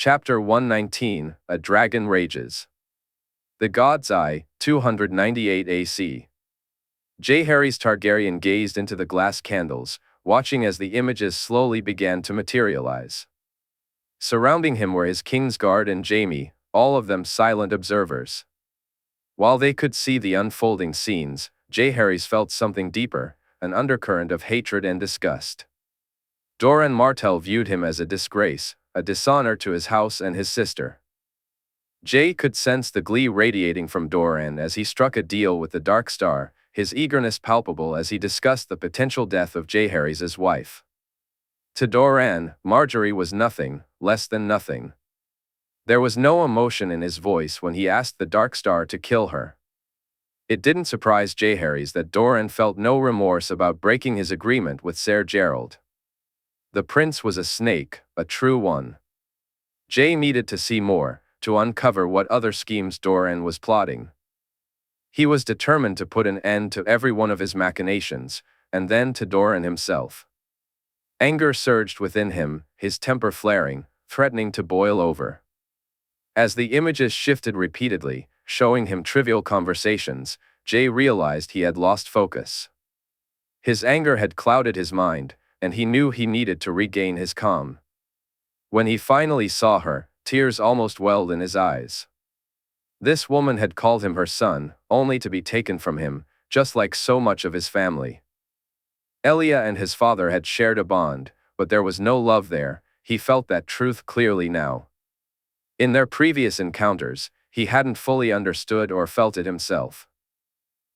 Chapter 119, A Dragon Rages. The God's Eye, 298 AC. Jaehaerys Targaryen gazed into the glass candles, watching as the images slowly began to materialize. Surrounding him were his Kingsguard and Jaime, all of them silent observers. While they could see the unfolding scenes, Jaehaerys felt something deeper, an undercurrent of hatred and disgust. Doran Martell viewed him as a disgrace, a dishonor to his house and his sister. Jay could sense the glee radiating from Doran as he struck a deal with the Dark Star, his eagerness palpable as he discussed the potential death of Jaehaerys' wife. To Doran, Margaery was nothing, less than nothing. There was no emotion in his voice when he asked the Dark Star to kill her. It didn't surprise Jaehaerys that Doran felt no remorse about breaking his agreement with Ser Gerald. The prince was a snake, a true one. Jay needed to see more, to uncover what other schemes Doran was plotting. He was determined to put an end to every one of his machinations, and then to Doran himself. Anger surged within him, his temper flaring, threatening to boil over. As the images shifted repeatedly, showing him trivial conversations, Jay realized he had lost focus. His anger had clouded his mind, and he knew he needed to regain his calm. When he finally saw her, tears almost welled in his eyes. This woman had called him her son, only to be taken from him, just like so much of his family. Elia and his father had shared a bond, but there was no love there. He felt that truth clearly now. In their previous encounters, he hadn't fully understood or felt it himself.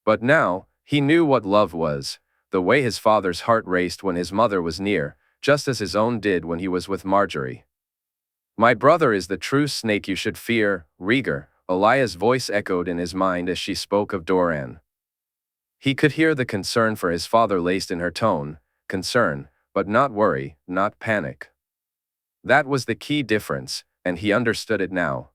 But now, he knew what love was, the way his father's heart raced when his mother was near, just as his own did when he was with Margaery. "My brother is the true snake you should fear, Rhaegar," Elia's voice echoed in his mind as she spoke of Doran. He could hear the concern for his father laced in her tone, concern, but not worry, not panic. That was the key difference, and he understood it now.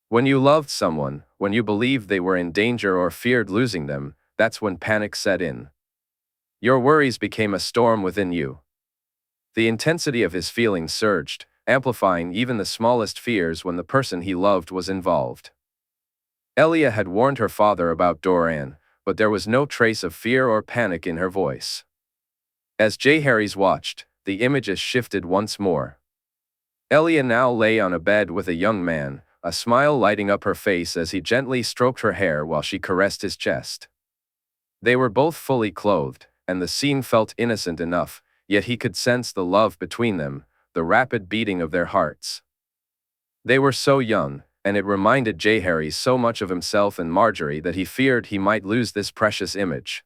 When you loved someone, when you believed they were in danger or feared losing them, that's when panic set in. Your worries became a storm within you. The intensity of his feelings surged, amplifying even the smallest fears when the person he loved was involved. Elia had warned her father about Doran, but there was no trace of fear or panic in her voice. As Jaehaerys watched, the images shifted once more. Elia now lay on a bed with a young man, a smile lighting up her face as he gently stroked her hair while she caressed his chest. They were both fully clothed, and the scene felt innocent enough, yet he could sense the love between them, the rapid beating of their hearts. They were so young, and it reminded Jaehaerys so much of himself and Margaery that he feared he might lose this precious image.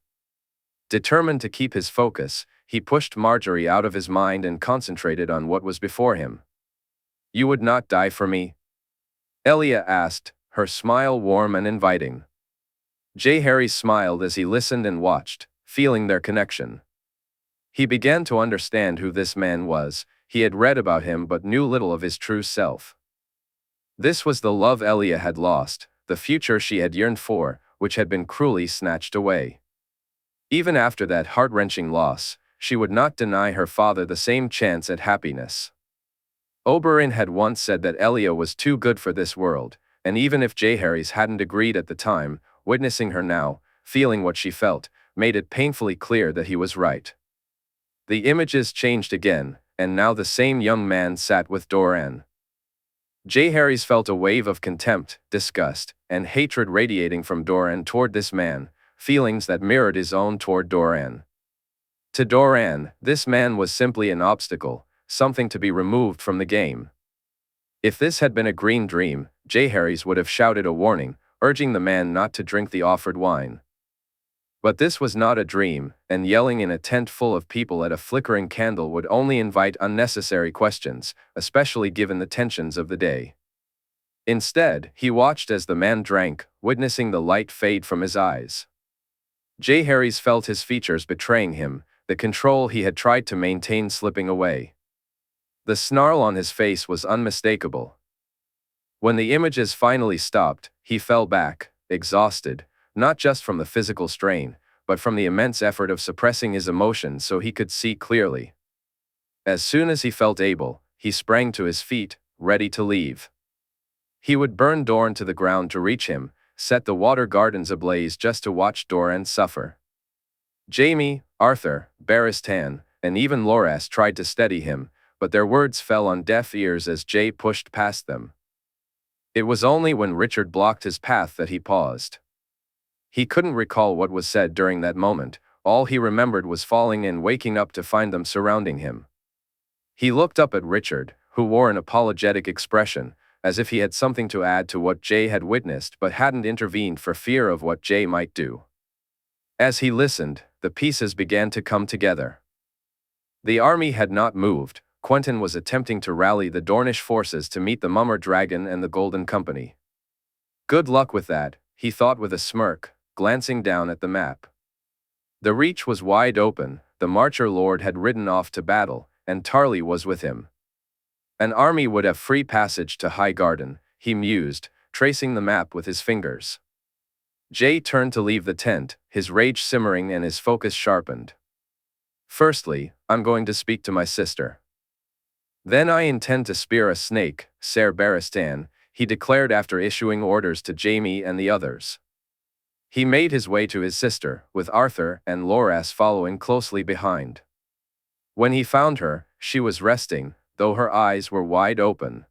Determined to keep his focus, he pushed Margaery out of his mind and concentrated on what was before him. "You would not die for me?" Elia asked, her smile warm and inviting. Jaehaerys smiled as he listened and watched, feeling their connection. He began to understand who this man was. He had read about him but knew little of his true self. This was the love Elia had lost, the future she had yearned for, which had been cruelly snatched away. Even after that heart-wrenching loss, she would not deny her father the same chance at happiness. Oberyn had once said that Elia was too good for this world, and even if Jaehaerys hadn't agreed at the time, witnessing her now, feeling what she felt, made it painfully clear that he was right. The images changed again, and now the same young man sat with Doran. Jaehaerys felt a wave of contempt, disgust, and hatred radiating from Doran toward this man, feelings that mirrored his own toward Doran. To Doran, this man was simply an obstacle, something to be removed from the game. If this had been a green dream, Jaehaerys would have shouted a warning, urging the man not to drink the offered wine. But this was not a dream, and yelling in a tent full of people at a flickering candle would only invite unnecessary questions, especially given the tensions of the day. Instead, he watched as the man drank, witnessing the light fade from his eyes. Jaehaerys felt his features betraying him, the control he had tried to maintain slipping away. The snarl on his face was unmistakable. When the images finally stopped, he fell back, exhausted, not just from the physical strain, but from the immense effort of suppressing his emotions so he could see clearly. As soon as he felt able, he sprang to his feet, ready to leave. He would burn Dorn to the ground to reach him, set the water gardens ablaze just to watch Doran suffer. Jaime, Arthur, Barristan, and even Loras tried to steady him, but their words fell on deaf ears as Jae pushed past them. It was only when Richard blocked his path that he paused. He couldn't recall what was said during that moment. All he remembered was falling and waking up to find them surrounding him. He looked up at Richard, who wore an apologetic expression, as if he had something to add to what Jae had witnessed but hadn't intervened for fear of what Jae might do. As he listened, the pieces began to come together. The army had not moved. Quentyn was attempting to rally the Dornish forces to meet the Mummer Dragon and the Golden Company. Good luck with that, he thought with a smirk, glancing down at the map. The reach was wide open, the Marcher Lord had ridden off to battle, and Tarly was with him. An army would have free passage to Highgarden, he mused, tracing the map with his fingers. Jae turned to leave the tent, his rage simmering and his focus sharpened. Firstly, I'm going to speak to my sister. Then I intend to spear a snake, Ser Barristan, he declared after issuing orders to Jaime and the others. He made his way to his sister, with Arthur and Loras following closely behind. When he found her, she was resting, though her eyes were wide open.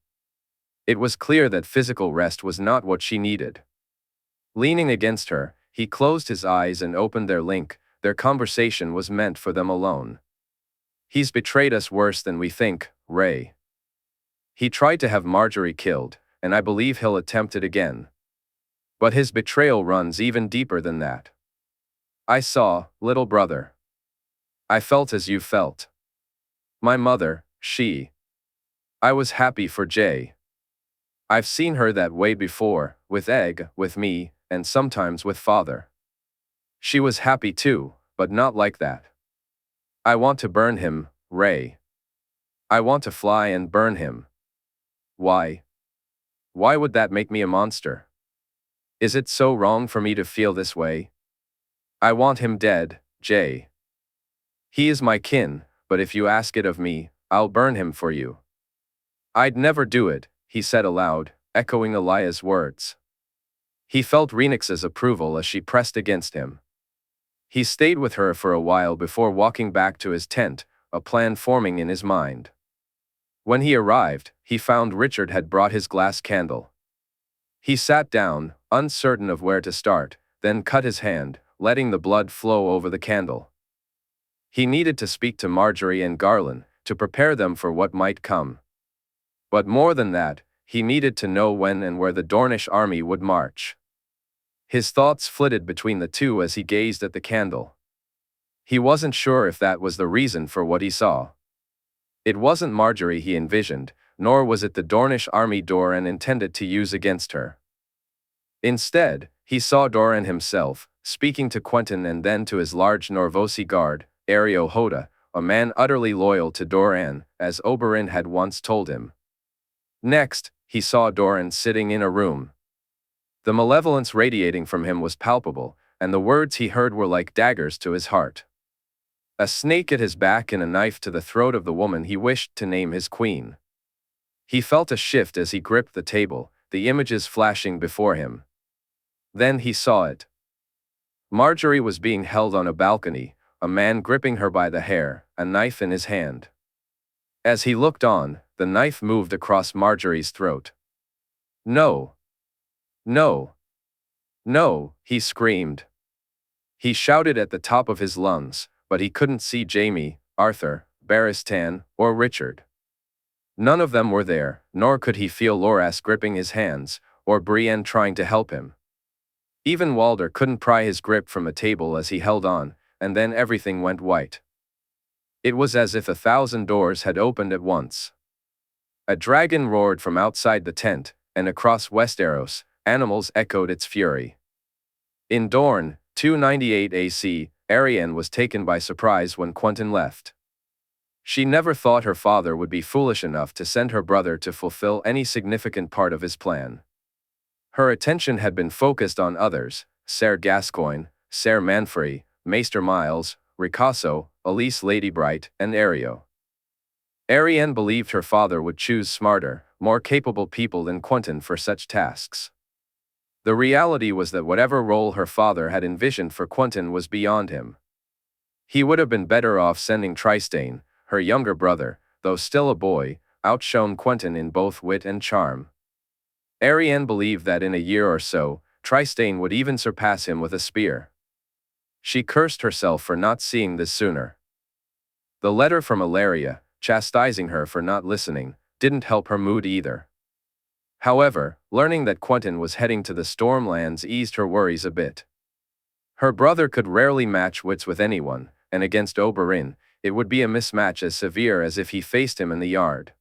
It was clear that physical rest was not what she needed. Leaning against her, he closed his eyes and opened their link. Their conversation was meant for them alone. He's betrayed us worse than we think, Ray. He tried to have Margaery killed, and I believe he'll attempt it again. But his betrayal runs even deeper than that. I saw, little brother. I felt as you felt. My mother, I was happy for Jae. I've seen her that way before, with Egg, with me, and sometimes with father. She was happy too, but not like that. I want to burn him, Ray. I want to fly and burn him. Why? Why would that make me a monster? Is it so wrong for me to feel this way? I want him dead, Jae. He is my kin, but if you ask it of me, I'll burn him for you. I'd never do it, he said aloud, echoing Elia's words. He felt Rhaenix's approval as she pressed against him. He stayed with her for a while before walking back to his tent, a plan forming in his mind. When he arrived, he found Richard had brought his glass candle. He sat down, uncertain of where to start, then cut his hand, letting the blood flow over the candle. He needed to speak to Margaery and Garlan, to prepare them for what might come. But more than that, he needed to know when and where the Dornish army would march. His thoughts flitted between the two as he gazed at the candle. He wasn't sure if that was the reason for what he saw. It wasn't Margaery he envisioned, nor was it the Dornish army Doran intended to use against her. Instead, he saw Doran himself, speaking to Quentyn and then to his large Norvosi guard, Ario Hoda, a man utterly loyal to Doran, as Oberyn had once told him. Next, he saw Doran sitting in a room. The malevolence radiating from him was palpable, and the words he heard were like daggers to his heart. A snake at his back and a knife to the throat of the woman he wished to name his queen. He felt a shift as he gripped the table, the images flashing before him. Then he saw it. Margaery was being held on a balcony, a man gripping her by the hair, a knife in his hand. As he looked on, the knife moved across Margaery's throat. No. No. No, he screamed. He shouted at the top of his lungs, but he couldn't see Jaime, Arthur, Barristan, or Richard. None of them were there, nor could he feel Loras gripping his hands, or Brienne trying to help him. Even Walder couldn't pry his grip from the table as he held on, and then everything went white. It was as if 1,000 doors had opened at once. A dragon roared from outside the tent, and across Westeros, animals echoed its fury. In Dorne, 298 AC, Arianne was taken by surprise when Quentyn left. She never thought her father would be foolish enough to send her brother to fulfill any significant part of his plan. Her attention had been focused on others, Ser Gascoigne, Ser Manfrey, Maester Miles, Ricasso, Elise Ladybright, and Ario. Arianne believed her father would choose smarter, more capable people than Quentyn for such tasks. The reality was that whatever role her father had envisioned for Quentyn was beyond him. He would have been better off sending Trystane, her younger brother, though still a boy, outshone Quentyn in both wit and charm. Arianne believed that in a year or so, Trystane would even surpass him with a spear. She cursed herself for not seeing this sooner. The letter from Illyrio, chastising her for not listening, didn't help her mood either. However, learning that Quentyn was heading to the Stormlands eased her worries a bit. Her brother could rarely match wits with anyone, and against Oberyn, it would be a mismatch as severe as if he faced him in the yard.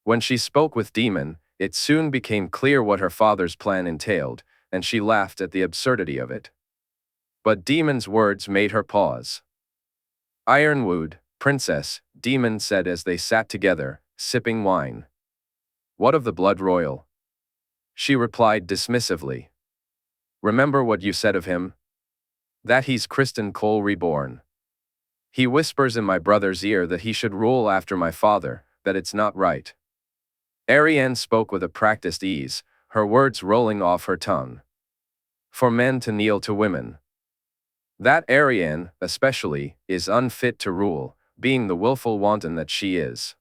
When she spoke with Daemon, it soon became clear what her father's plan entailed, and she laughed at the absurdity of it. But Daemon's words made her pause. "Ironwood, princess," Daemon said as they sat together, sipping wine. "What of the blood royal?" She replied dismissively. "Remember what you said of him? That he's Criston Cole reborn. He whispers in my brother's ear that he should rule after my father, that it's not right." Arianne spoke with a practiced ease, her words rolling off her tongue. "For men to kneel to women. That Arianne, especially, is unfit to rule, being the willful wanton that she is."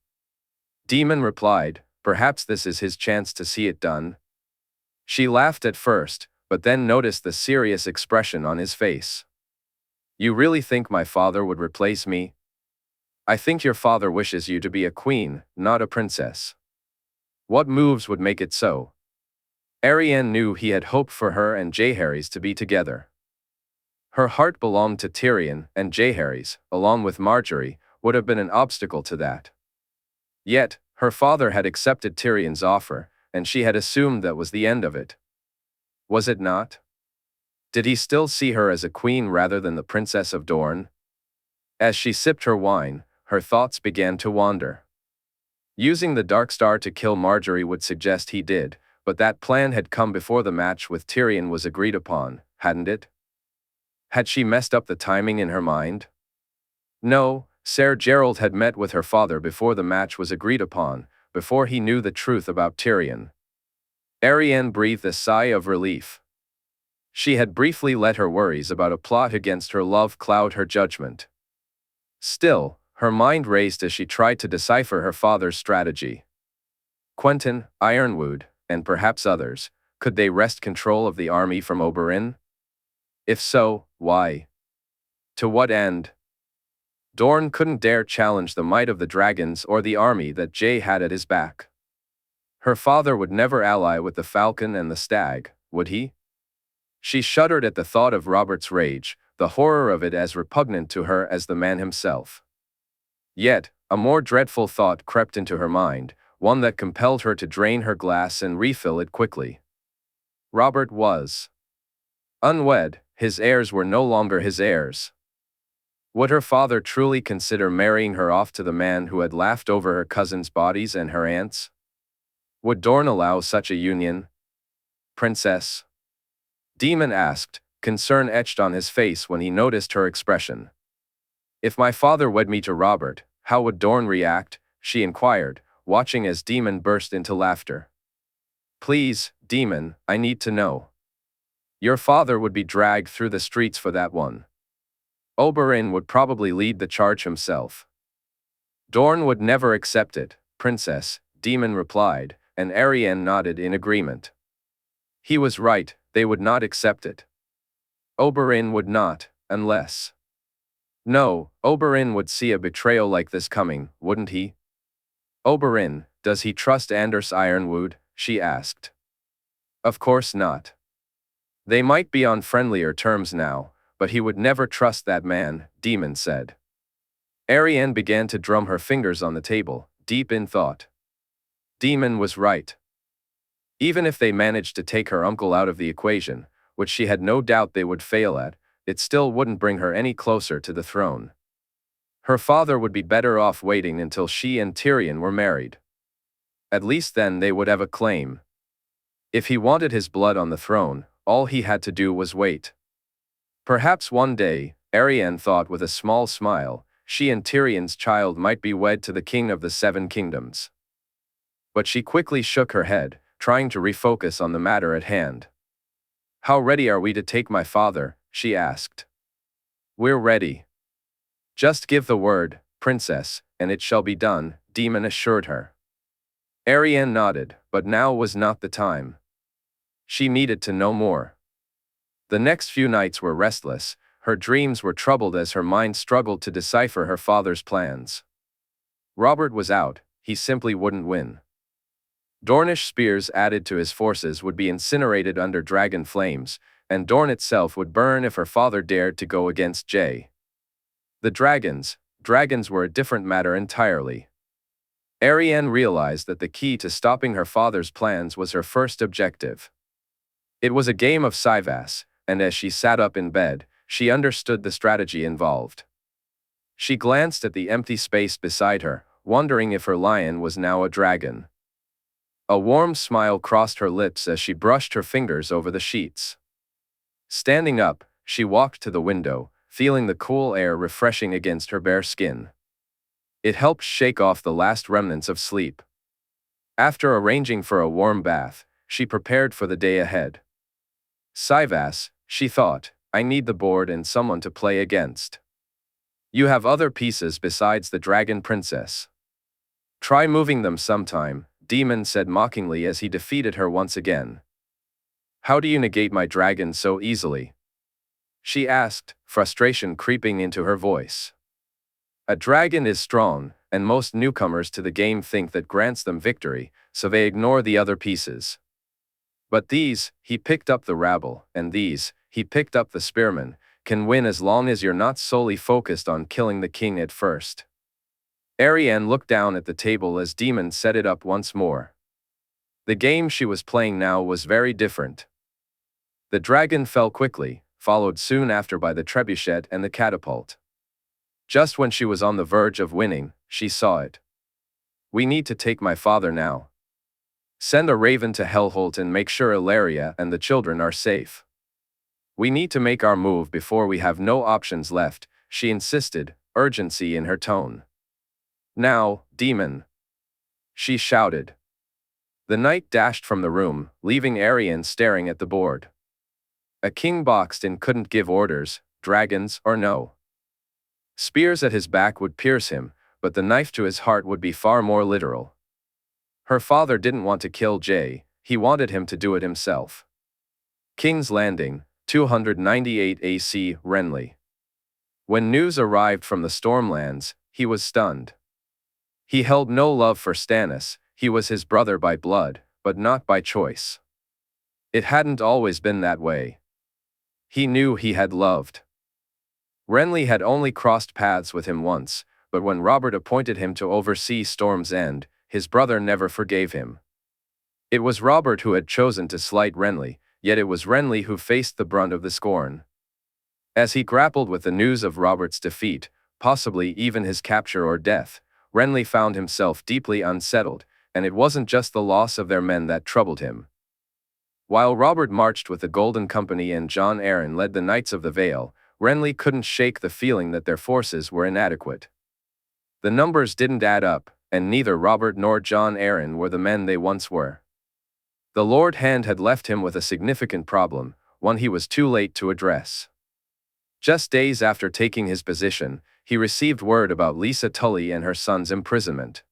Daemon replied, "Perhaps this is his chance to see it done." She laughed at first, but then noticed the serious expression on his face. "You really think my father would replace me? I think your father wishes you to be a queen, not a princess. What moves would make it so?" Arianne knew he had hoped for her and Jaehaerys to be together. Her heart belonged to Tyrion, and Jaehaerys, along with Margaery, would have been an obstacle to that. Yet, her father had accepted Tyrion's offer, and she had assumed that was the end of it. Was it not? Did he still see her as a queen rather than the princess of Dorne? As she sipped her wine, her thoughts began to wander. Using the Darkstar to kill Margaery would suggest he did, but that plan had come before the match with Tyrion was agreed upon, hadn't it? Had she messed up the timing in her mind? No, Ser Gerald had met with her father before the match was agreed upon, before he knew the truth about Tyrion. Arianne breathed a sigh of relief. She had briefly let her worries about a plot against her love cloud her judgment. Still, her mind raced as she tried to decipher her father's strategy. Quentyn, Ironwood, and perhaps others, could they wrest control of the army from Oberyn? If so, why? To what end? Dorne couldn't dare challenge the might of the dragons or the army that Jae had at his back. Her father would never ally with the falcon and the stag, would he? She shuddered at the thought of Robert's rage, the horror of it as repugnant to her as the man himself. Yet, a more dreadful thought crept into her mind, one that compelled her to drain her glass and refill it quickly. Robert was unwed, his heirs were no longer his heirs. Would her father truly consider marrying her off to the man who had laughed over her cousins' bodies and her aunts? Would Dorne allow such a union? "Princess?" Daemon asked, concern etched on his face when he noticed her expression. "If my father wed me to Robert, how would Dorne react?" she inquired, watching as Daemon burst into laughter. "Please, Daemon, I need to know. Your father would be dragged through the streets for that one. Oberyn would probably lead the charge himself." "Dorne would never accept it, princess," Daemon replied, and Arianne nodded in agreement. He was right, they would not accept it. Oberyn would not, unless... No, Oberyn would see a betrayal like this coming, wouldn't he? "Oberyn, does he trust Anders Ironwood?" she asked. "Of course not. They might be on friendlier terms now, but he would never trust that man," Daemon said. Arianne began to drum her fingers on the table, deep in thought. Daemon was right. Even if they managed to take her uncle out of the equation, which she had no doubt they would fail at, it still wouldn't bring her any closer to the throne. Her father would be better off waiting until she and Tyrion were married. At least then they would have a claim. If he wanted his blood on the throne, all he had to do was wait. Perhaps one day, Arianne thought with a small smile, she and Tyrion's child might be wed to the king of the Seven Kingdoms. But she quickly shook her head, trying to refocus on the matter at hand. "How ready are we to take my father?" she asked. "We're ready. Just give the word, princess, and it shall be done," Daemon assured her. Arianne nodded, but now was not the time. She needed to know more. The next few nights were restless, her dreams were troubled as her mind struggled to decipher her father's plans. Robert was out, he simply wouldn't win. Dornish spears added to his forces would be incinerated under dragon flames, and Dorne itself would burn if her father dared to go against Jae. The dragons were a different matter entirely. Arianne realized that the key to stopping her father's plans was her first objective. It was a game of SUMMARIES, and as she sat up in bed, she understood the strategy involved. She glanced at the empty space beside her, wondering if her lion was now a dragon. A warm smile crossed her lips as she brushed her fingers over the sheets. Standing up, she walked to the window, feeling the cool air refreshing against her bare skin. It helped shake off the last remnants of sleep. After arranging for a warm bath, she prepared for the day ahead. "SUMMARIES," she thought, "I need the board and someone to play against. You have other pieces besides the Dragon Princess. Try moving them sometime," Daemon said mockingly as he defeated her once again. "How do you negate my dragon so easily?" she asked, frustration creeping into her voice. A dragon is strong, and most newcomers to the game think that grants them victory, so they ignore the other pieces. But these, he picked up the rabble, and these, he picked up the spearmen, can win as long as you're not solely focused on killing the king at first. Arianne looked down at the table as Daemon set it up once more. The game she was playing now was very different. The dragon fell quickly, followed soon after by the trebuchet and the catapult. Just when she was on the verge of winning, she saw it. "We need to take my father now. Send a raven to Hellholt and make sure Illyrio and the children are safe. We need to make our move before we have no options left," she insisted, urgency in her tone. "Now, Daemon!" she shouted. The knight dashed from the room, leaving Arianne staring at the board. A king boxed in couldn't give orders, dragons or no. Spears at his back would pierce him, but the knife to his heart would be far more literal. Her father didn't want to kill Jae, he wanted him to do it himself. King's Landing, 298 AC, Renly. When news arrived from the Stormlands, he was stunned. He held no love for Stannis, he was his brother by blood, but not by choice. It hadn't always been that way. He knew he had loved. Renly had only crossed paths with him once, but when Robert appointed him to oversee Storm's End, his brother never forgave him. It was Robert who had chosen to slight Renly, yet it was Renly who faced the brunt of the scorn. As he grappled with the news of Robert's defeat, possibly even his capture or death, Renly found himself deeply unsettled, and it wasn't just the loss of their men that troubled him. While Robert marched with the Golden Company and Jon Arryn led the Knights of the Vale, Renly couldn't shake the feeling that their forces were inadequate. The numbers didn't add up, and neither Robert nor Jon Arryn were the men they once were. The Lord Hand had left him with a significant problem, one he was too late to address. Just days after taking his position, he received word about Lysa Tully and her son's imprisonment.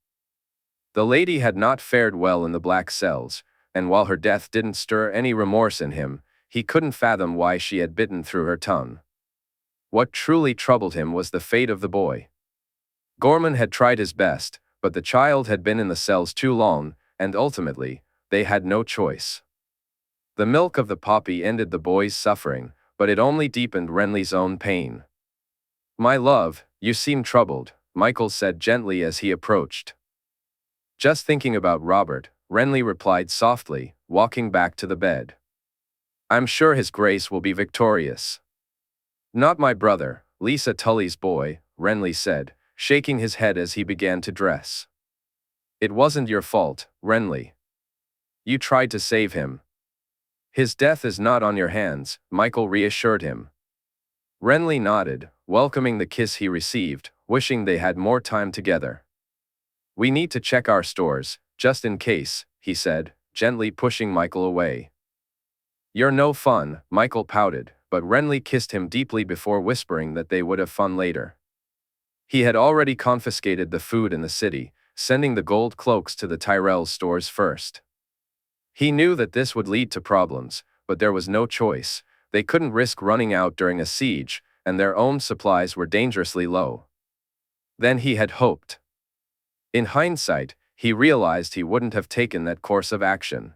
The lady had not fared well in the Black Cells, and while her death didn't stir any remorse in him, he couldn't fathom why she had bitten through her tongue. What truly troubled him was the fate of the boy. Gorman had tried his best, but the child had been in the cells too long, and ultimately, they had no choice. The milk of the poppy ended the boy's suffering, but it only deepened Renly's own pain. "My love, you seem troubled," Michael said gently as he approached. "Just thinking about Robert," Renly replied softly, walking back to the bed. "I'm sure his grace will be victorious." "Not my brother, Lysa Tully's boy," Renly said, shaking his head as he began to dress. "It wasn't your fault, Renly. You tried to save him. His death is not on your hands," Michael reassured him. Renly nodded, welcoming the kiss he received, wishing they had more time together. "We need to check our stores," just in case, he said, gently pushing Michael away. You're no fun, Michael pouted, but Renly kissed him deeply before whispering that they would have fun later. He had already confiscated the food in the city, sending the gold cloaks to the Tyrell's stores first. He knew that this would lead to problems, but there was no choice. They couldn't risk running out during a siege, and their own supplies were dangerously low. Than he had hoped. In hindsight, he realized he wouldn't have taken that course of action.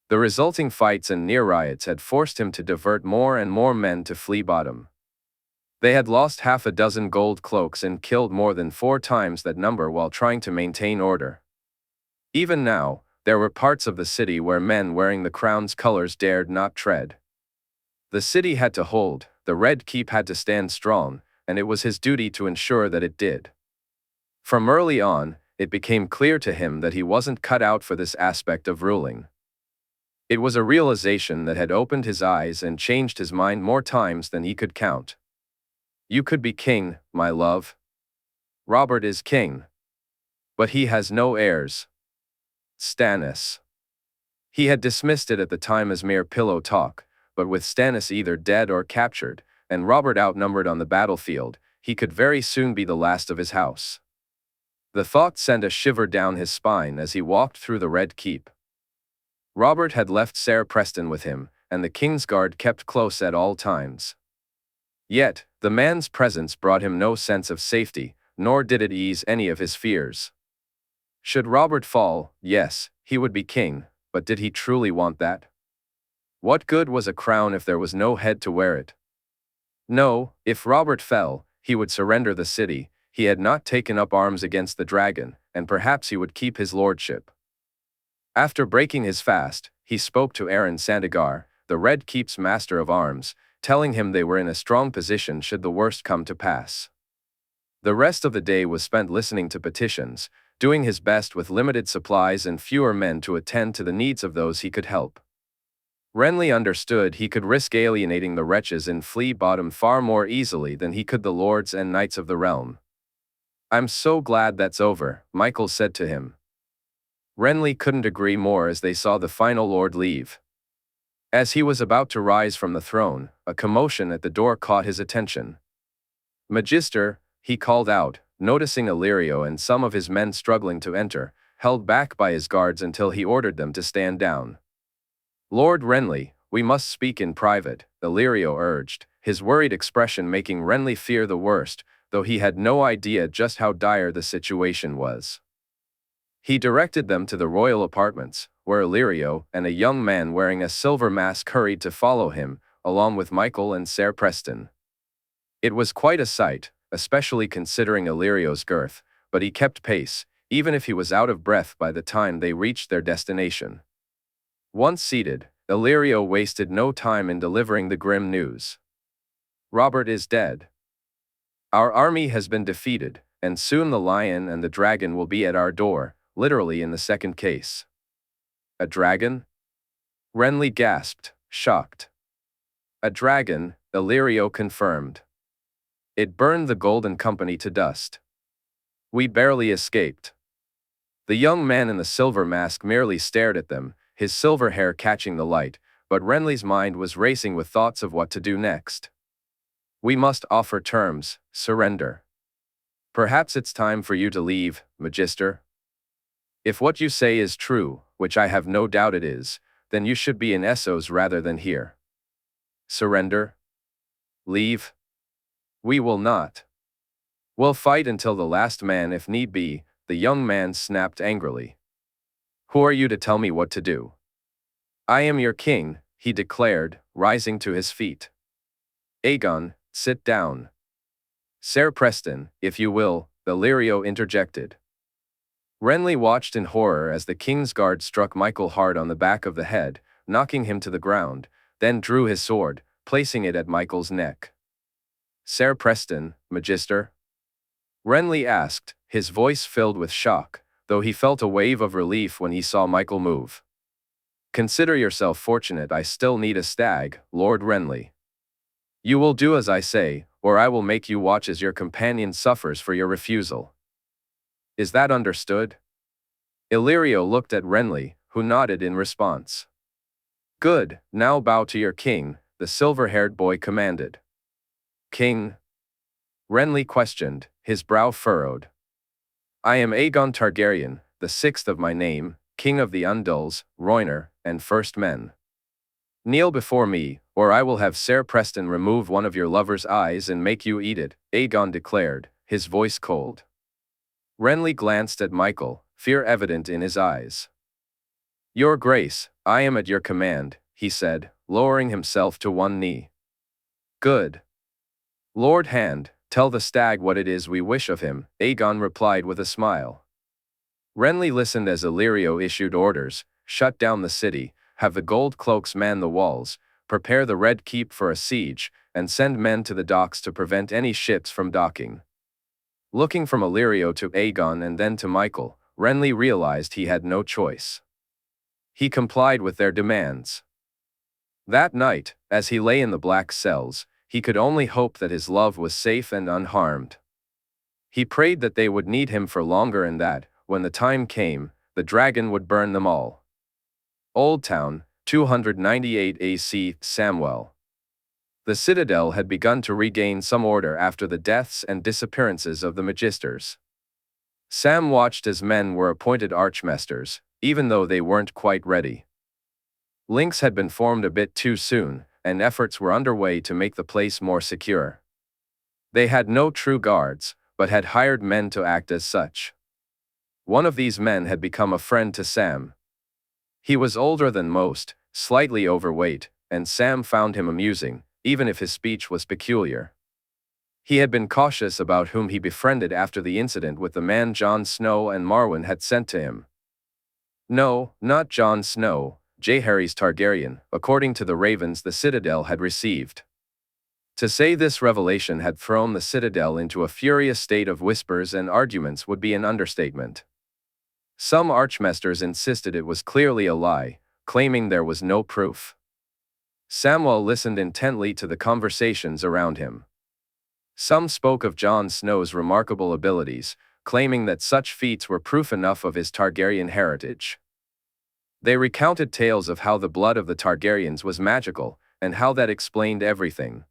The resulting fights and near riots had forced him to divert more and more men to Flea Bottom. They had lost half a dozen gold cloaks and killed more than 4 times that number while trying to maintain order. Even now, there were parts of the city where men wearing the crown's colors dared not tread. The city had to hold, the Red Keep had to stand strong, and it was his duty to ensure that it did. From early on, it became clear to him that he wasn't cut out for this aspect of ruling. It was a realization that had opened his eyes and changed his mind more times than he could count. You could be king, my love. Robert is king. But he has no heirs. Stannis. He had dismissed it at the time as mere pillow talk, but with Stannis either dead or captured, and Robert outnumbered on the battlefield, he could very soon be the last of his house. The thought sent a shiver down his spine as he walked through the Red Keep. Robert had left Ser Preston with him, and the Kingsguard kept close at all times. Yet, the man's presence brought him no sense of safety, nor did it ease any of his fears. Should Robert fall, yes, he would be king, but did he truly want that? What good was a crown if there was no head to wear it? No, if Robert fell, he would surrender the city. He had not taken up arms against the dragon, and perhaps he would keep his lordship. After breaking his fast, he spoke to Arryn Sandegar, the Red Keep's master of arms, telling him they were in a strong position should the worst come to pass. The rest of the day was spent listening to petitions, doing his best with limited supplies and fewer men to attend to the needs of those he could help. Renly understood he could risk alienating the wretches in Flea Bottom far more easily than he could the lords and knights of the realm. I'm so glad that's over, Michael said to him. Renly couldn't agree more as they saw the final lord leave. As he was about to rise from the throne, a commotion at the door caught his attention. Magister, he called out, noticing Illyrio and some of his men struggling to enter, held back by his guards until he ordered them to stand down. Lord Renly, we must speak in private, Illyrio urged, his worried expression making Renly fear the worst, though he had no idea just how dire the situation was. He directed them to the royal apartments, where Illyrio and a young man wearing a silver mask hurried to follow him, along with Michael and Ser Preston. It was quite a sight, especially considering Illyrio's girth, but he kept pace, even if he was out of breath by the time they reached their destination. Once seated, Illyrio wasted no time in delivering the grim news. Robert is dead. Our army has been defeated, and soon the lion and the dragon will be at our door, literally in the second case. A dragon? Renly gasped, shocked. A dragon, Illyrio confirmed. It burned the Golden Company to dust. We barely escaped. The young man in the silver mask merely stared at them, his silver hair catching the light, but Renly's mind was racing with thoughts of what to do next. We must offer terms, surrender. Perhaps it's time for you to leave, Magister. If what you say is true, which I have no doubt it is, then you should be in Essos rather than here. Surrender? Leave? We will not. We'll fight until the last man if need be, the young man snapped angrily. Who are you to tell me what to do? I am your king, he declared, rising to his feet. Aegon, sit down. Ser Preston, if you will, Illyrio interjected. Renly watched in horror as the Kingsguard struck Michael hard on the back of the head, knocking him to the ground, then drew his sword, placing it at Michael's neck. Ser Preston, Magister? Renly asked, his voice filled with shock, though he felt a wave of relief when he saw Michael move. Consider yourself fortunate I still need a stag, Lord Renly. You will do as I say, or I will make you watch as your companion suffers for your refusal. Is that understood? Illyrio looked at Renly, who nodded in response. Good, now bow to your king, the silver-haired boy commanded. King? Renly questioned, his brow furrowed. I am Aegon Targaryen, the sixth of my name, king of the Undulls, Rhoynar, and First Men. Kneel before me, or I will have Ser Preston remove one of your lover's eyes and make you eat it, Aegon declared, his voice cold. Renly glanced at Michael, fear evident in his eyes. Your Grace, I am at your command, he said, lowering himself to one knee. Good. Lord Hand, tell the stag what it is we wish of him, Aegon replied with a smile. Renly listened as Illyrio issued orders, shut down the city, have the gold cloaks man the walls, prepare the Red Keep for a siege, and send men to the docks to prevent any ships from docking. Looking from Illyrio to Aegon and then to Michael, Renly realized he had no choice. He complied with their demands. That night, as he lay in the black cells, he could only hope that his love was safe and unharmed. He prayed that they would need him for longer and that, when the time came, the dragon would burn them all. Old Town, 298 AC, Samwell. The Citadel had begun to regain some order after the deaths and disappearances of the Magisters. Sam watched as men were appointed archmasters, even though they weren't quite ready. Links had been formed a bit too soon, and efforts were underway to make the place more secure. They had no true guards, but had hired men to act as such. One of these men had become a friend to Sam. He was older than most, slightly overweight, and Sam found him amusing, even if his speech was peculiar. He had been cautious about whom he befriended after the incident with the man Jon Snow and Marwyn had sent to him. No, not Jon Snow, Jaehaerys Targaryen, according to the ravens the Citadel had received. To say this revelation had thrown the Citadel into a furious state of whispers and arguments would be an understatement. Some archmasters insisted it was clearly a lie, claiming there was no proof. Samwell listened intently to the conversations around him. Some spoke of Jon Snow's remarkable abilities, claiming that such feats were proof enough of his Targaryen heritage. They recounted tales of how the blood of the Targaryens was magical, and how that explained everything.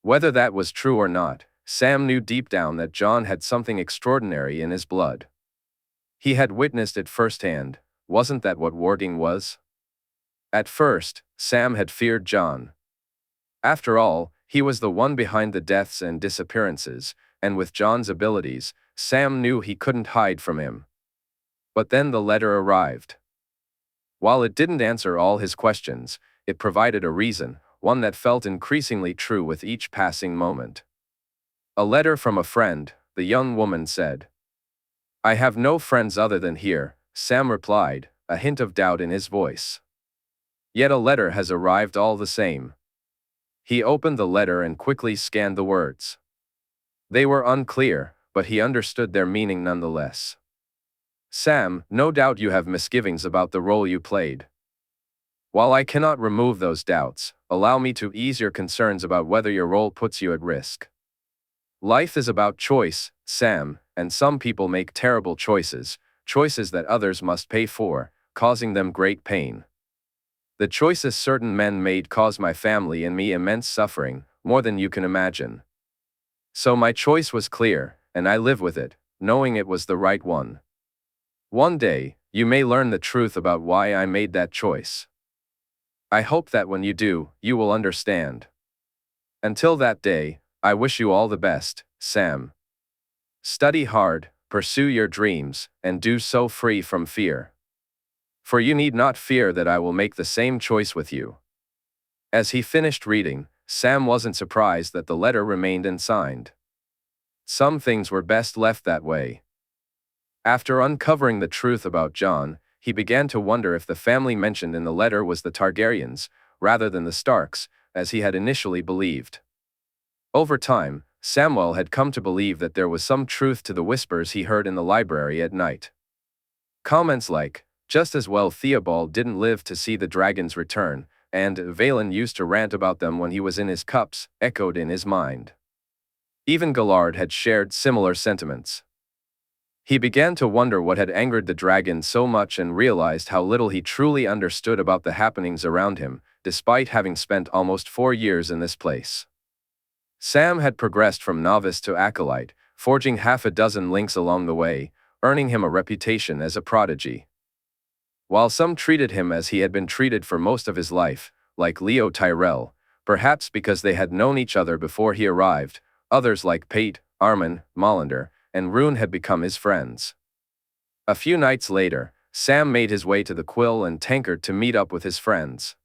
Whether that was true or not, Sam knew deep down that Jon had something extraordinary in his blood. He had witnessed it firsthand. Wasn't that what warding was? At first, Sam had feared Jon. After all, he was the one behind the deaths and disappearances, and with Jon's abilities, Sam knew he couldn't hide from him. But then the letter arrived. While it didn't answer all his questions, it provided a reason, one that felt increasingly true with each passing moment. A letter from a friend, the young woman said. I have no friends other than here, Sam replied, a hint of doubt in his voice. Yet a letter has arrived all the same. He opened the letter and quickly scanned the words. They were unclear, but he understood their meaning nonetheless. Sam, no doubt you have misgivings about the role you played. While I cannot remove those doubts, allow me to ease your concerns about whether your role puts you at risk. Life is about choice, Sam, and some people make terrible choices, choices that others must pay for, causing them great pain. The choices certain men made caused my family and me immense suffering, more than you can imagine. So my choice was clear, and I live with it, knowing it was the right one. One day, you may learn the truth about why I made that choice. I hope that when you do, you will understand. Until that day, I wish you all the best, Sam. Study hard, pursue your dreams, and do so free from fear. For you need not fear that I will make the same choice with you. As he finished reading, Sam wasn't surprised that the letter remained unsigned. Some things were best left that way. After uncovering the truth about Jon, he began to wonder if the family mentioned in the letter was the Targaryens, rather than the Starks, as he had initially believed. Over time, Samwell had come to believe that there was some truth to the whispers he heard in the library at night. Comments like, just as well Theobald didn't live to see the dragons return, and Valen used to rant about them when he was in his cups, echoed in his mind. Even Gallard had shared similar sentiments. He began to wonder what had angered the dragon so much and realized how little he truly understood about the happenings around him, despite having spent almost 4 years in this place. Sam had progressed from novice to acolyte, forging half a dozen links along the way, earning him a reputation as a prodigy. While some treated him as he had been treated for most of his life, like Leo Tyrell, perhaps because they had known each other before he arrived, others like Pate, Armin, Molander, and Rune had become his friends. A few nights later, Sam made his way to the Quill and Tankard to meet up with his friends.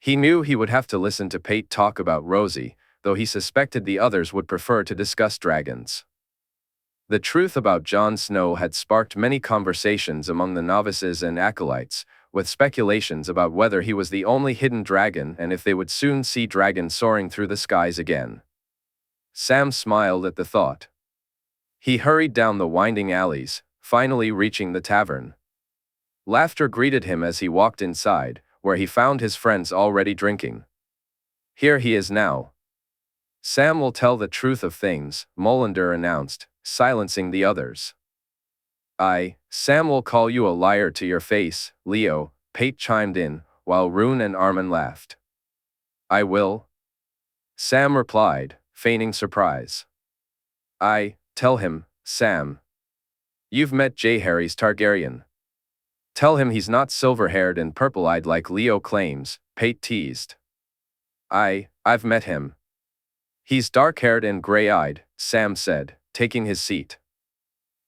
He knew he would have to listen to Pate talk about Rosie, though he suspected the others would prefer to discuss dragons. The truth about Jon Snow had sparked many conversations among the novices and acolytes, with speculations about whether he was the only hidden dragon and if they would soon see dragons soaring through the skies again. Sam smiled at the thought. He hurried down the winding alleys, finally reaching the tavern. Laughter greeted him as he walked inside, where he found his friends already drinking. Here he is now. Sam will tell the truth of things, Molander announced, silencing the others. Sam will call you a liar to your face, Leo, Pate chimed in, while Rune and Armin laughed. I will? Sam replied, feigning surprise. Tell him, Sam. You've met Jaehaerys Targaryen. Tell him he's not silver-haired and purple-eyed like Leo claims, Pate teased. I've met him. He's dark-haired and gray-eyed, Sam said, taking his seat.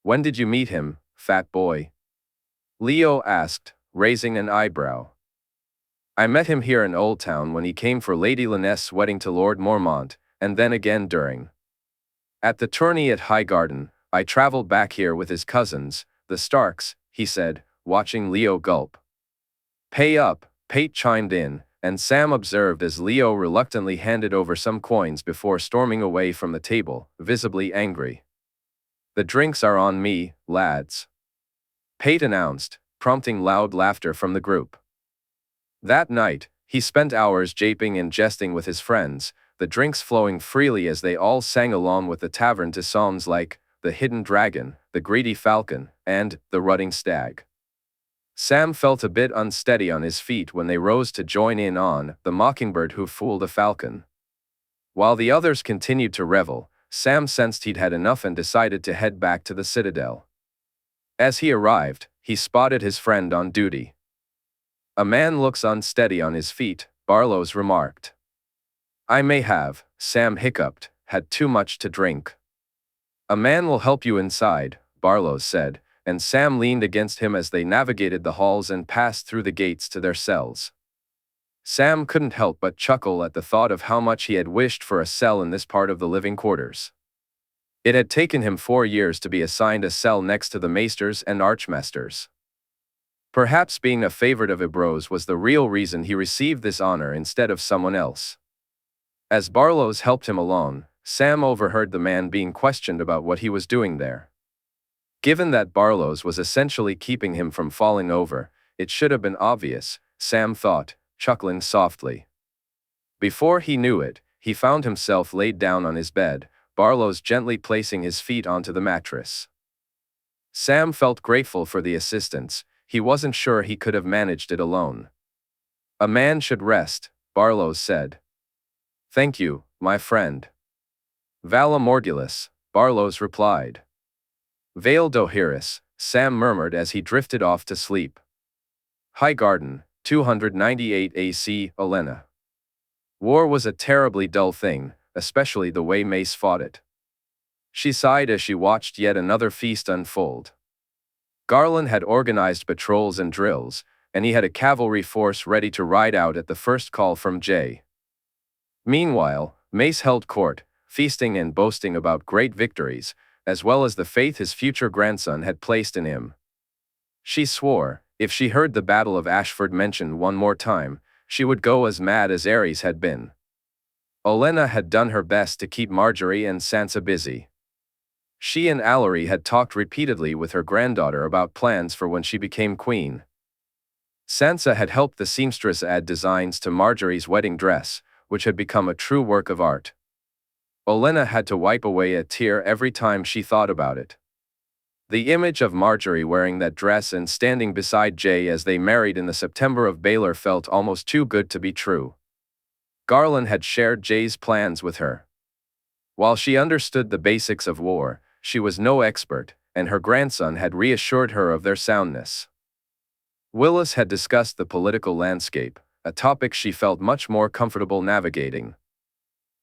When did you meet him, fat boy? Leo asked, raising an eyebrow. I met him here in Old Town when he came for Lady Lynette's wedding to Lord Mormont, and then again during. At the tourney at Highgarden, I traveled back here with his cousins, the Starks, he said, watching Leo gulp. Pay up, Pate chimed in, and Sam observed as Leo reluctantly handed over some coins before storming away from the table, visibly angry. The drinks are on me, lads. Pate announced, prompting loud laughter from the group. That night, he spent hours japing and jesting with his friends, the drinks flowing freely as they all sang along with the tavern to songs like The Hidden Dragon, The Greedy Falcon, and The Rutting Stag. Sam felt a bit unsteady on his feet when they rose to join in on The Mockingbird Who Fooled a Falcon. While the others continued to revel, Sam sensed he'd had enough and decided to head back to the Citadel. As he arrived, he spotted his friend on duty. A man looks unsteady on his feet, Barlow's remarked. I may have, Sam hiccuped, had too much to drink. A man will help you inside, Barlow said, and Sam leaned against him as they navigated the halls and passed through the gates to their cells. Sam couldn't help but chuckle at the thought of how much he had wished for a cell in this part of the living quarters. It had taken him 4 years to be assigned a cell next to the maesters and archmasters. Perhaps being a favorite of Ibro's was the real reason he received this honor instead of someone else. As Barlow's helped him along, Sam overheard the man being questioned about what he was doing there. Given that Barlow's was essentially keeping him from falling over, it should have been obvious, Sam thought, chuckling softly. Before he knew it, he found himself laid down on his bed, Barlow's gently placing his feet onto the mattress. Sam felt grateful for the assistance. He wasn't sure he could have managed it alone. A man should rest, Barlow said. Thank you, my friend. Vala Morgulis, Barlow's replied. Vale Doheris, Sam murmured as he drifted off to sleep. Highgarden, 298 AC, Olenna. War was a terribly dull thing, especially the way Mace fought it. She sighed as she watched yet another feast unfold. Garlan had organized patrols and drills, and he had a cavalry force ready to ride out at the first call from Jay. Meanwhile, Mace held court, feasting and boasting about great victories, as well as the faith his future grandson had placed in him. She swore, if she heard the Battle of Ashford mentioned one more time, she would go as mad as Aerys had been. Olenna had done her best to keep Margaery and Sansa busy. She and Allery had talked repeatedly with her granddaughter about plans for when she became queen. Sansa had helped the seamstress add designs to Margaery's wedding dress, which had become a true work of art. Olenna had to wipe away a tear every time she thought about it. The image of Margaery wearing that dress and standing beside Jae as they married in the September of Baelor felt almost too good to be true. Garlan had shared Jae's plans with her. While she understood the basics of war, she was no expert, and her grandson had reassured her of their soundness. Willis had discussed the political landscape, a topic she felt much more comfortable navigating.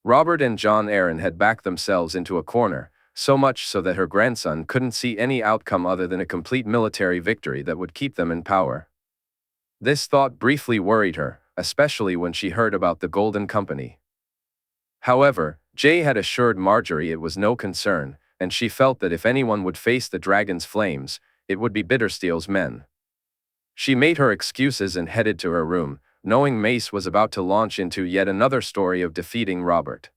Robert and Jon Arryn had backed themselves into a corner, so much so that her grandson couldn't see any outcome other than a complete military victory that would keep them in power. This thought briefly worried her, especially when she heard about the Golden Company. However, Jae had assured Margaery it was no concern, and she felt that if anyone would face the dragon's flames, it would be Bittersteel's men. She made her excuses and headed to her room, knowing Mace was about to launch into yet another story of defeating Robert.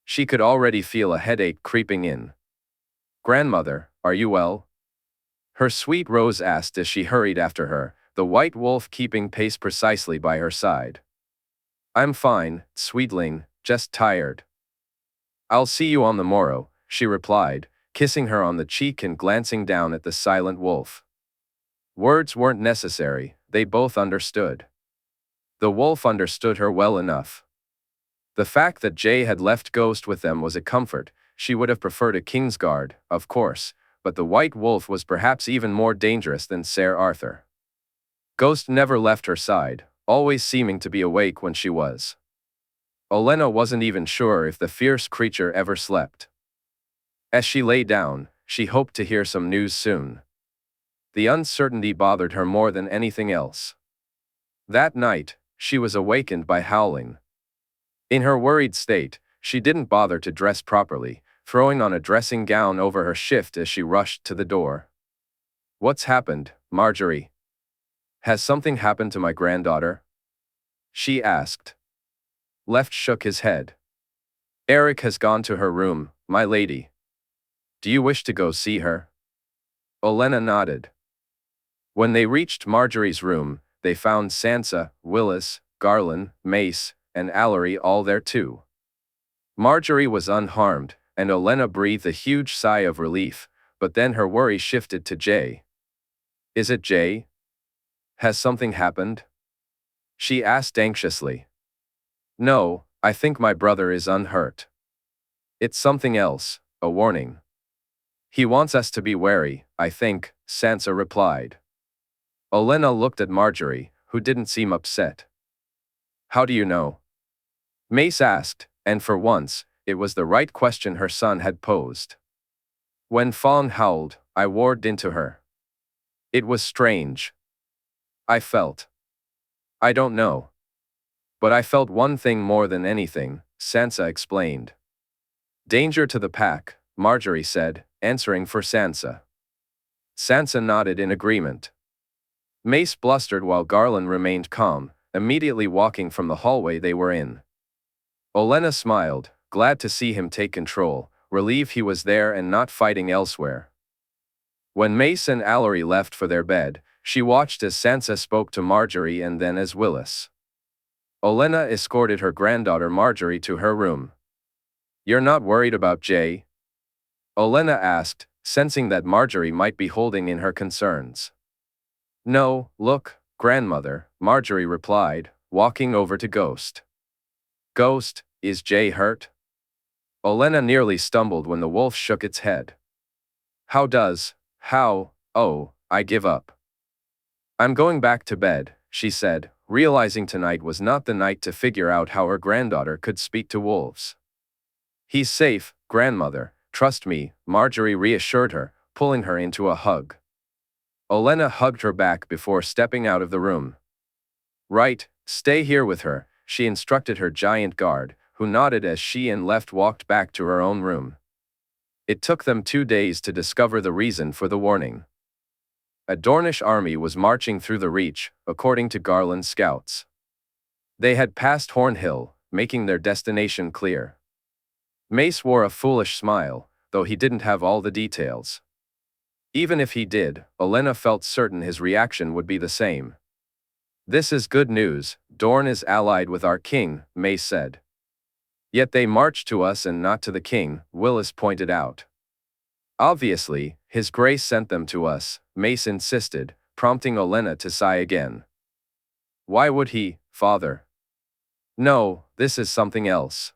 She could already feel a headache creeping in. "Grandmother, are you well?" Her sweet Rose asked as she hurried after her, the white wolf keeping pace precisely by her side. "I'm fine, sweetling, just tired." "I'll see you on the morrow," she replied, kissing her on the cheek and glancing down at the silent wolf. Words weren't necessary, they both understood. The wolf understood her well enough. The fact that Jae had left Ghost with them was a comfort. She would have preferred a Kingsguard, of course, but the White Wolf was perhaps even more dangerous than Ser Arthur. Ghost never left her side, always seeming to be awake when she was. Olenna wasn't even sure if the fierce creature ever slept. As she lay down, she hoped to hear some news soon. The uncertainty bothered her more than anything else. That night, she was awakened by howling. In her worried state, she didn't bother to dress properly, throwing on a dressing gown over her shift as she rushed to the door. "What's happened, Margaery? Has something happened to my granddaughter?" she asked. Left shook his head. "Eric has gone to her room, my lady. Do you wish to go see her?" Olenna nodded. When they reached Margaery's room, they found Sansa, Willis, Garlan, Mace, and Allery all there too. Margaery was unharmed, and Olenna breathed a huge sigh of relief, but then her worry shifted to Jae. "Is it Jae? Has something happened?" she asked anxiously. "No, I think my brother is unhurt. It's something else, a warning. He wants us to be wary, I think," Sansa replied. Olenna looked at Margaery, who didn't seem upset. "How do you know?" Mace asked, and for once, it was the right question her son had posed. "When Fawn howled, I warred into her. It was strange. I felt. I don't know. But I felt one thing more than anything," Sansa explained. "Danger to the pack," Margaery said, answering for Sansa. Sansa nodded in agreement. Mace blustered while Garlan remained calm, immediately walking from the hallway they were in. Olenna smiled, glad to see him take control, relieved he was there and not fighting elsewhere. When Mace and Allery left for their bed, she watched as Sansa spoke to Margaery and then as Willis. Olenna escorted her granddaughter Margaery to her room. "You're not worried about Jae?" Olenna asked, sensing that Margaery might be holding in her concerns. "No, look, grandmother," Margaery replied, walking over to Ghost. "Ghost, is Jae hurt?" Olenna nearly stumbled when the wolf shook its head. Oh, I give up. "I'm going back to bed," she said, realizing tonight was not the night to figure out how her granddaughter could speak to wolves. "He's safe, grandmother, trust me," Margaery reassured her, pulling her into a hug. Olenna hugged her back before stepping out of the room. "Right, stay here with her," she instructed her giant guard, who nodded as she and Left walked back to her own room. It took them 2 days to discover the reason for the warning. A Dornish army was marching through the Reach, according to Garland's scouts. They had passed Hornhill, making their destination clear. Mace wore a foolish smile, though he didn't have all the details. Even if he did, Olenna felt certain his reaction would be the same. "This is good news, Dorne is allied with our king," Mace said. "Yet they march to us and not to the king," Willis pointed out. Obviously, His Grace sent them to us, Mace insisted, prompting Olenna to sigh again. Why would he, father? No, this is something else.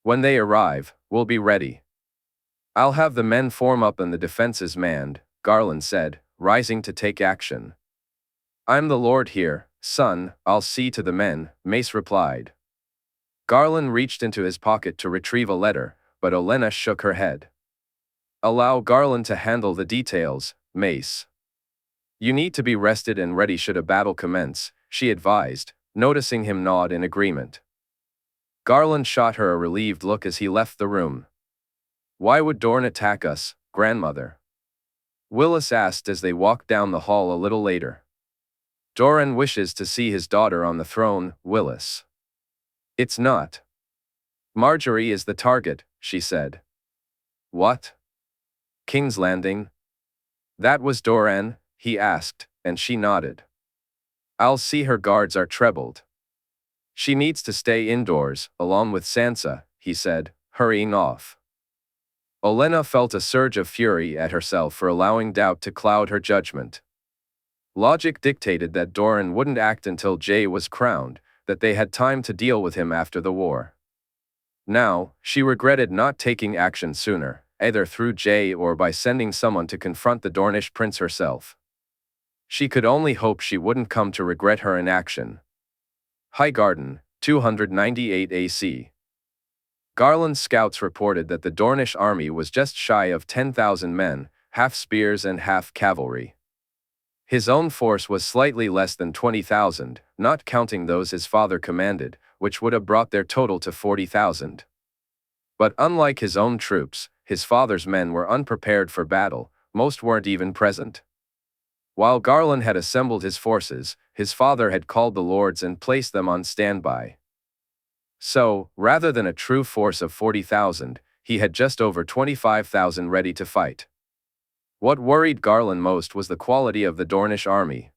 When they arrive, we'll be ready. I'll have the men form up and the defenses manned, Garlan said, rising to take action. I'm the lord here, son, I'll see to the men, Mace replied. Garlan reached into his pocket to retrieve a letter, but Olenna shook her head. Allow Garlan to handle the details, Mace. You need to be rested and ready should a battle commence, she advised, noticing him nod in agreement. Garlan shot her a relieved look as he left the room. Why would Dorne attack us, grandmother? Willis asked as they walked down the hall a little later. Doran wishes to see his daughter on the throne, Willis. It's not. Margaery is the target, she said. What? King's Landing? That was Doran, he asked, and she nodded. I'll see her guards are trebled. She needs to stay indoors, along with Sansa, he said, hurrying off. Olenna felt a surge of fury at herself for allowing doubt to cloud her judgment. Logic dictated that Doran wouldn't act until Jae was crowned, that they had time to deal with him after the war. Now, she regretted not taking action sooner, either through Jae or by sending someone to confront the Dornish prince herself. She could only hope she wouldn't come to regret her inaction. Highgarden, 298 AC. Garland's scouts reported that the Dornish army was just shy of 10,000 men, half spears and half cavalry. His own force was slightly less than 20,000, not counting those his father commanded, which would have brought their total to 40,000. But unlike his own troops, his father's men were unprepared for battle, most weren't even present. While Garlan had assembled his forces, his father had called the lords and placed them on standby. So, rather than a true force of 40,000, he had just over 25,000 ready to fight. What worried Garlan most was the quality of the Dornish army.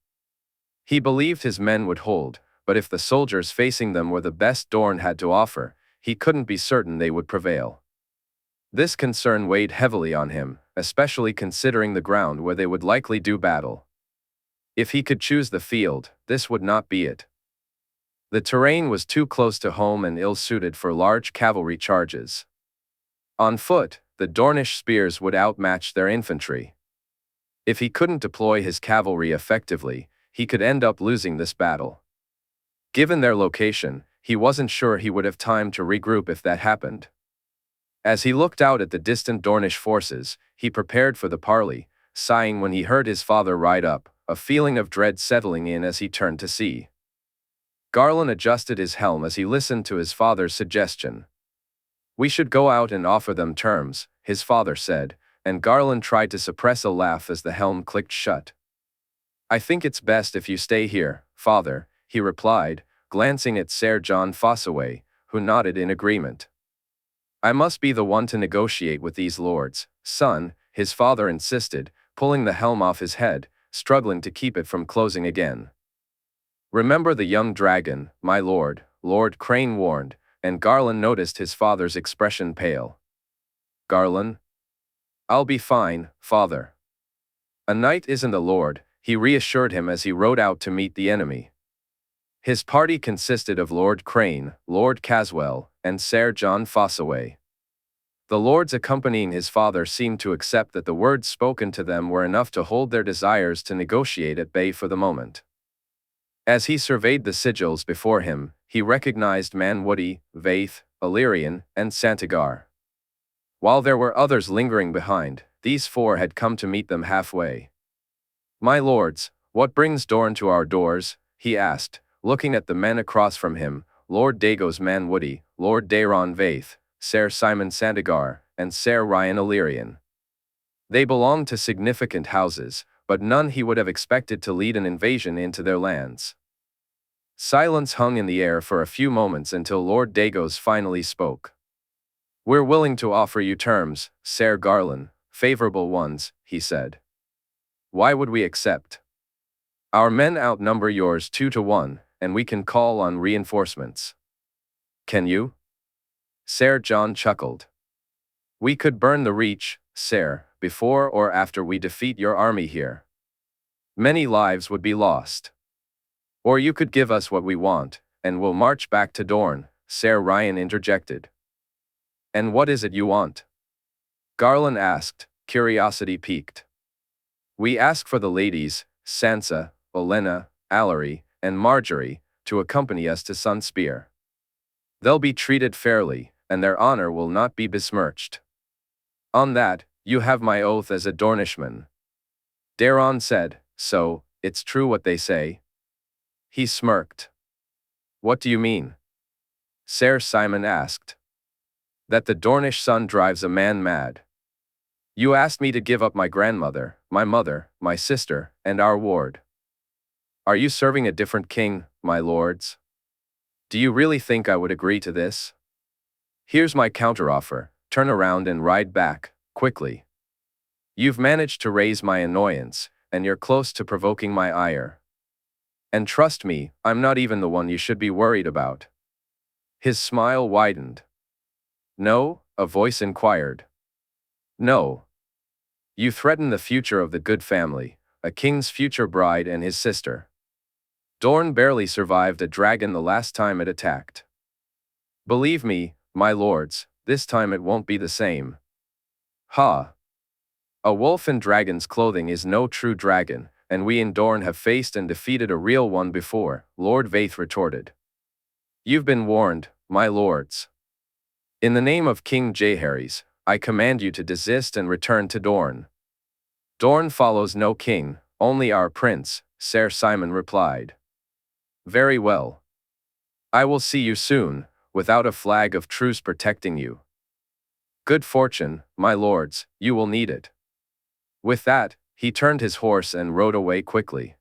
He believed his men would hold, but if the soldiers facing them were the best Dorne had to offer, he couldn't be certain they would prevail. This concern weighed heavily on him, especially considering the ground where they would likely do battle. If he could choose the field, this would not be it. The terrain was too close to home and ill-suited for large cavalry charges. On foot, the Dornish spears would outmatch their infantry. If he couldn't deploy his cavalry effectively, he could end up losing this battle. Given their location, he wasn't sure he would have time to regroup if that happened. As he looked out at the distant Dornish forces, he prepared for the parley, sighing when he heard his father ride up, a feeling of dread settling in as he turned to see. Garlan adjusted his helm as he listened to his father's suggestion. We should go out and offer them terms, his father said, and Garlan tried to suppress a laugh as the helm clicked shut. I think it's best if you stay here, father, he replied, glancing at Ser Jon Fossaway, who nodded in agreement. I must be the one to negotiate with these lords, son, his father insisted, pulling the helm off his head, struggling to keep it from closing again. Remember the young dragon, my lord, Lord Crane warned, and Garlan noticed his father's expression pale. Garlan? I'll be fine, father. A knight isn't a lord, he reassured him as he rode out to meet the enemy. His party consisted of Lord Crane, Lord Caswell, and Ser Jon Fossaway. The lords accompanying his father seemed to accept that the words spoken to them were enough to hold their desires to negotiate at bay for the moment. As he surveyed the sigils before him, he recognized Manwoody, Vaith, Illyrian, and Santagar. While there were others lingering behind, these four had come to meet them halfway. My lords, what brings Dorne to our doors? He asked, looking at the men across from him, Lord Daegos Manwoody, Lord Daeron Vaith, Ser Simon Santagar, and Ser Ryan Illyrian. They belonged to significant houses, but none he would have expected to lead an invasion into their lands. Silence hung in the air for a few moments until Lord Daegos finally spoke. We're willing to offer you terms, Ser Garlan, favorable ones, he said. Why would we accept? Our men outnumber yours 2-1, and we can call on reinforcements. Can you? Ser Jon chuckled. We could burn the Reach, Ser, before or after we defeat your army here. Many lives would be lost. Or you could give us what we want, and we'll march back to Dorne, Ser Ryan interjected. And what is it you want? Garlan asked, curiosity piqued. We ask for the ladies, Sansa, Olenna, Allery, and Margaery, to accompany us to Sunspear. They'll be treated fairly, and their honor will not be besmirched. On that, you have my oath as a Dornishman. Daeron said, so, it's true what they say? He smirked. What do you mean? Ser Simon asked. That the Dornish sun drives a man mad. You asked me to give up my grandmother, my mother, my sister, and our ward. Are you serving a different king, my lords? Do you really think I would agree to this? Here's my counteroffer, turn around and ride back, quickly. You've managed to raise my annoyance, and you're close to provoking my ire. And trust me, I'm not even the one you should be worried about. His smile widened. No? A voice inquired. No. You threaten the future of the good family, a king's future bride and his sister. Dorne barely survived a dragon the last time it attacked. Believe me, my lords, this time it won't be the same. Ha! A wolf in dragon's clothing is no true dragon, and we in Dorne have faced and defeated a real one before, Lord Vaith retorted. You've been warned, my lords. In the name of King Jaehaerys, I command you to desist and return to Dorne. Dorne follows no king, only our prince, Ser Simon replied. Very well. I will see you soon, without a flag of truce protecting you. Good fortune, my lords, you will need it. With that, he turned his horse and rode away quickly.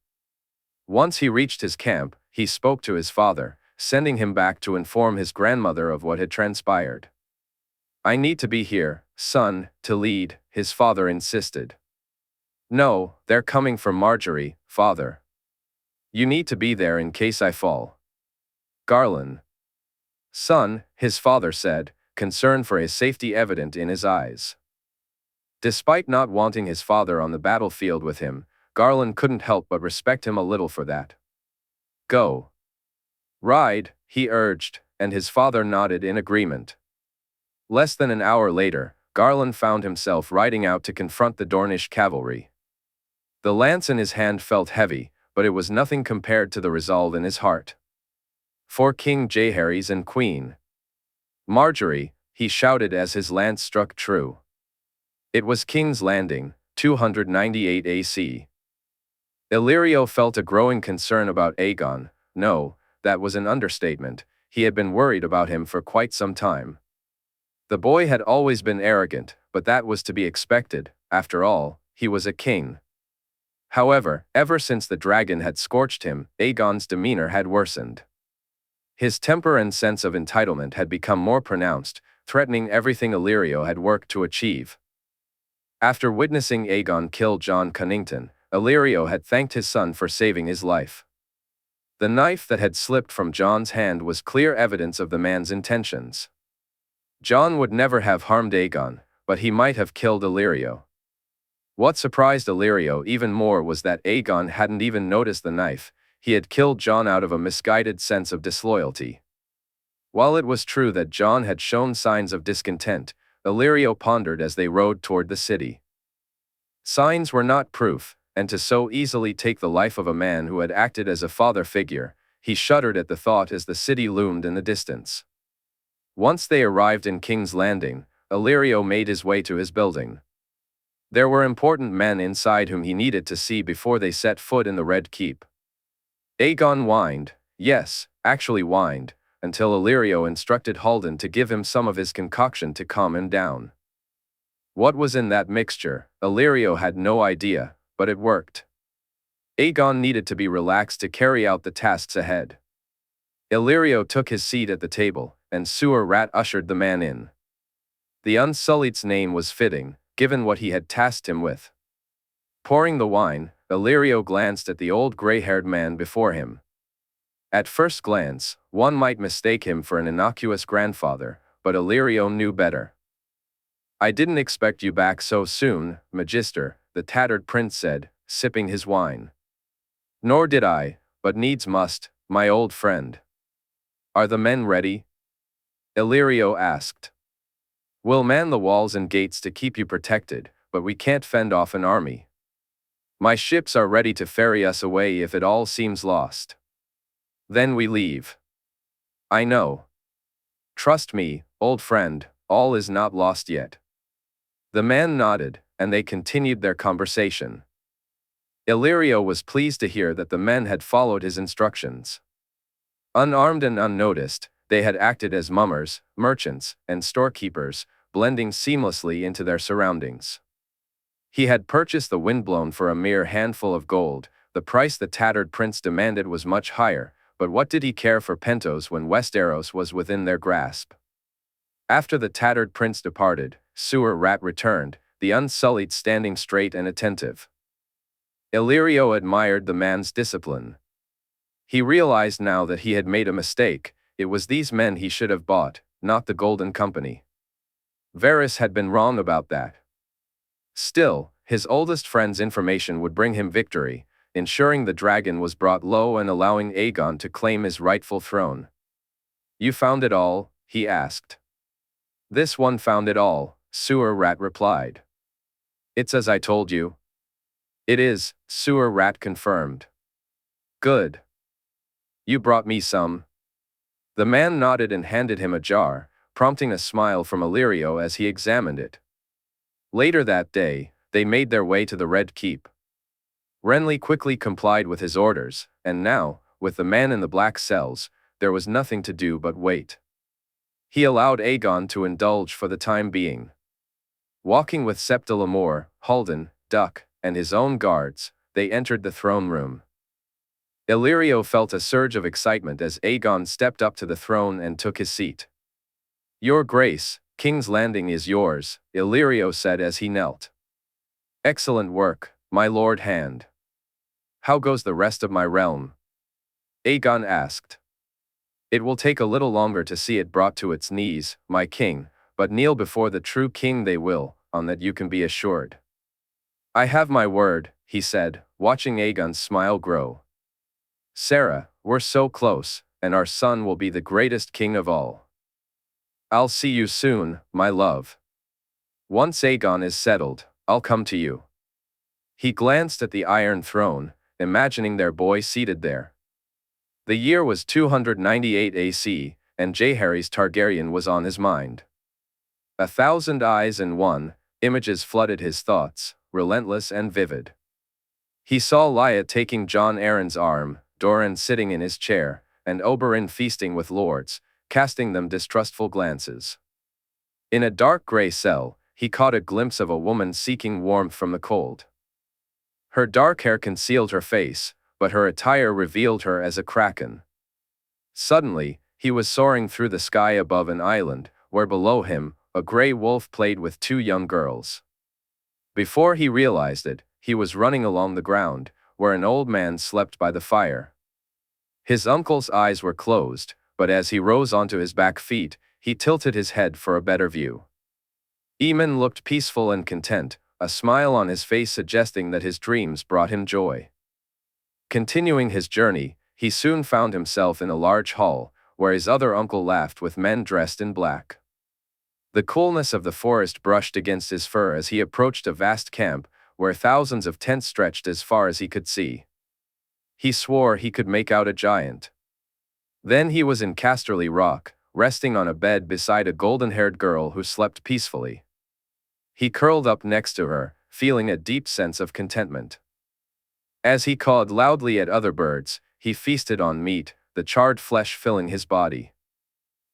Once he reached his camp, he spoke to his father, sending him back to inform his grandmother of what had transpired. I need to be here, son, to lead, his father insisted. No, they're coming from Margaery, father. You need to be there in case I fall. Garlan. Son, his father said, concern for his safety evident in his eyes. Despite not wanting his father on the battlefield with him, Garlan couldn't help but respect him a little for that. Go. Ride, he urged, and his father nodded in agreement. Less than an hour later, Garlan found himself riding out to confront the Dornish cavalry. The lance in his hand felt heavy, but it was nothing compared to the resolve in his heart. For King Jaehaerys and Queen Margaery, he shouted as his lance struck true. It was King's Landing, 298 AC. Illyrio felt a growing concern about Aegon. No, that was an understatement. He had been worried about him for quite some time. The boy had always been arrogant, but that was to be expected. After all, he was a king. However, ever since the dragon had scorched him, Aegon's demeanor had worsened. His temper and sense of entitlement had become more pronounced, threatening everything Illyrio had worked to achieve. After witnessing Aegon kill Jon Cunnington, Illyrio had thanked his son for saving his life. The knife that had slipped from Jon's hand was clear evidence of the man's intentions. Jon would never have harmed Aegon, but he might have killed Illyrio. What surprised Illyrio even more was that Aegon hadn't even noticed the knife. He had killed Jon out of a misguided sense of disloyalty. While it was true that Jon had shown signs of discontent, Illyrio pondered as they rode toward the city. Signs were not proof, and to so easily take the life of a man who had acted as a father figure, he shuddered at the thought as the city loomed in the distance. Once they arrived in King's Landing, Illyrio made his way to his building. There were important men inside whom he needed to see before they set foot in the Red Keep. Aegon whined, yes, actually whined, until Illyrio instructed Haldon to give him some of his concoction to calm him down. What was in that mixture, Illyrio had no idea, but it worked. Aegon needed to be relaxed to carry out the tasks ahead. Illyrio took his seat at the table, and Sewer Rat ushered the man in. The Unsullied's name was fitting, given what he had tasked him with. Pouring the wine, Illyrio glanced at the old gray-haired man before him. At first glance, one might mistake him for an innocuous grandfather, but Illyrio knew better. I didn't expect you back so soon, Magister, the tattered prince said, sipping his wine. Nor did I, but needs must, my old friend. Are the men ready? Illyrio asked. We'll man the walls and gates to keep you protected, but we can't fend off an army. My ships are ready to ferry us away if it all seems lost. Then we leave. I know. Trust me, old friend, all is not lost yet. The man nodded, and they continued their conversation. Illyrio was pleased to hear that the men had followed his instructions. Unarmed and unnoticed, they had acted as mummers, merchants, and storekeepers, blending seamlessly into their surroundings. He had purchased the windblown for a mere handful of gold. The price the tattered prince demanded was much higher, but what did he care for Pentos when Westeros was within their grasp? After the tattered prince departed, Sewer Rat returned, the unsullied standing straight and attentive. Illyrio admired the man's discipline. He realized now that he had made a mistake. It was these men he should have bought, not the Golden Company. Varys had been wrong about that. Still, his oldest friend's information would bring him victory, ensuring the dragon was brought low and allowing Aegon to claim his rightful throne. You found it all? He asked. This one found it all, Sewer Rat replied. It's as I told you. It is, Sewer Rat confirmed. Good. You brought me some. The man nodded and handed him a jar, prompting a smile from Illyrio as he examined it. Later that day, they made their way to the Red Keep. Renly quickly complied with his orders, and now, with the man in the black cells, there was nothing to do but wait. He allowed Aegon to indulge for the time being. Walking with Septa Lemore, Halden, Duck, and his own guards, they entered the throne room. Illyrio felt a surge of excitement as Aegon stepped up to the throne and took his seat. Your Grace, King's Landing is yours, Illyrio said as he knelt. Excellent work, my Lord Hand. How goes the rest of my realm? Aegon asked. It will take a little longer to see it brought to its knees, my king, but kneel before the true king they will, on that you can be assured. I have my word, he said, watching Aegon's smile grow. Sarah, we're so close, and our son will be the greatest king of all. I'll see you soon, my love. Once Aegon is settled, I'll come to you. He glanced at the Iron Throne, imagining their boy seated there. The year was 298 AC, and Jaehaerys Targaryen was on his mind. 1,000 eyes in one, images flooded his thoughts, relentless and vivid. He saw Lya taking Jon Arryn's arm, Doran sitting in his chair, and Oberyn feasting with lords, casting them distrustful glances. In a dark gray cell, he caught a glimpse of a woman seeking warmth from the cold. Her dark hair concealed her face, but her attire revealed her as a kraken. Suddenly, he was soaring through the sky above an island, where below him, a gray wolf played with two young girls. Before he realized it, he was running along the ground, where an old man slept by the fire. His uncle's eyes were closed, but as he rose onto his back feet, he tilted his head for a better view. Eamon looked peaceful and content, a smile on his face suggesting that his dreams brought him joy. Continuing his journey, he soon found himself in a large hall, where his other uncle laughed with men dressed in black. The coolness of the forest brushed against his fur as he approached a vast camp, where thousands of tents stretched as far as he could see. He swore he could make out a giant. Then he was in Casterly Rock, resting on a bed beside a golden-haired girl who slept peacefully. He curled up next to her, feeling a deep sense of contentment. As he cawed loudly at other birds, he feasted on meat, the charred flesh filling his body.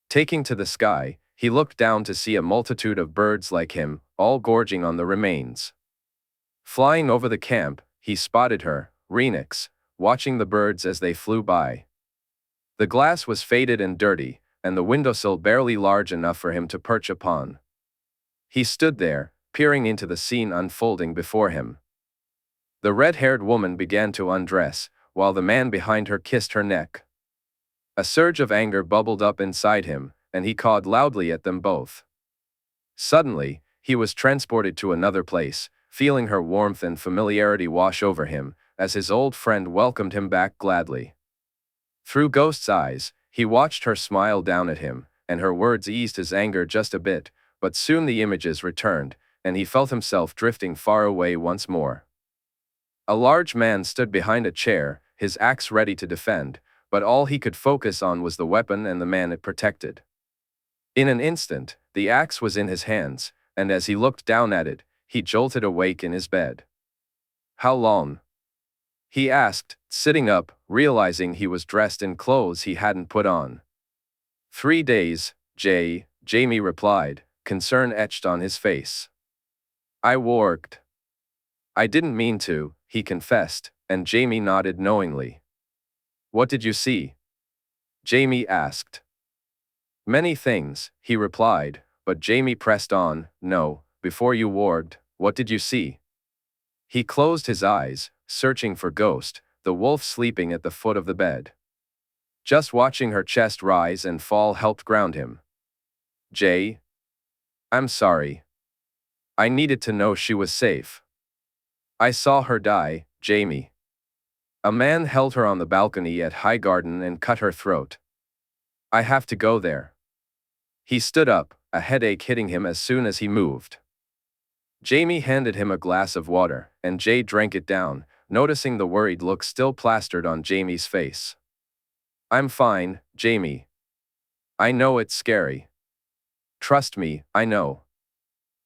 Taking to the sky, he looked down to see a multitude of birds like him, all gorging on the remains. Flying over the camp, he spotted her, Rhaenix, watching the birds as they flew by. The glass was faded and dirty, and the windowsill barely large enough for him to perch upon. He stood there, peering into the scene unfolding before him. The red-haired woman began to undress, while the man behind her kissed her neck. A surge of anger bubbled up inside him, and he cawed loudly at them both. Suddenly, he was transported to another place, feeling her warmth and familiarity wash over him, as his old friend welcomed him back gladly. Through Ghost's eyes, he watched her smile down at him, and her words eased his anger just a bit, but soon the images returned, and he felt himself drifting far away once more. A large man stood behind a chair, his axe ready to defend, but all he could focus on was the weapon and the man it protected. In an instant, the axe was in his hands, and as he looked down at it, he jolted awake in his bed. "How long?" he asked, sitting up, realizing he was dressed in clothes he hadn't put on. 3 days, Jaime replied, concern etched on his face. "I worked." "I didn't mean to," he confessed, and Jaime nodded knowingly. "What did you see?" Jaime asked. "Many things," he replied, but Jaime pressed on, "No, before you warged, what did you see?" He closed his eyes, searching for Ghost, the wolf sleeping at the foot of the bed. Just watching her chest rise and fall helped ground him. "I'm sorry. I needed to know she was safe. I saw her die, Jaime. A man held her on the balcony at Highgarden and cut her throat. I have to go there." He stood up, a headache hitting him as soon as he moved. Jaime handed him a glass of water, and Jay drank it down, noticing the worried look still plastered on Jaime's face. "I'm fine, Jaime. I know it's scary. Trust me, I know.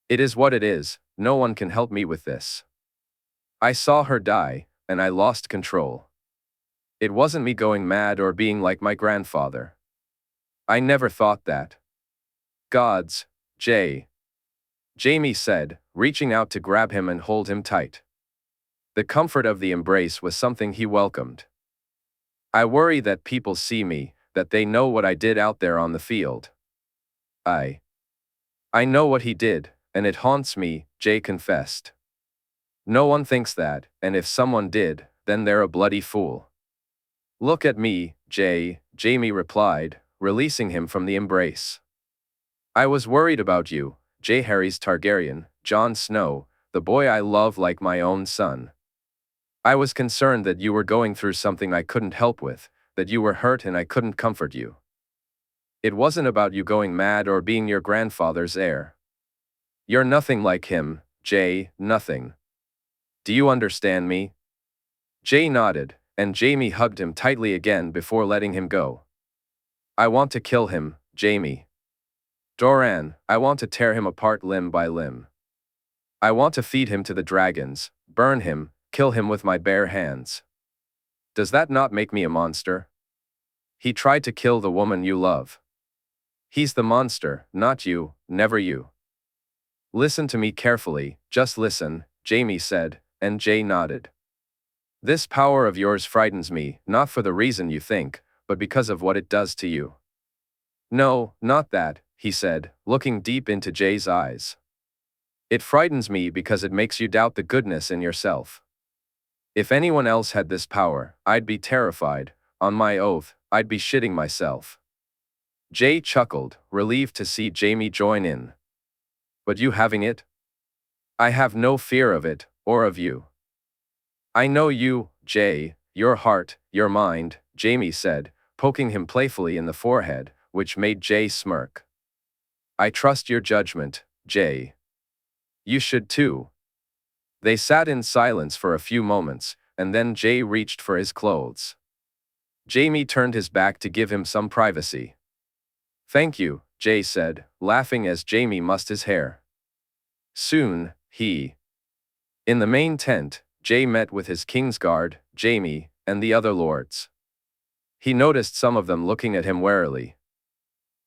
It is what it is, no one can help me with this. I saw her die, and I lost control. It wasn't me going mad or being like my grandfather. I never thought that." "Gods, Jaime said, reaching out to grab him and hold him tight. The comfort of the embrace was something he welcomed. "I worry that people see me, that they know what I did out there on the field. I know what he did, and it haunts me," Jay confessed. "No one thinks that, and if someone did, then they're a bloody fool." "Look at me, Jaime replied, releasing him from the embrace. "I was worried about you, Jaehaerys Targaryen, Jon Snow, the boy I love like my own son. I was concerned that you were going through something I couldn't help with, that you were hurt and I couldn't comfort you. It wasn't about you going mad or being your grandfather's heir. You're nothing like him, Jay, nothing. Do you understand me?" Jay nodded, and Jaime hugged him tightly again before letting him go. "I want to kill him, Jaime. Doran, I want to tear him apart limb by limb. I want to feed him to the dragons, burn him, kill him with my bare hands. Does that not make me a monster? He tried to kill the woman you love. He's the monster, not you, never you. Listen to me carefully, just listen," Jaime said, and Jay nodded. "This power of yours frightens me, not for the reason you think, but because of what it does to you." "No, not that," he said, looking deep into Jay's eyes. "It frightens me because it makes you doubt the goodness in yourself. If anyone else had this power, I'd be terrified, on my oath, I'd be shitting myself." Jay chuckled, relieved to see Jaime join in. "But you having it? I have no fear of it, or of you. I know you, Jay, your heart, your mind," Jaime said, poking him playfully in the forehead, which made Jay smirk. "I trust your judgment, Jay. You should too." They sat in silence for a few moments, and then Jay reached for his clothes. Jaime turned his back to give him some privacy. "Thank you," Jay said, laughing as Jaime mussed his hair. Soon, in the main tent, Jay met with his Kingsguard, Jaime, and the other lords. He noticed some of them looking at him warily.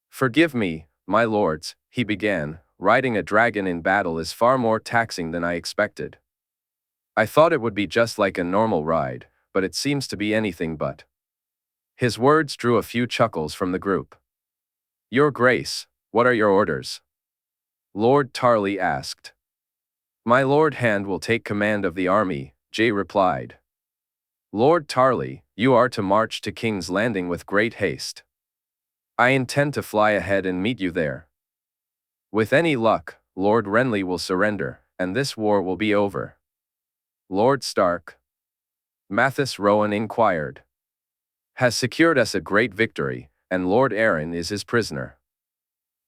"Forgive me, my lords," he began, "riding a dragon in battle is far more taxing than I expected. I thought it would be just like a normal ride, but it seems to be anything but." His words drew a few chuckles from the group. "Your Grace, what are your orders?" Lord Tarly asked. "My Lord Hand will take command of the army," Jay replied. "Lord Tarly, you are to march to King's Landing with great haste. I intend to fly ahead and meet you there. With any luck, Lord Renly will surrender, and this war will be over. Lord Stark? Mathis Rowan inquired. Has secured us a great victory, and Lord Arryn is his prisoner.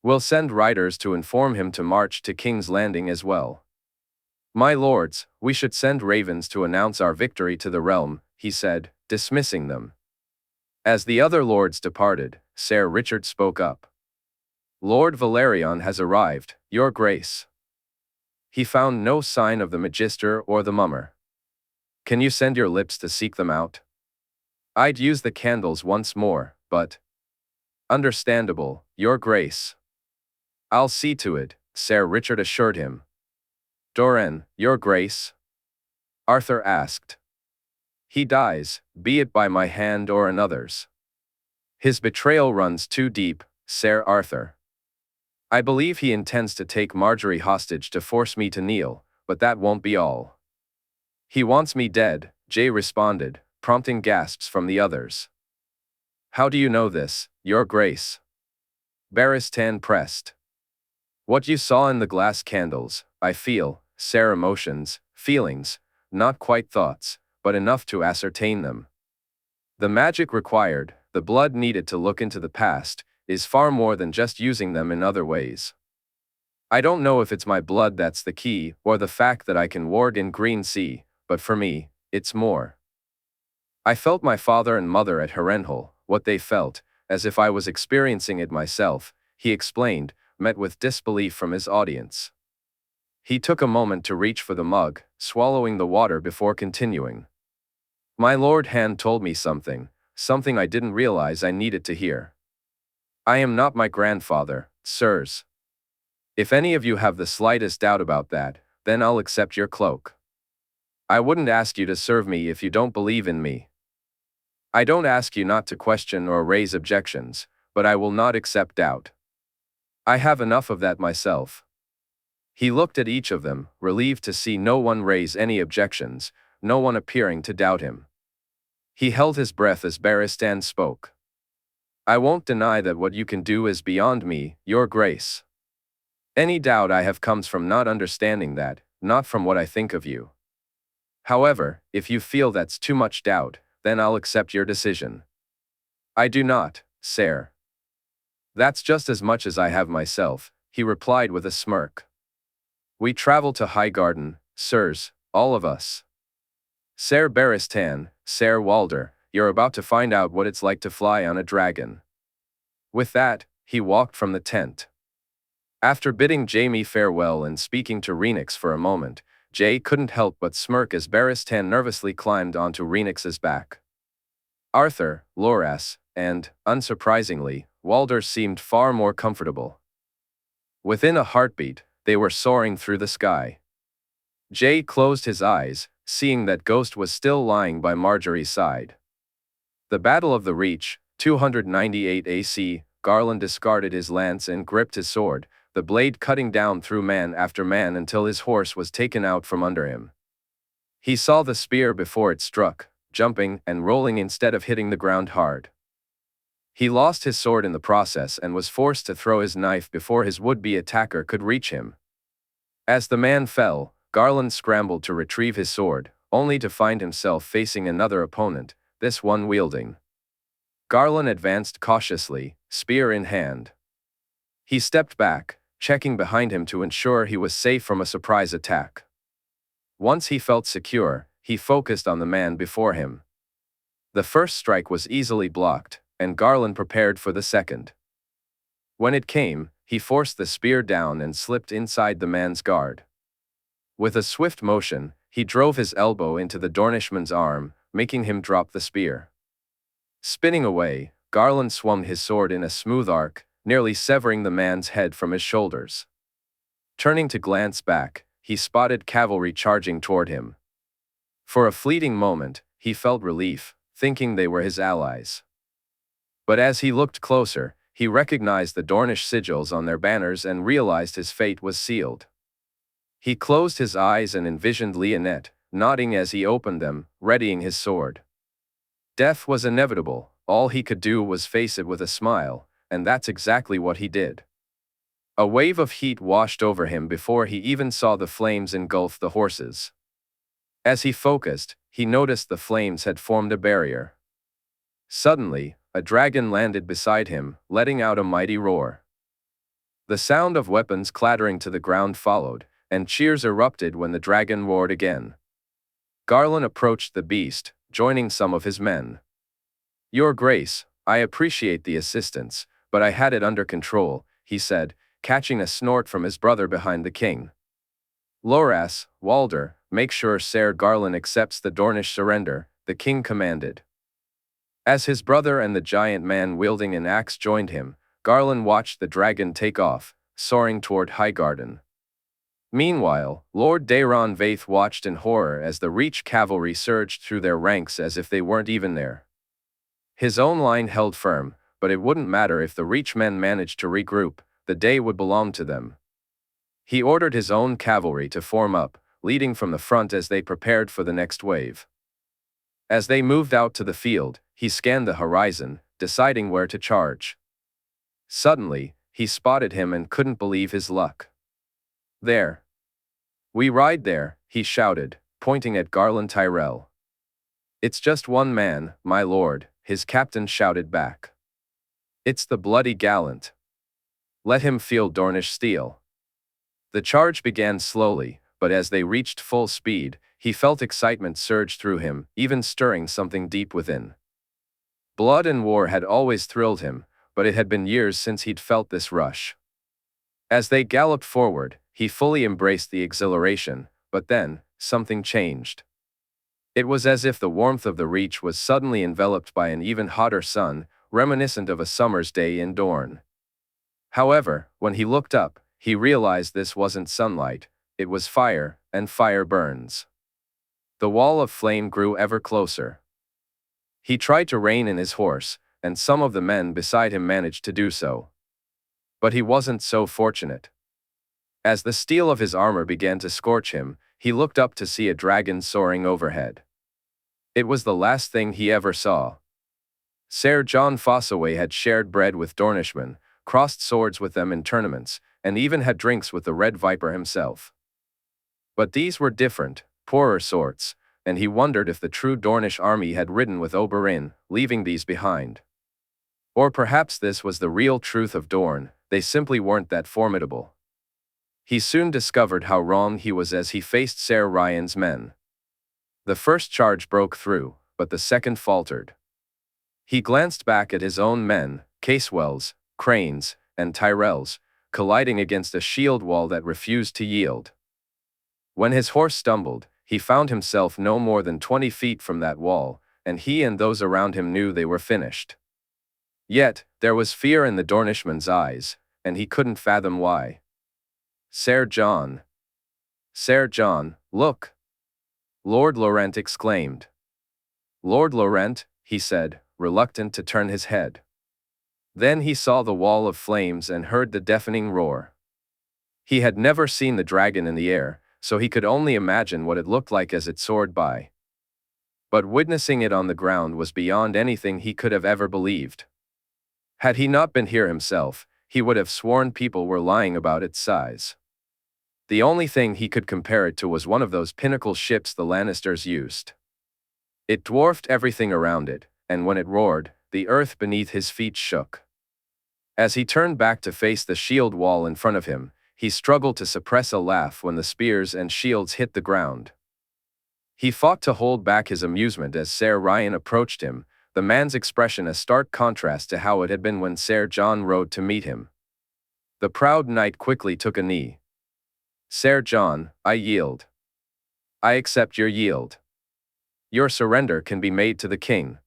We'll send riders to inform him to march to King's Landing as well. My lords, we should send ravens to announce our victory to the realm, he said, dismissing them. As the other lords departed, Ser Richard spoke up. Lord Valerion has arrived, your grace. He found no sign of the Magister or the Mummer. Can you send your lips to seek them out? I'd use the candles once more, but... Understandable, your grace. I'll see to it, Ser Richard assured him. Doran, your grace? Arthur asked. He dies, be it by my hand or another's. His betrayal runs too deep, Ser Arthur. I believe he intends to take Margaery hostage to force me to kneel, but that won't be all. He wants me dead, Jay responded, prompting gasps from the others. How do you know this, your grace? Barristan pressed. What you saw in the glass candles, I feel, Ser emotions, feelings, not quite thoughts, but enough to ascertain them. The magic required, the blood needed to look into the past, is far more than just using them in other ways. I don't know if it's my blood that's the key, or the fact that I can ward in Green Sea, but for me, it's more. I felt my father and mother at Harrenhal, what they felt, as if I was experiencing it myself, he explained, met with disbelief from his audience. He took a moment to reach for the mug, swallowing the water before continuing. My Lord Hand told me something I didn't realize I needed to hear. I am not my grandfather, sirs. If any of you have the slightest doubt about that, then I'll accept your cloak. I wouldn't ask you to serve me if you don't believe in me. I don't ask you not to question or raise objections, but I will not accept doubt. I have enough of that myself. He looked at each of them, relieved to see no one raise any objections, no one appearing to doubt him. He held his breath as Barristan spoke. I won't deny that what you can do is beyond me, your grace. Any doubt I have comes from not understanding that, not from what I think of you. However, if you feel that's too much doubt, then I'll accept your decision. I do not, Ser. That's just as much as I have myself, he replied with a smirk. We travel to Highgarden, sirs, all of us. Ser Barristan, Ser Walder, you're about to find out what it's like to fly on a dragon. With that, he walked from the tent. After bidding Jaime farewell and speaking to Rhaenix for a moment, Jay couldn't help but smirk as Barristan nervously climbed onto Rhaenix's back. Arthur, Loras, and, unsurprisingly, Walder seemed far more comfortable. Within a heartbeat, they were soaring through the sky. Jay closed his eyes, seeing that Ghost was still lying by Margaery's side. The Battle of the Reach, 298 AC, Garlan discarded his lance and gripped his sword, the blade cutting down through man after man until his horse was taken out from under him. He saw the spear before it struck, jumping and rolling instead of hitting the ground hard. He lost his sword in the process and was forced to throw his knife before his would-be attacker could reach him. As the man fell, Garlan scrambled to retrieve his sword, only to find himself facing another opponent, this one wielding. Garlan advanced cautiously, spear in hand. He stepped back, checking behind him to ensure he was safe from a surprise attack. Once he felt secure, he focused on the man before him. The first strike was easily blocked, and Garlan prepared for the second. When it came, he forced the spear down and slipped inside the man's guard. With a swift motion, he drove his elbow into the Dornishman's arm, making him drop the spear. Spinning away, Garlan swung his sword in a smooth arc, nearly severing the man's head from his shoulders. Turning to glance back, he spotted cavalry charging toward him. For a fleeting moment, he felt relief, thinking they were his allies. But as he looked closer, he recognized the Dornish sigils on their banners and realized his fate was sealed. He closed his eyes and envisioned Leonette, nodding as he opened them, readying his sword. Death was inevitable, all he could do was face it with a smile, and that's exactly what he did. A wave of heat washed over him before he even saw the flames engulf the horses. As he focused, he noticed the flames had formed a barrier. Suddenly, a dragon landed beside him, letting out a mighty roar. The sound of weapons clattering to the ground followed, and cheers erupted when the dragon roared again. Garlan approached the beast, joining some of his men. "Your Grace, I appreciate the assistance, but I had it under control," he said, catching a snort from his brother behind the king. "Loras, Walder, make sure Ser Garlan accepts the Dornish surrender," the king commanded. As his brother and the giant man wielding an axe joined him, Garlan watched the dragon take off, soaring toward Highgarden. Meanwhile, Lord Daeron Vaith watched in horror as the Reach cavalry surged through their ranks as if they weren't even there. His own line held firm, but it wouldn't matter if the Reach men managed to regroup, the day would belong to them. He ordered his own cavalry to form up, leading from the front as they prepared for the next wave. As they moved out to the field, he scanned the horizon, deciding where to charge. Suddenly, he spotted him and couldn't believe his luck. "There. We ride there," he shouted, pointing at Garlan Tyrell. "It's just one man, my lord," his captain shouted back. "It's the bloody gallant. Let him feel Dornish steel." The charge began slowly, but as they reached full speed, he felt excitement surge through him, even stirring something deep within. Blood and war had always thrilled him, but it had been years since he'd felt this rush. As they galloped forward, he fully embraced the exhilaration, but then, something changed. It was as if the warmth of the Reach was suddenly enveloped by an even hotter sun, reminiscent of a summer's day in Dorne. However, when he looked up, he realized this wasn't sunlight, it was fire, and fire burns. The wall of flame grew ever closer. He tried to rein in his horse, and some of the men beside him managed to do so. But he wasn't so fortunate. As the steel of his armor began to scorch him, he looked up to see a dragon soaring overhead. It was the last thing he ever saw. Ser Jon Fossaway had shared bread with Dornishmen, crossed swords with them in tournaments, and even had drinks with the Red Viper himself. But these were different, poorer sorts, and he wondered if the true Dornish army had ridden with Oberyn, leaving these behind. Or perhaps this was the real truth of Dorne, they simply weren't that formidable. He soon discovered how wrong he was as he faced Ser Ryan's men. The first charge broke through, but the second faltered. He glanced back at his own men, Casewells, Cranes, and Tyrells, colliding against a shield wall that refused to yield. When his horse stumbled, he found himself no more than 20 feet from that wall, and he and those around him knew they were finished. Yet, there was fear in the Dornishman's eyes, and he couldn't fathom why. "Ser Jon. Ser Jon, look!" Lord Laurent exclaimed. "Lord Laurent," he said, reluctant to turn his head. Then he saw the wall of flames and heard the deafening roar. He had never seen the dragon in the air, so he could only imagine what it looked like as it soared by. But witnessing it on the ground was beyond anything he could have ever believed. Had he not been here himself, he would have sworn people were lying about its size. The only thing he could compare it to was one of those pinnacle ships the Lannisters used. It dwarfed everything around it, and when it roared, the earth beneath his feet shook. As he turned back to face the shield wall in front of him, he struggled to suppress a laugh when the spears and shields hit the ground. He fought to hold back his amusement as Ser Ryan approached him, the man's expression a stark contrast to how it had been when Ser Jon rode to meet him. The proud knight quickly took a knee. "Ser Jon, I yield. I accept your yield. Your surrender can be made to the king."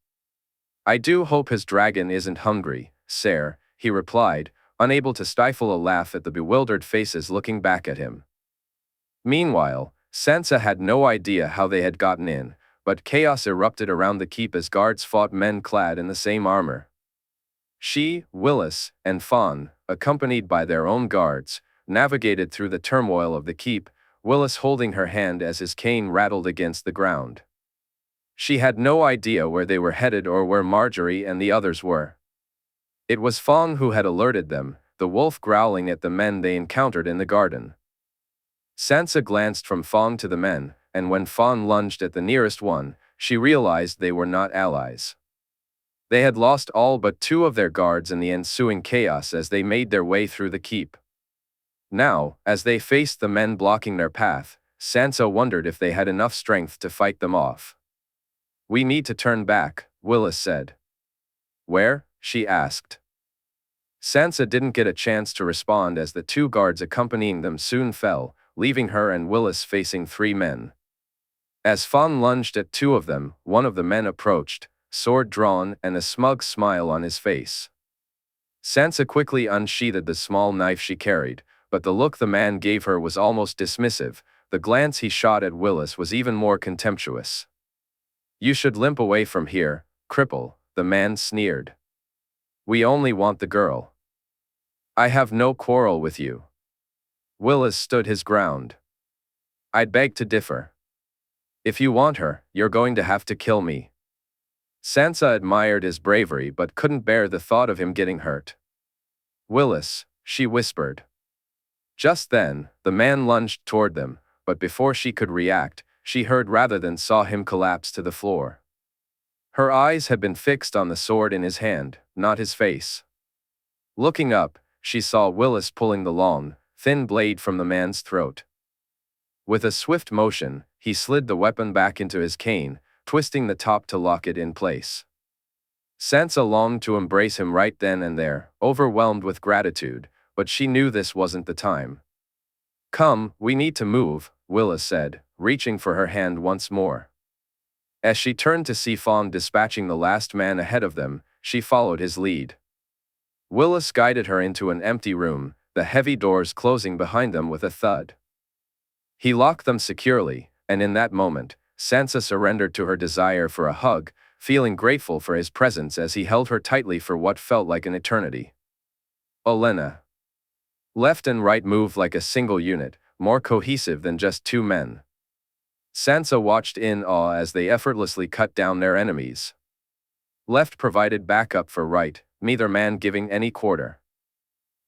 "I do hope his dragon isn't hungry, sir," he replied, unable to stifle a laugh at the bewildered faces looking back at him. Meanwhile, Sansa had no idea how they had gotten in, but chaos erupted around the keep as guards fought men clad in the same armor. She, Willis, and Fawn, accompanied by their own guards, navigated through the turmoil of the keep, Willis holding her hand as his cane rattled against the ground. She had no idea where they were headed or where Margaery and the others were. It was Fawn who had alerted them, the wolf growling at the men they encountered in the garden. Sansa glanced from Fawn to the men, and when Fawn lunged at the nearest one, she realized they were not allies. They had lost all but 2 of their guards in the ensuing chaos as they made their way through the keep. Now, as they faced the men blocking their path, Sansa wondered if they had enough strength to fight them off. "We need to turn back," Willis said. "Where?" she asked. Sansa didn't get a chance to respond as the 2 guards accompanying them soon fell, leaving her and Willis facing 3 men. As Fawn lunged at 2 of them, one of the men approached, sword drawn and a smug smile on his face. Sansa quickly unsheathed the small knife she carried, but the look the man gave her was almost dismissive. The glance he shot at Willis was even more contemptuous. "You should limp away from here, cripple," the man sneered. "We only want the girl." "I have no quarrel with you." Willis stood his ground. "I'd beg to differ. If you want her, you're going to have to kill me." Sansa admired his bravery but couldn't bear the thought of him getting hurt. "Willis," she whispered. Just then, the man lunged toward them, but before she could react, she heard rather than saw him collapse to the floor. Her eyes had been fixed on the sword in his hand, not his face. Looking up, she saw Willis pulling the long, thin blade from the man's throat. With a swift motion, he slid the weapon back into his cane, twisting the top to lock it in place. Sansa longed to embrace him right then and there, overwhelmed with gratitude, but she knew this wasn't the time. "Come, we need to move," Willis said, reaching for her hand once more. As she turned to see Fawn dispatching the last man ahead of them, she followed his lead. Willis guided her into an empty room, the heavy doors closing behind them with a thud. He locked them securely, and in that moment, Sansa surrendered to her desire for a hug, feeling grateful for his presence as he held her tightly for what felt like an eternity. Olenna. Left and right moved like a single unit, more cohesive than just 2 men. Sansa watched in awe as they effortlessly cut down their enemies. Left provided backup for right, neither man giving any quarter.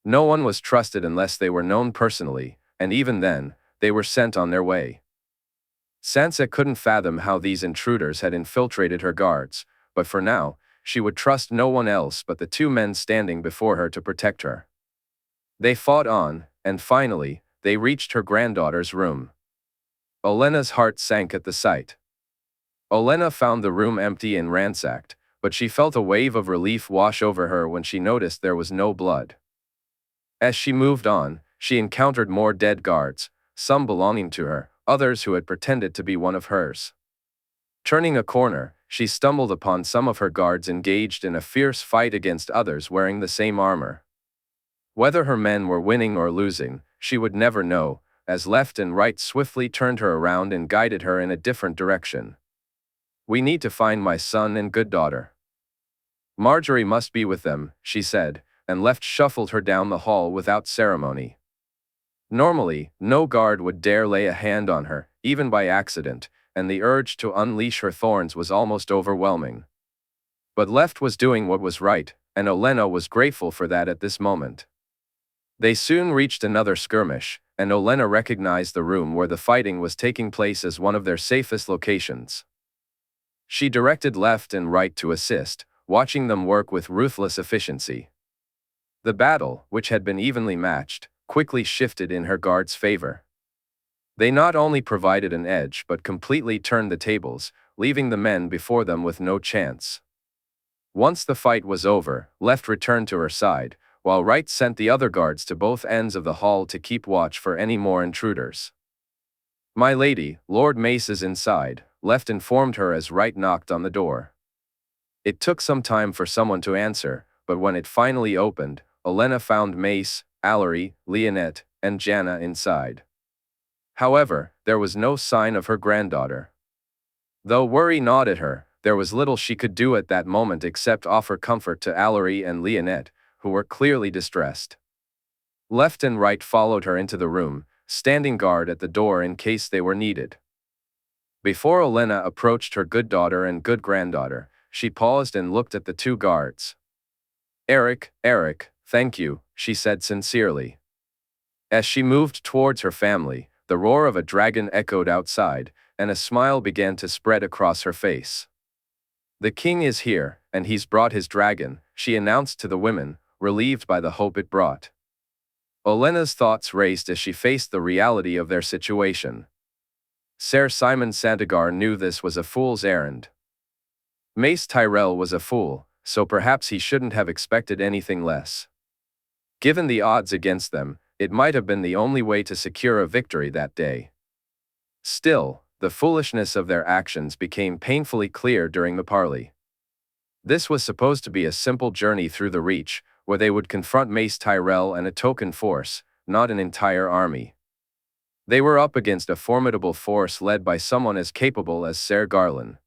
No one was trusted unless they were known personally, and even then, they were sent on their way. Sansa couldn't fathom how these intruders had infiltrated her guards, but for now, she would trust no one else but the 2 men standing before her to protect her. They fought on, and finally, they reached her granddaughter's room. Olenna's heart sank at the sight. Olenna found the room empty and ransacked, but she felt a wave of relief wash over her when she noticed there was no blood. As she moved on, she encountered more dead guards, some belonging to her, others who had pretended to be one of hers. Turning a corner, she stumbled upon some of her guards engaged in a fierce fight against others wearing the same armor. Whether her men were winning or losing, she would never know, as left and right swiftly turned her around and guided her in a different direction. "We need to find my son and good daughter. Margaery must be with them," she said, and left shuffled her down the hall without ceremony. Normally, no guard would dare lay a hand on her, even by accident, and the urge to unleash her thorns was almost overwhelming. But Left was doing what was right, and Olenna was grateful for that at this moment. They soon reached another skirmish, and Olenna recognized the room where the fighting was taking place as one of their safest locations. She directed left and right to assist, watching them work with ruthless efficiency. The battle, which had been evenly matched, quickly shifted in her guards' favor. They not only provided an edge but completely turned the tables, leaving the men before them with no chance. Once the fight was over, Left returned to her side, while Right sent the other guards to both ends of the hall to keep watch for any more intruders. "My lady, Lord Mace is inside," Left informed her as Right knocked on the door. It took some time for someone to answer, but when it finally opened, Olenna found Mace, Allery, Leonette, and Janna inside. However, there was no sign of her granddaughter. Though worry gnawed at her, there was little she could do at that moment except offer comfort to Allery and Leonette, who were clearly distressed. Left and Right followed her into the room, standing guard at the door in case they were needed. Before Olenna approached her good daughter and good granddaughter, she paused and looked at the 2 guards. Eric, "Thank you," she said sincerely. As she moved towards her family, the roar of a dragon echoed outside, and a smile began to spread across her face. "The king is here, and he's brought his dragon," she announced to the women, relieved by the hope it brought. Olenna's thoughts raced as she faced the reality of their situation. Ser Simon Santagar knew this was a fool's errand. Mace Tyrell was a fool, so perhaps he shouldn't have expected anything less. Given the odds against them, it might have been the only way to secure a victory that day. Still, the foolishness of their actions became painfully clear during the parley. This was supposed to be a simple journey through the Reach, where they would confront Mace Tyrell and a token force, not an entire army. They were up against a formidable force led by someone as capable as Ser Garlan.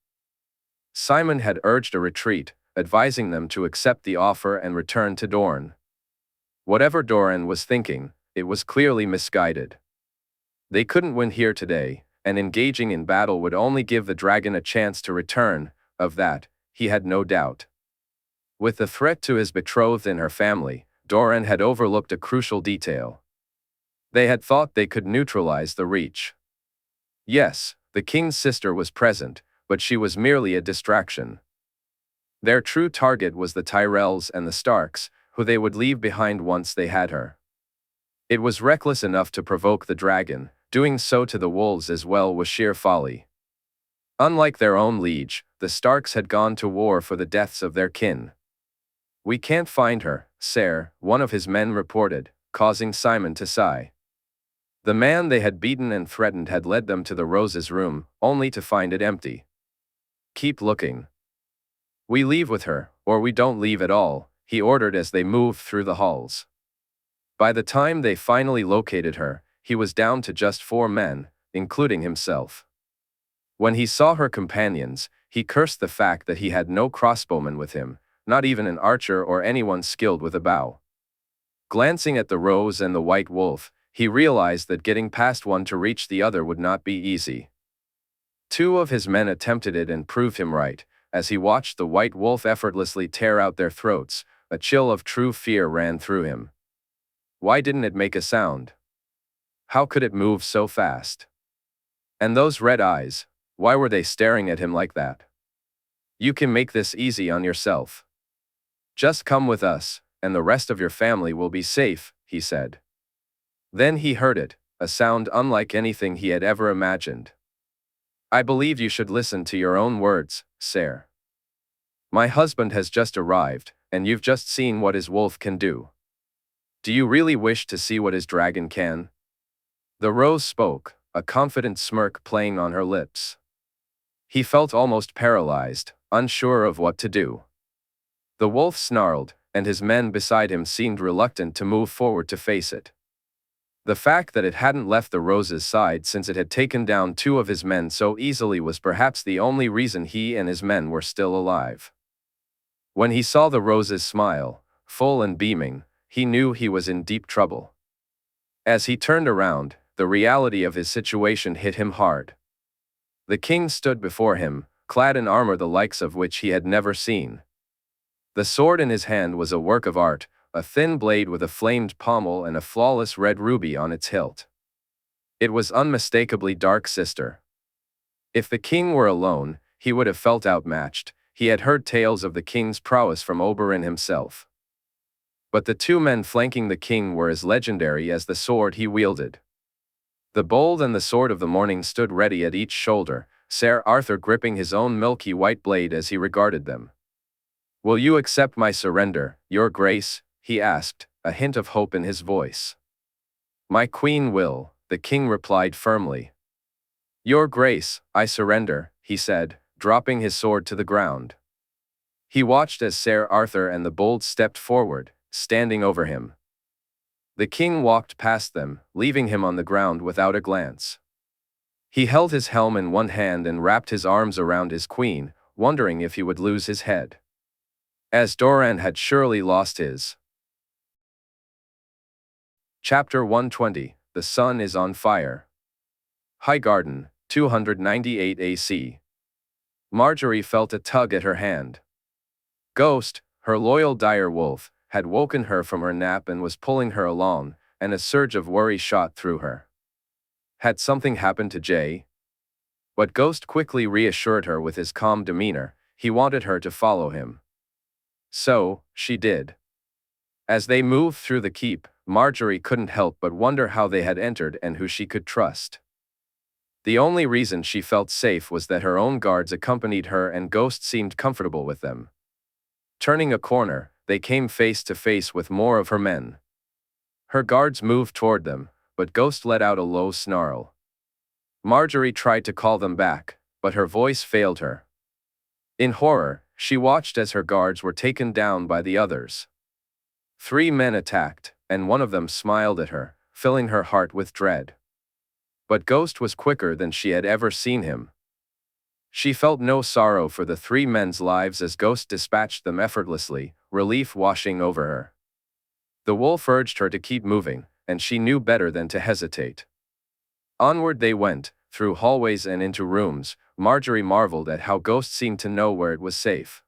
Simon had urged a retreat, advising them to accept the offer and return to Dorne. Whatever Doran was thinking, it was clearly misguided. They couldn't win here today, and engaging in battle would only give the dragon a chance to return. Of that, he had no doubt. With the threat to his betrothed and her family, Doran had overlooked a crucial detail. They had thought they could neutralize the Reach. Yes, the king's sister was present, but she was merely a distraction. Their true target was the Tyrells and the Starks, who they would leave behind once they had her. It was reckless enough to provoke the dragon, doing so to the wolves as well was sheer folly. Unlike their own liege, the Starks had gone to war for the deaths of their kin. "We can't find her, Ser," one of his men reported, causing Simon to sigh. The man they had beaten and threatened had led them to the Rose's room, only to find it empty. "Keep looking. We leave with her, or we don't leave at all," he ordered as they moved through the halls. By the time they finally located her, he was down to just 4 men, including himself. When he saw her companions, he cursed the fact that he had no crossbowman with him, not even an archer or anyone skilled with a bow. Glancing at the Rose and the White Wolf, he realized that getting past one to reach the other would not be easy. 2 of his men attempted it and proved him right. As he watched the White Wolf effortlessly tear out their throats, a chill of true fear ran through him. Why didn't it make a sound? How could it move so fast? And those red eyes, why were they staring at him like that? "You can make this easy on yourself. Just come with us, and the rest of your family will be safe," he said. Then he heard it, a sound unlike anything he had ever imagined. "I believe you should listen to your own words, Ser. My husband has just arrived, and you've just seen what his wolf can do. Do you really wish to see what his dragon can?" The Rose spoke, a confident smirk playing on her lips. He felt almost paralyzed, unsure of what to do. The wolf snarled, and his men beside him seemed reluctant to move forward to face it. The fact that it hadn't left the Rose's side since it had taken down 2 of his men so easily was perhaps the only reason he and his men were still alive. When he saw the Rose's smile, full and beaming, he knew he was in deep trouble. As he turned around, the reality of his situation hit him hard. The king stood before him, clad in armor the likes of which he had never seen. The sword in his hand was a work of art, a thin blade with a flamed pommel and a flawless red ruby on its hilt. It was unmistakably Dark Sister. If the king were alone, he would have felt outmatched. He had heard tales of the king's prowess from Oberyn himself. But the 2 men flanking the king were as legendary as the sword he wielded. The bold and the sword of the morning stood ready at each shoulder, Ser Arthur gripping his own milky white blade as he regarded them. "Will you accept my surrender, your grace?" he asked, a hint of hope in his voice. "My queen will," the king replied firmly. "Your grace, I surrender," he said, dropping his sword to the ground. He watched as Ser Arthur and the bold stepped forward, standing over him. The king walked past them, leaving him on the ground without a glance. He held his helm in one hand and wrapped his arms around his queen, wondering if he would lose his head. As Doran had surely lost his. Chapter 120, The Sun is on Fire. Highgarden, 298 AC. Margaery felt a tug at her hand. Ghost, her loyal dire wolf, had woken her from her nap and was pulling her along, and a surge of worry shot through her. Had something happened to Jae? But Ghost quickly reassured her with his calm demeanor. He wanted her to follow him. So, she did. As they moved through the keep, Margaery couldn't help but wonder how they had entered and who she could trust. The only reason she felt safe was that her own guards accompanied her and Ghost seemed comfortable with them. Turning a corner, they came face to face with more of her men. Her guards moved toward them, but Ghost let out a low snarl. Margaery tried to call them back, but her voice failed her. In horror, she watched as her guards were taken down by the others. 3 men attacked, and one of them smiled at her, filling her heart with dread. But Ghost was quicker than she had ever seen him. She felt no sorrow for the 3 men's lives as Ghost dispatched them effortlessly, relief washing over her. The wolf urged her to keep moving, and she knew better than to hesitate. Onward they went, through hallways and into rooms. Margaery marveled at how Ghost seemed to know where it was safe.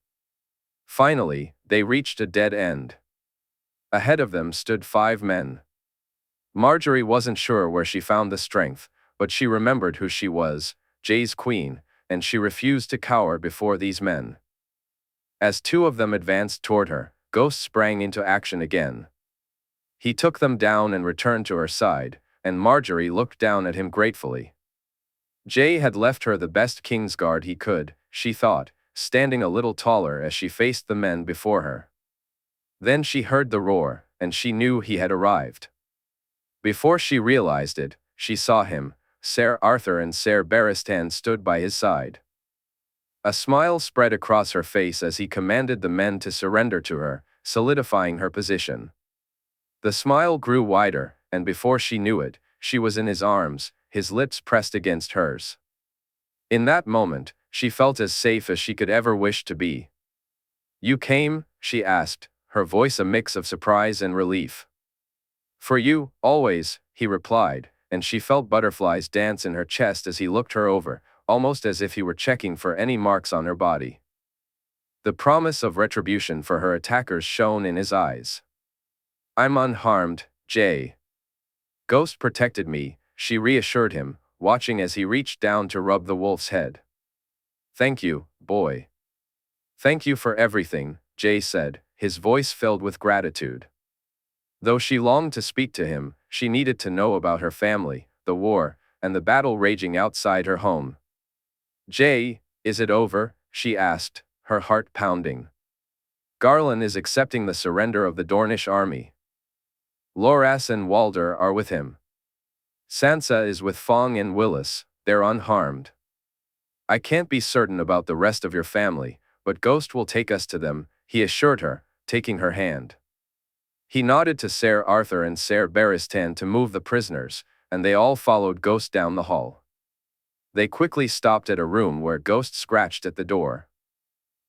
Finally, they reached a dead end. Ahead of them stood 5 men. Margaery wasn't sure where she found the strength, but she remembered who she was, Jae's queen, and she refused to cower before these men. As 2 of them advanced toward her, Ghost sprang into action again. He took them down and returned to her side, and Margaery looked down at him gratefully. Jae had left her the best Kingsguard he could, she thought, standing a little taller as she faced the men before her. Then she heard the roar, and she knew he had arrived. Before she realized it, she saw him. Ser Arthur and Ser Barristan stood by his side. A smile spread across her face as he commanded the men to surrender to her, solidifying her position. The smile grew wider, and before she knew it, she was in his arms, his lips pressed against hers. In that moment, she felt as safe as she could ever wish to be. "You came?" she asked, her voice a mix of surprise and relief. "For you, always," he replied, and she felt butterflies dance in her chest as he looked her over, almost as if he were checking for any marks on her body. The promise of retribution for her attackers shone in his eyes. "I'm unharmed, Jae. Ghost protected me," she reassured him, watching as he reached down to rub the wolf's head. "Thank you, boy." "Thank you for everything," Jae said, his voice filled with gratitude. Though she longed to speak to him, she needed to know about her family, the war, and the battle raging outside her home. "Jae, is it over?" she asked, her heart pounding. "Garlan is accepting the surrender of the Dornish army. Loras and Walder are with him. Sansa is with Fong and Willis, they're unharmed. I can't be certain about the rest of your family, but Ghost will take us to them," he assured her, taking her hand. He nodded to Ser Arthur and Ser Barristan to move the prisoners, and they all followed Ghost down the hall. They quickly stopped at a room where Ghost scratched at the door.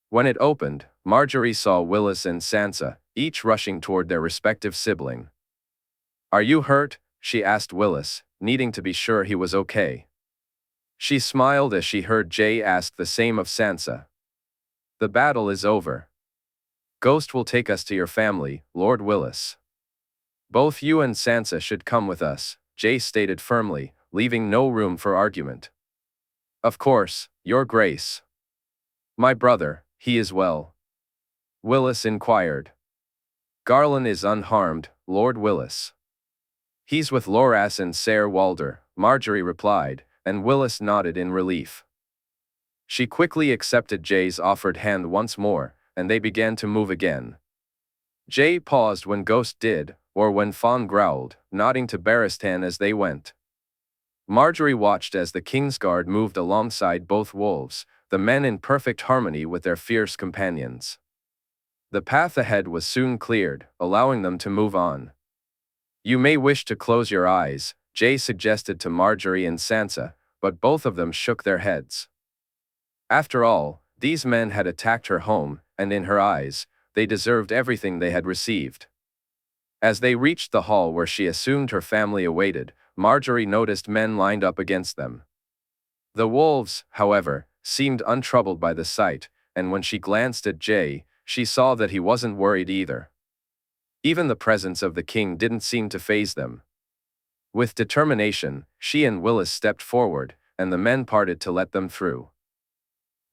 When it opened, Margaery saw Willis and Sansa, each rushing toward their respective sibling. "Are you hurt?" she asked Willis, needing to be sure he was okay. She smiled as she heard Jae ask the same of Sansa. "The battle is over. Ghost will take us to your family, Lord Willis. Both you and Sansa should come with us," Jae stated firmly, leaving no room for argument. "Of course, Your Grace." "My brother, he is well?" Willis inquired. "Garlan is unharmed, Lord Willis. He's with Loras and Ser Walder," Margaery replied, and Willis nodded in relief. She quickly accepted Jae's offered hand once more, and they began to move again. Jae paused when Ghost did, or when Fawn growled, nodding to Barristan as they went. Margaery watched as the Kingsguard moved alongside both wolves, the men in perfect harmony with their fierce companions. The path ahead was soon cleared, allowing them to move on. "You may wish to close your eyes," Jae suggested to Margaery and Sansa, but both of them shook their heads. After all, these men had attacked her home, and in her eyes, they deserved everything they had received. As they reached the hall where she assumed her family awaited, Margaery noticed men lined up against them. The wolves, however, seemed untroubled by the sight, and when she glanced at Jae, she saw that he wasn't worried either. Even the presence of the king didn't seem to faze them. With determination, she and Willis stepped forward, and the men parted to let them through.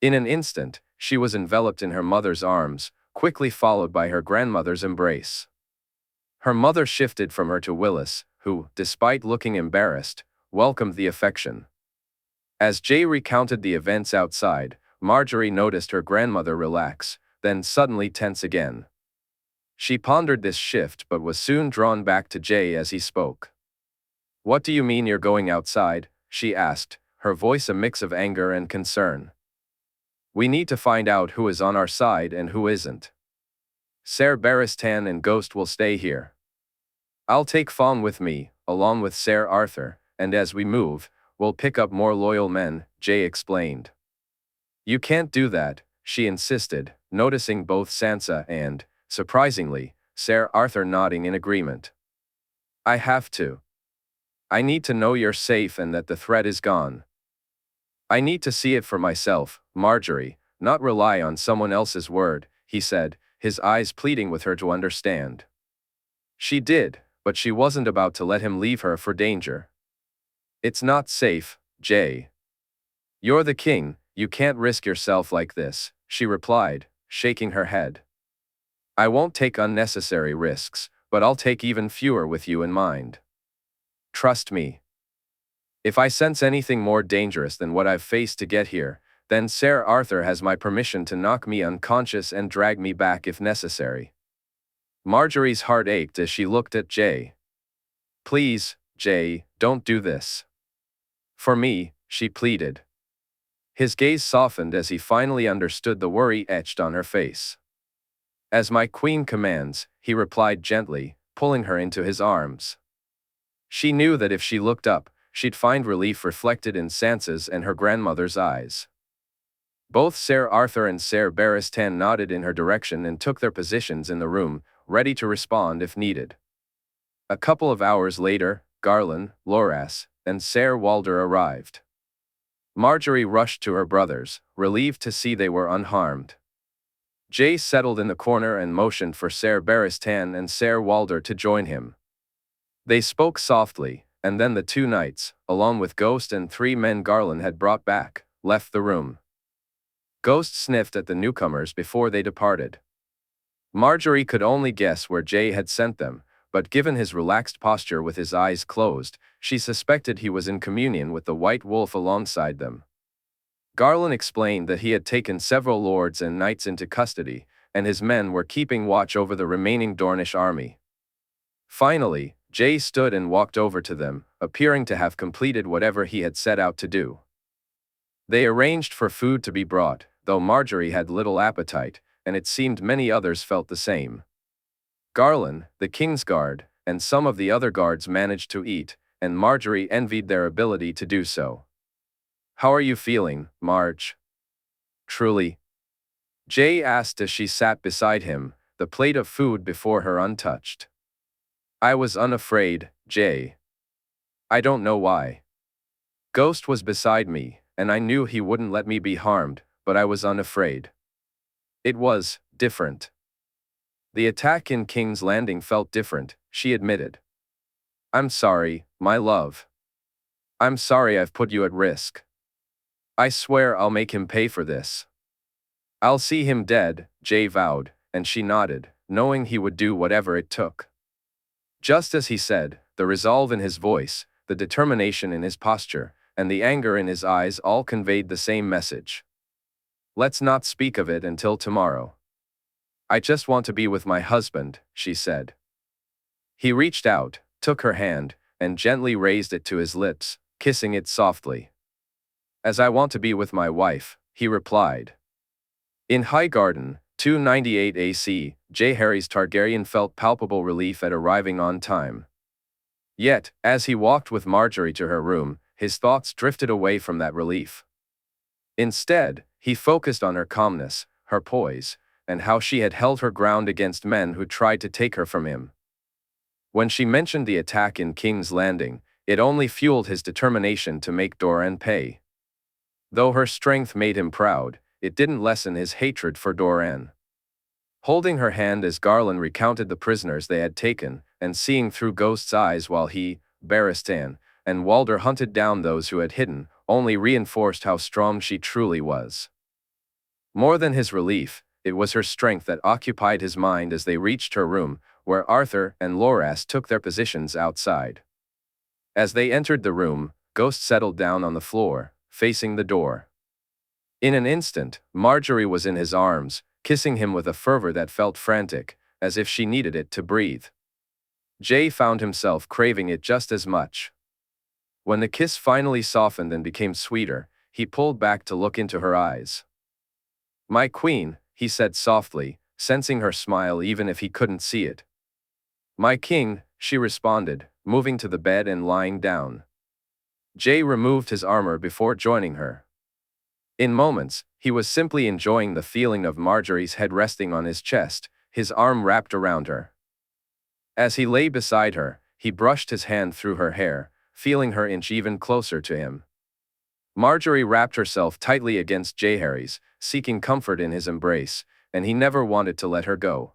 In an instant, she was enveloped in her mother's arms, quickly followed by her grandmother's embrace. Her mother shifted from her to Willis, who, despite looking embarrassed, welcomed the affection. As Jay recounted the events outside, Margaery noticed her grandmother relax, then suddenly tense again. She pondered this shift but was soon drawn back to Jay as he spoke. "What do you mean you're going outside?" she asked, her voice a mix of anger and concern. "We need to find out who is on our side and who isn't. Ser Barristan and Ghost will stay here. I'll take Fawn with me, along with Ser Arthur, and as we move, we'll pick up more loyal men," Jay explained. "You can't do that," she insisted, noticing both Sansa and, surprisingly, Ser Arthur nodding in agreement. "I have to. I need to know you're safe and that the threat is gone. I need to see it for myself, Margaery, not rely on someone else's word," he said, his eyes pleading with her to understand. She did, but she wasn't about to let him leave her for danger. "It's not safe, Jay. You're the king, you can't risk yourself like this," she replied, shaking her head. "I won't take unnecessary risks, but I'll take even fewer with you in mind. Trust me. If I sense anything more dangerous than what I've faced to get here, then Ser Arthur has my permission to knock me unconscious and drag me back if necessary." Margaery's heart ached as she looked at Jay. "Please, Jay, don't do this. For me," she pleaded. His gaze softened as he finally understood the worry etched on her face. "As my queen commands," he replied gently, pulling her into his arms. She knew that if she looked up, she'd find relief reflected in Sansa's and her grandmother's eyes. Both Ser Arthur and Ser Barristan nodded in her direction and took their positions in the room, ready to respond if needed. A couple of hours later, Garlan, Loras, and Ser Walder arrived. Margaery rushed to her brothers, relieved to see they were unharmed. Jay settled in the corner and motioned for Ser Barristan and Ser Walder to join him. They spoke softly, and then the two knights, along with Ghost and 3 men Garlan had brought back, left the room. Ghost sniffed at the newcomers before they departed. Margaery could only guess where Jay had sent them, but given his relaxed posture with his eyes closed, she suspected he was in communion with the White Wolf alongside them. Garlan explained that he had taken several lords and knights into custody, and his men were keeping watch over the remaining Dornish army. Finally, Jay stood and walked over to them, appearing to have completed whatever he had set out to do. They arranged for food to be brought, though Margaery had little appetite, and it seemed many others felt the same. Garlan, the Kingsguard, and some of the other guards managed to eat, and Margaery envied their ability to do so. "How are you feeling, Marge?" "Truly?" Jay asked as she sat beside him, the plate of food before her untouched. "I was unafraid, Jay. I don't know why. Ghost was beside me, and I knew he wouldn't let me be harmed, but I was unafraid. It was different. The attack in King's Landing felt different," she admitted. "I'm sorry, my love. I'm sorry I've put you at risk. I swear I'll make him pay for this." "I'll see him dead," Jay vowed, and she nodded, knowing he would do whatever it took. Just as he said, the resolve in his voice, the determination in his posture, and the anger in his eyes all conveyed the same message. "Let's not speak of it until tomorrow. I just want to be with my husband," she said. He reached out, took her hand, and gently raised it to his lips, kissing it softly. "As I want to be with my wife," he replied. In Highgarden, 298 AC, Jaehaerys Targaryen felt palpable relief at arriving on time. Yet, as he walked with Margaery to her room, his thoughts drifted away from that relief. Instead, he focused on her calmness, her poise, and how she had held her ground against men who tried to take her from him. When she mentioned the attack in King's Landing, it only fueled his determination to make Doran pay. Though her strength made him proud, it didn't lessen his hatred for Doran. holding her hand as Garlan recounted the prisoners they had taken, and seeing through Ghost's eyes while he, Barristan, and Walder hunted down those who had hidden, only reinforced how strong she truly was. More than his relief, it was her strength that occupied his mind as they reached her room, where Arthur and Loras took their positions outside. As they entered the room, Ghost settled down on the floor, facing the door. In an instant, Margaery was in his arms, kissing him with a fervor that felt frantic, as if she needed it to breathe. Jay found himself craving it just as much. When the kiss finally softened and became sweeter, he pulled back to look into her eyes. "My queen," he said softly, sensing her smile even if he couldn't see it. "My king," she responded, moving to the bed and lying down. Jay removed his armor before joining her. In moments, he was simply enjoying the feeling of Margaery's head resting on his chest, his arm wrapped around her. As he lay beside her, he brushed his hand through her hair, feeling her inch even closer to him. Margaery wrapped herself tightly against Jaehaerys, seeking comfort in his embrace, and he never wanted to let her go.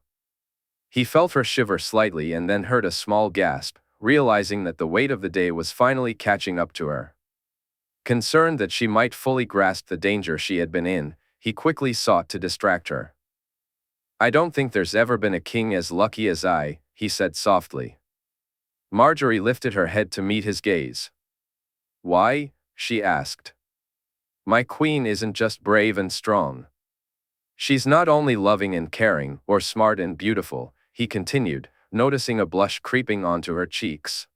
He felt her shiver slightly and then heard a small gasp, realizing that the weight of the day was finally catching up to her. Concerned that she might fully grasp the danger she had been in, he quickly sought to distract her. "I don't think there's ever been a king as lucky as I," he said softly. Margaery lifted her head to meet his gaze. "Why?" she asked. "My queen isn't just brave and strong. She's not only loving and caring, or smart and beautiful," he continued, noticing a blush creeping onto her cheeks.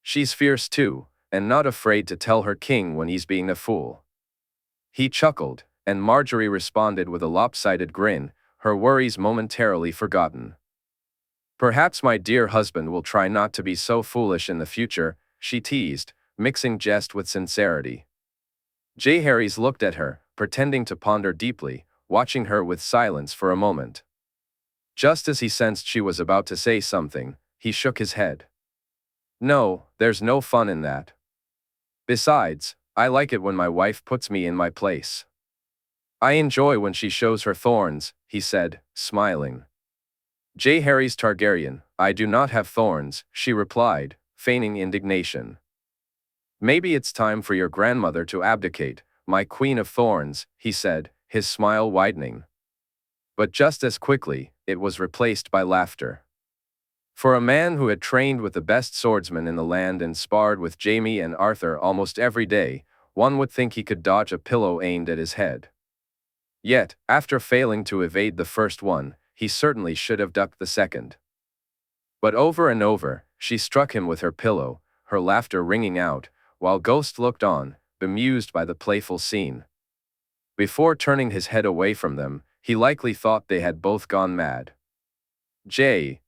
"She's fierce too, and not afraid to tell her king when he's being a fool." He chuckled, and Margaery responded with a lopsided grin, her worries momentarily forgotten. "Perhaps my dear husband will try not to be so foolish in the future," she teased, mixing jest with sincerity. Jaehaerys looked at her, pretending to ponder deeply, watching her with silence for a moment. Just as he sensed she was about to say something, he shook his head. "No, there's no fun in that. Besides, I like it when my wife puts me in my place. I enjoy when she shows her thorns," he said, smiling. "Jaehaerys Targaryen, I do not have thorns," she replied, feigning indignation. "Maybe it's time for your grandmother to abdicate, my queen of thorns," he said, his smile widening. But just as quickly, it was replaced by laughter. For a man who had trained with the best swordsmen in the land and sparred with Jaime and Arthur almost every day, one would think he could dodge a pillow aimed at his head. Yet, after failing to evade the first one, he certainly should have ducked the second. But over and over, she struck him with her pillow, her laughter ringing out, while Ghost looked on, bemused by the playful scene. Before turning his head away from them, he likely thought they had both gone mad. "Jay!"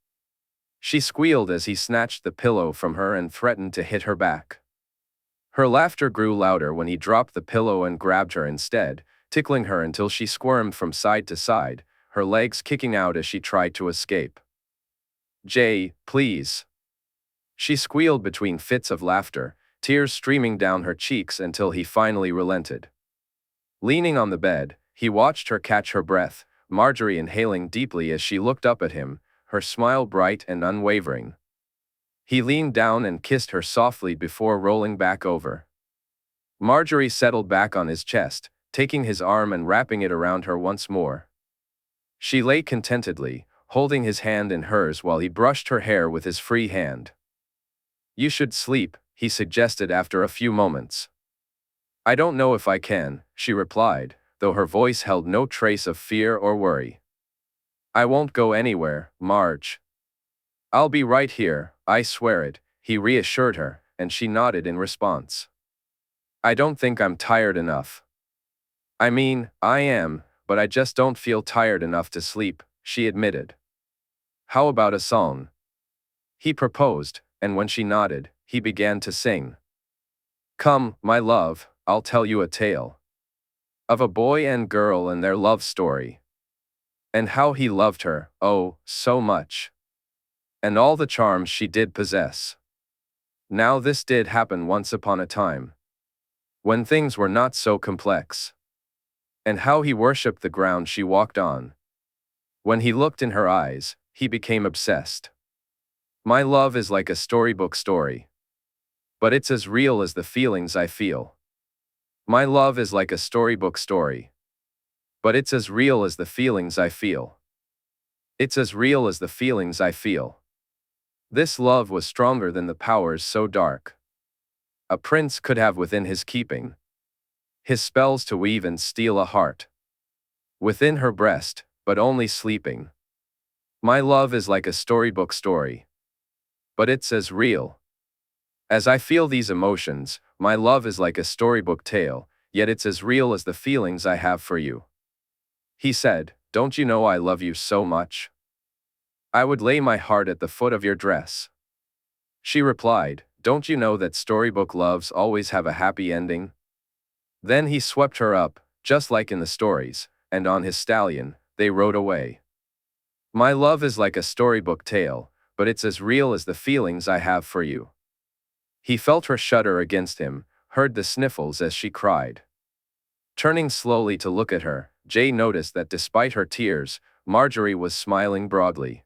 She squealed as he snatched the pillow from her and threatened to hit her back. Her laughter grew louder when he dropped the pillow and grabbed her instead, tickling her until she squirmed from side to side, her legs kicking out as she tried to escape. "Jay, please!" She squealed between fits of laughter, tears streaming down her cheeks until he finally relented. Leaning on the bed, he watched her catch her breath, Margaery inhaling deeply as she looked up at him, her smile bright and unwavering. He leaned down and kissed her softly before rolling back over. Margaery settled back on his chest, taking his arm and wrapping it around her once more. She lay contentedly, holding his hand in hers while he brushed her hair with his free hand. "You should sleep," he suggested after a few moments. "I don't know if I can," she replied, though her voice held no trace of fear or worry. "I won't go anywhere, Marge. I'll be right here, I swear it," he reassured her, and she nodded in response. "I don't think I'm tired enough." "I mean, I am, but I just don't feel tired enough to sleep," she admitted. "How about a song?" he proposed, and when she nodded, he began to sing. "Come, my love, I'll tell you a tale of a boy and girl and their love story. And how he loved her, oh, so much. And all the charms she did possess. Now this did happen once upon a time, when things were not so complex. And how he worshipped the ground she walked on. When he looked in her eyes, he became obsessed. My love is like a storybook story. But it's as real as the feelings I feel. My love is like a storybook story. But it's as real as the feelings I feel. It's as real as the feelings I feel. This love was stronger than the powers so dark a prince could have within his keeping. His spells to weave and steal a heart. Within her breast, but only sleeping. My love is like a storybook story. But it's as real. As I feel these emotions, my love is like a storybook tale, yet it's as real as the feelings I have for you. He said, don't you know I love you so much? I would lay my heart at the foot of your dress. She replied, don't you know that storybook loves always have a happy ending? Then he swept her up, just like in the stories, and on his stallion, they rode away. My love is like a storybook tale, but it's as real as the feelings I have for you. He felt her shudder against him, heard the sniffles as she cried. Turning slowly to look at her, Jae noticed that despite her tears, Margaery was smiling broadly.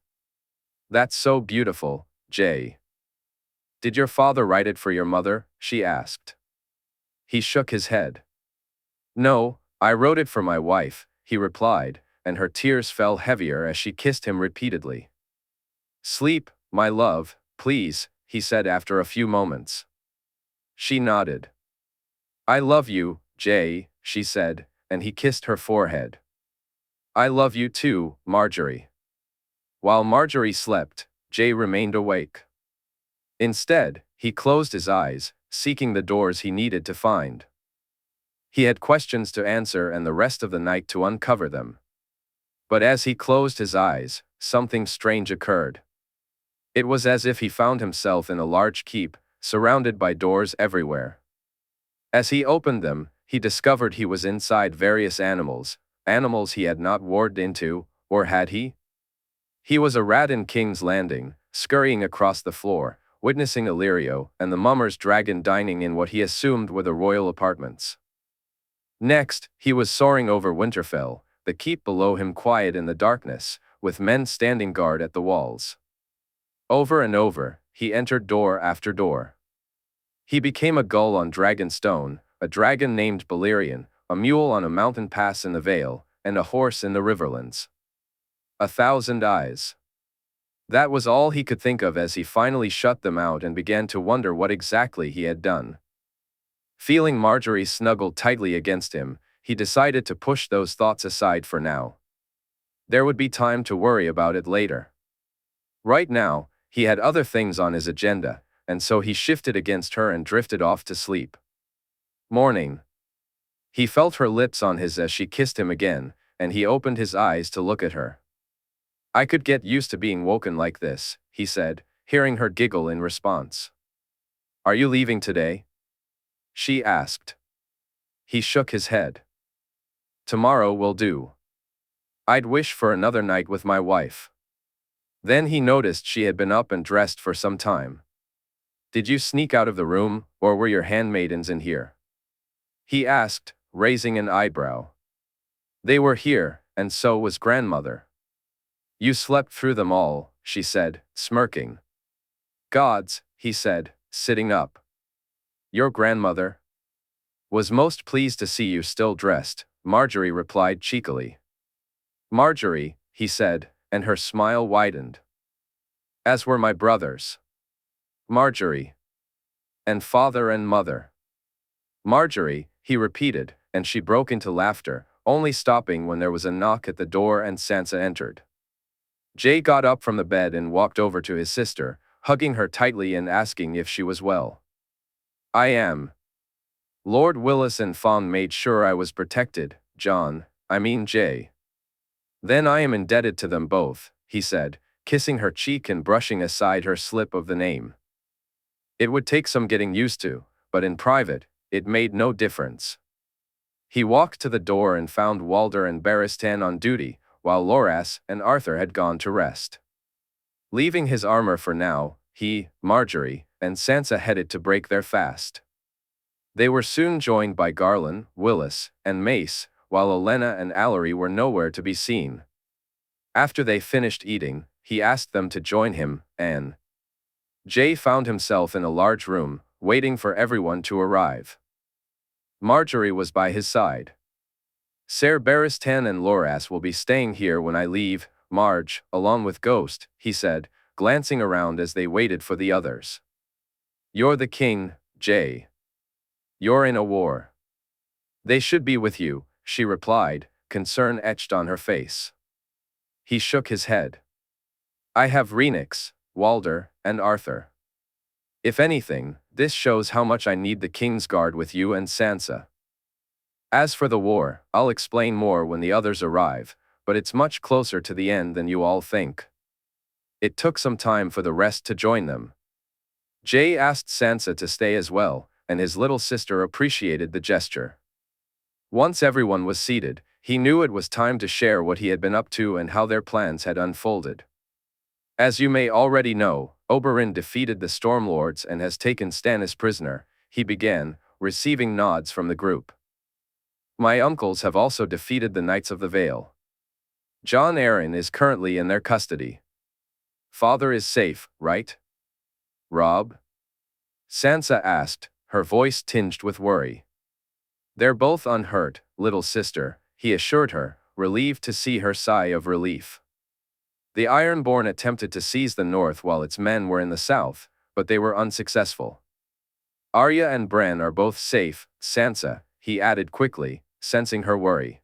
That's so beautiful, Jae. Did your father write it for your mother? She asked. He shook his head. No, I wrote it for my wife, he replied, and her tears fell heavier as she kissed him repeatedly. Sleep, my love, please, he said after a few moments. She nodded. I love you, Jae, she said, and he kissed her forehead. I love you too, Margaery. While Margaery slept, Jae remained awake. Instead, he closed his eyes, seeking the doors he needed to find. He had questions to answer and the rest of the night to uncover them. But as he closed his eyes, something strange occurred. It was as if he found himself in a large keep, surrounded by doors everywhere. As he opened them, he discovered he was inside various animals he had not warred into, or had he? He was a rat in King's Landing, scurrying across the floor, witnessing Illyrio and the Mummer's dragon dining in what he assumed were the royal apartments. Next, he was soaring over Winterfell, the keep below him quiet in the darkness, with men standing guard at the walls. Over and over, he entered door after door. He became a gull on Dragonstone, a dragon named Balerion, a mule on a mountain pass in the Vale, and a horse in the Riverlands. 1,000 eyes. That was all he could think of as he finally shut them out and began to wonder what exactly he had done. Feeling Margaery snuggled tightly against him, he decided to push those thoughts aside for now. There would be time to worry about it later. Right now, he had other things on his agenda, and so he shifted against her and drifted off to sleep. Morning. He felt her lips on his as she kissed him again, and he opened his eyes to look at her. I could get used to being woken like this, he said, hearing her giggle in response. Are you leaving today? She asked. He shook his head. Tomorrow will do. I'd wish for another night with my wife. Then he noticed she had been up and dressed for some time. Did you sneak out of the room, or were your handmaidens in here? He asked, raising an eyebrow. They were here, and so was grandmother. You slept through them all, she said, smirking. Gods, he said, sitting up. Your grandmother was most pleased to see you still dressed, Margaery replied cheekily. Margaery, he said, and her smile widened. As were my brothers. Margaery. And father and mother. Margaery, he repeated, and she broke into laughter, only stopping when there was a knock at the door and Sansa entered. Jae got up from the bed and walked over to his sister, hugging her tightly and asking if she was well. I am. Lord Willis and Fawn made sure I was protected, Jae. Then I am indebted to them both, he said, kissing her cheek and brushing aside her slip of the name. It would take some getting used to, but in private, it made no difference. He walked to the door and found Walder and Barristan on duty, while Loras and Arthur had gone to rest. Leaving his armor for now, he, Margaery, and Sansa headed to break their fast. They were soon joined by Garlan, Willis, and Mace, while Olenna and Allery were nowhere to be seen. After they finished eating, he asked them to join him, and Jay found himself in a large room, waiting for everyone to arrive. Margaery was by his side. Ser Barristan and Loras will be staying here when I leave, Marge, along with Ghost, he said, glancing around as they waited for the others. You're the king, Jay. You're in a war. They should be with you, she replied, concern etched on her face. He shook his head. I have Rhaenix, Walder, and Arthur. If anything, this shows how much I need the Kingsguard with you and Sansa. As for the war, I'll explain more when the others arrive, but it's much closer to the end than you all think. It took some time for the rest to join them. Jay asked Sansa to stay as well, and his little sister appreciated the gesture. Once everyone was seated, he knew it was time to share what he had been up to and how their plans had unfolded. As you may already know, Oberyn defeated the Stormlords and has taken Stannis prisoner, he began, receiving nods from the group. My uncles have also defeated the Knights of the Vale. Jon Arryn is currently in their custody. Father is safe, right? Robb? Sansa asked, her voice tinged with worry. They're both unhurt, little sister, he assured her, relieved to see her sigh of relief. The Ironborn attempted to seize the north while its men were in the south, but they were unsuccessful. Arya and Bran are both safe, Sansa, he added quickly, sensing her worry.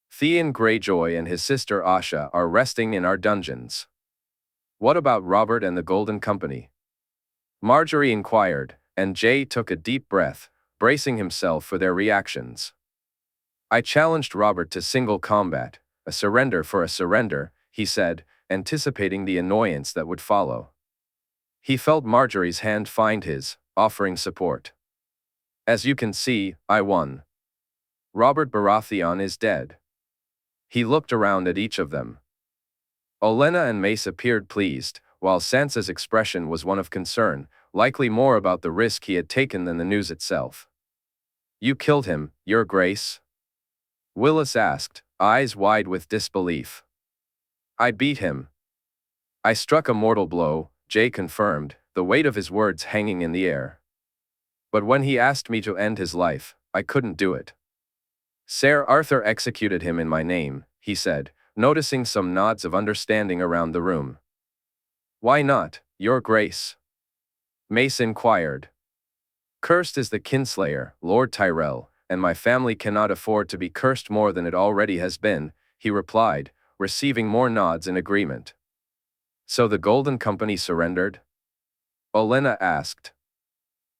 Theon Greyjoy and his sister Asha are resting in our dungeons. What about Robert and the Golden Company? Margaery inquired, and Jay took a deep breath, bracing himself for their reactions. I challenged Robert to single combat, a surrender for a surrender, he said, anticipating the annoyance that would follow. He felt Margaery's hand find his, offering support. As you can see, I won. Robert Baratheon is dead. He looked around at each of them. Olenna and Mace appeared pleased, while Sansa's expression was one of concern, likely more about the risk he had taken than the news itself. You killed him, Your Grace? Willis asked, eyes wide with disbelief. I beat him. I struck a mortal blow, Jay confirmed, the weight of his words hanging in the air. But when he asked me to end his life, I couldn't do it. Ser Arthur executed him in my name, he said, noticing some nods of understanding around the room. Why not, Your Grace? Mace inquired. Cursed is the kinslayer, Lord Tyrell, and my family cannot afford to be cursed more than it already has been, he replied, receiving more nods in agreement. So the Golden Company surrendered? Olenna asked.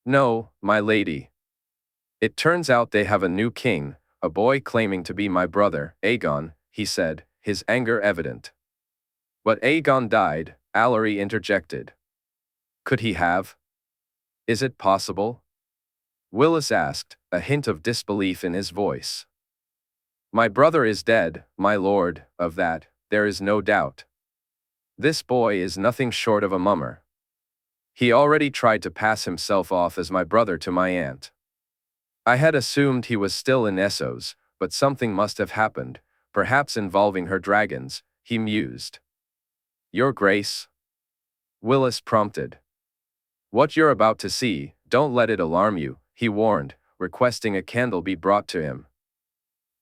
No, my lady. It turns out they have a new king, a boy claiming to be my brother, Aegon, he said, his anger evident. But Aegon died, Allery interjected. Could he have? Is it possible? Willis asked, a hint of disbelief in his voice. My brother is dead, my lord, of that, there is no doubt. This boy is nothing short of a mummer. He already tried to pass himself off as my brother to my aunt. I had assumed he was still in Essos, but something must have happened, perhaps involving her dragons, he mused. Your Grace? Willis prompted. What you're about to see, don't let it alarm you, he warned, requesting a candle be brought to him.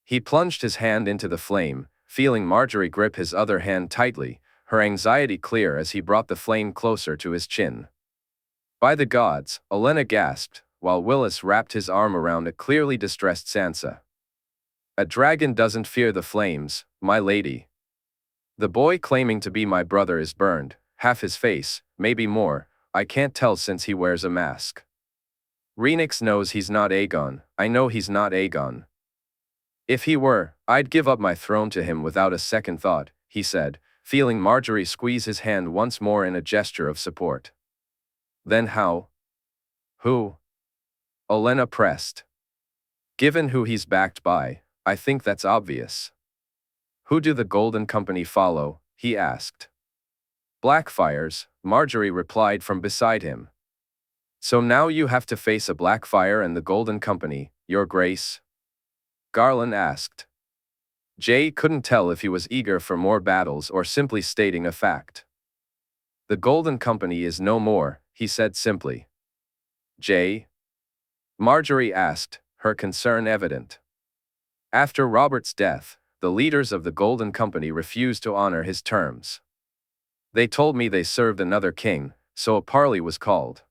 He plunged his hand into the flame, feeling Margaery grip his other hand tightly, her anxiety clear as he brought the flame closer to his chin. By the gods, Olenna gasped, while Willis wrapped his arm around a clearly distressed Sansa. A dragon doesn't fear the flames, my lady. The boy claiming to be my brother is burned, half his face, maybe more, I can't tell since he wears a mask. Rhaenix knows he's not Aegon, I know he's not Aegon. If he were, I'd give up my throne to him without a second thought, he said, feeling Margaery squeeze his hand once more in a gesture of support. Then how? Who? Olenna pressed. Given who he's backed by, I think that's obvious. Who do the Golden Company follow? He asked. Blackfires, Margaery replied from beside him. So now you have to face a Blackfire and the Golden Company, Your Grace? Garlan asked. Jae couldn't tell if he was eager for more battles or simply stating a fact. The Golden Company is no more, he said simply. Jae? Margaery asked, her concern evident. After Robert's death, the leaders of the Golden Company refused to honor his terms. They told me they served another king, so a parley was called.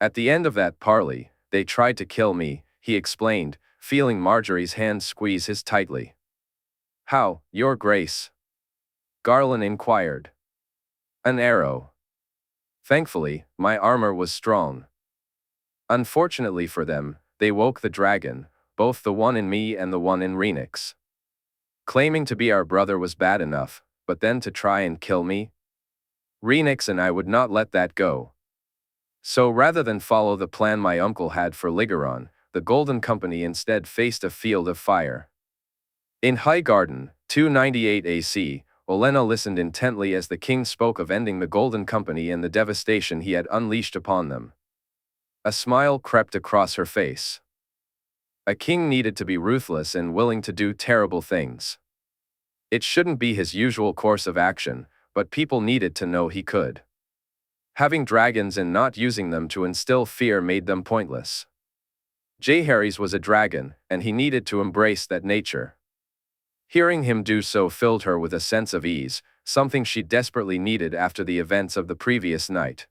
At the end of that parley, they tried to kill me, he explained, feeling Margaery's hand squeeze his tightly. How, Your Grace? Garlan inquired. An arrow. Thankfully, my armor was strong. Unfortunately for them, they woke the dragon, both the one in me and the one in Rhaenix. Claiming to be our brother was bad enough, but then to try and kill me? Rhaenix and I would not let that go. So rather than follow the plan my uncle had for Lygaron, the Golden Company instead faced a field of fire. In Highgarden, 298 AC, Olenna listened intently as the king spoke of ending the Golden Company and the devastation he had unleashed upon them. A smile crept across her face. A king needed to be ruthless and willing to do terrible things. It shouldn't be his usual course of action, but people needed to know he could. Having dragons and not using them to instill fear made them pointless. Jaehaerys was a dragon, and he needed to embrace that nature. Hearing him do so filled her with a sense of ease, something she desperately needed after the events of the previous night.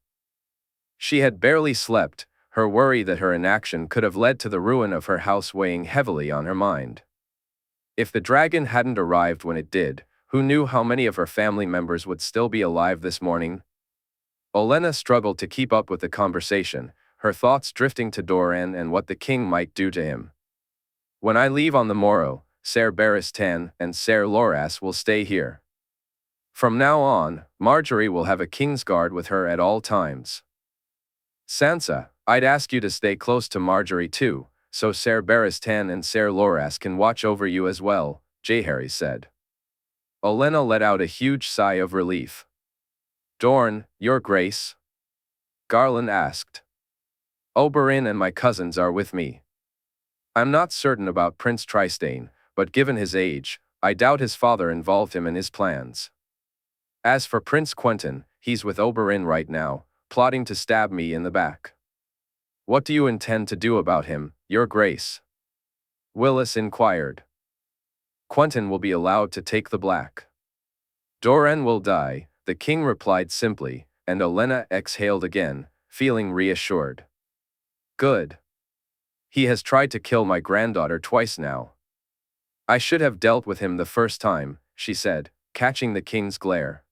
She had barely slept, her worry that her inaction could have led to the ruin of her house weighing heavily on her mind. If the dragon hadn't arrived when it did, who knew how many of her family members would still be alive this morning? Olenna struggled to keep up with the conversation, her thoughts drifting to Doran and what the king might do to him. When I leave on the morrow, Ser Barristan and Ser Loras will stay here. From now on, Margaery will have a Kingsguard with her at all times. Sansa, I'd ask you to stay close to Margaery too, so Ser Barristan and Ser Loras can watch over you as well, Jaehaerys said. Olenna let out a huge sigh of relief. Dorn, Your Grace? Garlan asked. Oberyn and my cousins are with me. I'm not certain about Prince Trystane, but given his age, I doubt his father involved him in his plans. As for Prince Quentyn, he's with Oberyn right now, plotting to stab me in the back. What do you intend to do about him, Your Grace? Willis inquired. Quentyn will be allowed to take the black. Doran will die, the king replied simply, and Olenna exhaled again, feeling reassured. Good. He has tried to kill my granddaughter twice now. I should have dealt with him the first time, she said, catching the king's glare.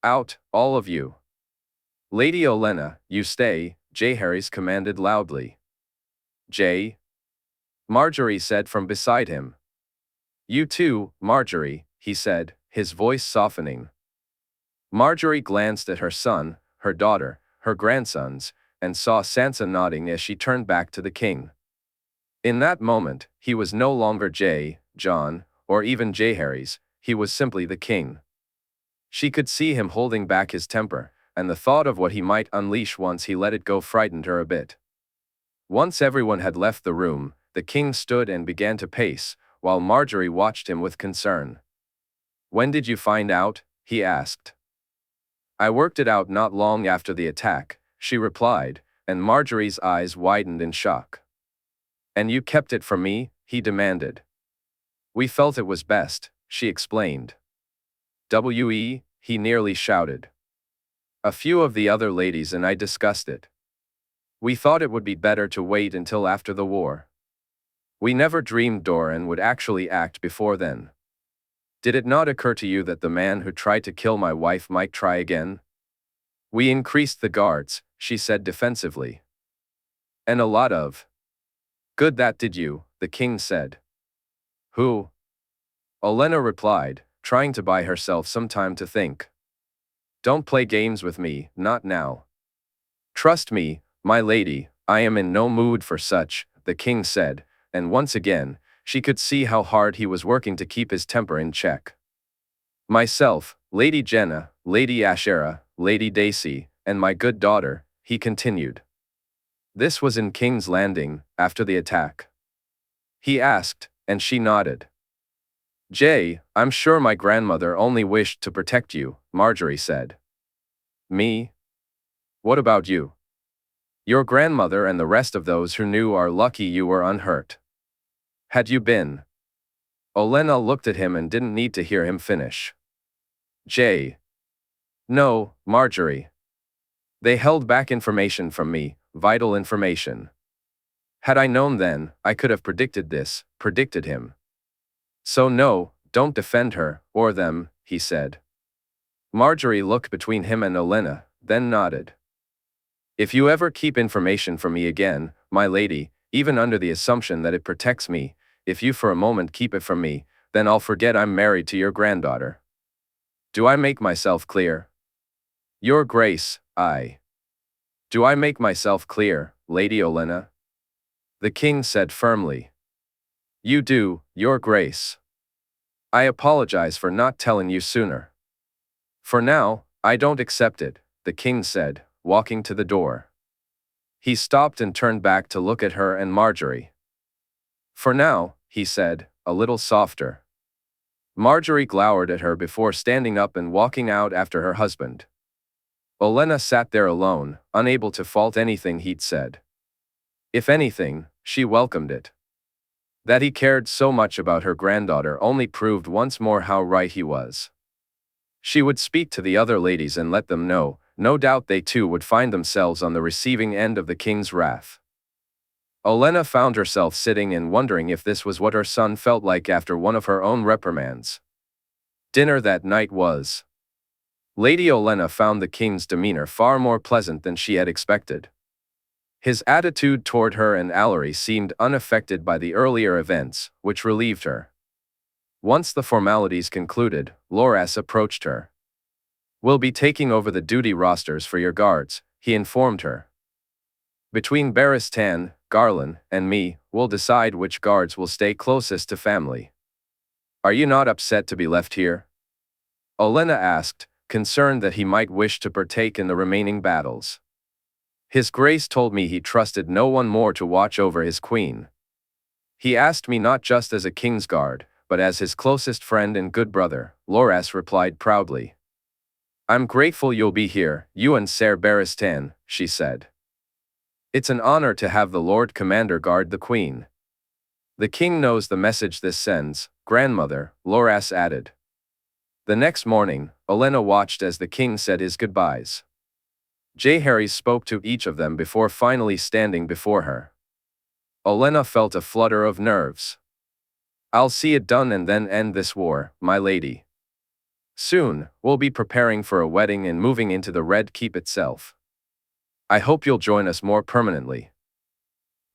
Out, all of you. Lady Olenna, you stay, Jaehaerys commanded loudly. Jae? Margaery said from beside him. You too, Margaery, he said, his voice softening. Margaery glanced at her son, her daughter, her grandsons, and saw Sansa nodding as she turned back to the king. In that moment, he was no longer Jae, Jon, or even Jaehaerys, he was simply the king. She could see him holding back his temper, and the thought of what he might unleash once he let it go frightened her a bit. Once everyone had left the room, the king stood and began to pace, while Margaery watched him with concern. When did you find out? He asked. I worked it out not long after the attack, she replied, and Margaery's eyes widened in shock. And you kept it from me? He demanded. We felt it was best, she explained. He nearly shouted. A few of the other ladies and I discussed it. We thought it would be better to wait until after the war. We never dreamed Doran would actually act before then. Did it not occur to you that the man who tried to kill my wife might try again? We increased the guards, she said defensively. And a lot of. Good that did you, the king said. Who? Olenna replied, trying to buy herself some time to think. Don't play games with me, not now. Trust me, my lady, I am in no mood for such, the king said, and once again, she could see how hard he was working to keep his temper in check. Myself, Lady Jenna, Lady Ashera, Lady Daisy, and my good daughter, he continued. This was in King's Landing, after the attack. He asked, and she nodded. Jay, I'm sure my grandmother only wished to protect you, Margaery said. Me? What about you? Your grandmother and the rest of those who knew are lucky you were unhurt. Had you been? Olenna looked at him and didn't need to hear him finish. Jay. No, Margaery. They held back information from me, vital information. Had I known then, I could have predicted this, predicted him. So no, don't defend her, or them, he said. Margaery looked between him and Olenna, then nodded. If you ever keep information from me again, my lady, even under the assumption that it protects me, if you for a moment keep it from me, then I'll forget I'm married to your granddaughter. Do I make myself clear? Your Grace, I. Do I make myself clear, Lady Olenna? The king said firmly. You do, Your Grace. I apologize for not telling you sooner. For now, I don't accept it, the king said, walking to the door. He stopped and turned back to look at her and Margaery. For now, he said, a little softer. Margaery glowered at her before standing up and walking out after her husband. Olenna sat there alone, unable to fault anything he'd said. If anything, she welcomed it. That he cared so much about her granddaughter only proved once more how right he was. She would speak to the other ladies and let them know, no doubt they too would find themselves on the receiving end of the king's wrath. Olenna found herself sitting and wondering if this was what her son felt like after one of her own reprimands. Dinner that night was. Lady Olenna found the king's demeanor far more pleasant than she had expected. His attitude toward her and Allery seemed unaffected by the earlier events, which relieved her. Once the formalities concluded, Loras approached her. We'll be taking over the duty rosters for your guards, he informed her. Between Barristan, Garlan, and me, we'll decide which guards will stay closest to family. Are you not upset to be left here? Olenna asked, concerned that he might wish to partake in the remaining battles. His Grace told me he trusted no one more to watch over his queen. He asked me not just as a Kingsguard, but as his closest friend and good brother, Loras replied proudly. I'm grateful you'll be here, you and Ser Barristan, she said. It's an honor to have the Lord Commander guard the Queen. The king knows the message this sends, grandmother, Loras added. The next morning, Olenna watched as the king said his goodbyes. Jaehaerys spoke to each of them before finally standing before her. Olenna felt a flutter of nerves. I'll see it done and then end this war, my lady. Soon, we'll be preparing for a wedding and moving into the Red Keep itself. I hope you'll join us more permanently.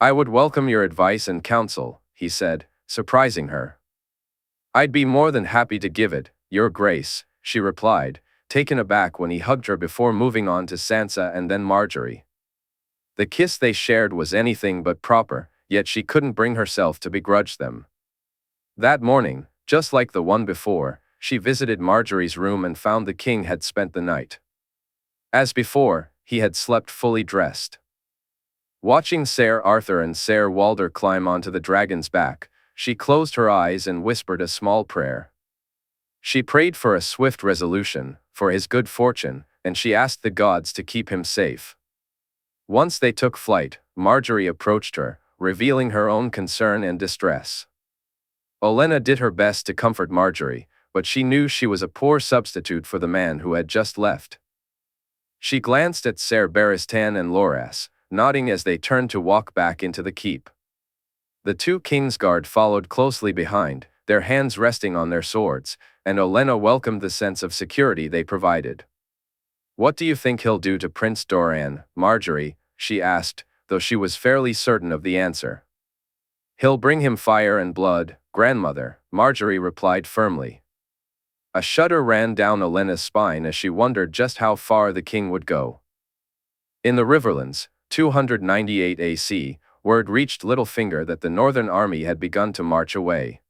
I would welcome your advice and counsel, he said, surprising her. I'd be more than happy to give it, Your Grace, she replied, taken aback when he hugged her before moving on to Sansa and then Margaery. The kiss they shared was anything but proper, yet she couldn't bring herself to begrudge them. That morning, just like the one before, she visited Margaery's room and found the king had spent the night. As before, he had slept fully dressed. Watching Ser Arthur and Ser Walder climb onto the dragon's back, she closed her eyes and whispered a small prayer. She prayed for a swift resolution, for his good fortune, and she asked the gods to keep him safe. Once they took flight, Margaery approached her, revealing her own concern and distress. Olenna did her best to comfort Margaery, but she knew she was a poor substitute for the man who had just left. She glanced at Ser Barristan and Loras, nodding as they turned to walk back into the keep. The two Kingsguard followed closely behind, their hands resting on their swords, and Olenna welcomed the sense of security they provided. What do you think he'll do to Prince Doran, Margaery? She asked, though she was fairly certain of the answer. He'll bring him fire and blood, grandmother, Margaery replied firmly. A shudder ran down Olenna's spine as she wondered just how far the king would go. In the Riverlands, 298 AC, word reached Littlefinger that the Northern Army had begun to march away.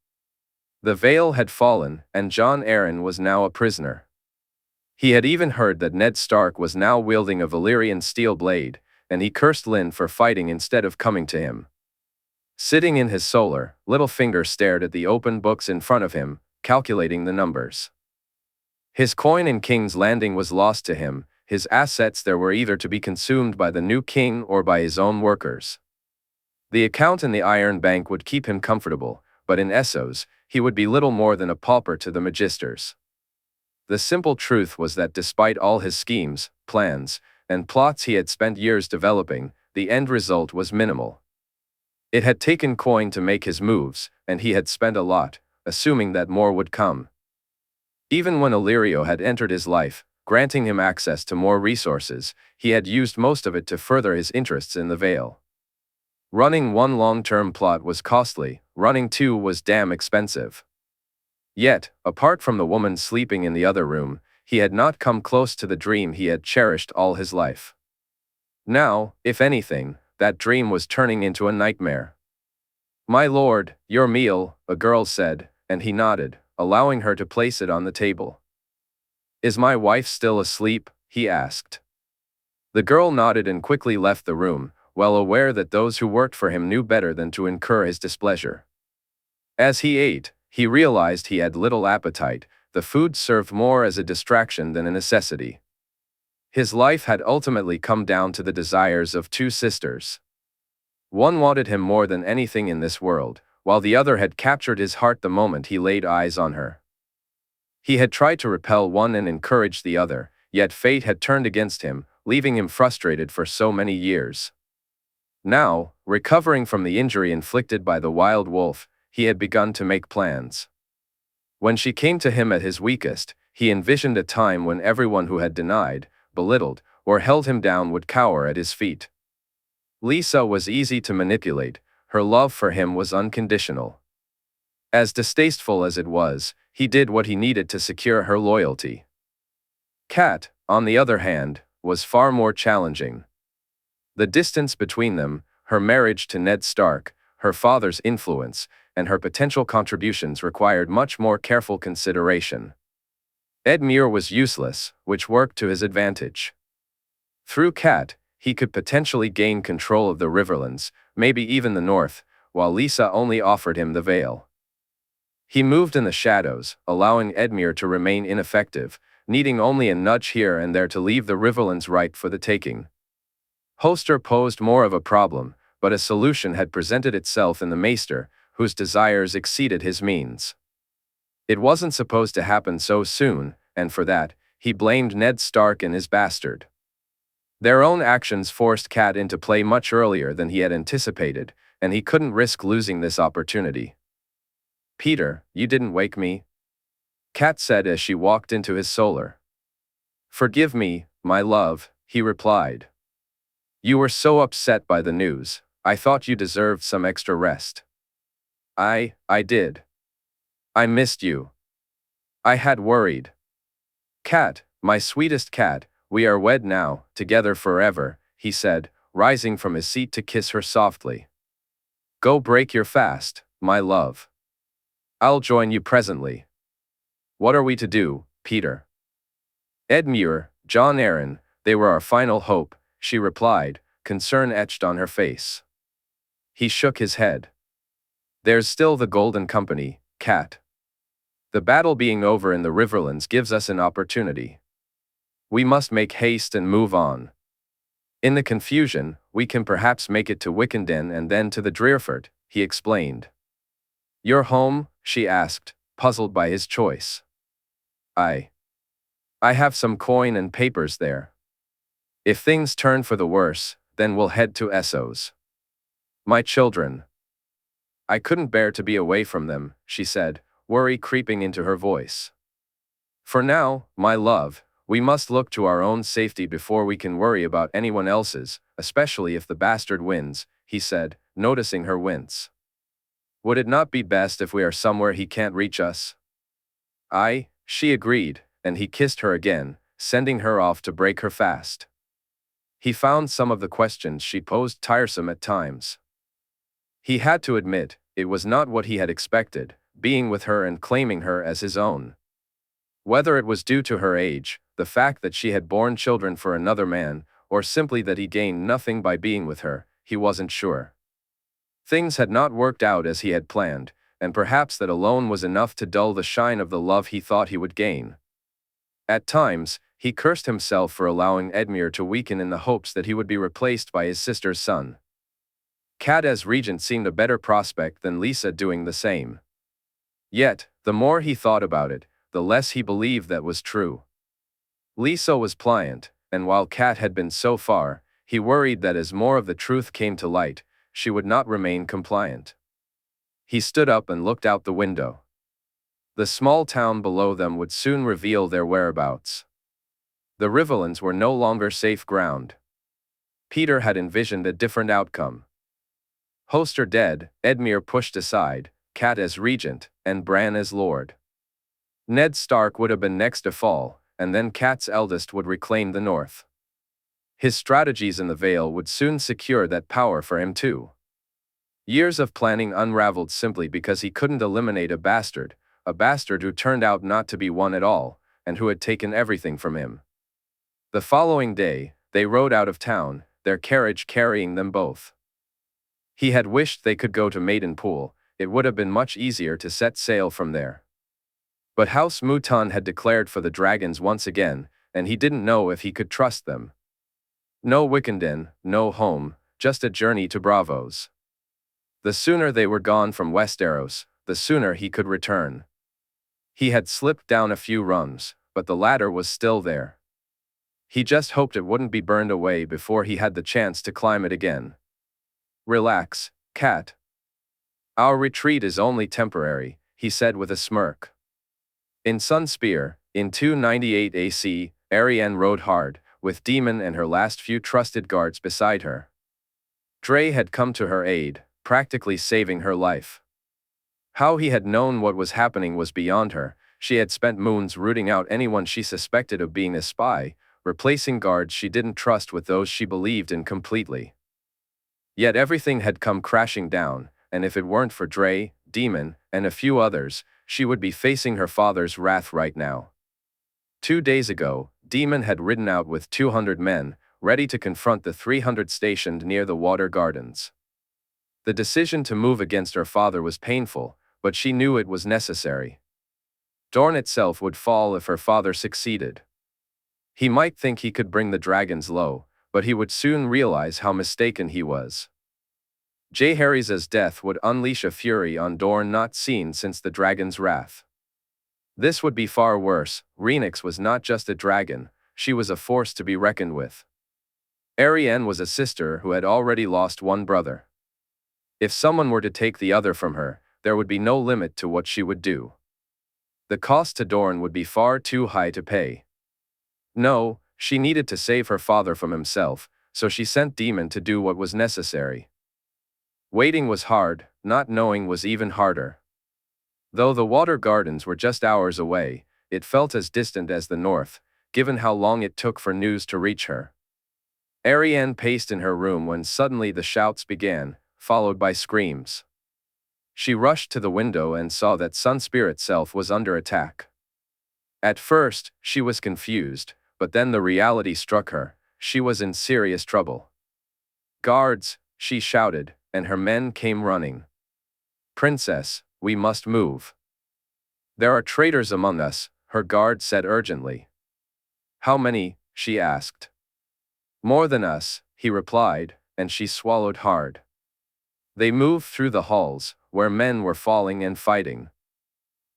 The Vale had fallen, and Jon Arryn was now a prisoner. He had even heard that Ned Stark was now wielding a Valyrian steel blade, and he cursed Lynn for fighting instead of coming to him. Sitting in his solar, Littlefinger stared at the open books in front of him, calculating the numbers. His coin in King's Landing was lost to him. His assets there were either to be consumed by the new king or by his own workers. The account in the Iron Bank would keep him comfortable, but in Essos, he would be little more than a pauper to the Magisters. The simple truth was that despite all his schemes, plans, and plots he had spent years developing, the end result was minimal. It had taken coin to make his moves, and he had spent a lot, assuming that more would come. Even when Illyrio had entered his life, granting him access to more resources, he had used most of it to further his interests in the Vale. Running one long-term plot was costly, running two was damn expensive. Yet, apart from the woman sleeping in the other room, he had not come close to the dream he had cherished all his life. Now, if anything, that dream was turning into a nightmare. "My lord, your meal," a girl said, and he nodded, allowing her to place it on the table. "Is my wife still asleep?" he asked. The girl nodded and quickly left the room, well aware that those who worked for him knew better than to incur his displeasure. As he ate, he realized he had little appetite. The food served more as a distraction than a necessity. His life had ultimately come down to the desires of two sisters. One wanted him more than anything in this world, while the other had captured his heart the moment he laid eyes on her. He had tried to repel one and encourage the other, yet fate had turned against him, leaving him frustrated for so many years. Now, recovering from the injury inflicted by the wild wolf, he had begun to make plans. When she came to him at his weakest, he envisioned a time when everyone who had denied, belittled, or held him down would cower at his feet. Lysa was easy to manipulate. Her love for him was unconditional. As distasteful as it was, he did what he needed to secure her loyalty. Kat, on the other hand, was far more challenging. The distance between them, her marriage to Ned Stark, her father's influence, and her potential contributions required much more careful consideration. Edmure was useless, which worked to his advantage. Through Kat, he could potentially gain control of the Riverlands, maybe even the north, while Lysa only offered him the Vale. He moved in the shadows, allowing Edmure to remain ineffective, needing only a nudge here and there to leave the Riverlands ripe for the taking. Hoster posed more of a problem, but a solution had presented itself in the Maester, whose desires exceeded his means. It wasn't supposed to happen so soon, and for that, he blamed Ned Stark and his bastard. Their own actions forced Kat into play much earlier than he had anticipated, and he couldn't risk losing this opportunity. "Peter, you didn't wake me?" Kat said as she walked into his solar. "Forgive me, my love," he replied. "You were so upset by the news, I thought you deserved some extra rest." I did. I missed you. I had worried." "Kat, my sweetest Kat, we are wed now, together forever," he said, rising from his seat to kiss her softly. "Go break your fast, my love. I'll join you presently." "What are we to do, Peter?" "Edmure, Jon Arryn, they were our final hope," she replied, concern etched on her face. He shook his head. "There's still the Golden Company, Kat. The battle being over in the Riverlands gives us an opportunity. We must make haste and move on. In the confusion, we can perhaps make it to Wickenden and then to the Drearfort," he explained. "Your home?" she asked, puzzled by his choice. I have some coin and papers there. If things turn for the worse, then we'll head to Essos. My children. I couldn't bear to be away from them," she said, worry creeping into her voice. "For now, my love, we must look to our own safety before we can worry about anyone else's, especially if the bastard wins," he said, noticing her wince. "Would it not be best if we are somewhere he can't reach us?" She agreed, and he kissed her again, sending her off to break her fast. He found some of the questions she posed tiresome at times. He had to admit, it was not what he had expected, being with her and claiming her as his own. Whether it was due to her age, the fact that she had borne children for another man, or simply that he gained nothing by being with her, he wasn't sure. Things had not worked out as he had planned, and perhaps that alone was enough to dull the shine of the love he thought he would gain. At times, he cursed himself for allowing Edmure to weaken in the hopes that he would be replaced by his sister's son. Cat as regent seemed a better prospect than Lisa doing the same. Yet, the more he thought about it, the less he believed that was true. Lisa was pliant, and while Cat had been so far, he worried that as more of the truth came to light, she would not remain compliant. He stood up and looked out the window. The small town below them would soon reveal their whereabouts. The Rivellins were no longer safe ground. Peter had envisioned a different outcome. Hoster dead, Edmure pushed aside, Cat as regent, and Bran as lord. Ned Stark would have been next to fall, and then Cat's eldest would reclaim the north. His strategies in the Vale would soon secure that power for him too. Years of planning unraveled simply because he couldn't eliminate a bastard who turned out not to be one at all, and who had taken everything from him. The following day, they rode out of town, their carriage carrying them both. He had wished they could go to Maidenpool, it would have been much easier to set sail from there. But House Mouton had declared for the dragons once again, and he didn't know if he could trust them. No Wickenden, no home, just a journey to Bravos. The sooner they were gone from Westeros, the sooner he could return. He had slipped down a few rungs, but the ladder was still there. He just hoped it wouldn't be burned away before he had the chance to climb it again. Relax, Cat. Our retreat is only temporary, he said with a smirk. In Sunspear, in 298 AC, Arianne rode hard, with Daemon and her last few trusted guards beside her. Dre had come to her aid, practically saving her life. How he had known what was happening was beyond her. She had spent moons rooting out anyone she suspected of being a spy, replacing guards she didn't trust with those she believed in completely. Yet everything had come crashing down, and if it weren't for Dre, Daemon, and a few others, she would be facing her father's wrath right now. 2 days ago, Daemon had ridden out with 200 men, ready to confront the 300 stationed near the Water Gardens. The decision to move against her father was painful, but she knew it was necessary. Dorne itself would fall if her father succeeded. He might think he could bring the dragons low, but he would soon realize how mistaken he was. Jaehaerys' death would unleash a fury on Dorne not seen since the dragon's wrath. This would be far worse. Rhaenix was not just a dragon, she was a force to be reckoned with. Arianne was a sister who had already lost one brother. If someone were to take the other from her, there would be no limit to what she would do. The cost to Dorne would be far too high to pay. No, she needed to save her father from himself, so she sent Daemon to do what was necessary. Waiting was hard, not knowing was even harder. Though the Water Gardens were just hours away, it felt as distant as the north, given how long it took for news to reach her. Arianne paced in her room when suddenly the shouts began, followed by screams. She rushed to the window and saw that Sunspear itself was under attack. At first, she was confused, but then the reality struck her. She was in serious trouble. "Guards," she shouted, and her men came running. "Princess, we must move. There are traitors among us," her guard said urgently. "How many?" she asked. "More than us," he replied, and she swallowed hard. They moved through the halls, where men were falling and fighting.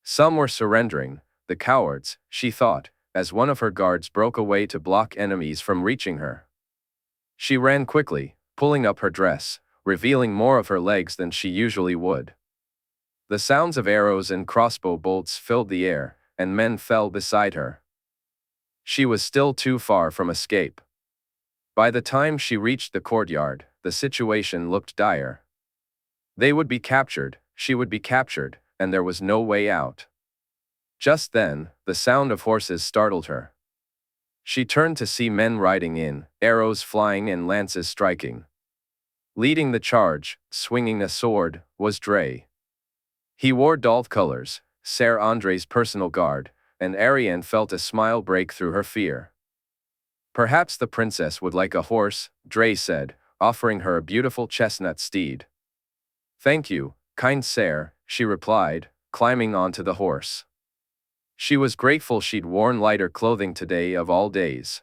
Some were surrendering, the cowards, she thought, as one of her guards broke away to block enemies from reaching her. She ran quickly, pulling up her dress, revealing more of her legs than she usually would. The sounds of arrows and crossbow bolts filled the air, and men fell beside her. She was still too far from escape. By the time she reached the courtyard, the situation looked dire. They would be captured, she would be captured, and there was no way out. Just then, the sound of horses startled her. She turned to see men riding in, arrows flying and lances striking. Leading the charge, swinging a sword, was Dre. He wore Dalth colors, Ser Andre's personal guard, and Arianne felt a smile break through her fear. "Perhaps the princess would like a horse," Dre said, offering her a beautiful chestnut steed. "Thank you, kind Ser," she replied, climbing onto the horse. She was grateful she'd worn lighter clothing today of all days.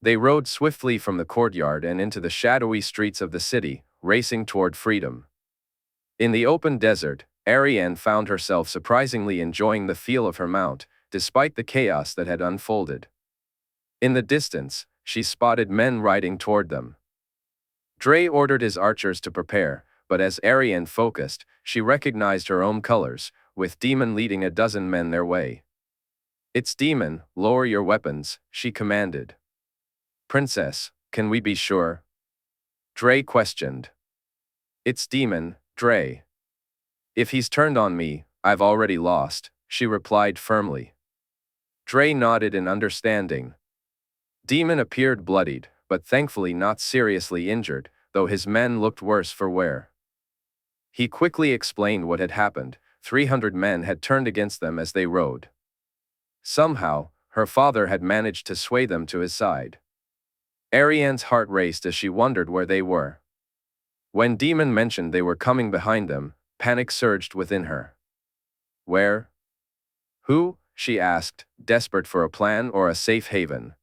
They rode swiftly from the courtyard and into the shadowy streets of the city, racing toward freedom. In the open desert, Arianne found herself surprisingly enjoying the feel of her mount, despite the chaos that had unfolded. In the distance, she spotted men riding toward them. Dre ordered his archers to prepare, but as Arianne focused, she recognized her own colors, with Demon leading a dozen men their way. "It's Demon, lower your weapons," she commanded. "Princess, can we be sure?" Dre questioned. "It's Demon, Dre. If he's turned on me, I've already lost," she replied firmly. Dre nodded in understanding. Demon appeared bloodied, but thankfully not seriously injured, though his men looked worse for wear. He quickly explained what had happened. 300 men had turned against them as they rode. Somehow, her father had managed to sway them to his side. Arianne's heart raced as she wondered where they were. When Demon mentioned they were coming behind them, panic surged within her. "Where? Who?" she asked, desperate for a plan or a safe haven.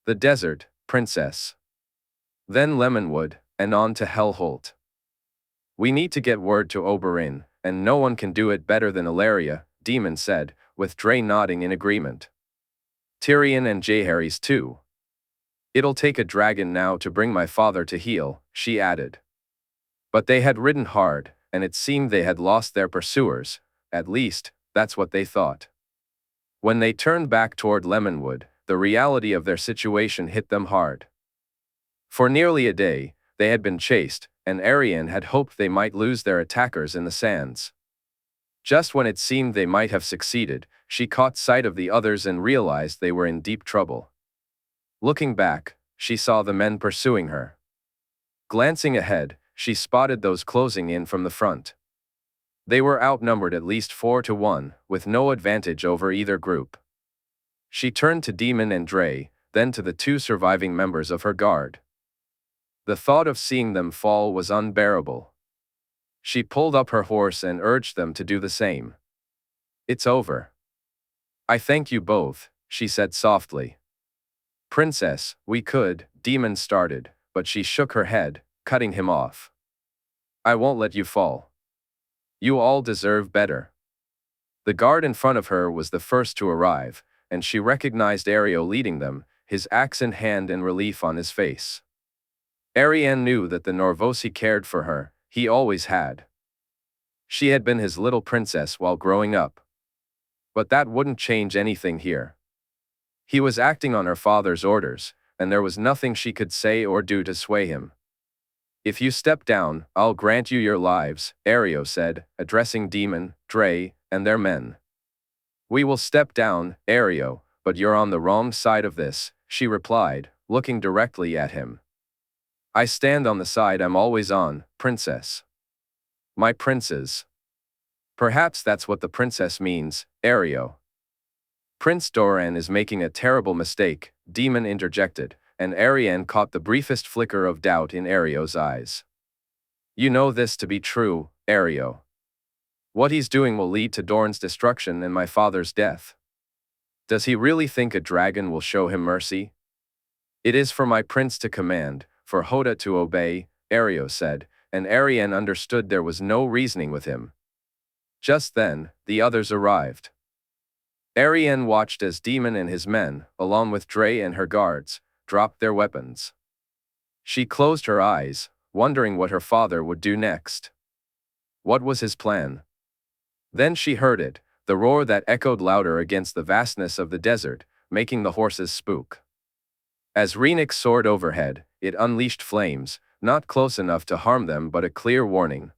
"The desert, princess. Then Lemonwood, and on to Hellholt. We need to get word to Oberyn, and no one can do it better than Illyrio," Demon said, with Dre nodding in agreement. "Tyrion and Jaehaerys too. It'll take a dragon now to bring my father to heel," she added. But they had ridden hard, and it seemed they had lost their pursuers, at least, that's what they thought. When they turned back toward Lemonwood, the reality of their situation hit them hard. For nearly a day, they had been chased, and Arianne had hoped they might lose their attackers in the sands. Just when it seemed they might have succeeded, she caught sight of the others and realized they were in deep trouble. Looking back, she saw the men pursuing her. Glancing ahead, she spotted those closing in from the front. They were outnumbered at least 4-1, with no advantage over either group. She turned to Demon and Dre, then to the 2 surviving members of her guard. The thought of seeing them fall was unbearable. She pulled up her horse and urged them to do the same. "It's over." "I thank you both," she said softly. "Princess, we could," Demon started, but she shook her head, cutting him off. "I won't let you fall. You all deserve better." The guard in front of her was the first to arrive, and she recognized Illyrio leading them, his axe in hand and relief on his face. Arianne knew that the Norvosi cared for her, he always had. She had been his little princess while growing up. But that wouldn't change anything here. He was acting on her father's orders, and there was nothing she could say or do to sway him. "If you step down, I'll grant you your lives," Illyrio said, addressing Demon, Dre, and their men. "We will step down, Illyrio, but you're on the wrong side of this," she replied, looking directly at him. "I stand on the side I'm always on, princess. My princes." "Perhaps that's what the princess means, Illyrio." "Prince Doran is making a terrible mistake," Demon interjected, and Arianne caught the briefest flicker of doubt in Illyrio's eyes. "You know this to be true, Illyrio. What he's doing will lead to Dorne's destruction and my father's death. Does he really think a dragon will show him mercy?" "It is for my prince to command, for Hoda to obey," Illyrio said, and Arianne understood there was no reasoning with him. Just then, the others arrived. Arianne watched as Demon and his men, along with Dre and her guards, dropped their weapons. She closed her eyes, wondering what her father would do next. What was his plan? Then she heard it, the roar that echoed louder against the vastness of the desert, making the horses spook. As Rhaenix soared overhead, it unleashed flames, not close enough to harm them but a clear warning.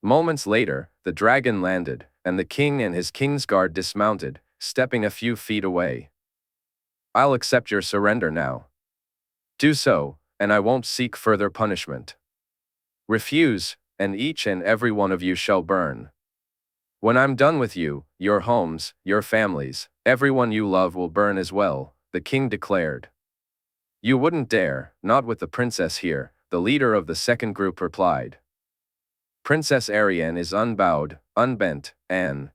Moments later, the dragon landed, and the king and his Kingsguard dismounted, stepping a few feet away. "I'll accept your surrender now. Do so, and I won't seek further punishment. Refuse, and each and every one of you shall burn. When I'm done with you, your homes, your families, everyone you love will burn as well," the king declared. "You wouldn't dare, not with the princess here," the leader of the second group replied. Princess Arianne is unbowed, unbent, and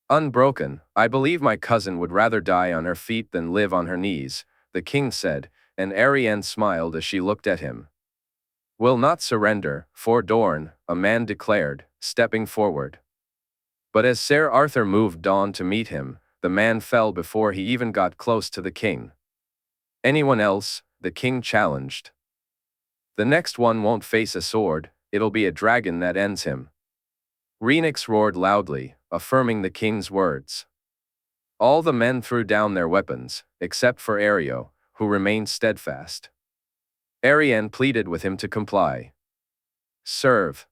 unbroken. I believe my cousin would rather die on her feet than live on her knees, the king said, and Arianne smiled as she looked at him. Will not surrender, for Dorn, a man declared, stepping forward. But as Ser Arthur moved on to meet him, the man fell before he even got close to the king. Anyone else? The king challenged. The next one won't face a sword, it'll be a dragon that ends him. Rhaenix roared loudly, affirming the king's words. All the men threw down their weapons, except for Illyrio, who remained steadfast. Arianne pleaded with him to comply. Serve.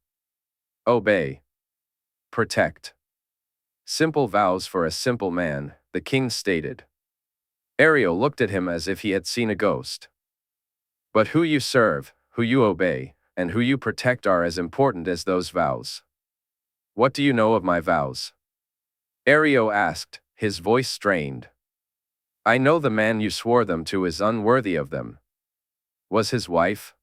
Obey. Protect. Simple vows for a simple man, the king stated. Illyrio looked at him as if he had seen a ghost. But who you serve, who you obey, and who you protect are as important as those vows. What do you know of my vows? Illyrio asked, his voice strained. I know the man you swore them to is unworthy of them. Was his wife?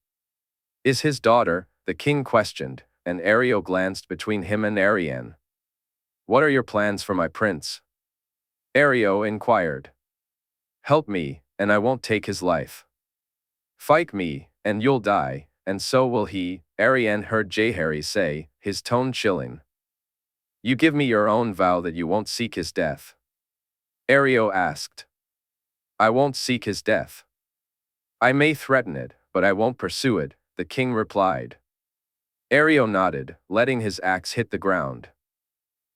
Is his daughter? The king questioned, and Illyrio glanced between him and Arianne. What are your plans for my prince? Illyrio inquired. Help me, and I won't take his life. Fight me, and you'll die, and so will he, Arianne heard Jaehaerys say, his tone chilling. You give me your own vow that you won't seek his death. Illyrio asked. I won't seek his death. I may threaten it, but I won't pursue it, the king replied. Illyrio nodded, letting his axe hit the ground.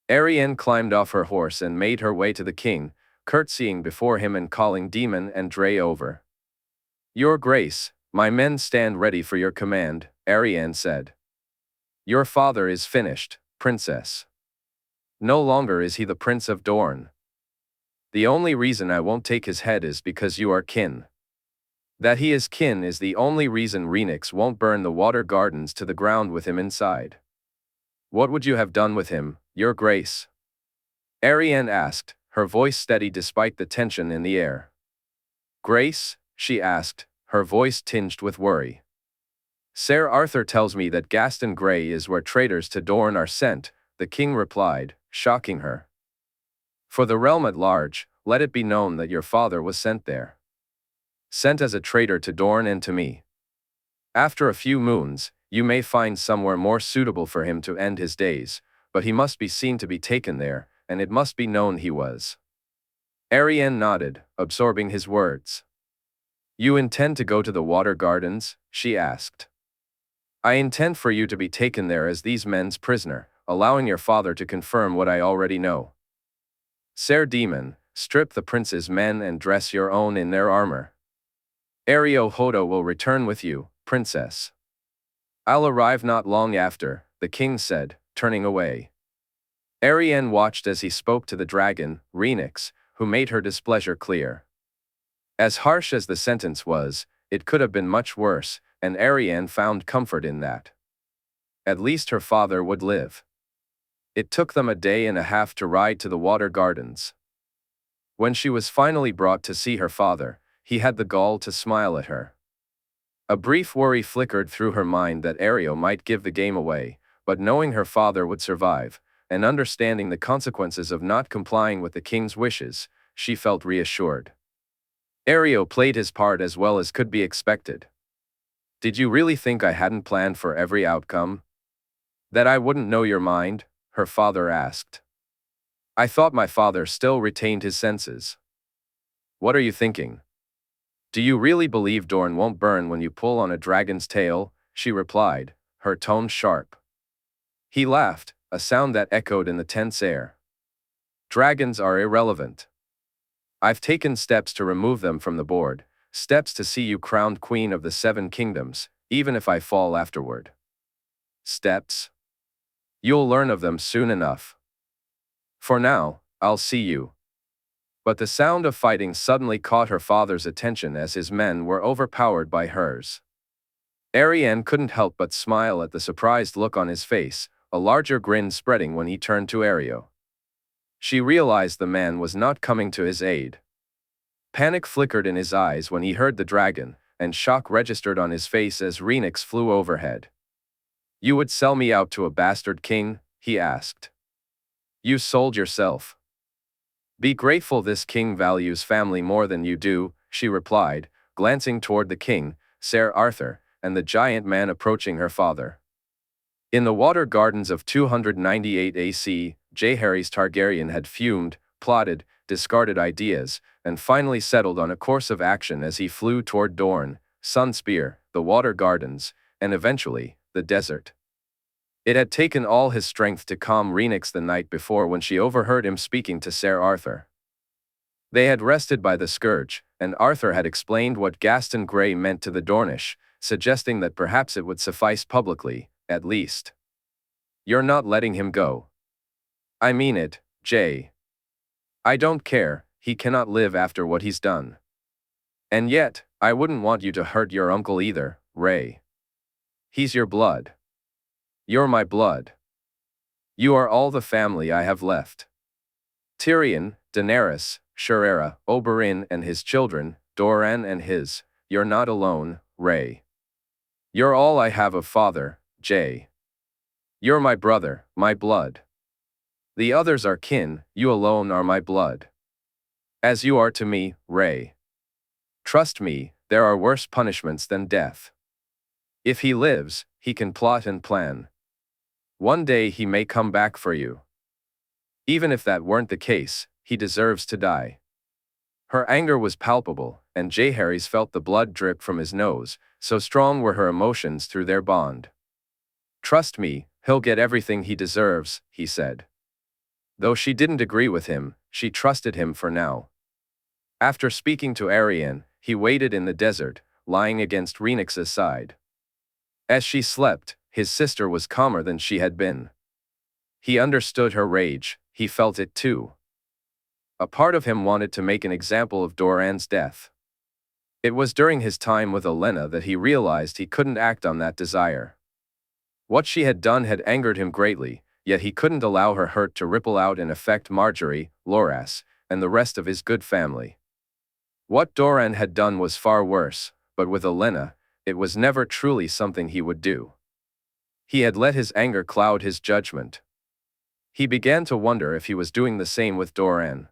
Arianne climbed off her horse and made her way to the king, curtsying before him and calling Demon and Dray over. Your Grace, my men stand ready for your command, Arianne said. Your father is finished, princess. No longer is he the Prince of Dorne. The only reason I won't take his head is because you are kin. That he is kin is the only reason Rhaenix won't burn the water gardens to the ground with him inside. What would you have done with him, Your Grace? Arianne asked, her voice steady despite the tension in the air. Grace? She asked, her voice tinged with worry. Ser Arthur tells me that Gaston Grey is where traitors to Dorne are sent, the king replied, shocking her. For the realm at large, let it be known that your father was sent there. Sent as a traitor to Dorne and to me. After a few moons, you may find somewhere more suitable for him to end his days, but he must be seen to be taken there, and it must be known he was. Arianne nodded, absorbing his words. You intend to go to the water gardens? She asked. I intend for you to be taken there as these men's prisoner, allowing your father to confirm what I already know. Ser Demon, strip the prince's men and dress your own in their armor. Illyrio Hodo will return with you, princess. I'll arrive not long after, the king said, turning away. Arianne watched as he spoke to the dragon, Rhaenix, who made her displeasure clear. As harsh as the sentence was, it could have been much worse, and Arianne found comfort in that. At least her father would live. It took them a day and a half to ride to the water gardens. When she was finally brought to see her father, he had the gall to smile at her. A brief worry flickered through her mind that Illyrio might give the game away, but knowing her father would survive, and understanding the consequences of not complying with the king's wishes, she felt reassured. Illyrio played his part as well as could be expected. Did you really think I hadn't planned for every outcome? That I wouldn't know your mind? Her father asked. I thought my father still retained his senses. What are you thinking? Do you really believe Dorne won't burn when you pull on a dragon's tail? She replied, her tone sharp. He laughed, a sound that echoed in the tense air. Dragons are irrelevant. I've taken steps to remove them from the board, steps to see you crowned Queen of the Seven Kingdoms, even if I fall afterward. Steps? You'll learn of them soon enough. For now, I'll see you. But the sound of fighting suddenly caught her father's attention as his men were overpowered by hers. Arianne couldn't help but smile at the surprised look on his face, a larger grin spreading when he turned to Illyrio. She realized the man was not coming to his aid. Panic flickered in his eyes when he heard the dragon, and shock registered on his face as Rhaenix flew overhead. You would sell me out to a bastard king? He asked. You sold yourself. Be grateful this king values family more than you do, she replied, glancing toward the king, Ser Arthur, and the giant man approaching her father. In the water gardens of 298 AC, Jaehaerys Targaryen had fumed, plotted, discarded ideas, and finally settled on a course of action as he flew toward Dorne, Sunspear, the water gardens, and eventually, the desert. It had taken all his strength to calm Rhaenix the night before when she overheard him speaking to Ser Arthur. They had rested by the Scourge, and Arthur had explained what Gaston Grey meant to the Dornish, suggesting that perhaps it would suffice publicly, at least. You're not letting him go. I mean it, Jay. I don't care, he cannot live after what he's done. And yet, I wouldn't want you to hurt your uncle either, Ray. He's your blood. You're my blood. You are all the family I have left. Tyrion, Daenerys, Sherera, Oberyn and his children, Doran and his. You're not alone, Ray. You're all I have of father, Jay. You're my brother, my blood. The others are kin, you alone are my blood. As you are to me, Ray. Trust me, there are worse punishments than death. If he lives, he can plot and plan. One day he may come back for you. Even if that weren't the case, he deserves to die. Her anger was palpable, and Jaehaerys felt the blood drip from his nose, so strong were her emotions through their bond. Trust me, he'll get everything he deserves, he said. Though she didn't agree with him, she trusted him for now. After speaking to Arianne, he waited in the desert, lying against Rhaenix's side. As she slept, his sister was calmer than she had been. He understood her rage, he felt it too. A part of him wanted to make an example of Doran's death. It was during his time with Olenna that he realized he couldn't act on that desire. What she had done had angered him greatly, yet he couldn't allow her hurt to ripple out and affect Margaery, Loras, and the rest of his good family. What Doran had done was far worse, but with Olenna, it was never truly something he would do. He had let his anger cloud his judgment. He began to wonder if he was doing the same with Doran.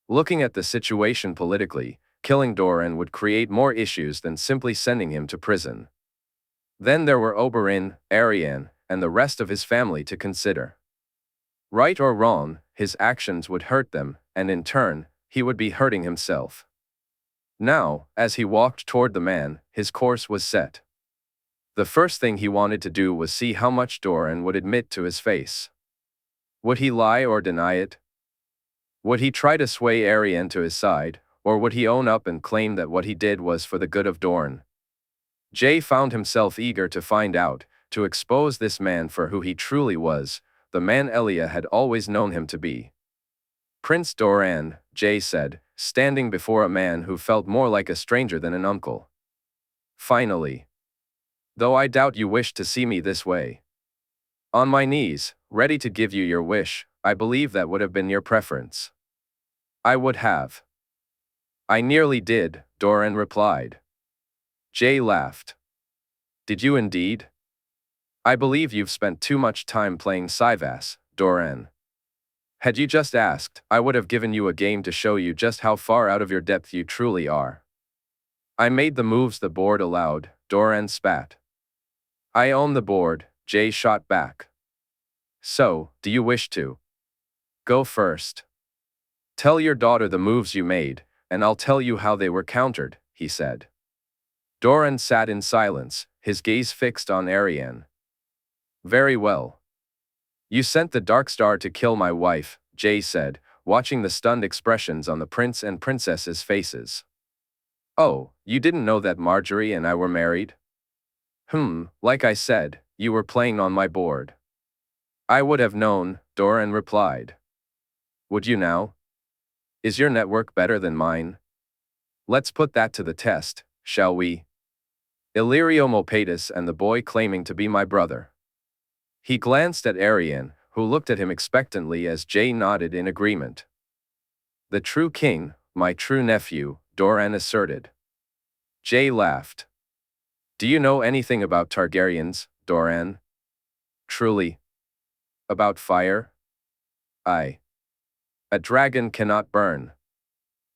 Looking at the situation politically, killing Doran would create more issues than simply sending him to prison. Then there were Oberyn, Arianne, and the rest of his family to consider. Right or wrong, his actions would hurt them, and in turn, he would be hurting himself. Now, as he walked toward the man, his course was set. The first thing he wanted to do was see how much Doran would admit to his face. Would he lie or deny it? Would he try to sway Arianne to his side, or would he own up and claim that what he did was for the good of Dorne? Jay found himself eager to find out, to expose this man for who he truly was, the man Elia had always known him to be. Prince Doran, Jay said, standing before a man who felt more like a stranger than an uncle. Finally. Though I doubt you wish to see me this way. On my knees, ready to give you your wish, I believe that would have been your preference. I would have. I nearly did, Doran replied. Jay laughed. Did you indeed? I believe you've spent too much time playing Syvas, Doran. Had you just asked, I would have given you a game to show you just how far out of your depth you truly are. I made the moves the board allowed, Doran spat. I own the board, Jay shot back. So, do you wish to? Go first. Tell your daughter the moves you made, and I'll tell you how they were countered, he said. Doran sat in silence, his gaze fixed on Arianne. Very well. You sent the Darkstar to kill my wife, Jay said, watching the stunned expressions on the prince and princess's faces. Oh, you didn't know that Margaery and I were married? Like I said, you were playing on my board. I would have known, Doran replied. Would you now? Is your network better than mine? Let's put that to the test, shall we? Illyrio Mopatis and the boy claiming to be my brother. He glanced at Arianne, who looked at him expectantly as Jay nodded in agreement. The true king, my true nephew, Doran asserted. Jay laughed. Do you know anything about Targaryens, Doran? Truly. About fire? Aye. A dragon cannot burn.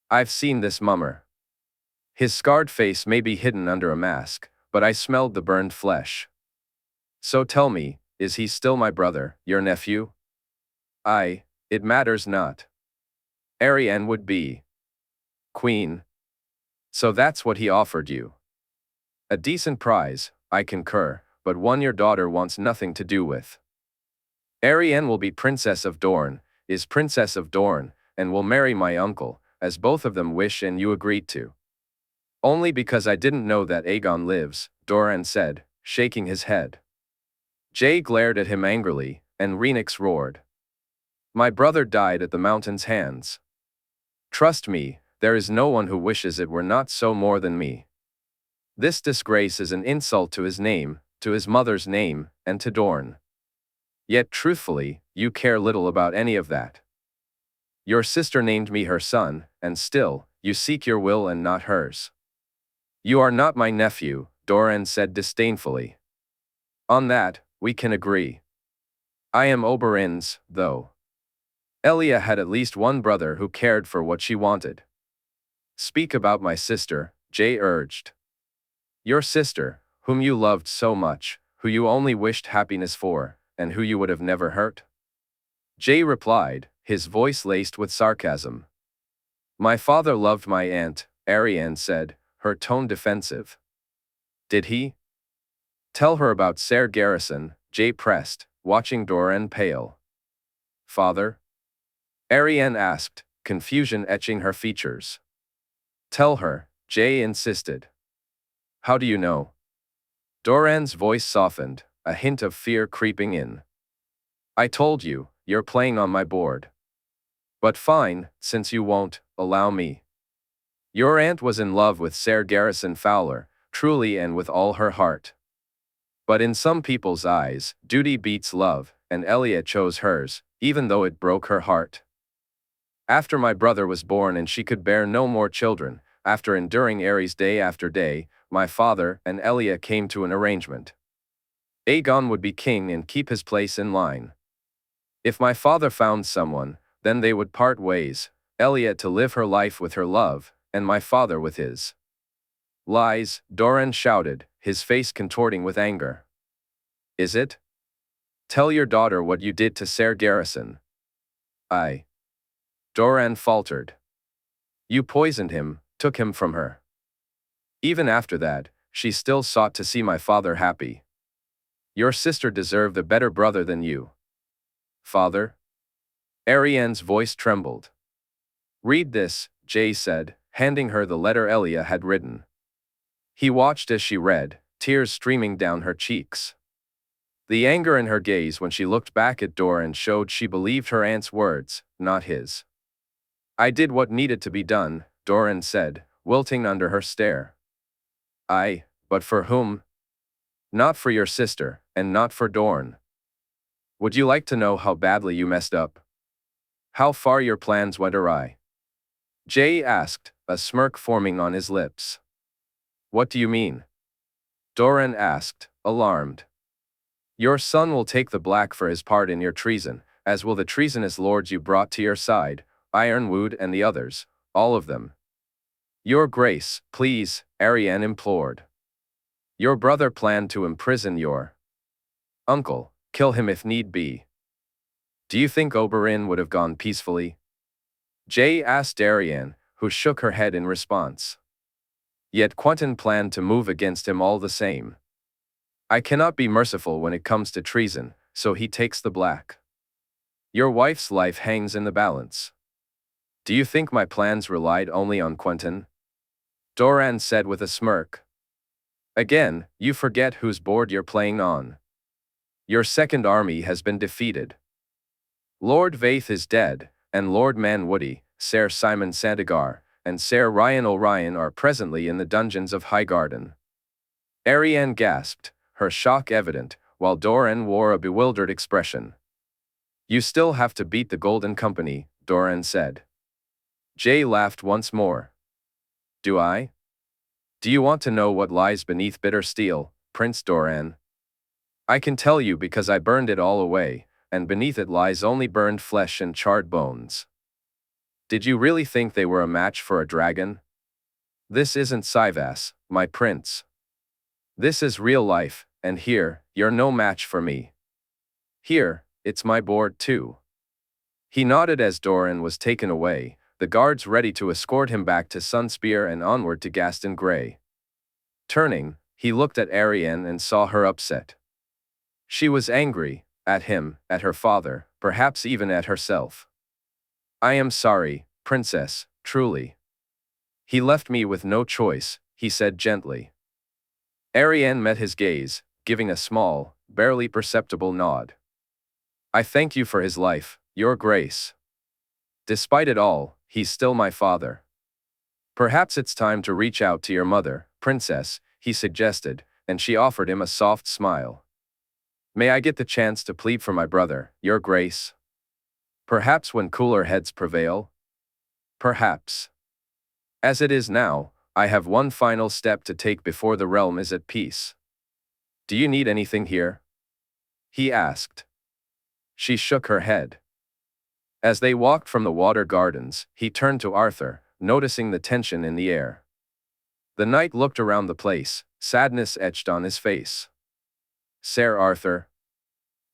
I've seen this mummer. His scarred face may be hidden under a mask, but I smelled the burned flesh. So tell me, is he still my brother, your nephew? Aye, it matters not. Arianne would be queen. So that's what he offered you. A decent prize, I concur, but one your daughter wants nothing to do with. Arianne will be Princess of Dorne, is Princess of Dorne, and will marry my uncle, as both of them wish and you agreed to. Only because I didn't know that Aegon lives, Doran said, shaking his head. Jae glared at him angrily, and Rhaenix roared. My brother died at the mountain's hands. Trust me, there is no one who wishes it were not so more than me. This disgrace is an insult to his name, to his mother's name, and to Dorne. Yet truthfully, you care little about any of that. Your sister named me her son, and still, you seek your will and not hers. You are not my nephew, Doran said disdainfully. On that, we can agree. I am Oberyn's, though. Elia had at least one brother who cared for what she wanted. Speak about my sister, Jae urged. Your sister, whom you loved so much, who you only wished happiness for, and who you would have never hurt? Jae replied, his voice laced with sarcasm. My father loved my aunt, Arianne said, her tone defensive. Did he? Tell her about Ser Garrison, Jae pressed, watching Doran pale. Father? Arianne asked, confusion etching her features. Tell her, Jae insisted. How do you know? Doran's voice softened, a hint of fear creeping in. I told you, you're playing on my board. But fine, since you won't, allow me. Your aunt was in love with Ser Garrison Fowler, truly and with all her heart. But in some people's eyes, duty beats love, and Elia chose hers, even though it broke her heart. After my brother was born and she could bear no more children, after enduring Ares day after day, my father and Elia came to an arrangement. Aegon would be king and keep his place in line. If my father found someone, then they would part ways, Elia to live her life with her love, and my father with his. Lies, Doran shouted, his face contorting with anger. Is it? Tell your daughter what you did to Ser Garrison. I. Doran faltered. You poisoned him, took him from her. Even after that, she still sought to see my father happy. Your sister deserved a better brother than you. Father? Arianne's voice trembled. Read this, Jae said, handing her the letter Elia had written. He watched as she read, tears streaming down her cheeks. The anger in her gaze when she looked back at Doran showed she believed her aunt's words, not his. I did what needed to be done, Doran said, wilting under her stare. Aye, but for whom? Not for your sister, and not for Dorne. Would you like to know how badly you messed up? How far your plans went awry? Jae asked, a smirk forming on his lips. What do you mean? Doran asked, alarmed. Your son will take the black for his part in your treason, as will the treasonous lords you brought to your side, Ironwood and the others, all of them. Your Grace, please, Arianne implored. Your brother planned to imprison your uncle, kill him if need be. Do you think Oberyn would have gone peacefully? Jae asked Arianne, who shook her head in response. Yet Quentyn planned to move against him all the same. I cannot be merciful when it comes to treason, so he takes the black. Your wife's life hangs in the balance. Do you think my plans relied only on Quentyn? Doran said with a smirk. Again, you forget whose board you're playing on. Your second army has been defeated. Lord Vaith is dead, and Lord Manwoody, Ser Simon Sandegar, and Ser Ryan O'Ryan are presently in the dungeons of Highgarden. Arianne gasped, her shock evident, while Doran wore a bewildered expression. You still have to beat the Golden Company, Doran said. Jae laughed once more. Do I? Do you want to know what lies beneath bitter steel, Prince Doran? I can tell you because I burned it all away, and beneath it lies only burned flesh and charred bones. Did you really think they were a match for a dragon? This isn't Sivas, my prince. This is real life, and here, you're no match for me. Here, it's my board too. He nodded as Doran was taken away, the guards ready to escort him back to Sunspear and onward to Gaston Grey. Turning, he looked at Arianne and saw her upset. She was angry, at him, at her father, perhaps even at herself. I am sorry, princess, truly. He left me with no choice, he said gently. Arianne met his gaze, giving a small, barely perceptible nod. I thank you for his life, your grace. Despite it all, he's still my father. Perhaps it's time to reach out to your mother, princess, he suggested, and she offered him a soft smile. May I get the chance to plead for my brother, your grace? Perhaps when cooler heads prevail? Perhaps. As it is now, I have one final step to take before the realm is at peace. Do you need anything here? He asked. She shook her head. As they walked from the water gardens, he turned to Arthur, noticing the tension in the air. The knight looked around the place, sadness etched on his face. Sir Arthur.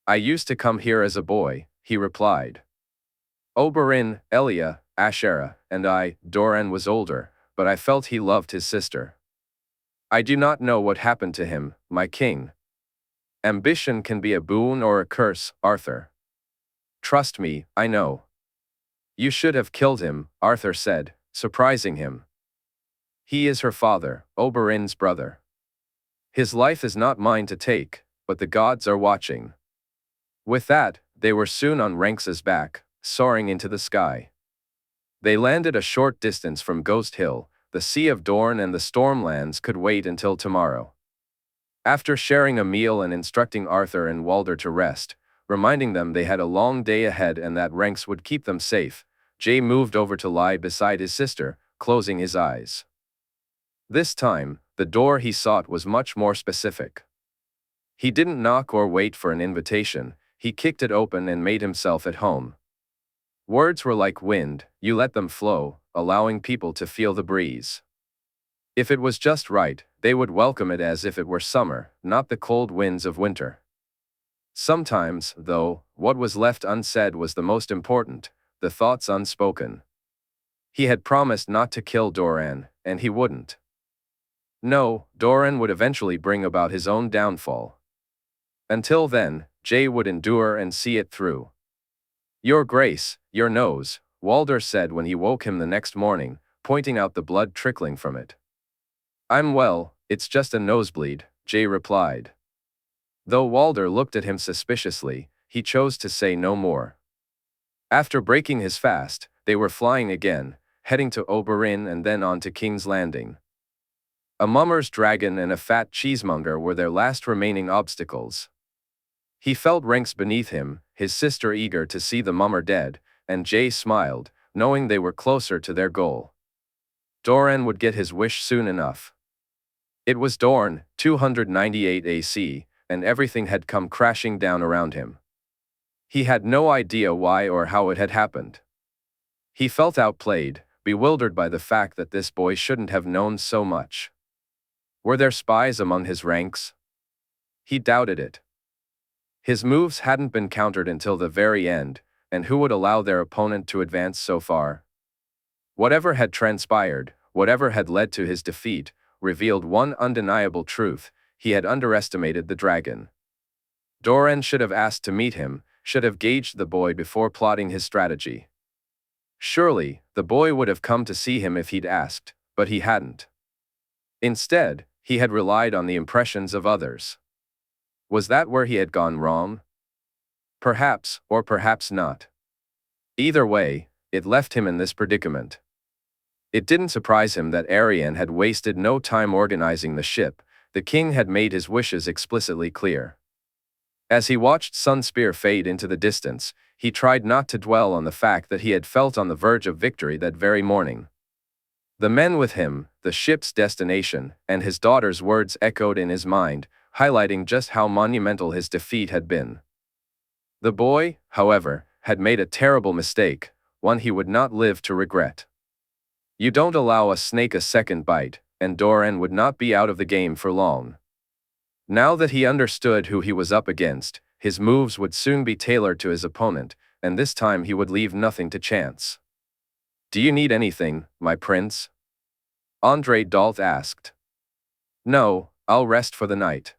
I used to come here as a boy, he replied. Oberyn, Elia, Ashera, and I, Doran was older, but I felt he loved his sister. I do not know what happened to him, my king. Ambition can be a boon or a curse, Arthur. Trust me, I know. You should have killed him, Arthur said, surprising him. He is her father, Oberyn's brother. His life is not mine to take, but the gods are watching. With that, they were soon on Rhaenix's back, soaring into the sky. They landed a short distance from Ghost Hill. The Sea of Dorne and the Stormlands could wait until tomorrow. After sharing a meal and instructing Arthur and Walder to rest, reminding them they had a long day ahead and that Rhaenix would keep them safe, Jae moved over to lie beside his sister, closing his eyes. This time, the door he sought was much more specific. He didn't knock or wait for an invitation, he kicked it open and made himself at home. Words were like wind, you let them flow, allowing people to feel the breeze. If it was just right, they would welcome it as if it were summer, not the cold winds of winter. Sometimes, though, what was left unsaid was the most important, the thoughts unspoken. He had promised not to kill Doran, and he wouldn't. No, Doran would eventually bring about his own downfall. Until then, Jae would endure and see it through. Your grace, your nose, Walder said when he woke him the next morning, pointing out the blood trickling from it. I'm well, it's just a nosebleed, Jae replied. Though Walder looked at him suspiciously, he chose to say no more. After breaking his fast, they were flying again, heading to Oberyn and then on to King's Landing. A mummer's dragon and a fat cheesemonger were their last remaining obstacles. He felt Rhaenix beneath him, his sister eager to see the mummer dead, and Jae smiled, knowing they were closer to their goal. Doran would get his wish soon enough. It was Dorne, 298 AC, and everything had come crashing down around him. He had no idea why or how it had happened. He felt outplayed, bewildered by the fact that this boy shouldn't have known so much. Were there spies among his ranks? He doubted it. His moves hadn't been countered until the very end, and who would allow their opponent to advance so far? Whatever had transpired, whatever had led to his defeat, revealed one undeniable truth: he had underestimated the dragon. Doran should have asked to meet him, should have gauged the boy before plotting his strategy. Surely, the boy would have come to see him if he'd asked, but he hadn't. Instead, he had relied on the impressions of others. Was that where he had gone wrong? Perhaps, or perhaps not. Either way, it left him in this predicament. It didn't surprise him that Arianne had wasted no time organizing the ship. The king had made his wishes explicitly clear. As he watched Sunspear fade into the distance, he tried not to dwell on the fact that he had felt on the verge of victory that very morning. The men with him, the ship's destination, and his daughter's words echoed in his mind, highlighting just how monumental his defeat had been. The boy, however, had made a terrible mistake, one he would not live to regret. You don't allow a snake a second bite, and Doran would not be out of the game for long. Now that he understood who he was up against, his moves would soon be tailored to his opponent, and this time he would leave nothing to chance. "Do you need anything, my prince?" André Dalt asked. "No, I'll rest for the night."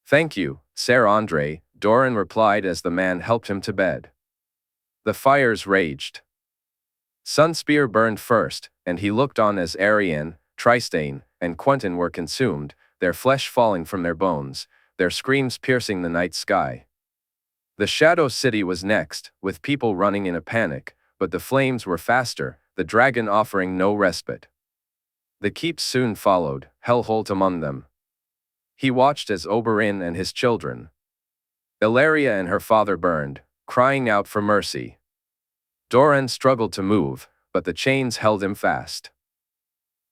"Thank you, Sir André," Doran replied as the man helped him to bed. The fires raged. Sunspear burned first, and he looked on as Arianne, Trystane, and Quentyn were consumed, their flesh falling from their bones, their screams piercing the night sky. The Shadow City was next, with people running in a panic, but the flames were faster, the dragon offering no respite. The keeps soon followed, Hellholt among them. He watched as Oberyn and his children, Illyrio and her father burned, crying out for mercy. Doran struggled to move, but the chains held him fast.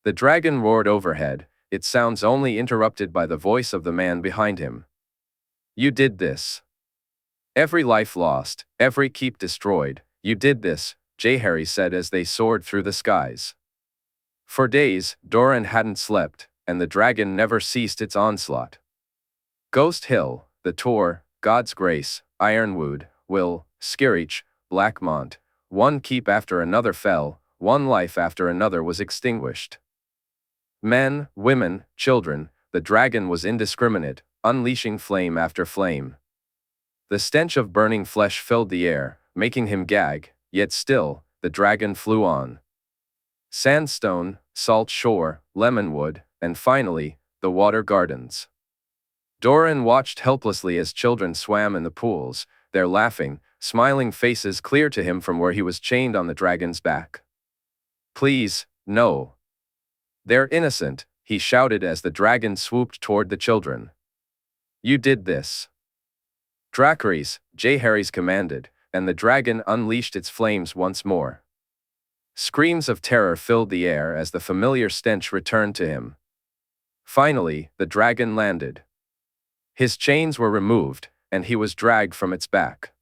The dragon roared overhead, its sounds only interrupted by the voice of the man behind him. "You did this. Every life lost, every keep destroyed, you did this," Jaehaerys said as they soared through the skies. For days, Doran hadn't slept, and the dragon never ceased its onslaught. Ghost Hill, the Tor, God's Grace, Ironwood, Will, Skirich, Blackmont, one keep after another fell, one life after another was extinguished. Men, women, children, the dragon was indiscriminate, unleashing flame after flame. The stench of burning flesh filled the air, making him gag, yet still, the dragon flew on. Sandstone, salt shore, lemonwood, and finally, the water gardens. Doran watched helplessly as children swam in the pools, their laughing, smiling faces clear to him from where he was chained on the dragon's back. "Please, no. They're innocent," he shouted as the dragon swooped toward the children. "You did this." "Dracarys," Jaehaerys commanded, and the dragon unleashed its flames once more. Screams of terror filled the air as the familiar stench returned to him. Finally, the dragon landed. His chains were removed, and he was dragged from its back.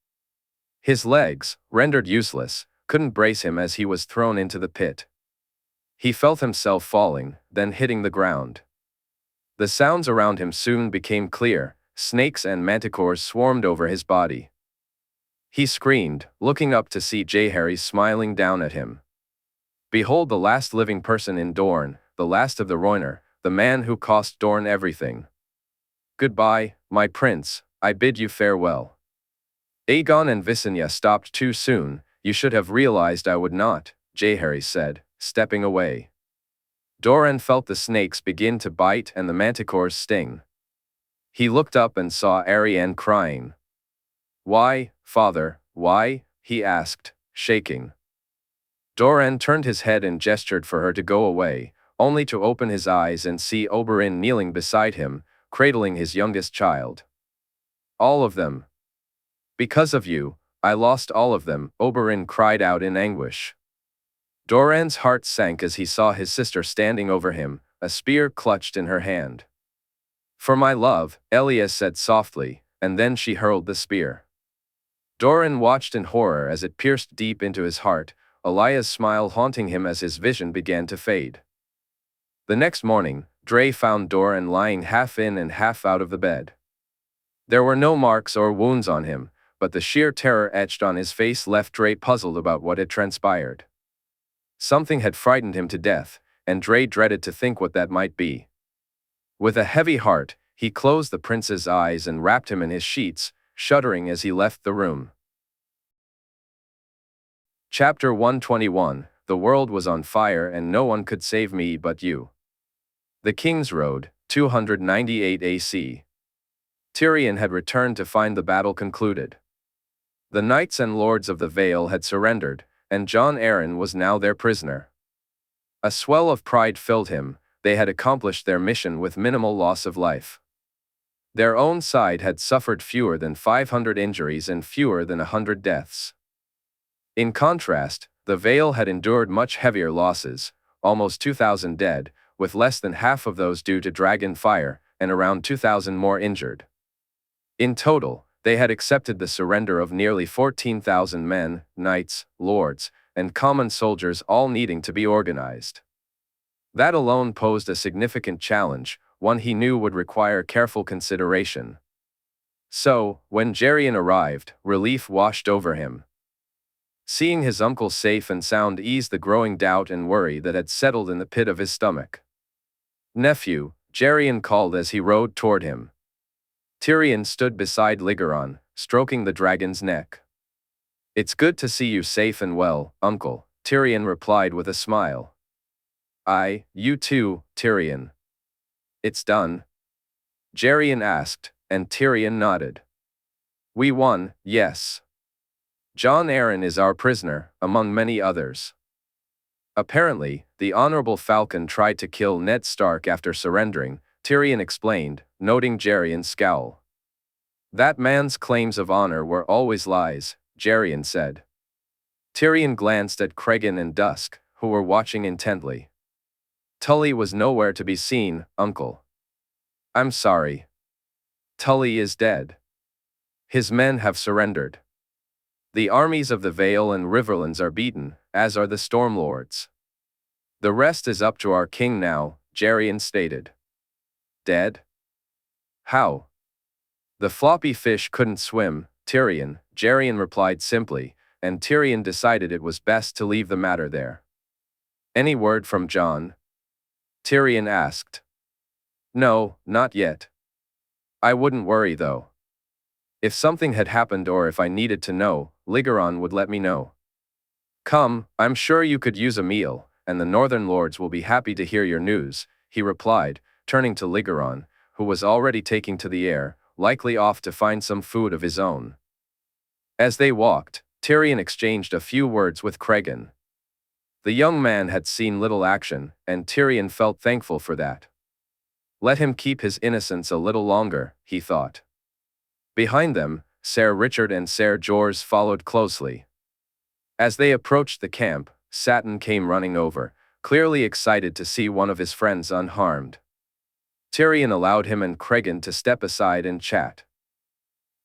His legs, rendered useless, couldn't brace him as he was thrown into the pit. He felt himself falling, then hitting the ground. The sounds around him soon became clear, snakes and manticores swarmed over his body. He screamed, looking up to see Jaehaerys smiling down at him. "Behold the last living person in Dorne, the last of the Rhoynar, the man who cost Dorne everything. Goodbye, my prince, I bid you farewell." "Aegon and Visenya stopped too soon, you should have realized I would not," Jaehaerys said, stepping away. Doran felt the snakes begin to bite and the manticores sting. He looked up and saw Arianne crying. "Why, father, why?" he asked, shaking. Doran turned his head and gestured for her to go away, only to open his eyes and see Oberyn kneeling beside him, cradling his youngest child. "All of them. Because of you, I lost all of them," Oberyn cried out in anguish. Doran's heart sank as he saw his sister standing over him, a spear clutched in her hand. "For my love," Elia said softly, and then she hurled the spear. Doran watched in horror as it pierced deep into his heart, Elia's smile haunting him as his vision began to fade. The next morning, Dre found Doran lying half in and half out of the bed. There were no marks or wounds on him, but the sheer terror etched on his face left Dre puzzled about what had transpired. Something had frightened him to death, and Dre dreaded to think what that might be. With a heavy heart, he closed the prince's eyes and wrapped him in his sheets, shuddering as he left the room. Chapter 121, The world was on fire and no one could save me but you. The King's Road, 298 AC. Tyrion had returned to find the battle concluded. The knights and lords of the Vale had surrendered, and Jon Arryn was now their prisoner. A swell of pride filled him, they had accomplished their mission with minimal loss of life. Their own side had suffered fewer than 500 injuries and fewer than 100 deaths. In contrast, the Vale had endured much heavier losses, almost 2,000 dead, with less than half of those due to dragon fire, and around 2,000 more injured. In total, they had accepted the surrender of nearly 14,000 men, knights, lords, and common soldiers, all needing to be organized. That alone posed a significant challenge, one he knew would require careful consideration. So, when Gerion arrived, relief washed over him. Seeing his uncle safe and sound eased the growing doubt and worry that had settled in the pit of his stomach. "Nephew," Gerion called as he rode toward him. Tyrion stood beside Lygaron, stroking the dragon's neck. "It's good to see you safe and well, uncle," Tyrion replied with a smile. You too, Tyrion." "It's done?" Gerion asked, and Tyrion nodded. "We won, yes. Jon Arryn is our prisoner, among many others." Apparently, the Honorable Falcon tried to kill Ned Stark after surrendering, Tyrion explained, noting Gerion's scowl. "That man's claims of honor were always lies," Gerion said. Tyrion glanced at Cregan and Dusk, who were watching intently. "Tully was nowhere to be seen, uncle." "I'm sorry. Tully is dead. His men have surrendered. The armies of the Vale and Riverlands are beaten, as are the Stormlords. The rest is up to our king now," Gerion stated. "Dead? How?" "The floppy fish couldn't swim, Tyrion," Gerion replied simply, and Tyrion decided it was best to leave the matter there. "Any word from Jon?" Tyrion asked. "No, not yet. I wouldn't worry though. If something had happened or if I needed to know, Lygaron would let me know. Come, I'm sure you could use a meal, and the Northern Lords will be happy to hear your news," he replied, turning to Lygaron, who was already taking to the air, likely off to find some food of his own. As they walked, Tyrion exchanged a few words with Cregan. The young man had seen little action, and Tyrion felt thankful for that. Let him keep his innocence a little longer, he thought. Behind them, Ser Richard and Ser Jorah followed closely. As they approached the camp, Satin came running over, clearly excited to see one of his friends unharmed. Tyrion allowed him and Cregan to step aside and chat.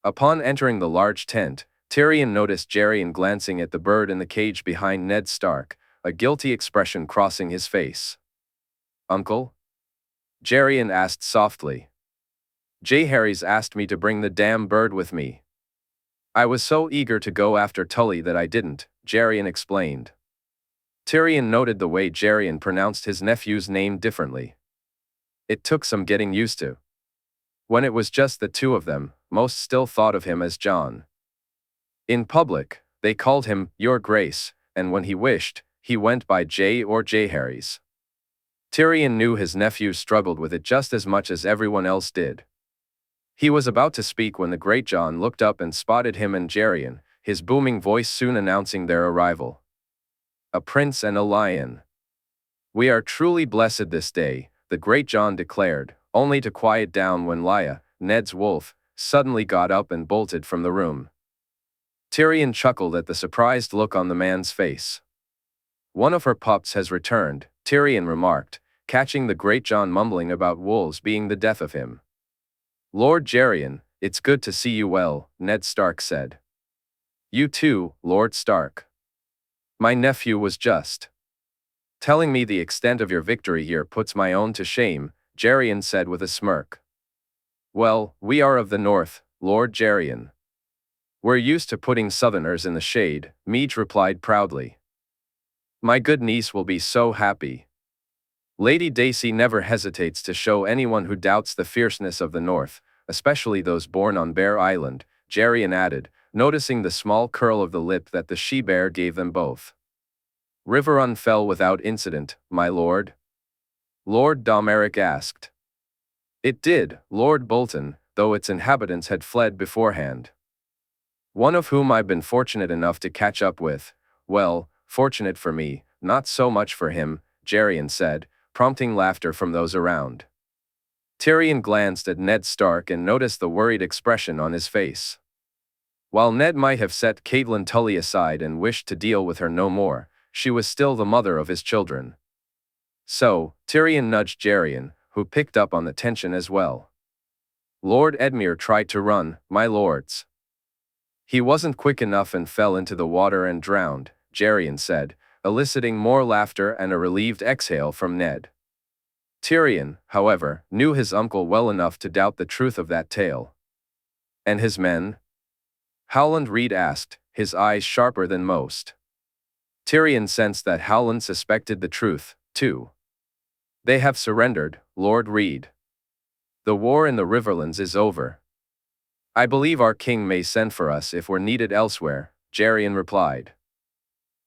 Upon entering the large tent, Tyrion noticed Gerion glancing at the bird in the cage behind Ned Stark, a guilty expression crossing his face. "Uncle?" Gerion asked softly. "Jaehaerys asked me to bring the damn bird with me. I was so eager to go after Tully that I didn't," Gerion explained. Tyrion noted the way Gerion pronounced his nephew's name differently. It took some getting used to. When it was just the two of them, most still thought of him as Jon. In public, they called him Your Grace, and when he wished, he went by Jay or Jaehaerys. Tyrion knew his nephew struggled with it just as much as everyone else did. He was about to speak when the great Jon looked up and spotted him and Gerion, his booming voice soon announcing their arrival. "A prince and a lion. We are truly blessed this day," the great Jon declared, only to quiet down when Lya, Ned's wolf, suddenly got up and bolted from the room. Tyrion chuckled at the surprised look on the man's face. "One of her pups has returned," Tyrion remarked, catching the great Jon mumbling about wolves being the death of him. "Lord Gerion, it's good to see you well," Ned Stark said. "You too, Lord Stark. My nephew was just telling me the extent of your victory here puts my own to shame," Gerion said with a smirk. "Well, we are of the north, Lord Gerion. We're used to putting southerners in the shade," Meej replied proudly. "My good niece will be so happy. Lady Dacey never hesitates to show anyone who doubts the fierceness of the north, especially those born on Bear Island," Gerion added, noticing the small curl of the lip that the she-bear gave them both. "Riverrun fell without incident, my lord?" Lord Domeric asked. "It did, Lord Bolton, though its inhabitants had fled beforehand. One of whom I've been fortunate enough to catch up with. Well, fortunate for me, not so much for him," Gerion said, prompting laughter from those around. Tyrion glanced at Ned Stark and noticed the worried expression on his face. While Ned might have set Catelyn Tully aside and wished to deal with her no more, she was still the mother of his children. So, Tyrion nudged Gerion, who picked up on the tension as well. Lord Edmure tried to run, my lords. He wasn't quick enough and fell into the water and drowned, Gerion said, eliciting more laughter and a relieved exhale from Ned. Tyrion, however, knew his uncle well enough to doubt the truth of that tale. And his men? Howland Reed asked, his eyes sharper than most. Tyrion sensed that Howland suspected the truth, too. They have surrendered, Lord Reed. The war in the Riverlands is over. I believe our king may send for us if we're needed elsewhere, Gerion replied.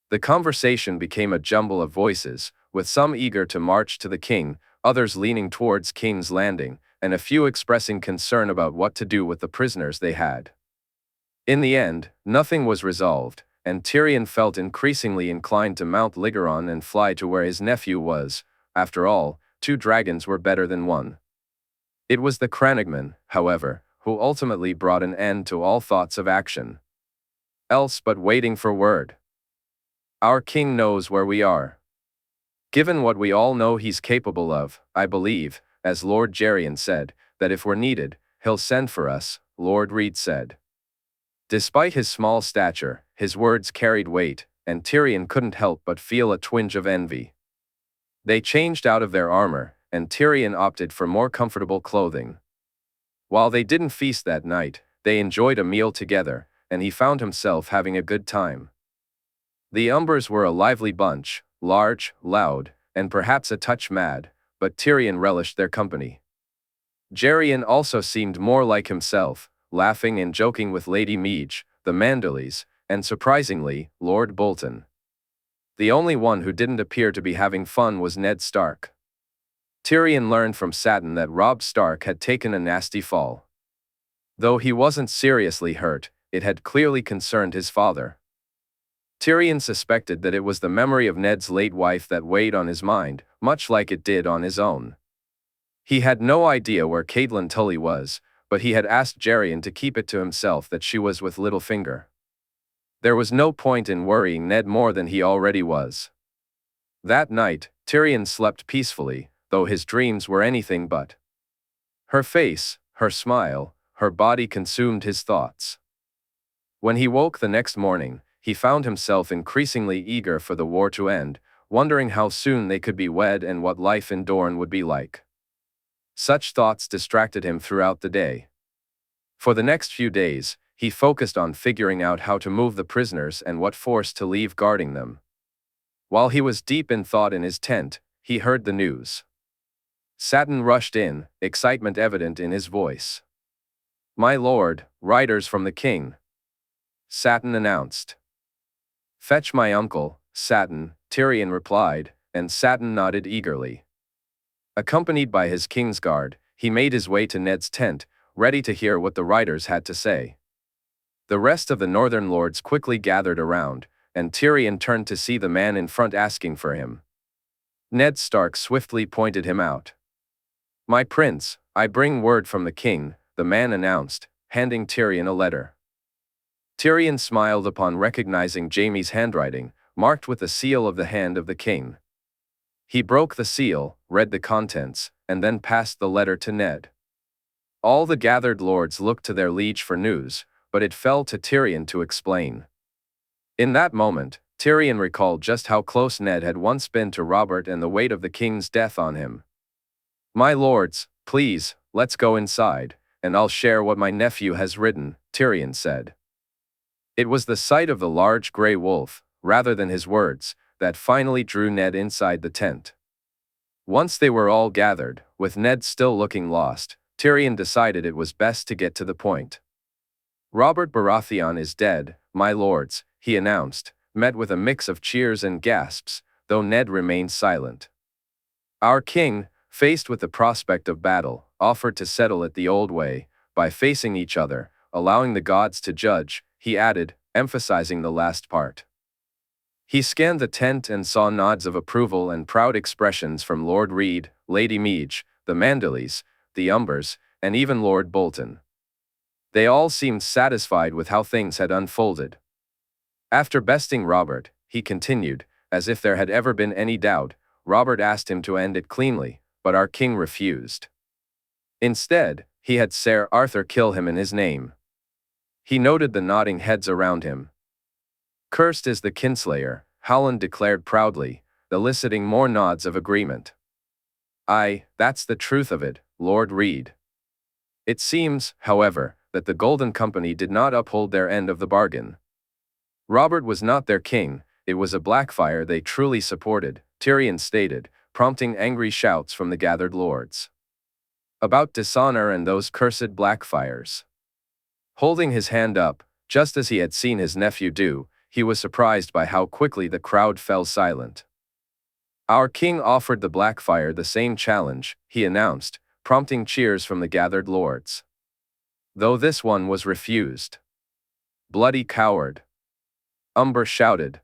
The conversation became a jumble of voices, with some eager to march to the king, others leaning towards King's Landing, and a few expressing concern about what to do with the prisoners they had. In the end, nothing was resolved, and Tyrion felt increasingly inclined to mount Lygaron and fly to where his nephew was. After all, 2 dragons were better than 1. It was the Crannogman, however, who ultimately brought an end to all thoughts of action. Else but waiting for word. Our king knows where we are. Given what we all know he's capable of, I believe, as Lord Gerion said, that if we're needed, he'll send for us, Lord Reed said. Despite his small stature, his words carried weight, and Tyrion couldn't help but feel a twinge of envy. They changed out of their armor, and Tyrion opted for more comfortable clothing. While they didn't feast that night, they enjoyed a meal together, and he found himself having a good time. The Umbers were a lively bunch, large, loud, and perhaps a touch mad, but Tyrion relished their company. Gerion also seemed more like himself, laughing and joking with Lady Meege, the Manderleys, and surprisingly, Lord Bolton. The only one who didn't appear to be having fun was Ned Stark. Tyrion learned from Satin that Robb Stark had taken a nasty fall. Though he wasn't seriously hurt, it had clearly concerned his father. Tyrion suspected that it was the memory of Ned's late wife that weighed on his mind, much like it did on his own. He had no idea where Catelyn Tully was, but he had asked Gerion to keep it to himself that she was with Littlefinger. There was no point in worrying Ned more than he already was. That night, Tyrion slept peacefully, though his dreams were anything but. Her face, her smile, her body consumed his thoughts. When he woke the next morning, he found himself increasingly eager for the war to end, wondering how soon they could be wed and what life in Dorne would be like. Such thoughts distracted him throughout the day. For the next few days, he focused on figuring out how to move the prisoners and what force to leave guarding them. While he was deep in thought in his tent, he heard the news. Satin rushed in, excitement evident in his voice. "My lord, riders from the king," Satin announced. "Fetch my uncle, Satin," Tyrion replied, and Satin nodded eagerly. Accompanied by his Kingsguard, he made his way to Ned's tent, ready to hear what the riders had to say. The rest of the northern lords quickly gathered around, and Tyrion turned to see the man in front asking for him. Ned Stark swiftly pointed him out. "My prince, I bring word from the king," the man announced, handing Tyrion a letter. Tyrion smiled upon recognizing Jaime's handwriting, marked with the seal of the hand of the king. He broke the seal, read the contents, and then passed the letter to Ned. All the gathered lords looked to their liege for news, but it fell to Tyrion to explain. In that moment, Tyrion recalled just how close Ned had once been to Robert and the weight of the king's death on him. "My lords, please, let's go inside, and I'll share what my nephew has written," Tyrion said. It was the sight of the large gray wolf, rather than his words, that finally drew Ned inside the tent. Once they were all gathered, with Ned still looking lost, Tyrion decided it was best to get to the point. "Robert Baratheon is dead, my lords," he announced, met with a mix of cheers and gasps, though Ned remained silent. "Our king, faced with the prospect of battle, offered to settle it the old way, by facing each other, allowing the gods to judge," he added, emphasizing the last part. He scanned the tent and saw nods of approval and proud expressions from Lord Reed, Lady Meege, the Manderleys, the Umbers, and even Lord Bolton. They all seemed satisfied with how things had unfolded. After besting Robert, he continued, as if there had ever been any doubt, Robert asked him to end it cleanly, but our king refused. Instead, he had Ser Arthur kill him in his name. He noted the nodding heads around him. Cursed is the kinslayer, Howland declared proudly, eliciting more nods of agreement. Aye, that's the truth of it, Lord Reed. It seems, however, that the Golden Company did not uphold their end of the bargain. Robert was not their king, it was a Blackfire they truly supported, Tyrion stated, prompting angry shouts from the gathered lords. About dishonor and those cursed Blackfires. Holding his hand up, just as he had seen his nephew do, he was surprised by how quickly the crowd fell silent. Our king offered the Blackfire the same challenge, he announced, prompting cheers from the gathered lords. Though this one was refused. Bloody coward. Umber shouted.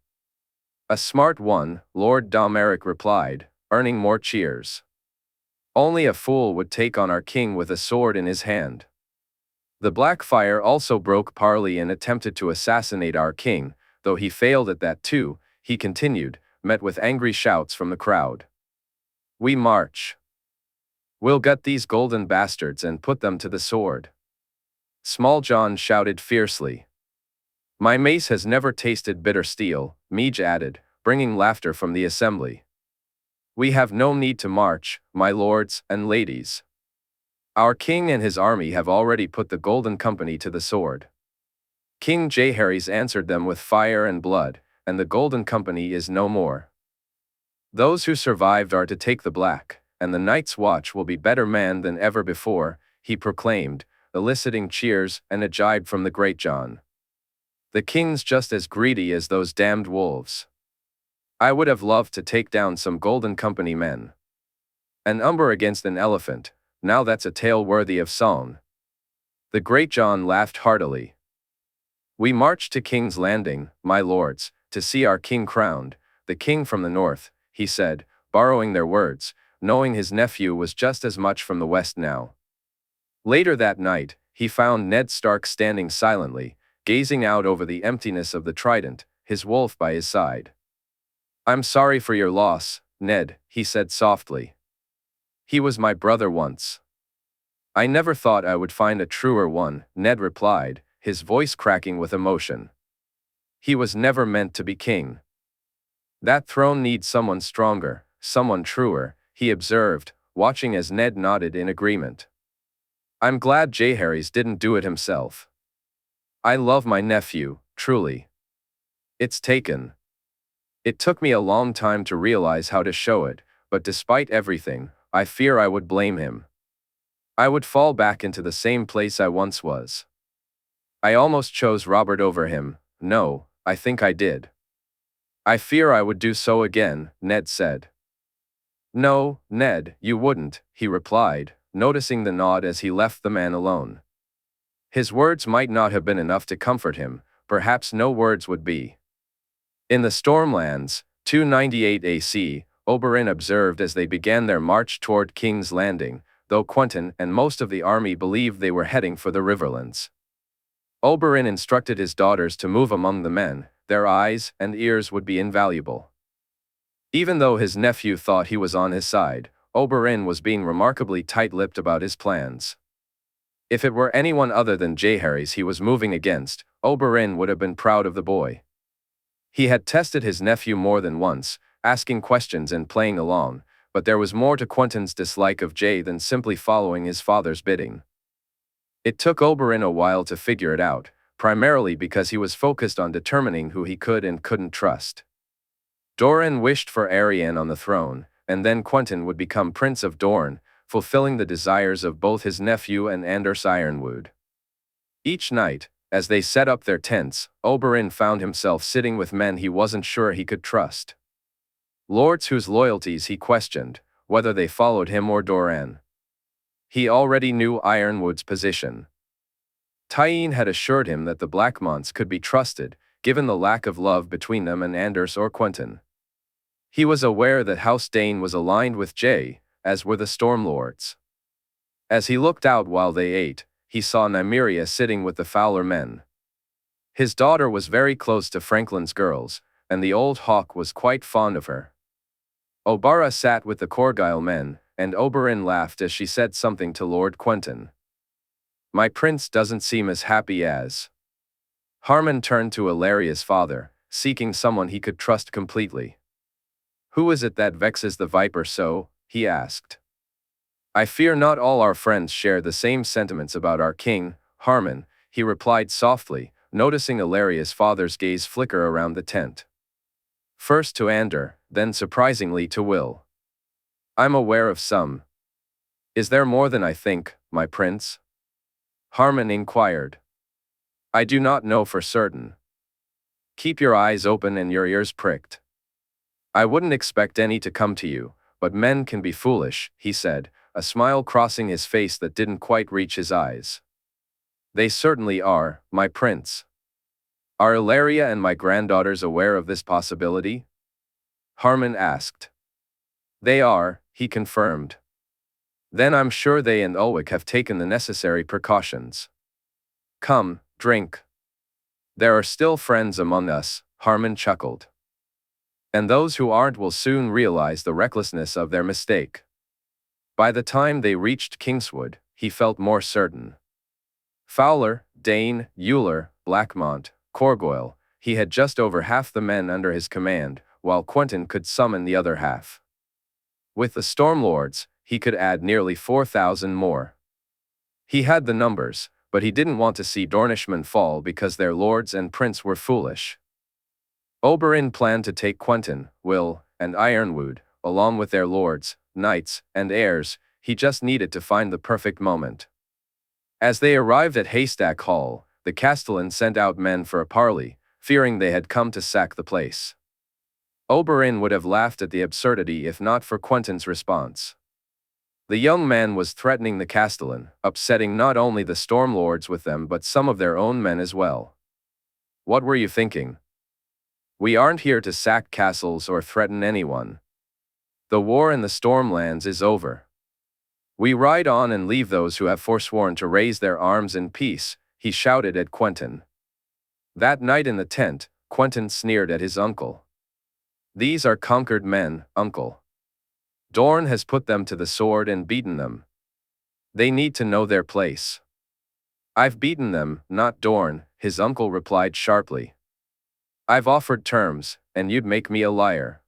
A smart one, Lord Domeric replied, earning more cheers. Only a fool would take on our king with a sword in his hand. The Blackfire also broke parley and attempted to assassinate our king, though he failed at that too, he continued, met with angry shouts from the crowd. We march. We'll gut these golden bastards and put them to the sword. Small John shouted fiercely. My mace has never tasted bitter steel, Meej added, bringing laughter from the assembly. We have no need to march, my lords and ladies. Our king and his army have already put the Golden Company to the sword. King Jaehaerys answered them with fire and blood, and the Golden Company is no more. Those who survived are to take the black, and the Night's Watch will be better manned than ever before, he proclaimed, eliciting cheers and a jibe from the great Jon. The king's just as greedy as those damned wolves. I would have loved to take down some Golden Company men. An umber against an elephant, now that's a tale worthy of song. The great Jon laughed heartily. We march to King's Landing, my lords, to see our king crowned, the king from the north, he said, borrowing their words, knowing his nephew was just as much from the west now. Later that night, he found Ned Stark standing silently, gazing out over the emptiness of the Trident, his wolf by his side. I'm sorry for your loss, Ned, he said softly. He was my brother once. I never thought I would find a truer one, Ned replied, his voice cracking with emotion. He was never meant to be king. That throne needs someone stronger, someone truer, he observed, watching as Ned nodded in agreement. I'm glad Jaehaerys didn't do it himself. I love my nephew, truly. It took me a long time to realize how to show it, but despite everything, I fear I would blame him. I would fall back into the same place I once was. I almost chose Robert over him, no, I think I did. I fear I would do so again, Ned said. No, Ned, you wouldn't, he replied, noticing the nod as he left the man alone. His words might not have been enough to comfort him, perhaps no words would be. In the Stormlands, 298 AC, Oberyn observed as they began their march toward King's Landing, though Quentyn and most of the army believed they were heading for the Riverlands. Oberyn instructed his daughters to move among the men, their eyes and ears would be invaluable. Even though his nephew thought he was on his side, Oberyn was being remarkably tight-lipped about his plans. If it were anyone other than Jaehaerys he was moving against, Oberyn would have been proud of the boy. He had tested his nephew more than once, asking questions and playing along, but there was more to Quentyn's dislike of Jae than simply following his father's bidding. It took Oberyn a while to figure it out, primarily because he was focused on determining who he could and couldn't trust. Doran wished for Arianne on the throne, and then Quentyn would become Prince of Dorne, fulfilling the desires of both his nephew and Anders Ironwood. Each night, as they set up their tents, Oberyn found himself sitting with men he wasn't sure he could trust. Lords whose loyalties he questioned, whether they followed him or Doran. He already knew Ironwood's position. Tyene had assured him that the Blackmonts could be trusted, given the lack of love between them and Anders or Quentyn. He was aware that House Dane was aligned with Jae, as were the Stormlords. As he looked out while they ate, he saw Nymeria sitting with the Fowler men. His daughter was very close to Franklin's girls, and the old hawk was quite fond of her. Obara sat with the Corgyle men, and Oberyn laughed as she said something to Lord Quentyn. My prince doesn't seem as happy as. Harmon turned to Illyria's father, seeking someone he could trust completely. Who is it that vexes the viper so? He asked. I fear not all our friends share the same sentiments about our king, Harmon, he replied softly, noticing Illyria's father's gaze flicker around the tent. First to Ander, then surprisingly to Will. I'm aware of some. Is there more than I think, my prince? Harmon inquired. I do not know for certain. Keep your eyes open and your ears pricked. I wouldn't expect any to come to you, but men can be foolish, he said, a smile crossing his face that didn't quite reach his eyes. They certainly are, my prince. Are Illyria and my granddaughters aware of this possibility? Harmon asked. They are, he confirmed. Then I'm sure they and Ulwick have taken the necessary precautions. Come, drink. There are still friends among us, Harmon chuckled. And those who aren't will soon realize the recklessness of their mistake. By the time they reached Kingswood, he felt more certain. Fowler, Dane, Euler, Blackmont, Corgoyle, he had just over half the men under his command, while Quentyn could summon the other half. With the Stormlords, he could add nearly 4,000 more. He had the numbers, but he didn't want to see Dornishmen fall because their lords and prince were foolish. Oberyn planned to take Quentyn, Will, and Ironwood, along with their lords, knights, and heirs. He just needed to find the perfect moment. As they arrived at Haystack Hall, the Castellan sent out men for a parley, fearing they had come to sack the place. Oberyn would have laughed at the absurdity if not for Quentyn's response. The young man was threatening the Castellan, upsetting not only the Stormlords with them but some of their own men as well. What were you thinking? We aren't here to sack castles or threaten anyone. The war in the Stormlands is over. We ride on and leave those who have forsworn to raise their arms in peace, he shouted at Quentyn. That night in the tent, Quentyn sneered at his uncle. These are conquered men, uncle. Dorne has put them to the sword and beaten them. They need to know their place. I've beaten them, not Dorne, his uncle replied sharply. I've offered terms, and you'd make me a liar.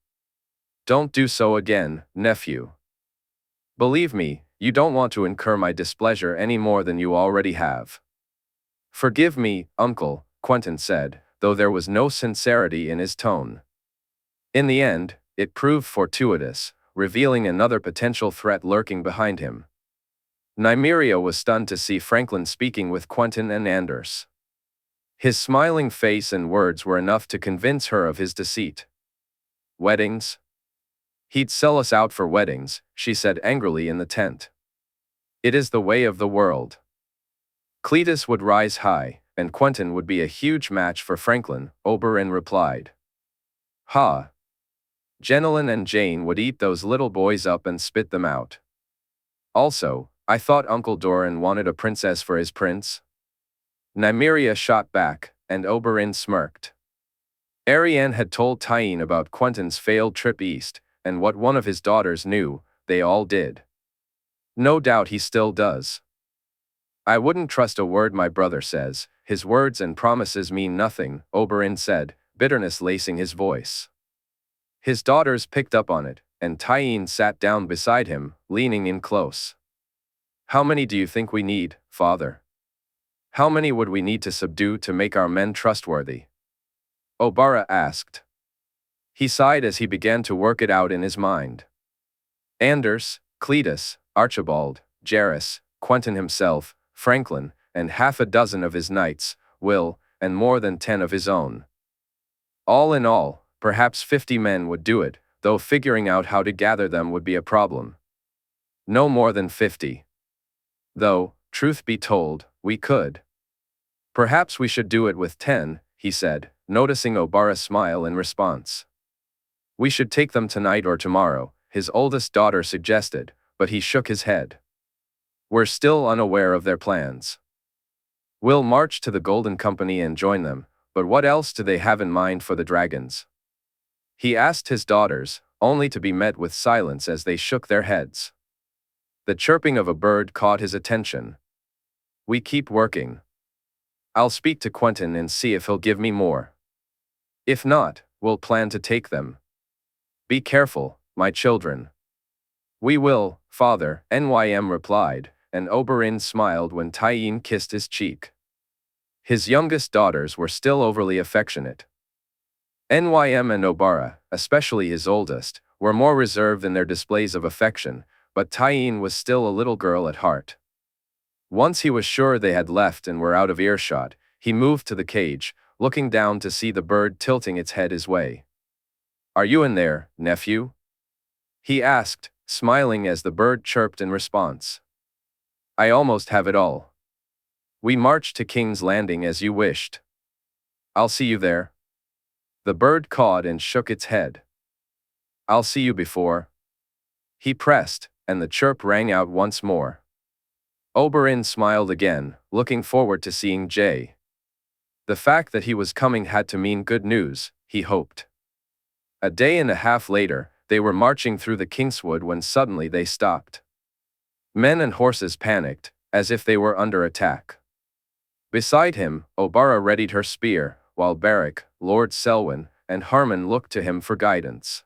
Don't do so again, nephew. Believe me, you don't want to incur my displeasure any more than you already have. Forgive me, uncle, Quentyn said, though there was no sincerity in his tone. In the end, it proved fortuitous, revealing another potential threat lurking behind him. Nymeria was stunned to see Franklin speaking with Quentyn and Anders. His smiling face and words were enough to convince her of his deceit. Weddings? He'd sell us out for weddings, she said angrily in the tent. It is the way of the world. Cletus would rise high, and Quentyn would be a huge match for Franklin, Oberyn replied. Ha! Jenelyn and Jane would eat those little boys up and spit them out. Also, I thought Uncle Doran wanted a princess for his prince? Nymeria shot back, and Oberyn smirked. Arianne had told Tyene about Quentyn's failed trip east, and what one of his daughters knew, they all did. No doubt he still does. I wouldn't trust a word my brother says, his words and promises mean nothing, Oberyn said, bitterness lacing his voice. His daughters picked up on it, and Tyene sat down beside him, leaning in close. How many do you think we need, father? How many would we need to subdue to make our men trustworthy? Obara asked. He sighed as he began to work it out in his mind. Anders, Cletus, Archibald, Jaehaerys, Quentyn himself, Franklin, and half a dozen of his knights, Will, and more than 10 of his own. All in all, perhaps 50 men would do it, though figuring out how to gather them would be a problem. No more than 50. Though, truth be told, we could. Perhaps we should do it with 10, he said, noticing Obara's smile in response. We should take them tonight or tomorrow, his oldest daughter suggested, but he shook his head. We're still unaware of their plans. We'll march to the Golden Company and join them, but what else do they have in mind for the dragons? He asked his daughters, only to be met with silence as they shook their heads. The chirping of a bird caught his attention. We keep working. I'll speak to Quentyn and see if he'll give me more. If not, we'll plan to take them. Be careful, my children. We will, father, Nym replied, and Oberyn smiled when Tyene kissed his cheek. His youngest daughters were still overly affectionate. Nym and Obara, especially his oldest, were more reserved in their displays of affection, but Tyene was still a little girl at heart. Once he was sure they had left and were out of earshot, he moved to the cage, looking down to see the bird tilting its head his way. "Are you in there, nephew?" he asked, smiling as the bird chirped in response. "I almost have it all. We marched to King's Landing as you wished. I'll see you there." The bird cawed and shook its head. "I'll see you before." He pressed, and the chirp rang out once more. Oberyn smiled again, looking forward to seeing Jay. The fact that he was coming had to mean good news, he hoped. A day and a half later, they were marching through the Kingswood when suddenly they stopped. Men and horses panicked, as if they were under attack. Beside him, Obara readied her spear, while Beric, Lord Selwyn, and Harmon looked to him for guidance.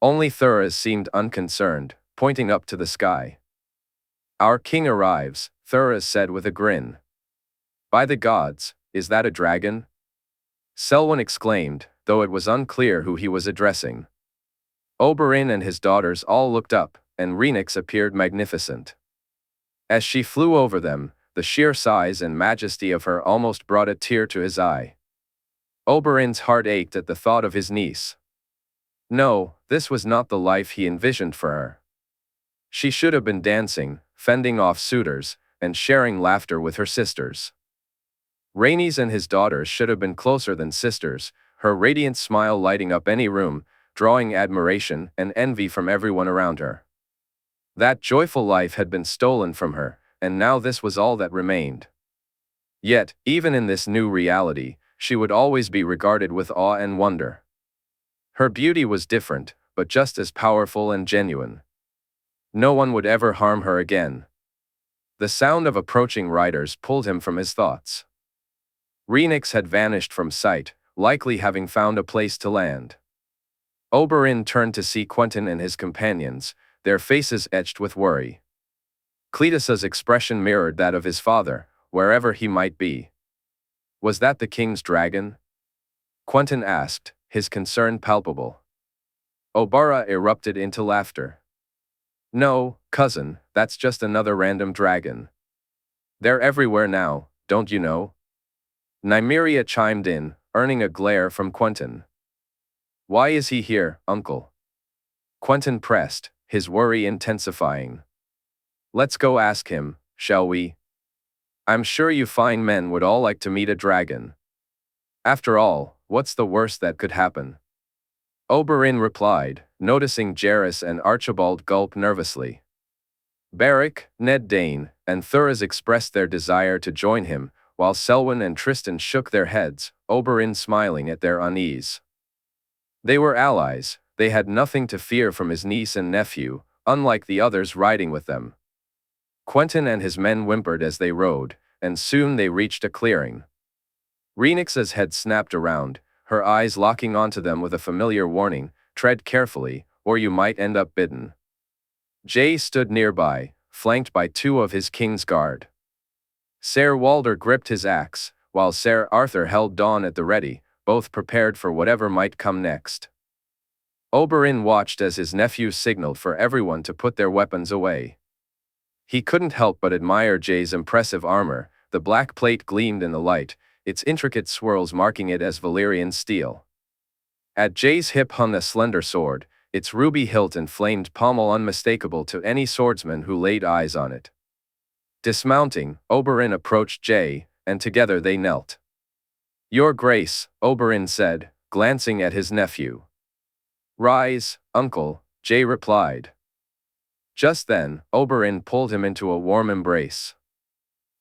Only Thuras seemed unconcerned, pointing up to the sky. "Our king arrives," Thuras said with a grin. "By the gods, is that a dragon?" Selwyn exclaimed, though it was unclear who he was addressing. Oberyn and his daughters all looked up, and Rhaenix appeared magnificent. As she flew over them, the sheer size and majesty of her almost brought a tear to his eye. Oberyn's heart ached at the thought of his niece. No, this was not the life he envisioned for her. She should have been dancing, fending off suitors, and sharing laughter with her sisters. Rhaenys and his daughters should have been closer than sisters, her radiant smile lighting up any room, drawing admiration and envy from everyone around her. That joyful life had been stolen from her, and now this was all that remained. Yet, even in this new reality, she would always be regarded with awe and wonder. Her beauty was different, but just as powerful and genuine. No one would ever harm her again. The sound of approaching riders pulled him from his thoughts. Rhaenix had vanished from sight, likely having found a place to land. Oberyn turned to see Quentyn and his companions, their faces etched with worry. Cletus's expression mirrored that of his father, wherever he might be. Was that the king's dragon? Quentyn asked, his concern palpable. Obara erupted into laughter. No, cousin, that's just another random dragon. They're everywhere now, don't you know? Nymeria chimed in, earning a glare from Quentyn. Why is he here, uncle? Quentyn pressed, his worry intensifying. Let's go ask him, shall we? I'm sure you fine men would all like to meet a dragon. After all, what's the worst that could happen? Oberyn replied, noticing Jaehaerys and Archibald gulp nervously. Beric, Ned Dane, and Thuras expressed their desire to join him, while Selwyn and Tristan shook their heads, Oberyn smiling at their unease. They were allies, they had nothing to fear from his niece and nephew, unlike the others riding with them. Quentyn and his men whimpered as they rode, and soon they reached a clearing. Rhaenix's head snapped around, her eyes locking onto them with a familiar warning, tread carefully, or you might end up bitten. Jay stood nearby, flanked by two of his Kingsguard. Ser Walder gripped his axe, while Ser Arthur held Dawn at the ready, both prepared for whatever might come next. Oberyn watched as his nephew signaled for everyone to put their weapons away. He couldn't help but admire Jay's impressive armor, the black plate gleamed in the light, its intricate swirls marking it as Valyrian steel. At Jay's hip hung a slender sword, its ruby hilt and flamed pommel unmistakable to any swordsman who laid eyes on it. Dismounting, Oberyn approached Jay, and together they knelt. Your Grace, Oberyn said, glancing at his nephew. Rise, uncle, Jay replied. Just then, Oberyn pulled him into a warm embrace.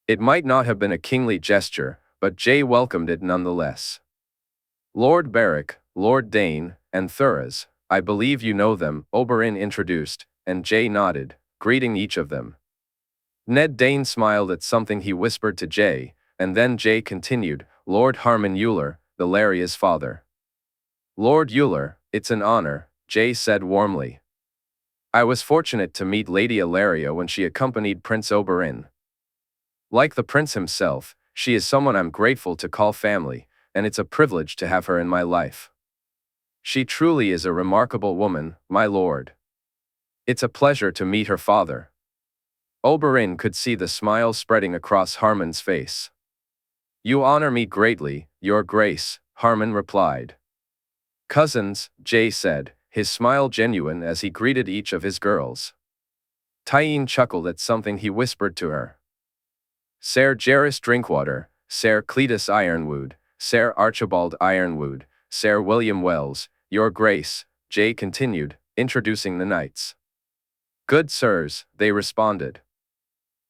It might not have been a kingly gesture, but Jay welcomed it nonetheless. Lord Beric, Lord Dane, and Thuras, I believe you know them, Oberyn introduced, and Jay nodded, greeting each of them. Ned Dane smiled at something he whispered to Jay, and then Jay continued, Lord Harmon Euler, Illyrio's father. Lord Euler, it's an honor, Jay said warmly. I was fortunate to meet Lady Illyrio when she accompanied Prince Oberyn. Like the prince himself, she is someone I'm grateful to call family, and it's a privilege to have her in my life. She truly is a remarkable woman, my lord. It's a pleasure to meet her father. Oberyn could see the smile spreading across Harmon's face. You honor me greatly, your grace, Harmon replied. Cousins, Jay said, his smile genuine as he greeted each of his girls. Tyene chuckled at something he whispered to her. Ser Jaehaerys Drinkwater, Ser Cletus Ironwood, Ser Archibald Ironwood, Ser William Wells, your grace, Jay continued, introducing the knights. Good sirs, they responded.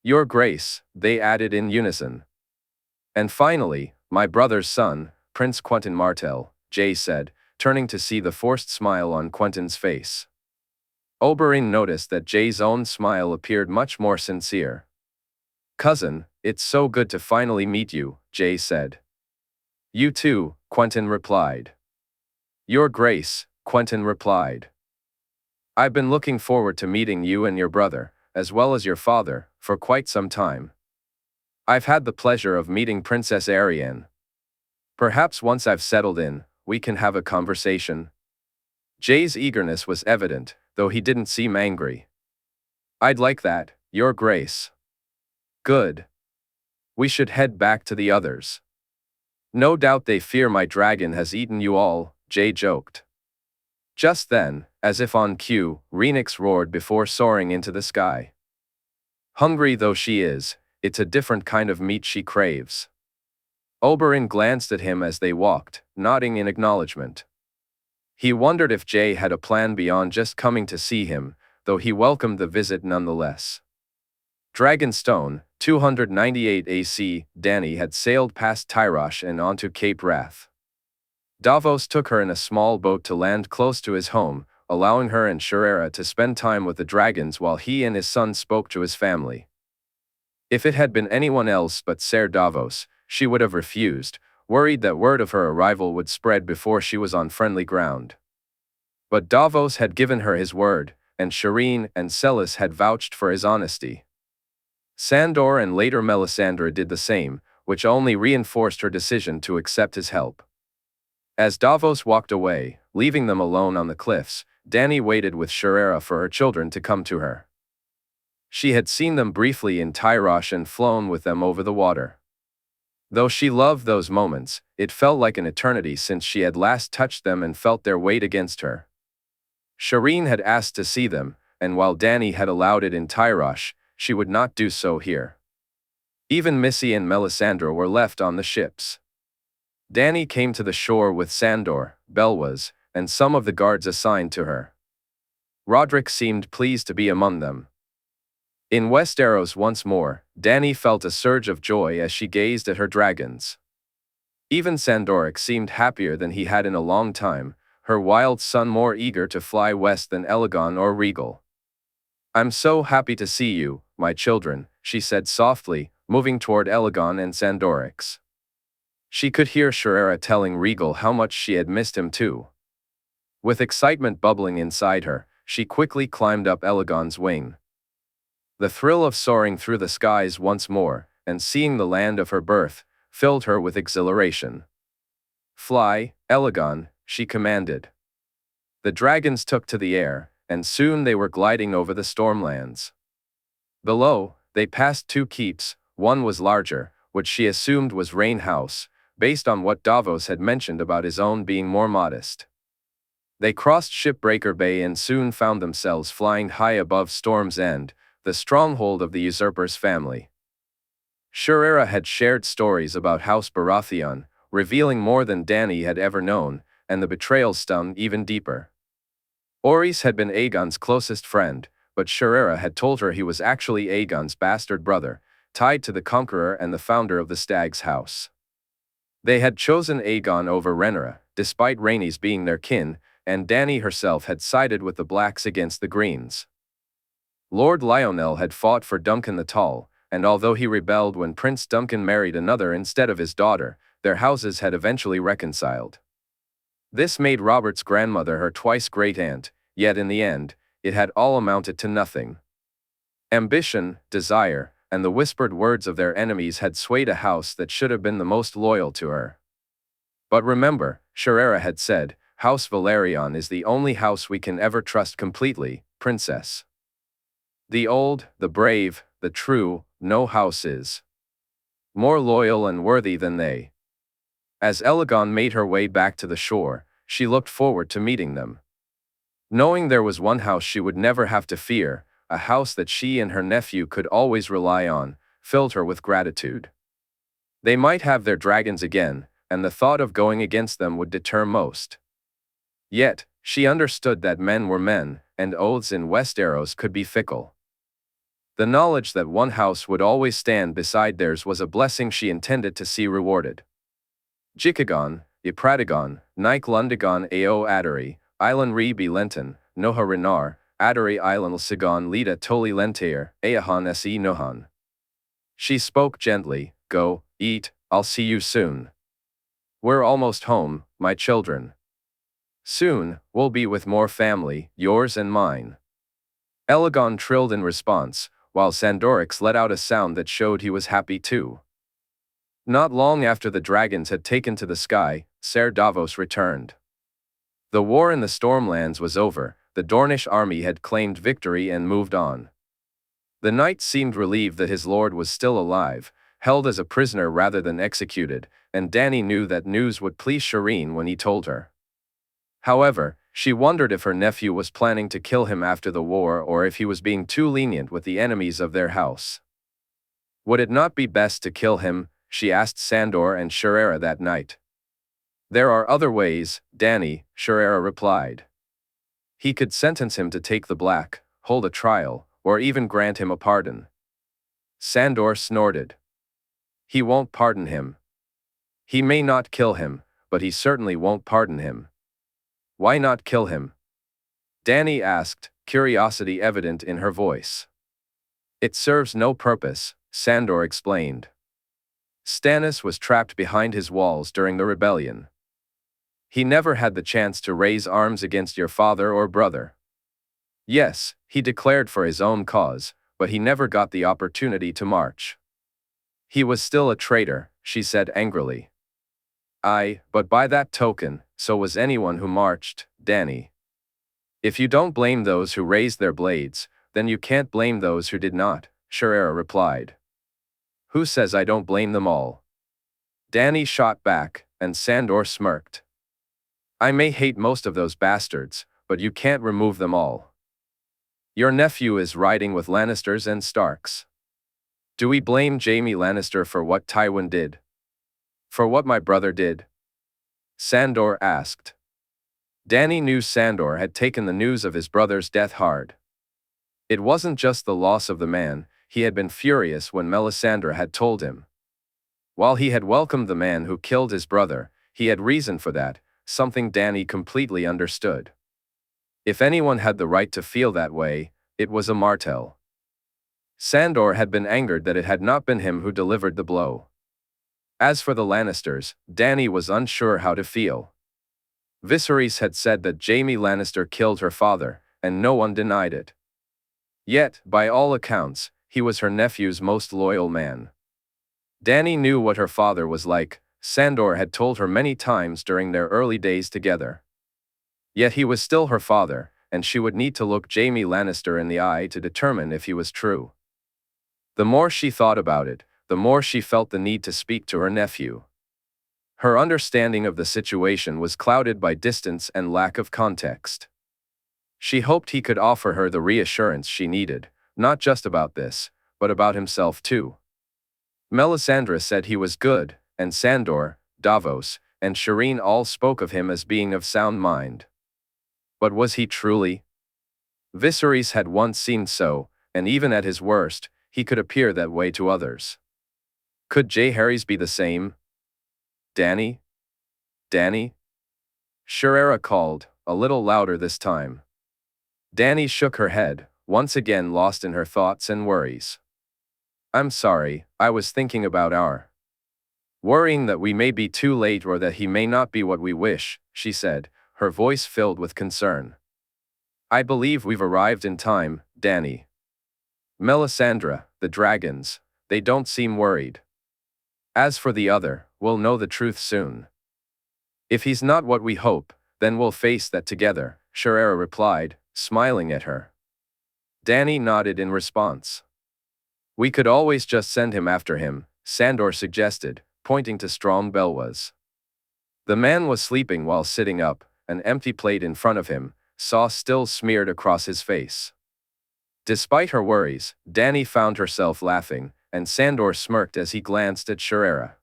Your grace, they added in unison. And finally, my brother's son, Prince Quentyn Martell, Jay said, turning to see the forced smile on Quentyn's face. Oberyn noticed that Jay's own smile appeared much more sincere. Cousin, it's so good to finally meet you, Jay said. You too, Quentyn replied. Your grace, Quentyn replied. I've been looking forward to meeting you and your brother, as well as your father, for quite some time. I've had the pleasure of meeting Princess Arianne. Perhaps once I've settled in, we can have a conversation. Jay's eagerness was evident, though he didn't seem angry. I'd like that, your grace. Good. We should head back to the others. No doubt they fear my dragon has eaten you all, Jay joked. Just then, as if on cue, Rhaenix roared before soaring into the sky. Hungry though she is, it's a different kind of meat she craves. Oberyn glanced at him as they walked, nodding in acknowledgement. He wondered if Jay had a plan beyond just coming to see him, though he welcomed the visit nonetheless. Dragonstone, 298 AC, Dany had sailed past Tyrosh and onto Cape Wrath. Davos took her in a small boat to land close to his home, allowing her and Shaerra to spend time with the dragons while he and his son spoke to his family. If it had been anyone else but Ser Davos, she would have refused, worried that word of her arrival would spread before she was on friendly ground. But Davos had given her his word, and Shireen and Celis had vouched for his honesty. Sandor and later Melisandre did the same, which only reinforced her decision to accept his help. As Davos walked away, leaving them alone on the cliffs, Dany waited with Shaerra for her children to come to her. She had seen them briefly in Tyrosh and flown with them over the water. Though she loved those moments, it felt like an eternity since she had last touched them and felt their weight against her. Shireen had asked to see them, and while Dany had allowed it in Tyrosh, she would not do so here. Even Missy and Melisandre were left on the ships. Dany came to the shore with Sandor, Belwas, and some of the guards assigned to her. Roderick seemed pleased to be among them. In Westeros once more, Dany felt a surge of joy as she gazed at her dragons. Even Sandoric seemed happier than he had in a long time, her wild son more eager to fly west than Elegon or Regal. I'm so happy to see you, my children, she said softly, moving toward Elegon and Sandorix. She could hear Shaerra telling Regal how much she had missed him too. With excitement bubbling inside her, she quickly climbed up Elegon's wing. The thrill of soaring through the skies once more, and seeing the land of her birth, filled her with exhilaration. Fly, Elegon, she commanded. The dragons took to the air, and soon they were gliding over the stormlands. Below, they passed two keeps, one was larger, which she assumed was Rain House, based on what Davos had mentioned about his own being more modest. They crossed Shipbreaker Bay and soon found themselves flying high above Storm's End, the stronghold of the usurper's family. Shaerra had shared stories about House Baratheon, revealing more than Dany had ever known, and the betrayal stung even deeper. Orys had been Aegon's closest friend, but Shaerra had told her he was actually Aegon's bastard brother, tied to the Conqueror and the founder of the Stag's House. They had chosen Aegon over Rhaenyra, despite Rhaenys being their kin, and Dany herself had sided with the Blacks against the Greens. Lord Lionel had fought for Duncan the Tall, and although he rebelled when Prince Duncan married another instead of his daughter, their houses had eventually reconciled. This made Robert's grandmother her twice great-aunt, yet in the end, it had all amounted to nothing. Ambition, desire, and the whispered words of their enemies had swayed a house that should have been the most loyal to her. But remember, Rhaenyra had said, House Velaryon is the only house we can ever trust completely, princess. The old, the brave, the true, no house is more loyal and worthy than they. As Lygaron made her way back to the shore, she looked forward to meeting them. Knowing there was one house she would never have to fear, a house that she and her nephew could always rely on, filled her with gratitude. They might have their dragons again, and the thought of going against them would deter most. Yet, she understood that men were men, and oaths in Westeros could be fickle. The knowledge that one house would always stand beside theirs was a blessing she intended to see rewarded. Jikagon, Ipradagon, Nike Lundagon Ao Adari, Island Re Lenton, Noha Renar, Adari Island Sigon Lida Toli Lentair, Ayahan Se Nohan. She spoke gently, Go, eat, I'll see you soon. We're almost home, my children. Soon, we'll be with more family, yours and mine. Lygaron trilled in response, while Sandorix let out a sound that showed he was happy too. Not long after the dragons had taken to the sky, Ser Davos returned. The war in the Stormlands was over, the Dornish army had claimed victory and moved on. The knight seemed relieved that his lord was still alive, held as a prisoner rather than executed, and Dany knew that news would please Shireen when he told her. However, she wondered if her nephew was planning to kill him after the war or if he was being too lenient with the enemies of their house. Would it not be best to kill him, she asked Sandor and Rhaenyra that night. There are other ways, Dany, Rhaenyra replied. He could sentence him to take the black, hold a trial, or even grant him a pardon. Sandor snorted. He won't pardon him. He may not kill him, but he certainly won't pardon him. Why not kill him? Dany asked, curiosity evident in her voice. It serves no purpose, Sandor explained. Stannis was trapped behind his walls during the rebellion. He never had the chance to raise arms against your father or brother. Yes, he declared for his own cause, but he never got the opportunity to march. He was still a traitor, she said angrily. Aye, but by that token, so was anyone who marched, Dany. If you don't blame those who raised their blades, then you can't blame those who did not, Rhaenyra replied. Who says I don't blame them all? Dany shot back, and Sandor smirked. I may hate most of those bastards, but you can't remove them all. Your nephew is riding with Lannisters and Starks. Do we blame Jaime Lannister for what Tywin did? For what my brother did? Sandor asked. Dany knew Sandor had taken the news of his brother's death hard. It wasn't just the loss of the man, he had been furious when Melisandre had told him. While he had welcomed the man who killed his brother, he had reason for that, something Dany completely understood. If anyone had the right to feel that way, it was a Martell. Sandor had been angered that it had not been him who delivered the blow. As for the Lannisters, Dany was unsure how to feel. Viserys had said that Jaime Lannister killed her father, and no one denied it. Yet, by all accounts, he was her nephew's most loyal man. Dany knew what her father was like, Sandor had told her many times during their early days together. Yet he was still her father, and she would need to look Jaime Lannister in the eye to determine if he was true. The more she thought about it, the more she felt the need to speak to her nephew. Her understanding of the situation was clouded by distance and lack of context. She hoped he could offer her the reassurance she needed, not just about this, but about himself too. Melisandre said he was good, and Sandor, Davos, and Shireen all spoke of him as being of sound mind. But was he truly? Viserys had once seemed so, and even at his worst, he could appear that way to others. Could Jaehaerys be the same? Dany? Dany? Rhaenyra called, a little louder this time. Dany shook her head, once again lost in her thoughts and worries. "I'm sorry, I was thinking about our worrying that we may be too late or that he may not be what we wish," she said, her voice filled with concern. "I believe we've arrived in time, Dany. Melisandre, the dragons, they don't seem worried. As for the other, we'll know the truth soon. If he's not what we hope, then we'll face that together," Jaehaerys replied, smiling at her. Dany nodded in response. "We could always just send him after him," Sandor suggested, pointing to Strong Belwas. The man was sleeping while sitting up, an empty plate in front of him, sauce still smeared across his face. Despite her worries, Dany found herself laughing, and Sandor smirked as he glanced at Jaehaerys.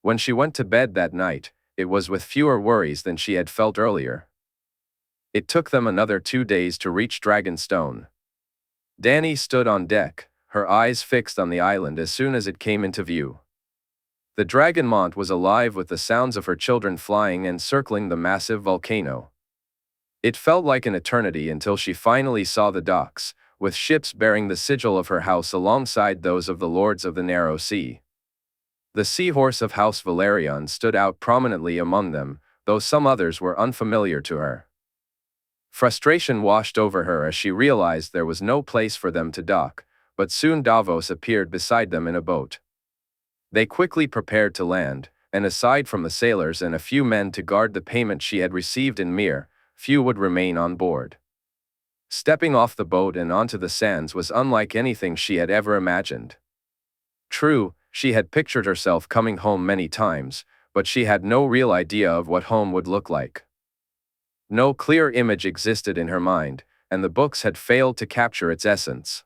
When she went to bed that night, it was with fewer worries than she had felt earlier. It took them another 2 days to reach Dragonstone. Dany stood on deck, her eyes fixed on the island as soon as it came into view. The Dragonmont was alive with the sounds of her children flying and circling the massive volcano. It felt like an eternity until she finally saw the docks, with ships bearing the sigil of her house alongside those of the Lords of the Narrow Sea. The seahorse of House Velaryon stood out prominently among them, though some others were unfamiliar to her. Frustration washed over her as she realized there was no place for them to dock, but soon Davos appeared beside them in a boat. They quickly prepared to land, and aside from the sailors and a few men to guard the payment she had received in Myr, few would remain on board. Stepping off the boat and onto the sands was unlike anything she had ever imagined. True, she had pictured herself coming home many times, but she had no real idea of what home would look like. No clear image existed in her mind, and the books had failed to capture its essence.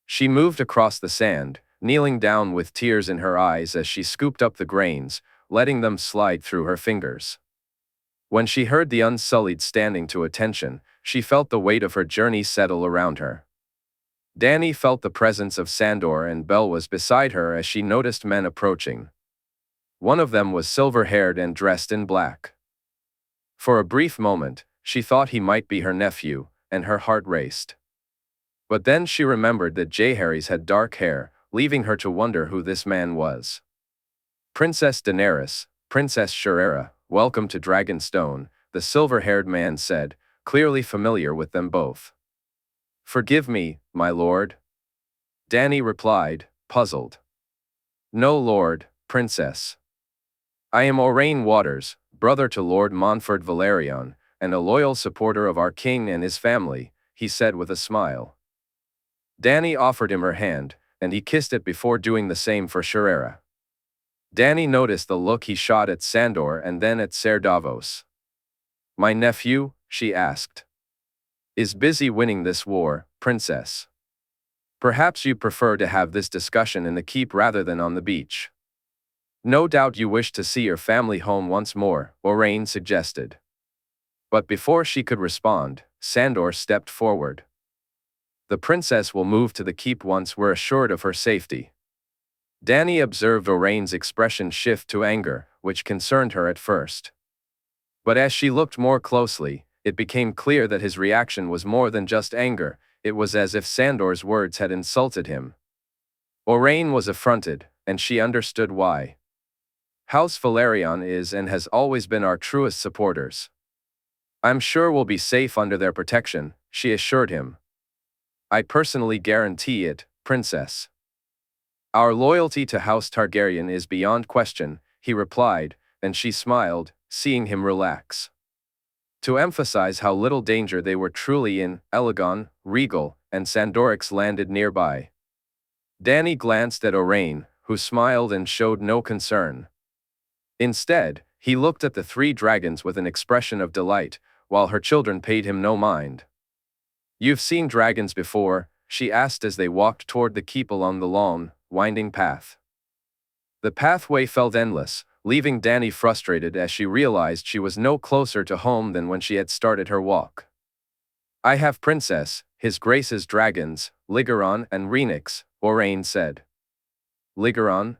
She moved across the sand, kneeling down with tears in her eyes as she scooped up the grains, letting them slide through her fingers. When she heard the Unsullied standing to attention, she felt the weight of her journey settle around her. Dany felt the presence of Sandor and Belwas beside her as she noticed men approaching. One of them was silver-haired and dressed in black. For a brief moment, she thought he might be her nephew, and her heart raced. But then she remembered that Jaehaerys had dark hair, leaving her to wonder who this man was. "Princess Daenerys, Princess Jaehaerys, welcome to Dragonstone," the silver-haired man said, clearly familiar with them both. "Forgive me, my lord," Dany replied, puzzled. "No lord, princess. I am Oberyn Waters, brother to Lord Montfort Velaryon, and a loyal supporter of our king and his family," he said with a smile. Dany offered him her hand, and he kissed it before doing the same for Jaehaerys. Dany noticed the look he shot at Sandor and then at Ser Davos. "My nephew?" she asked. "Is busy winning this war, princess. Perhaps you prefer to have this discussion in the keep rather than on the beach. No doubt you wish to see your family home once more," Oberyn suggested. But before she could respond, Sandor stepped forward. "The princess will move to the keep once we're assured of her safety." Dany observed Oberyn's expression shift to anger, which concerned her at first. But as she looked more closely, it became clear that his reaction was more than just anger. It was as if Sandor's words had insulted him. Oberyn was affronted, and she understood why. "House Velaryon is and has always been our truest supporters. I'm sure we'll be safe under their protection," she assured him. "I personally guarantee it, princess. Our loyalty to House Targaryen is beyond question," he replied, and she smiled, seeing him relax. To emphasize how little danger they were truly in, Lygaron, Regal, and Sandorix landed nearby. Dany glanced at Oberyn, who smiled and showed no concern. Instead, he looked at the 3 dragons with an expression of delight, while her children paid him no mind. "You've seen dragons before?" she asked as they walked toward the keep along the long, winding path. The pathway felt endless, leaving Dany frustrated as she realized she was no closer to home than when she had started her walk. "I have Princess, His Grace's dragons, Lygaron and Rhaenix," Oberyn said. "Lygaron?"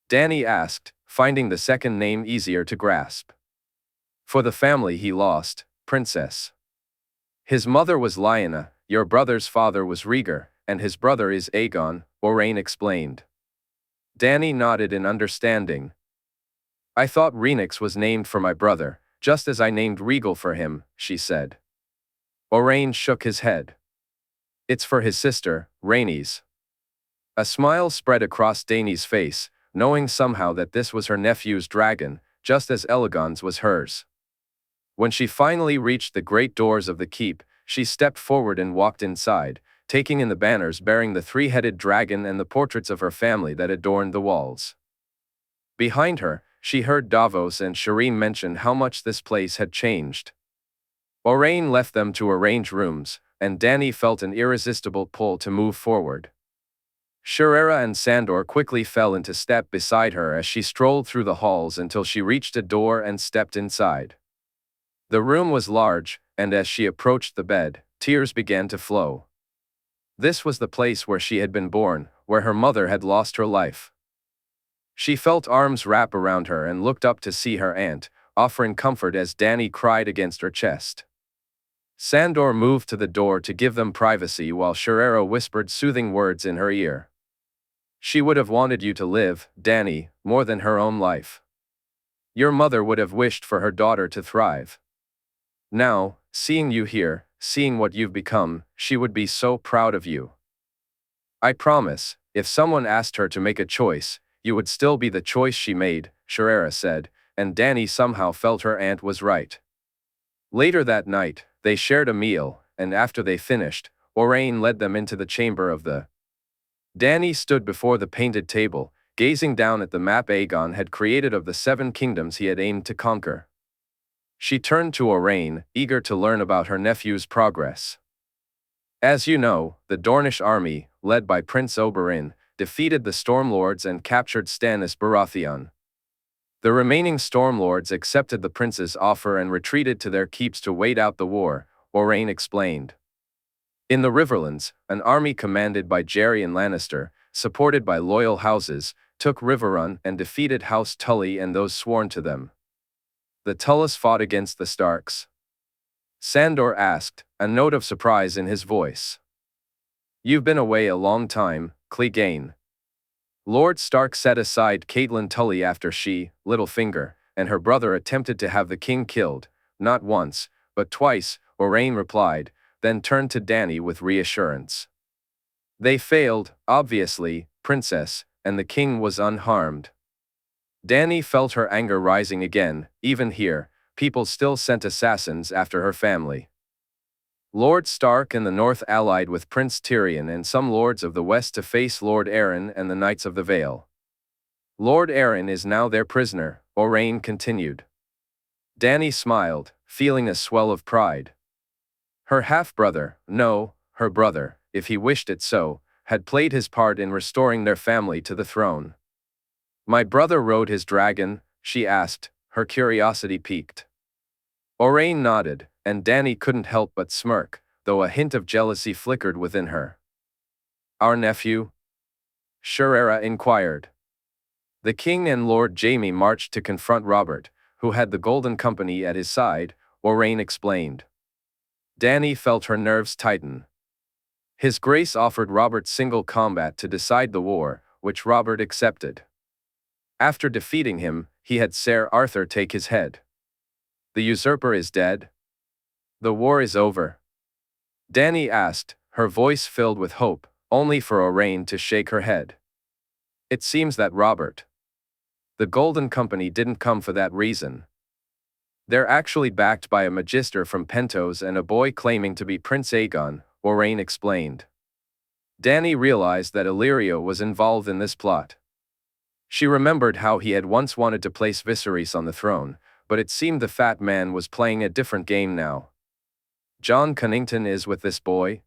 Dany asked, finding the second name easier to grasp. "For the family he lost, princess. His mother was Lyanna, Your brother's father was Rhaegar, and his brother is Aegon, Oberyn explained. Dany nodded in understanding. I thought Rhaenix was named for my brother, just as I named Rhaegal for him, she said. Oberyn shook his head. It's for his sister, Rhaenys. A smile spread across Dany's face, knowing somehow that this was her nephew's dragon, just as Aegon's was hers. When she finally reached the great doors of the keep, she stepped forward and walked inside, taking in the banners bearing the three-headed dragon and the portraits of her family that adorned the walls. Behind her, she heard Davos and Shireen mention how much this place had changed. Oberyn left them to arrange rooms, and Dany felt an irresistible pull to move forward. Rhaenyra and Sandor quickly fell into step beside her as she strolled through the halls until she reached a door and stepped inside. The room was large, and as she approached the bed, tears began to flow. This was the place where she had been born, where her mother had lost her life. She felt arms wrap around her and looked up to see her aunt, offering comfort as Dany cried against her chest. Sandor moved to the door to give them privacy while Rhaenyra whispered soothing words in her ear. She would have wanted you to live, Dany, more than her own life. Your mother would have wished for her daughter to thrive. Now, seeing you here, seeing what you've become, she would be so proud of you. I promise, if someone asked her to make a choice, you would still be the choice she made, Rhaenyra said, and Dany somehow felt her aunt was right. Later that night, they shared a meal, and after they finished, Oberyn led them into the chamber of the. Dany stood before the painted table, gazing down at the map Aegon had created of the 7 kingdoms he had aimed to conquer. She turned to Oberyn, eager to learn about her nephew's progress. As you know, the Dornish army, led by Prince Oberyn, defeated the Stormlords and captured Stannis Baratheon. The remaining Stormlords accepted the prince's offer and retreated to their keeps to wait out the war, Oberyn explained. In the Riverlands, an army commanded by Gerion Lannister, supported by loyal houses, took Riverrun and defeated House Tully and those sworn to them. The Tullys fought against the Starks. Sandor asked, a note of surprise in his voice. You've been away a long time, Clegane. Lord Stark set aside Catelyn Tully after she, Littlefinger, and her brother attempted to have the king killed, not once, but twice, Oberyn replied, then turned to Dany with reassurance. They failed, obviously, Princess, and the king was unharmed. Dany felt her anger rising again. Even here, people still sent assassins after her family. Lord Stark and the North allied with Prince Tyrion and some lords of the West to face Lord Arryn and the Knights of the Vale. Lord Arryn is now their prisoner, Oberyn continued. Dany smiled, feeling a swell of pride. Her half-brother, no, her brother, if he wished it so, had played his part in restoring their family to the throne. My brother rode his dragon, she asked, her curiosity piqued. Oberyn nodded, and Dany couldn't help but smirk, though a hint of jealousy flickered within her. Our nephew? Rhaenyra inquired. The king and Lord Jaime marched to confront Robert, who had the Golden Company at his side, Oberyn explained. Dany felt her nerves tighten. His Grace offered Robert single combat to decide the war, which Robert accepted. After defeating him, he had Ser Arthur take his head. The usurper is dead? The war is over? Dany asked, her voice filled with hope, only for Oberyn to shake her head. It seems that Robert. The Golden Company didn't come for that reason. They're actually backed by a magister from Pentos and a boy claiming to be Prince Aegon, Oberyn explained. Dany realized that Illyrio was involved in this plot. She remembered how he had once wanted to place Viserys on the throne, but it seemed the fat man was playing a different game now. Jon Cunnington is with this boy?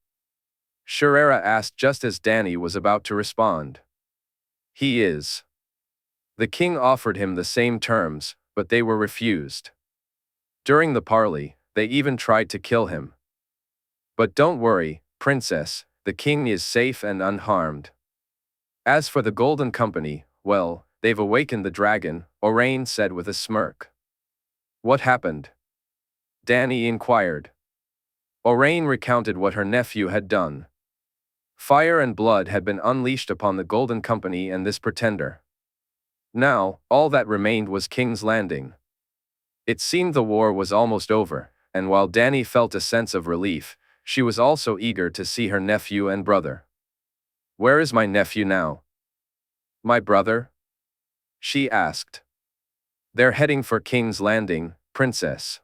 Rhaenyra asked just as Dany was about to respond. He is. The king offered him the same terms, but they were refused. During the parley, they even tried to kill him. But don't worry, princess, the king is safe and unharmed. As for the Golden Company, well, they've awakened the dragon, Oberyn said with a smirk. What happened? Dany inquired. Oberyn recounted what her nephew had done. Fire and blood had been unleashed upon the Golden Company and this pretender. Now, all that remained was King's Landing. It seemed the war was almost over, and while Dany felt a sense of relief, she was also eager to see her nephew and brother. "Where is my nephew now?" "My brother?" she asked. "They're heading for King's Landing, Princess.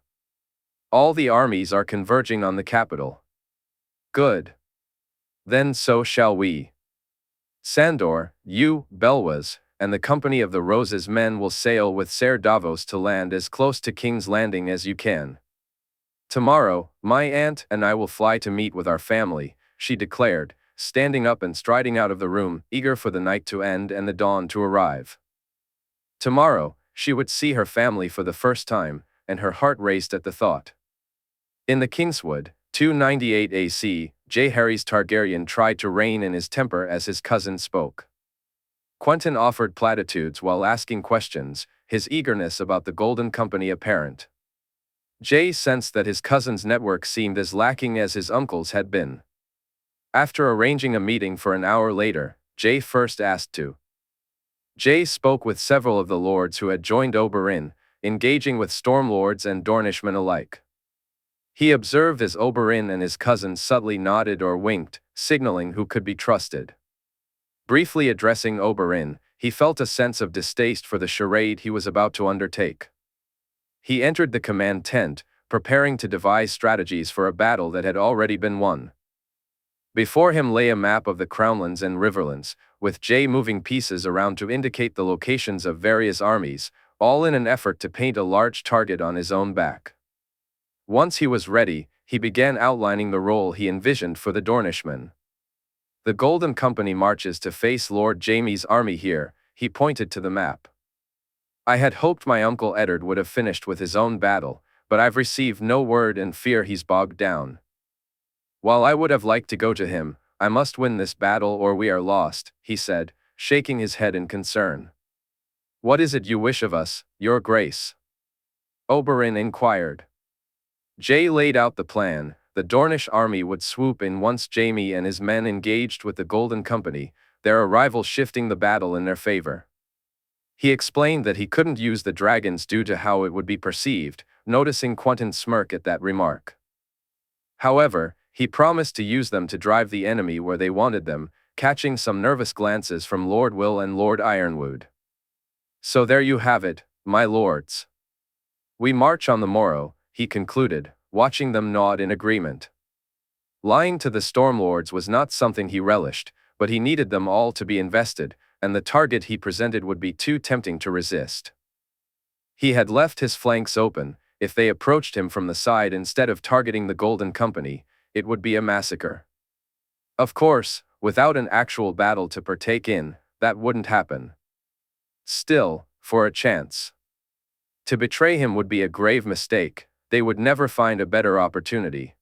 All the armies are converging on the capital." "Good. Then so shall we. Sandor, you, Belwas, and the Company of the Rose's men will sail with Ser Davos to land as close to King's Landing as you can. Tomorrow, my aunt and I will fly to meet with our family," she declared, standing up and striding out of the room, eager for the night to end and the dawn to arrive. Tomorrow, she would see her family for the first time, and her heart raced at the thought. In the Kingswood, 298 AC, Jaehaerys Targaryen tried to rein in his temper as his cousin spoke. Quentyn offered platitudes while asking questions, his eagerness about the Golden Company apparent. Jae sensed that his cousin's network seemed as lacking as his uncle's had been. After arranging a meeting for an hour later, Jae first asked to. Jae spoke with several of the lords who had joined Oberyn, engaging with Stormlords and Dornishmen alike. He observed as Oberyn and his cousin subtly nodded or winked, signaling who could be trusted. Briefly addressing Oberyn, he felt a sense of distaste for the charade he was about to undertake. He entered the command tent, preparing to devise strategies for a battle that had already been won. Before him lay a map of the Crownlands and Riverlands, with Jae moving pieces around to indicate the locations of various armies, all in an effort to paint a large target on his own back. Once he was ready, he began outlining the role he envisioned for the Dornishmen. "The Golden Company marches to face Lord Jaime's army here," he pointed to the map. "I had hoped my uncle Eddard would have finished with his own battle, but I've received no word and fear he's bogged down. While I would have liked to go to him, I must win this battle or we are lost," he said, shaking his head in concern. "What is it you wish of us, Your Grace?" Oberyn inquired. Jae laid out the plan. The Dornish army would swoop in once Jaime and his men engaged with the Golden Company, their arrival shifting the battle in their favor. He explained that he couldn't use the dragons due to how it would be perceived, noticing Quentyn's smirk at that remark. However, he promised to use them to drive the enemy where they wanted them, catching some nervous glances from Lord Will and Lord Ironwood. "So there you have it, my lords. We march on the morrow," he concluded, watching them nod in agreement. Lying to the Stormlords was not something he relished, but he needed them all to be invested, and the target he presented would be too tempting to resist. He had left his flanks open. If they approached him from the side instead of targeting the Golden Company, it would be a massacre. Of course, without an actual battle to partake in, that wouldn't happen. Still, for a chance. To betray him would be a grave mistake. They would never find a better opportunity.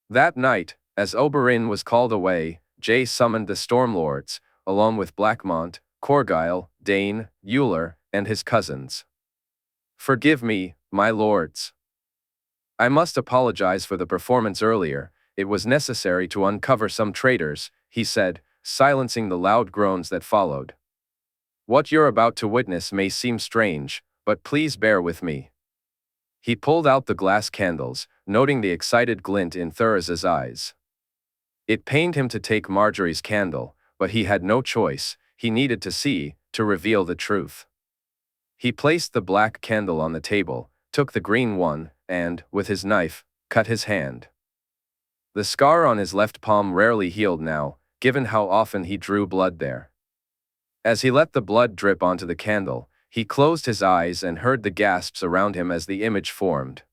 That night, as Oberyn was called away, Jae summoned the Stormlords, along with Blackmont, Corgyle, Dane, Euler, and his cousins. "Forgive me, my lords. I must apologize for the performance earlier. It was necessary to uncover some traitors," he said, silencing the loud groans that followed. "What you're about to witness may seem strange, but please bear with me." He pulled out the glass candles, noting the excited glint in Thuris's eyes. It pained him to take Margaery's candle, but he had no choice. He needed to see, to reveal the truth. He placed the black candle on the table, took the green one, and, with his knife, cut his hand. The scar on his left palm rarely healed now, given how often he drew blood there. As he let the blood drip onto the candle, he closed his eyes and heard the gasps around him as the image formed.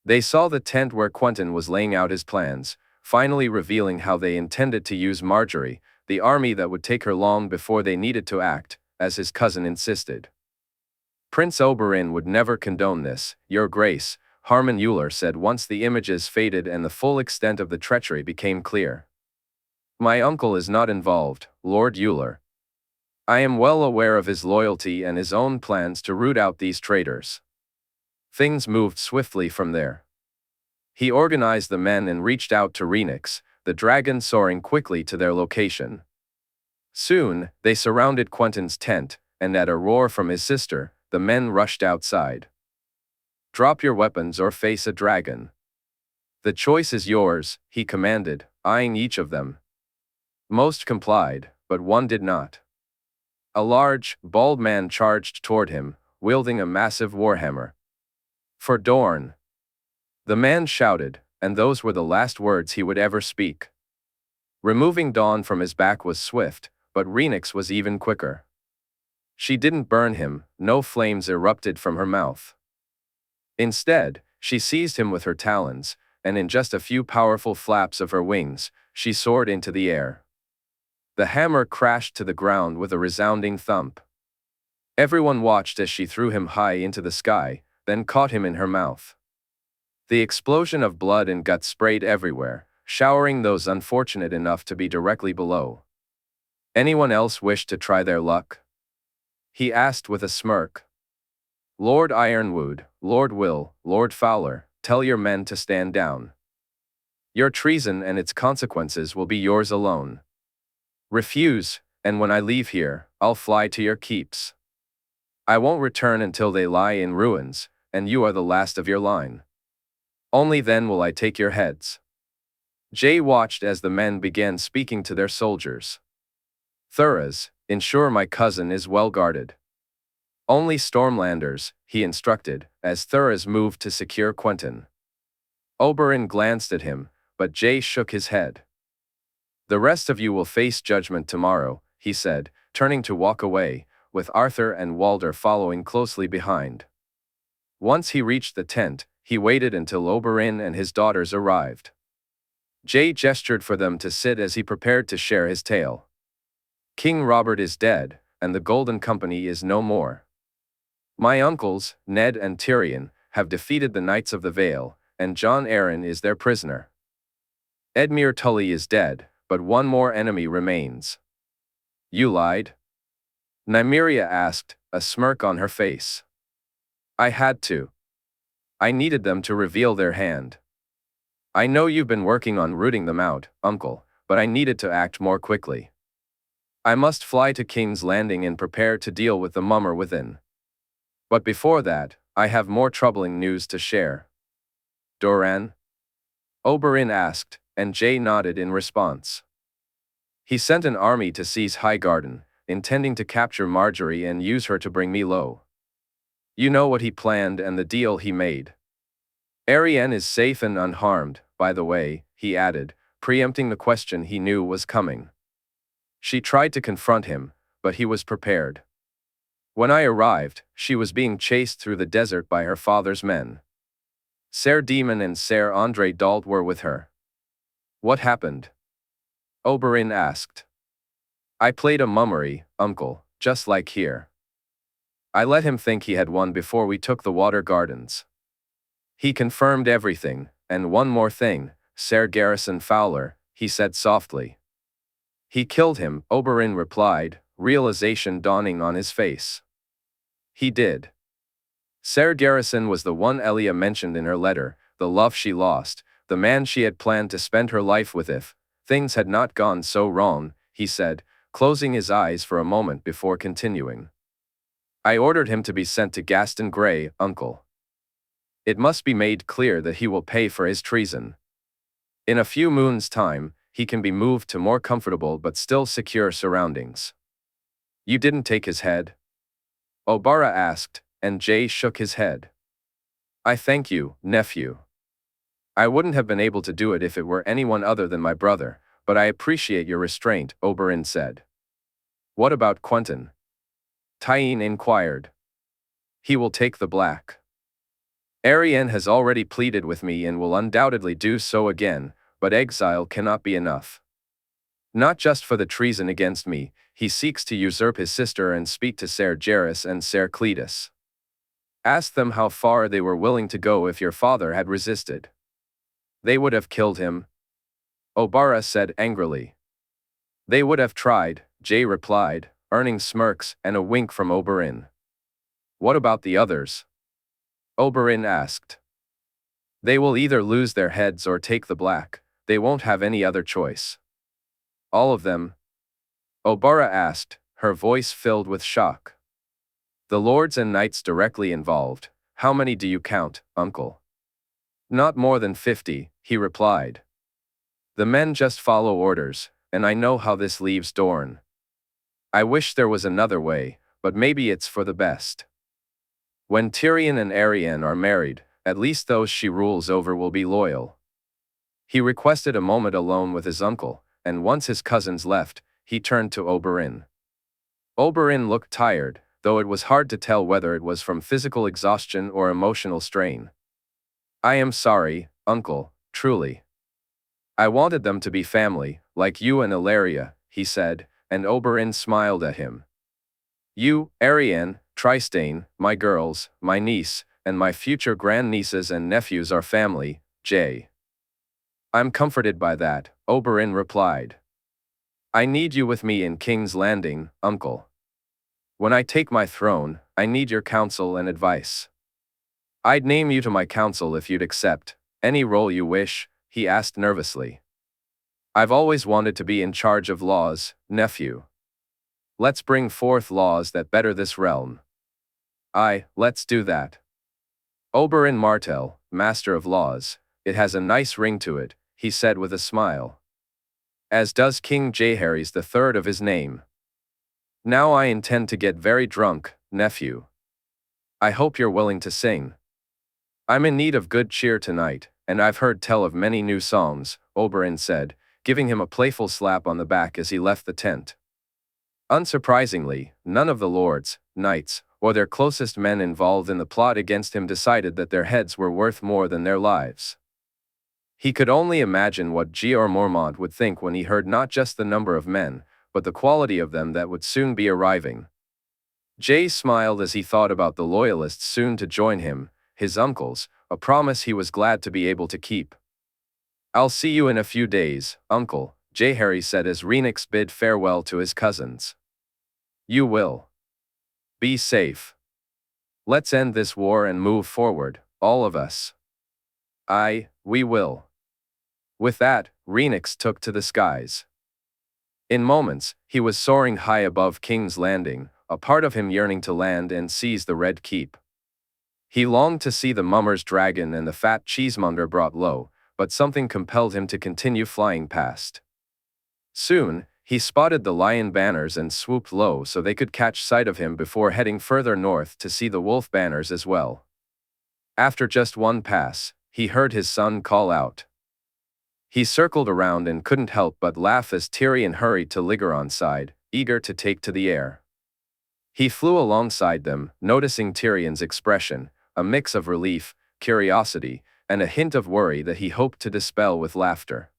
They saw the tent where Quentyn was laying out his plans, finally revealing how they intended to use Margaery, the army that would take her long before they needed to act, as his cousin insisted. "Prince Oberyn would never condone this, Your Grace," Harmon Euler said once the images faded and the full extent of the treachery became clear. "My uncle is not involved, Lord Euler. I am well aware of his loyalty and his own plans to root out these traitors." Things moved swiftly from there. He organized the men and reached out to Rhaenix, the dragon soaring quickly to their location. Soon, they surrounded Quentyn's tent, and at a roar from his sister, the men rushed outside. "Drop your weapons or face a dragon." "The choice is yours," he commanded, eyeing each of them. Most complied, but one did not. A large, bald man charged toward him, wielding a massive warhammer. "For Dorn!" The man shouted, and those were the last words he would ever speak. Removing Dawn from his back was swift, but Rhaenix was even quicker. She didn't burn him, no flames erupted from her mouth. Instead, she seized him with her talons, and in just a few powerful flaps of her wings, she soared into the air. The hammer crashed to the ground with a resounding thump. Everyone watched as she threw him high into the sky, then caught him in her mouth. The explosion of blood and guts sprayed everywhere, showering those unfortunate enough to be directly below. "Anyone else wish to try their luck?" he asked with a smirk. "Lord Ironwood, Lord Will, Lord Fowler, tell your men to stand down. Your treason and its consequences will be yours alone. Refuse, and when I leave here, I'll fly to your keeps. I won't return until they lie in ruins, and you are the last of your line. Only then will I take your heads." Jae watched as the men began speaking to their soldiers. "Thuras, ensure my cousin is well guarded. Only Stormlanders," he instructed, as Thuras moved to secure Quentyn. Oberyn glanced at him, but Jae shook his head. "The rest of you will face judgment tomorrow," he said, turning to walk away, with Arthur and Walder following closely behind. Once he reached the tent, he waited until Oberyn and his daughters arrived. Jae gestured for them to sit as he prepared to share his tale. "King Robert is dead, and the Golden Company is no more. My uncles, Ned and Tyrion, have defeated the Knights of the Vale, and Jon Arryn is their prisoner. Edmure Tully is dead, but one more enemy remains." "You lied?" Nymeria asked, a smirk on her face. "I had to. I needed them to reveal their hand. I know you've been working on rooting them out, uncle, but I needed to act more quickly. I must fly to King's Landing and prepare to deal with the mummer within. But before that, I have more troubling news to share." "Doran?" Oberyn asked, and Jae nodded in response. "He sent an army to seize Highgarden, intending to capture Margaery and use her to bring me low. You know what he planned and the deal he made. Arianne is safe and unharmed, by the way," he added, preempting the question he knew was coming. "She tried to confront him, but he was prepared. When I arrived, she was being chased through the desert by her father's men. Ser Demon and Ser Andre Dalt were with her." "What happened?" Oberyn asked. "I played a mummery, uncle, just like here. I let him think he had won before we took the Water Gardens. He confirmed everything, and one more thing, Ser Garrison Fowler," he said softly. "He killed him," Oberyn replied, realization dawning on his face. "He did. Ser Garrison was the one Elia mentioned in her letter, the love she lost, the man she had planned to spend her life with if things had not gone so wrong," he said, closing his eyes for a moment before continuing. "I ordered him to be sent to Gaston Grey, uncle. It must be made clear that he will pay for his treason. In a few moons' time, he can be moved to more comfortable but still secure surroundings." "You didn't take his head?" Obara asked, and Jae shook his head. "I thank you, nephew. I wouldn't have been able to do it if it were anyone other than my brother, but I appreciate your restraint," Oberyn said. "What about Quentyn?" Tyene inquired. "He will take the black. Arianne has already pleaded with me and will undoubtedly do so again, but exile cannot be enough. Not just for the treason against me, he seeks to usurp his sister and speak to Ser Jaehaerys and Ser Cletus. Ask them how far they were willing to go if your father had resisted. They would have killed him," Obara said angrily. "They would have tried," Jae replied, earning smirks and a wink from Oberyn. "What about the others?" Oberyn asked. They will either lose their heads or take the black. They won't have any other choice. All of them? Obara asked, her voice filled with shock. The lords and knights directly involved. How many do you count, uncle? Not more than 50, he replied. The men just follow orders, and I know how this leaves Dorne. I wish there was another way, but maybe it's for the best. When Tyrion and Aerianne are married, at least those she rules over will be loyal. He requested a moment alone with his uncle, and once his cousins left, he turned to Oberyn. Oberyn looked tired, though it was hard to tell whether it was from physical exhaustion or emotional strain. I am sorry, uncle, truly. I wanted them to be family, like you and Illyrio, he said, and Oberyn smiled at him. You, Aerianne, Trystane, my girls, my niece, and my future grandnieces and nephews are family, Jay. I'm comforted by that, Oberyn replied. I need you with me in King's Landing, uncle. When I take my throne, I need your counsel and advice. I'd name you to my council if you'd accept any role you wish, he asked nervously. I've always wanted to be in charge of laws, nephew. Let's bring forth laws that better this realm. Aye, let's do that. Doran Martell, master of laws, it has a nice ring to it, he said with a smile. As does King Jaehaerys the third of his name. Now I intend to get very drunk, nephew. I hope you're willing to sing. I'm in need of good cheer tonight, and I've heard tell of many new songs, Oberyn said, giving him a playful slap on the back as he left the tent. Unsurprisingly, none of the lords, knights, or their closest men involved in the plot against him decided that their heads were worth more than their lives. He could only imagine what Jeor Mormont would think when he heard not just the number of men, but the quality of them that would soon be arriving. Jay smiled as he thought about the loyalists soon to join him, his uncles, a promise he was glad to be able to keep. I'll see you in a few days, uncle, Jaehaerys said as Rhaenix bid farewell to his cousins. You will. Be safe. Let's end this war and move forward, all of us. Aye, we will. With that, Rhaenix took to the skies. In moments, he was soaring high above King's Landing, a part of him yearning to land and seize the Red Keep. He longed to see the mummer's dragon and the fat cheesemonger brought low, but something compelled him to continue flying past. Soon, he spotted the lion banners and swooped low so they could catch sight of him before heading further north to see the wolf banners as well. After just one pass, he heard his son call out. He circled around and couldn't help but laugh as Tyrion hurried to Lygaron's side, eager to take to the air. He flew alongside them, noticing Tyrion's expression, a mix of relief, curiosity, and a hint of worry that he hoped to dispel with laughter.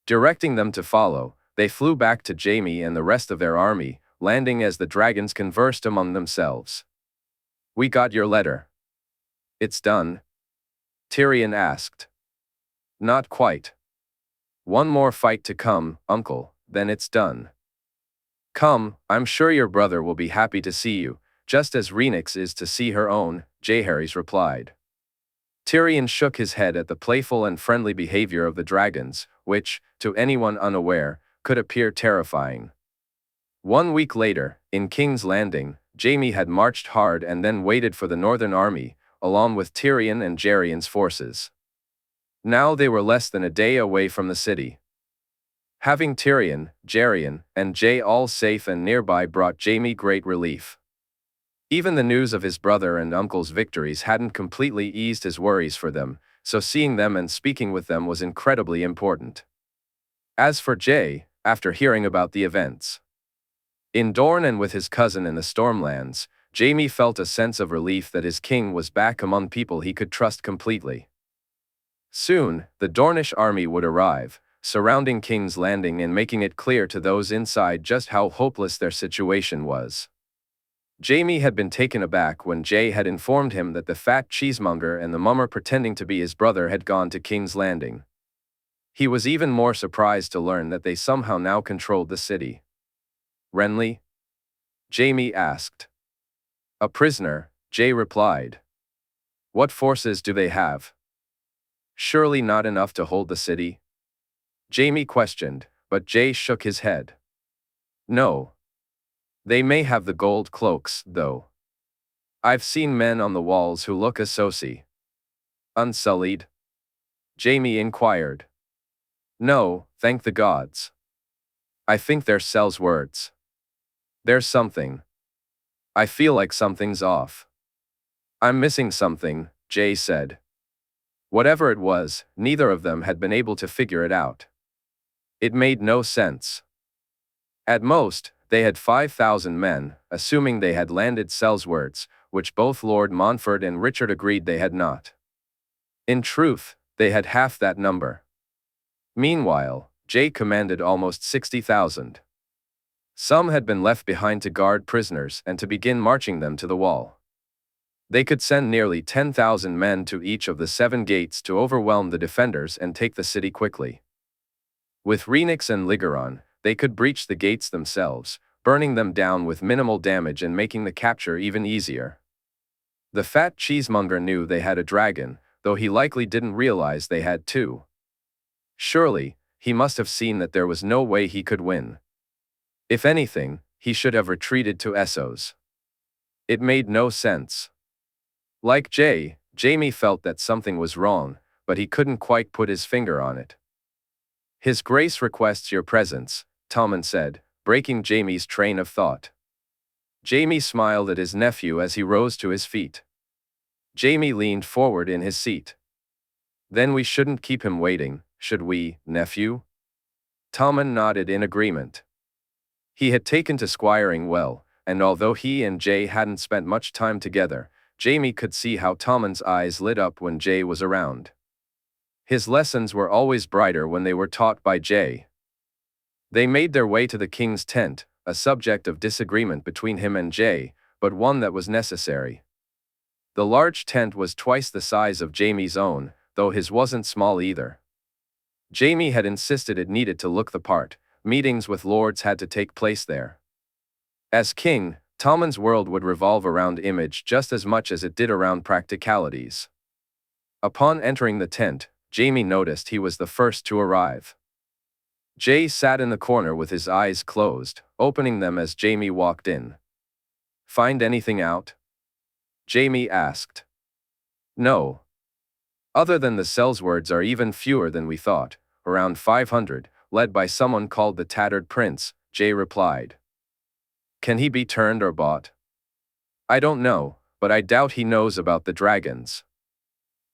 Directing them to follow, they flew back to Jaime and the rest of their army, landing as the dragons conversed among themselves. We got your letter. It's done? Tyrion asked. Not quite. One more fight to come, uncle, then it's done. Come, I'm sure your brother will be happy to see you, just as Rhaenix is to see her own, Jaehaerys replied. Tyrion shook his head at the playful and friendly behavior of the dragons, which, to anyone unaware, could appear terrifying. 1 week later, in King's Landing, Jaime had marched hard and then waited for the Northern Army, along with Tyrion and Gerion's forces. Now they were less than a day away from the city. Having Tyrion, Gerion, and Jay all safe and nearby brought Jaime great relief. Even the news of his brother and uncle's victories hadn't completely eased his worries for them, so seeing them and speaking with them was incredibly important. As for Jay, after hearing about the events in Dorne and with his cousin in the Stormlands, Jaime felt a sense of relief that his king was back among people he could trust completely. Soon, the Dornish army would arrive, surrounding King's Landing and making it clear to those inside just how hopeless their situation was. Jaime had been taken aback when Jay had informed him that the fat cheesemonger and the mummer pretending to be his brother had gone to King's Landing. He was even more surprised to learn that they somehow now controlled the city. Renly? Jaime asked. A prisoner, Jay replied. What forces do they have? Surely not enough to hold the city? Jaime questioned, but Jae shook his head. No. They may have the gold cloaks, though. I've seen men on the walls who look associate. Unsullied? Jaime inquired. No, thank the gods. I think they're Sel's words. There's something. I feel like something's off. I'm missing something, Jae said. Whatever it was, neither of them had been able to figure it out. It made no sense. At most, they had 5,000 men, assuming they had landed Sel's words, which both Lord Montfort and Richard agreed they had not. In truth, they had half that number. Meanwhile, Jae commanded almost 60,000. Some had been left behind to guard prisoners and to begin marching them to the wall. They could send nearly 10,000 men to each of the 7 gates to overwhelm the defenders and take the city quickly. With Rhaenix and Lygaron, they could breach the gates themselves, burning them down with minimal damage and making the capture even easier. The fat cheesemonger knew they had a dragon, though he likely didn't realize they had two. Surely, he must have seen that there was no way he could win. If anything, he should have retreated to Essos. It made no sense. Like Jae, Jaime felt that something was wrong, but he couldn't quite put his finger on it. His Grace requests your presence, Tommen said, breaking Jaime's train of thought. Jaime smiled at his nephew as he rose to his feet. Jaime leaned forward in his seat. Then we shouldn't keep him waiting, should we, nephew? Tommen nodded in agreement. He had taken to squiring well, and although he and Jae hadn't spent much time together, Jaime could see how Tommen's eyes lit up when Jae was around. His lessons were always brighter when they were taught by Jae. They made their way to the king's tent, a subject of disagreement between him and Jae, but one that was necessary. The large tent was twice the size of Jaime's own, though his wasn't small either. Jaime had insisted it needed to look the part. Meetings with lords had to take place there. As king, Tommen's world would revolve around image just as much as it did around practicalities. Upon entering the tent, Jaime noticed he was the first to arrive. Jae sat in the corner with his eyes closed, opening them as Jaime walked in. Find anything out? Jaime asked. No. Other than the Sel's words are even fewer than we thought, around 500, led by someone called the Tattered Prince, Jae replied. Can he be turned or bought? I don't know, but I doubt he knows about the dragons.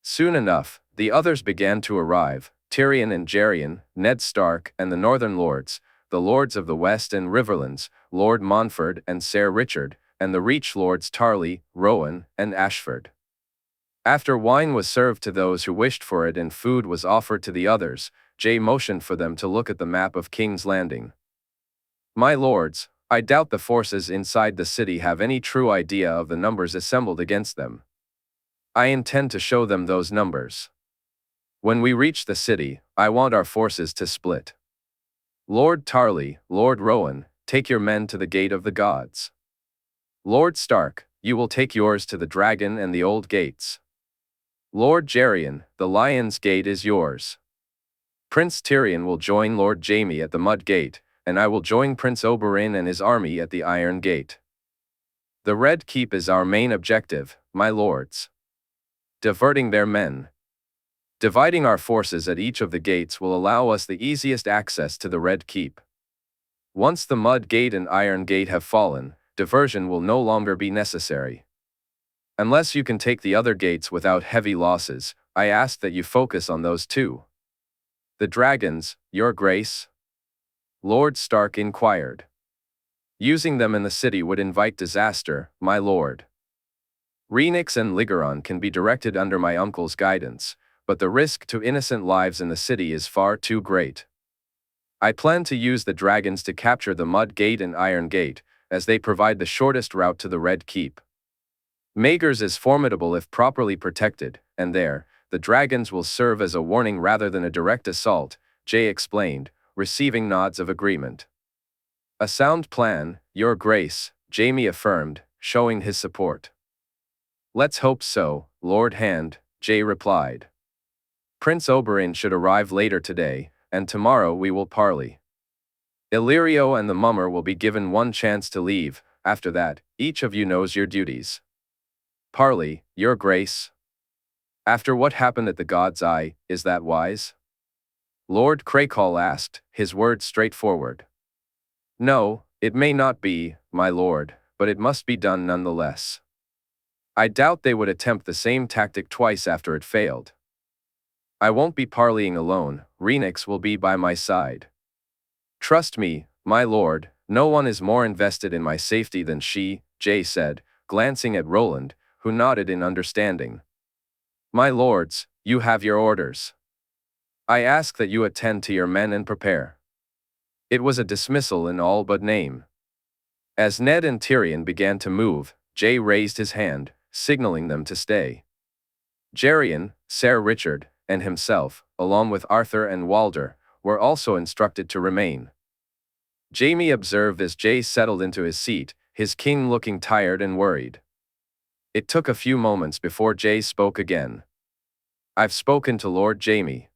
Soon enough, the others began to arrive, Tyrion and Gerion, Ned Stark and the Northern Lords, the Lords of the West and Riverlands, Lord Montfort and Ser Richard, and the Reach Lords Tarly, Rowan, and Ashford. After wine was served to those who wished for it and food was offered to the others, Jae motioned for them to look at the map of King's Landing. My lords, I doubt the forces inside the city have any true idea of the numbers assembled against them. I intend to show them those numbers. When we reach the city, I want our forces to split. Lord Tarly, Lord Rowan, take your men to the Gate of the Gods. Lord Stark, you will take yours to the Dragon and the Old Gates. Lord Gerion, the Lion's Gate is yours. Prince Tyrion will join Lord Jaime at the Mud Gate, and I will join Prince Oberyn and his army at the Iron Gate. The Red Keep is our main objective, my lords. Diverting their men. Dividing our forces at each of the gates will allow us the easiest access to the Red Keep. Once the Mud Gate and Iron Gate have fallen, diversion will no longer be necessary. Unless you can take the other gates without heavy losses, I ask that you focus on those two. The dragons, your grace? Lord Stark inquired. Using them in the city would invite disaster, my lord. Rhaenix and Lygaron can be directed under my uncle's guidance, but the risk to innocent lives in the city is far too great. I plan to use the dragons to capture the Mud Gate and Iron Gate, as they provide the shortest route to the Red Keep. Maegor's is formidable if properly protected, and there, the dragons will serve as a warning rather than a direct assault, Jae explained, receiving nods of agreement. A sound plan, your grace, Jaime affirmed, showing his support. Let's hope so, Lord Hand, Jae replied. Prince Oberyn should arrive later today, and tomorrow we will parley. Illyrio and the mummer will be given one chance to leave. After that, each of you knows your duties. Parley, your grace. After what happened at the God's Eye, is that wise? Lord Crakehall asked, his words straightforward. No, it may not be, my lord, but it must be done nonetheless. I doubt they would attempt the same tactic twice after it failed. I won't be parleying alone, Rhaenix will be by my side. Trust me, my lord, no one is more invested in my safety than she, Jay said, glancing at Roland, who nodded in understanding. My lords, you have your orders. I ask that you attend to your men and prepare. It was a dismissal in all but name. As Ned and Tyrion began to move, Jay raised his hand, signaling them to stay. Gerion, Ser Richard, and himself, along with Arthur and Walder, were also instructed to remain. Jaime observed as Jay settled into his seat, his king looking tired and worried. It took a few moments before Jay spoke again. I've spoken to Lord Jaime.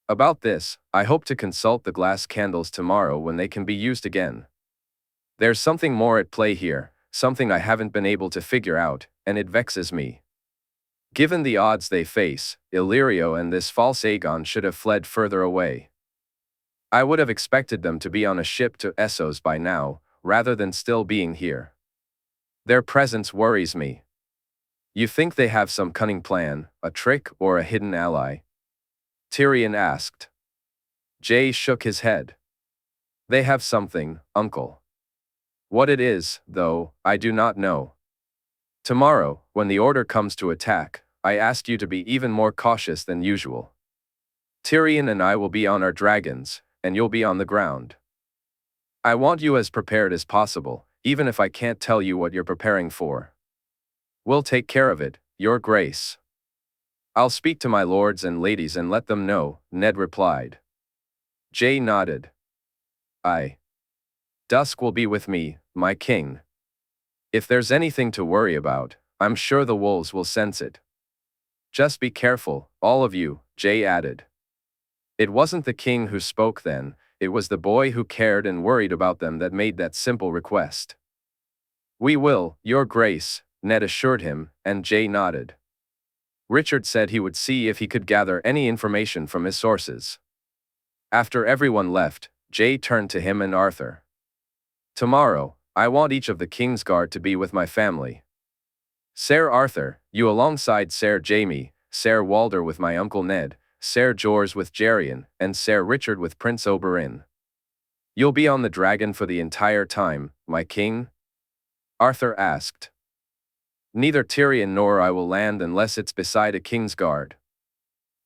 About this, I hope to consult the glass candles tomorrow when they can be used again. There's something more at play here, something I haven't been able to figure out, and it vexes me. Given the odds they face, Illyrio and this false Aegon should have fled further away. I would have expected them to be on a ship to Essos by now, rather than still being here. Their presence worries me. You think they have some cunning plan, a trick or a hidden ally? Tyrion asked. Jay shook his head. They have something, uncle. What it is, though, I do not know. Tomorrow, when the order comes to attack, I ask you to be even more cautious than usual. Tyrion and I will be on our dragons, and you'll be on the ground. I want you as prepared as possible, even if I can't tell you what you're preparing for. We'll take care of it, your grace. I'll speak to my lords and ladies and let them know, Ned replied. Jay nodded. Dusk will be with me, my king. If there's anything to worry about, I'm sure the wolves will sense it. Just be careful, all of you, Jay added. It wasn't the king who spoke then, it was the boy who cared and worried about them that made that simple request. We will, your grace, Ned assured him, and Jay nodded. Richard said he would see if he could gather any information from his sources. After everyone left, Jay turned to him and Arthur. Tomorrow, I want each of the Kingsguard to be with my family. Ser Arthur, you alongside Ser Jaime, Ser Walder with my uncle Ned, Ser Jorah with Gerion, and Ser Richard with Prince Oberyn. You'll be on the dragon for the entire time, my king? Arthur asked. Neither Tyrion nor I will land unless it's beside a Kingsguard.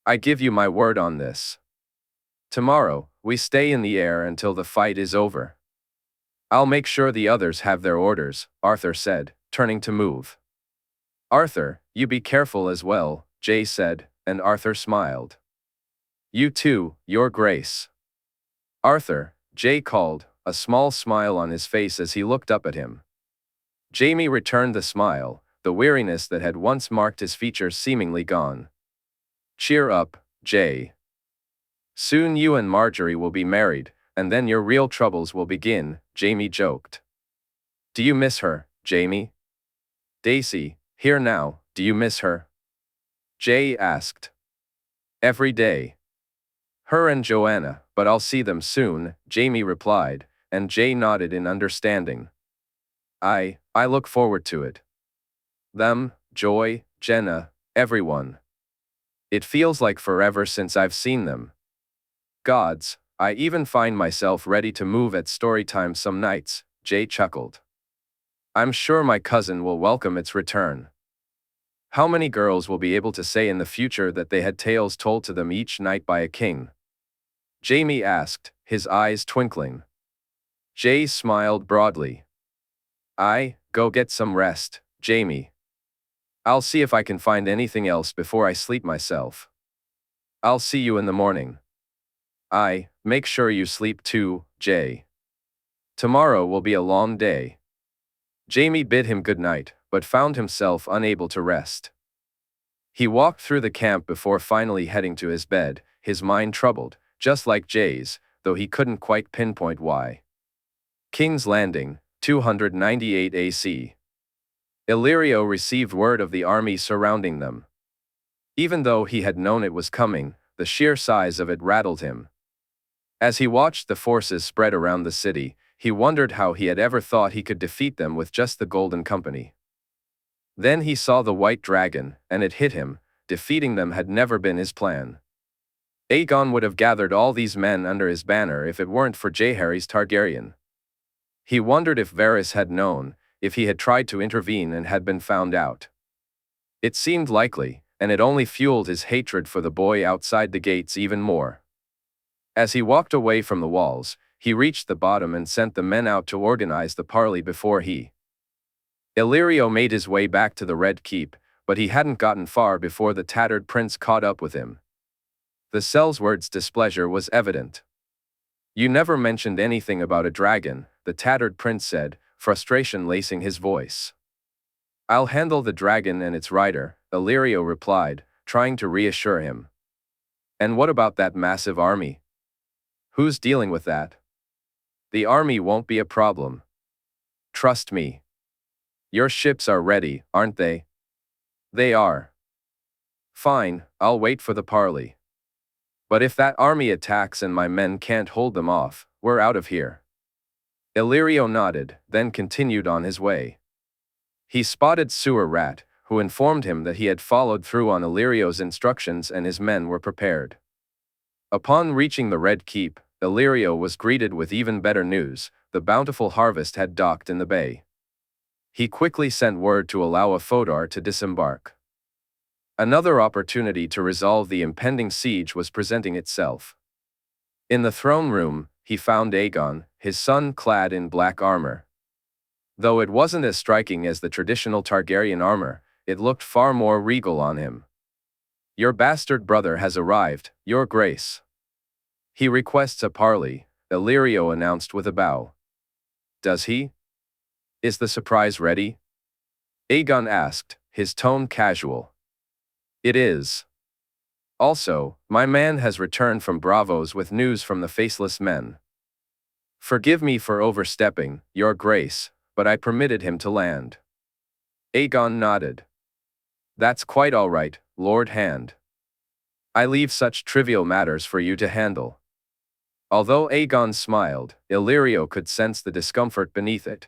I give you my word on this. Tomorrow, we stay in the air until the fight is over. I'll make sure the others have their orders, Arthur said, turning to move. Arthur, you be careful as well, Jay said, and Arthur smiled. You too, your grace. Arthur, Jay called, a small smile on his face as he looked up at him. Jaime returned the smile, the weariness that had once marked his features seemingly gone. Cheer up, Jay. Soon you and Margaery will be married, and then your real troubles will begin, Jaime joked. Do you miss her, Jaime? Daisy, here now, do you miss her? Jay asked. Every day. Her and Joanna, but I'll see them soon, Jaime replied, and Jay nodded in understanding. I look forward to it. Them, Joy, Jenna, everyone. It feels like forever since I've seen them. Gods, I even find myself ready to move at storytime some nights, Jay chuckled. I'm sure my cousin will welcome its return. How many girls will be able to say in the future that they had tales told to them each night by a king? Jaime asked, his eyes twinkling. Jay smiled broadly. Go get some rest, Jaime. I'll see if I can find anything else before I sleep myself. I'll see you in the morning. Make sure you sleep too, Jay. Tomorrow will be a long day. Jaime bid him good night, but found himself unable to rest. He walked through the camp before finally heading to his bed, his mind troubled, just like Jay's, though he couldn't quite pinpoint why. King's Landing, 298 AC. Illyrio received word of the army surrounding them. Even though he had known it was coming, the sheer size of it rattled him. As he watched the forces spread around the city, he wondered how he had ever thought he could defeat them with just the Golden Company. Then he saw the White Dragon, and it hit him. Defeating them had never been his plan. Aegon would have gathered all these men under his banner if it weren't for Jaehaerys Targaryen. He wondered if Varys had known, if he had tried to intervene and had been found out. It seemed likely, and it only fueled his hatred for the boy outside the gates even more. As he walked away from the walls, he reached the bottom and sent the men out to organize the parley before he. Illyrio made his way back to the Red Keep, but he hadn't gotten far before the tattered prince caught up with him. The Sellsword's displeasure was evident. "You never mentioned anything about a dragon," the tattered prince said, frustration lacing his voice. "I'll handle the dragon and its rider," Illyrio replied, trying to reassure him. "And what about that massive army? Who's dealing with that?" "The army won't be a problem. Trust me. Your ships are ready, aren't they?" "They are." "Fine, I'll wait for the parley. But if that army attacks and my men can't hold them off, we're out of here." Illyrio nodded, then continued on his way. He spotted Sewer Rat, who informed him that he had followed through on Illyrio's instructions and his men were prepared. Upon reaching the Red Keep, Illyrio was greeted with even better news: the bountiful harvest had docked in the bay. He quickly sent word to allow a Fodor to disembark. Another opportunity to resolve the impending siege was presenting itself. In the throne room, he found Aegon, his son, clad in black armor. Though it wasn't as striking as the traditional Targaryen armor, it looked far more regal on him. "Your bastard brother has arrived, Your Grace. He requests a parley," Illyrio announced with a bow. "Does he? Is the surprise ready?" Aegon asked, his tone casual. "It is. Also, my man has returned from Bravos with news from the Faceless Men. Forgive me for overstepping, Your Grace, but I permitted him to land." Aegon nodded. "That's quite all right, Lord Hand. I leave such trivial matters for you to handle." Although Aegon smiled, Illyrio could sense the discomfort beneath it.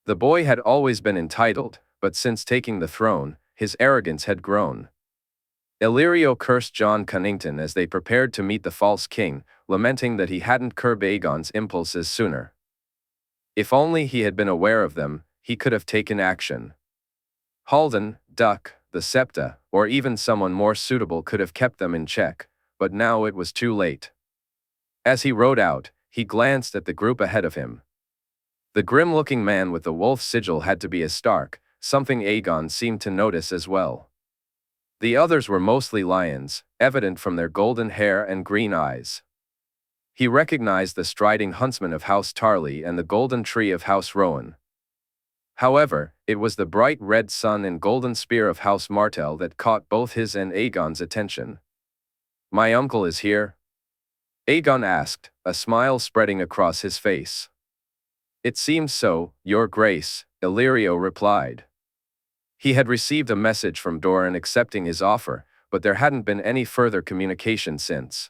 The boy had always been entitled, but since taking the throne, his arrogance had grown. Illyrio cursed Jon Cunnington as they prepared to meet the false king, lamenting that he hadn't curbed Aegon's impulses sooner. If only he had been aware of them, he could have taken action. Haldon, Duck, the Septa, or even someone more suitable could have kept them in check, but now it was too late. As he rode out, he glanced at the group ahead of him. The grim-looking man with the wolf sigil had to be a Stark, something Aegon seemed to notice as well. The others were mostly lions, evident from their golden hair and green eyes. He recognized the striding huntsman of House Tarly and the golden tree of House Rowan. However, it was the bright red sun and golden spear of House Martell that caught both his and Aegon's attention. "My uncle is here?" Aegon asked, a smile spreading across his face. "It seems so, Your Grace," Illyrio replied. He had received a message from Doran accepting his offer, but there hadn't been any further communication since.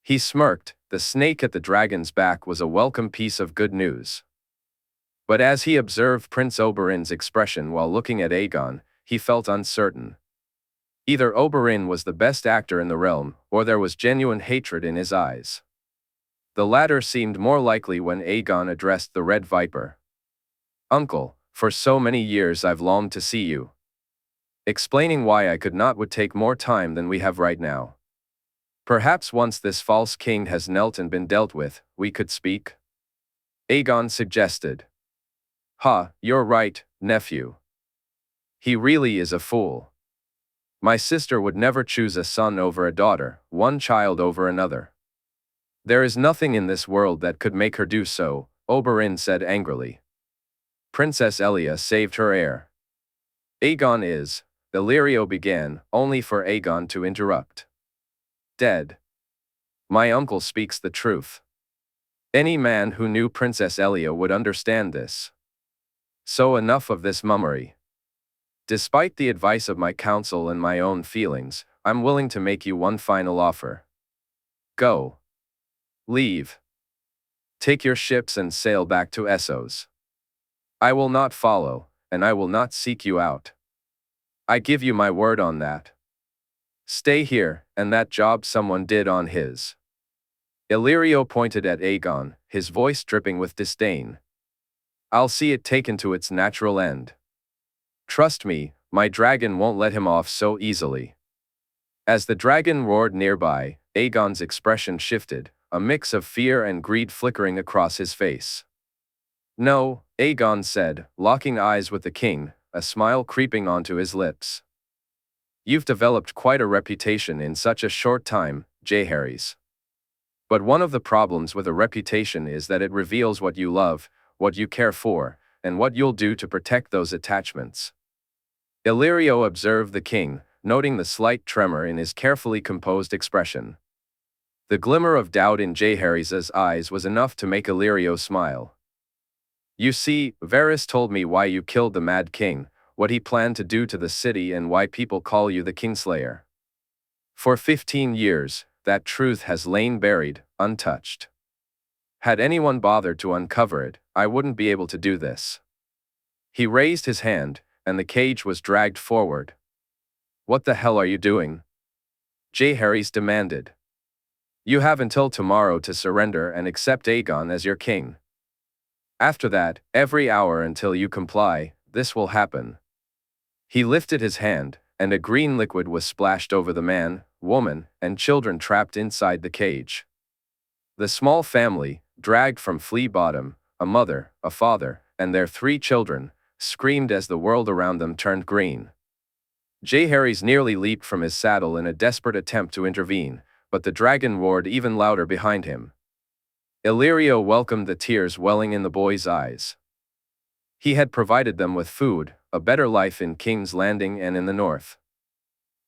He smirked. The snake at the dragon's back was a welcome piece of good news. But as he observed Prince Oberyn's expression while looking at Aegon, he felt uncertain. Either Oberyn was the best actor in the realm, or there was genuine hatred in his eyes. The latter seemed more likely when Aegon addressed the Red Viper. "Uncle, for so many years I've longed to see you." Explaining why I could not would take more time than we have right now. "Perhaps once this false king has knelt and been dealt with, we could speak?" Aegon suggested. "Ha, you're right, nephew. He really is a fool. My sister would never choose a son over a daughter, one child over another. There is nothing in this world that could make her do so," Oberyn said angrily. "Princess Elia saved her heir." "Aegon is," Illyrio began, only for Aegon to interrupt. Dead. My uncle speaks the truth. Any man who knew Princess Elia would understand this. So enough of this mummery. Despite the advice of my counsel and my own feelings, I'm willing to make you one final offer. Go. Leave. Take your ships and sail back to Essos. I will not follow, and I will not seek you out. I give you my word on that. Stay here, and that job someone did on his. Illyrio pointed at Aegon, his voice dripping with disdain. I'll see it taken to its natural end. Trust me, my dragon won't let him off so easily. As the dragon roared nearby, Aegon's expression shifted, a mix of fear and greed flickering across his face. No, Aegon said, locking eyes with the king, a smile creeping onto his lips. You've developed quite a reputation in such a short time, Jaehaerys. But one of the problems with a reputation is that it reveals what you love, what you care for, and what you'll do to protect those attachments. Illyrio observed the king, noting the slight tremor in his carefully composed expression. The glimmer of doubt in Jaehaerys' eyes was enough to make Illyrio smile. You see, Varys told me why you killed the Mad King, what he planned to do to the city and why people call you the Kingslayer. For 15 years, that truth has lain buried, untouched. Had anyone bothered to uncover it, I wouldn't be able to do this. He raised his hand, and the cage was dragged forward. What the hell are you doing? Jaehaerys demanded. You have until tomorrow to surrender and accept Aegon as your king. After that, every hour until you comply, this will happen. He lifted his hand, and a green liquid was splashed over the man, woman, and children trapped inside the cage. The small family, dragged from Flea Bottom, a mother, a father, and their 3 children, screamed as the world around them turned green. Jaehaerys nearly leaped from his saddle in a desperate attempt to intervene, but the dragon roared even louder behind him. Illyrio welcomed the tears welling in the boy's eyes. He had provided them with food, a better life in King's Landing and in the north.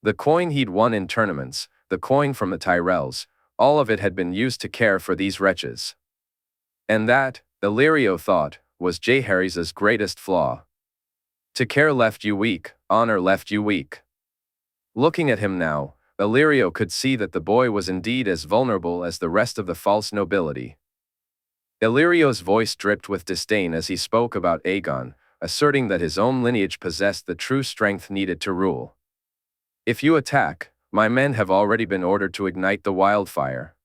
The coin he'd won in tournaments, the coin from the Tyrells, all of it had been used to care for these wretches. And that, Illyrio thought, was Jaehaerys' greatest flaw. To care left you weak, honor left you weak. Looking at him now, Illyrio could see that the boy was indeed as vulnerable as the rest of the false nobility. Illyrio's voice dripped with disdain as he spoke about Aegon, asserting that his own lineage possessed the true strength needed to rule. If you attack, my men have already been ordered to ignite the wildfire.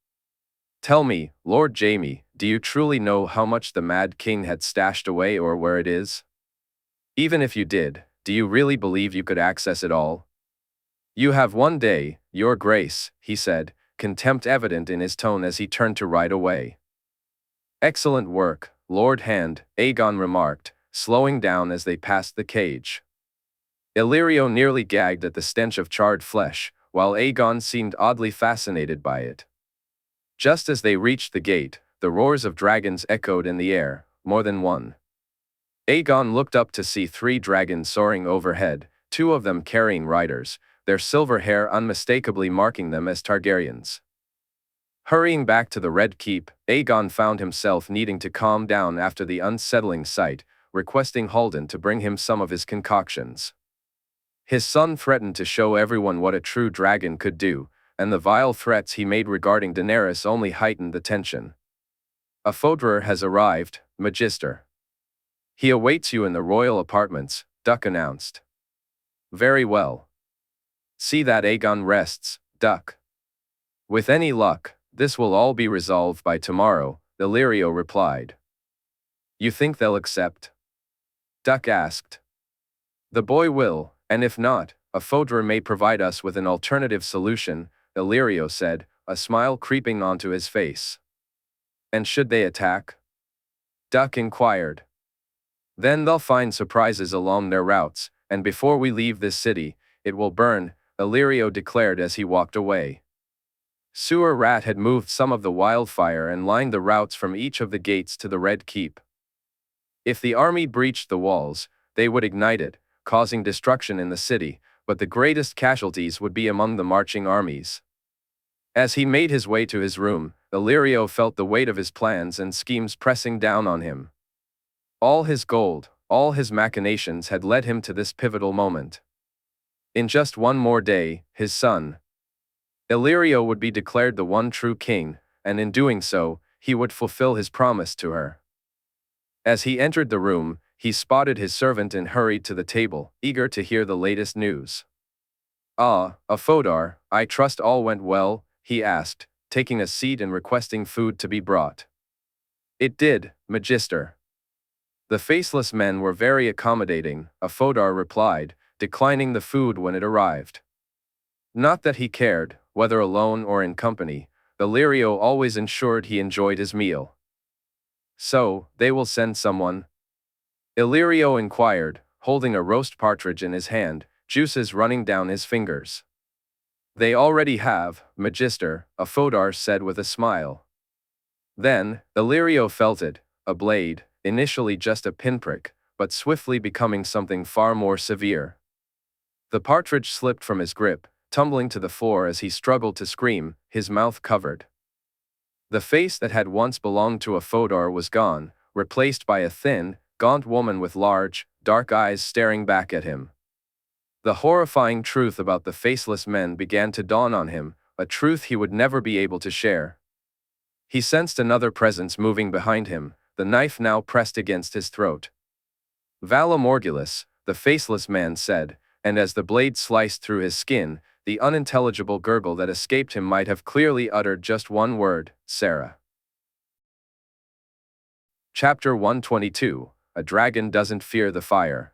Tell me, Lord Jaime, do you truly know how much the Mad King had stashed away or where it is? Even if you did, do you really believe you could access it all? You have one day, your grace, he said, contempt evident in his tone as he turned to ride away. Excellent work, Lord Hand, Aegon remarked, slowing down as they passed the cage. Illyrio nearly gagged at the stench of charred flesh, while Aegon seemed oddly fascinated by it. Just as they reached the gate, the roars of dragons echoed in the air, more than one. Aegon looked up to see 3 dragons soaring overhead, 2 of them carrying riders, their silver hair unmistakably marking them as Targaryens. Hurrying back to the Red Keep, Aegon found himself needing to calm down after the unsettling sight, requesting Haldan to bring him some of his concoctions. His son threatened to show everyone what a true dragon could do, and the vile threats he made regarding Daenerys only heightened the tension. A Fodrer has arrived, Magister. He awaits you in the royal apartments, Duck announced. Very well. See that Aegon rests, Duck. With any luck, this will all be resolved by tomorrow, Illyrio replied. You think they'll accept? Duck asked. The boy will, and if not, a Fodrer may provide us with an alternative solution, Illyrio said, a smile creeping onto his face. And should they attack? Duck inquired. Then they'll find surprises along their routes, and before we leave this city, it will burn, Illyrio declared as he walked away. Sewer Rat had moved some of the wildfire and lined the routes from each of the gates to the Red Keep. If the army breached the walls, they would ignite it, causing destruction in the city, but the greatest casualties would be among the marching armies. As he made his way to his room, Illyrio felt the weight of his plans and schemes pressing down on him. All his gold, all his machinations had led him to this pivotal moment. In just one more day, his son, Illyrio, would be declared the one true king, and in doing so, he would fulfill his promise to her. As he entered the room, he spotted his servant and hurried to the table, eager to hear the latest news. "Ah, Afodar, I trust all went well?" he asked, taking a seat and requesting food to be brought. "It did, Magister." The faceless men were very accommodating, Afodar replied, declining the food when it arrived. Not that he cared, whether alone or in company, Illyrio always ensured he enjoyed his meal. "So, they will send someone?" Illyrio inquired, holding a roast partridge in his hand, juices running down his fingers. "They already have, Magister," Afodar said with a smile. Then, Illyrio felt it, a blade, initially just a pinprick, but swiftly becoming something far more severe. The partridge slipped from his grip, tumbling to the floor as he struggled to scream, his mouth covered. The face that had once belonged to Afodar was gone, replaced by a thin, gaunt woman with large, dark eyes staring back at him. The horrifying truth about the faceless men began to dawn on him, a truth he would never be able to share. He sensed another presence moving behind him, the knife now pressed against his throat. "Vale Morgulis," the faceless man said, and as the blade sliced through his skin, the unintelligible gurgle that escaped him might have clearly uttered just one word: Sarah. Chapter 122, A Dragon Doesn't Fear the Fire.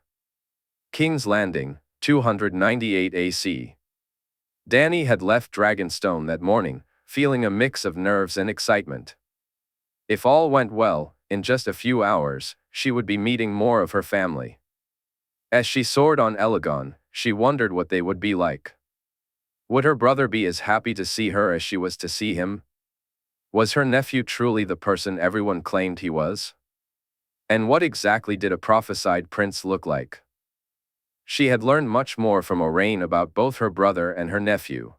King's Landing, 298 AC. Dany had left Dragonstone that morning, feeling a mix of nerves and excitement. If all went well, in just a few hours, she would be meeting more of her family. As she soared on Elagon, she wondered what they would be like. Would her brother be as happy to see her as she was to see him? Was her nephew truly the person everyone claimed he was? And what exactly did a prophesied prince look like? She had learned much more from Oberyn about both her brother and her nephew.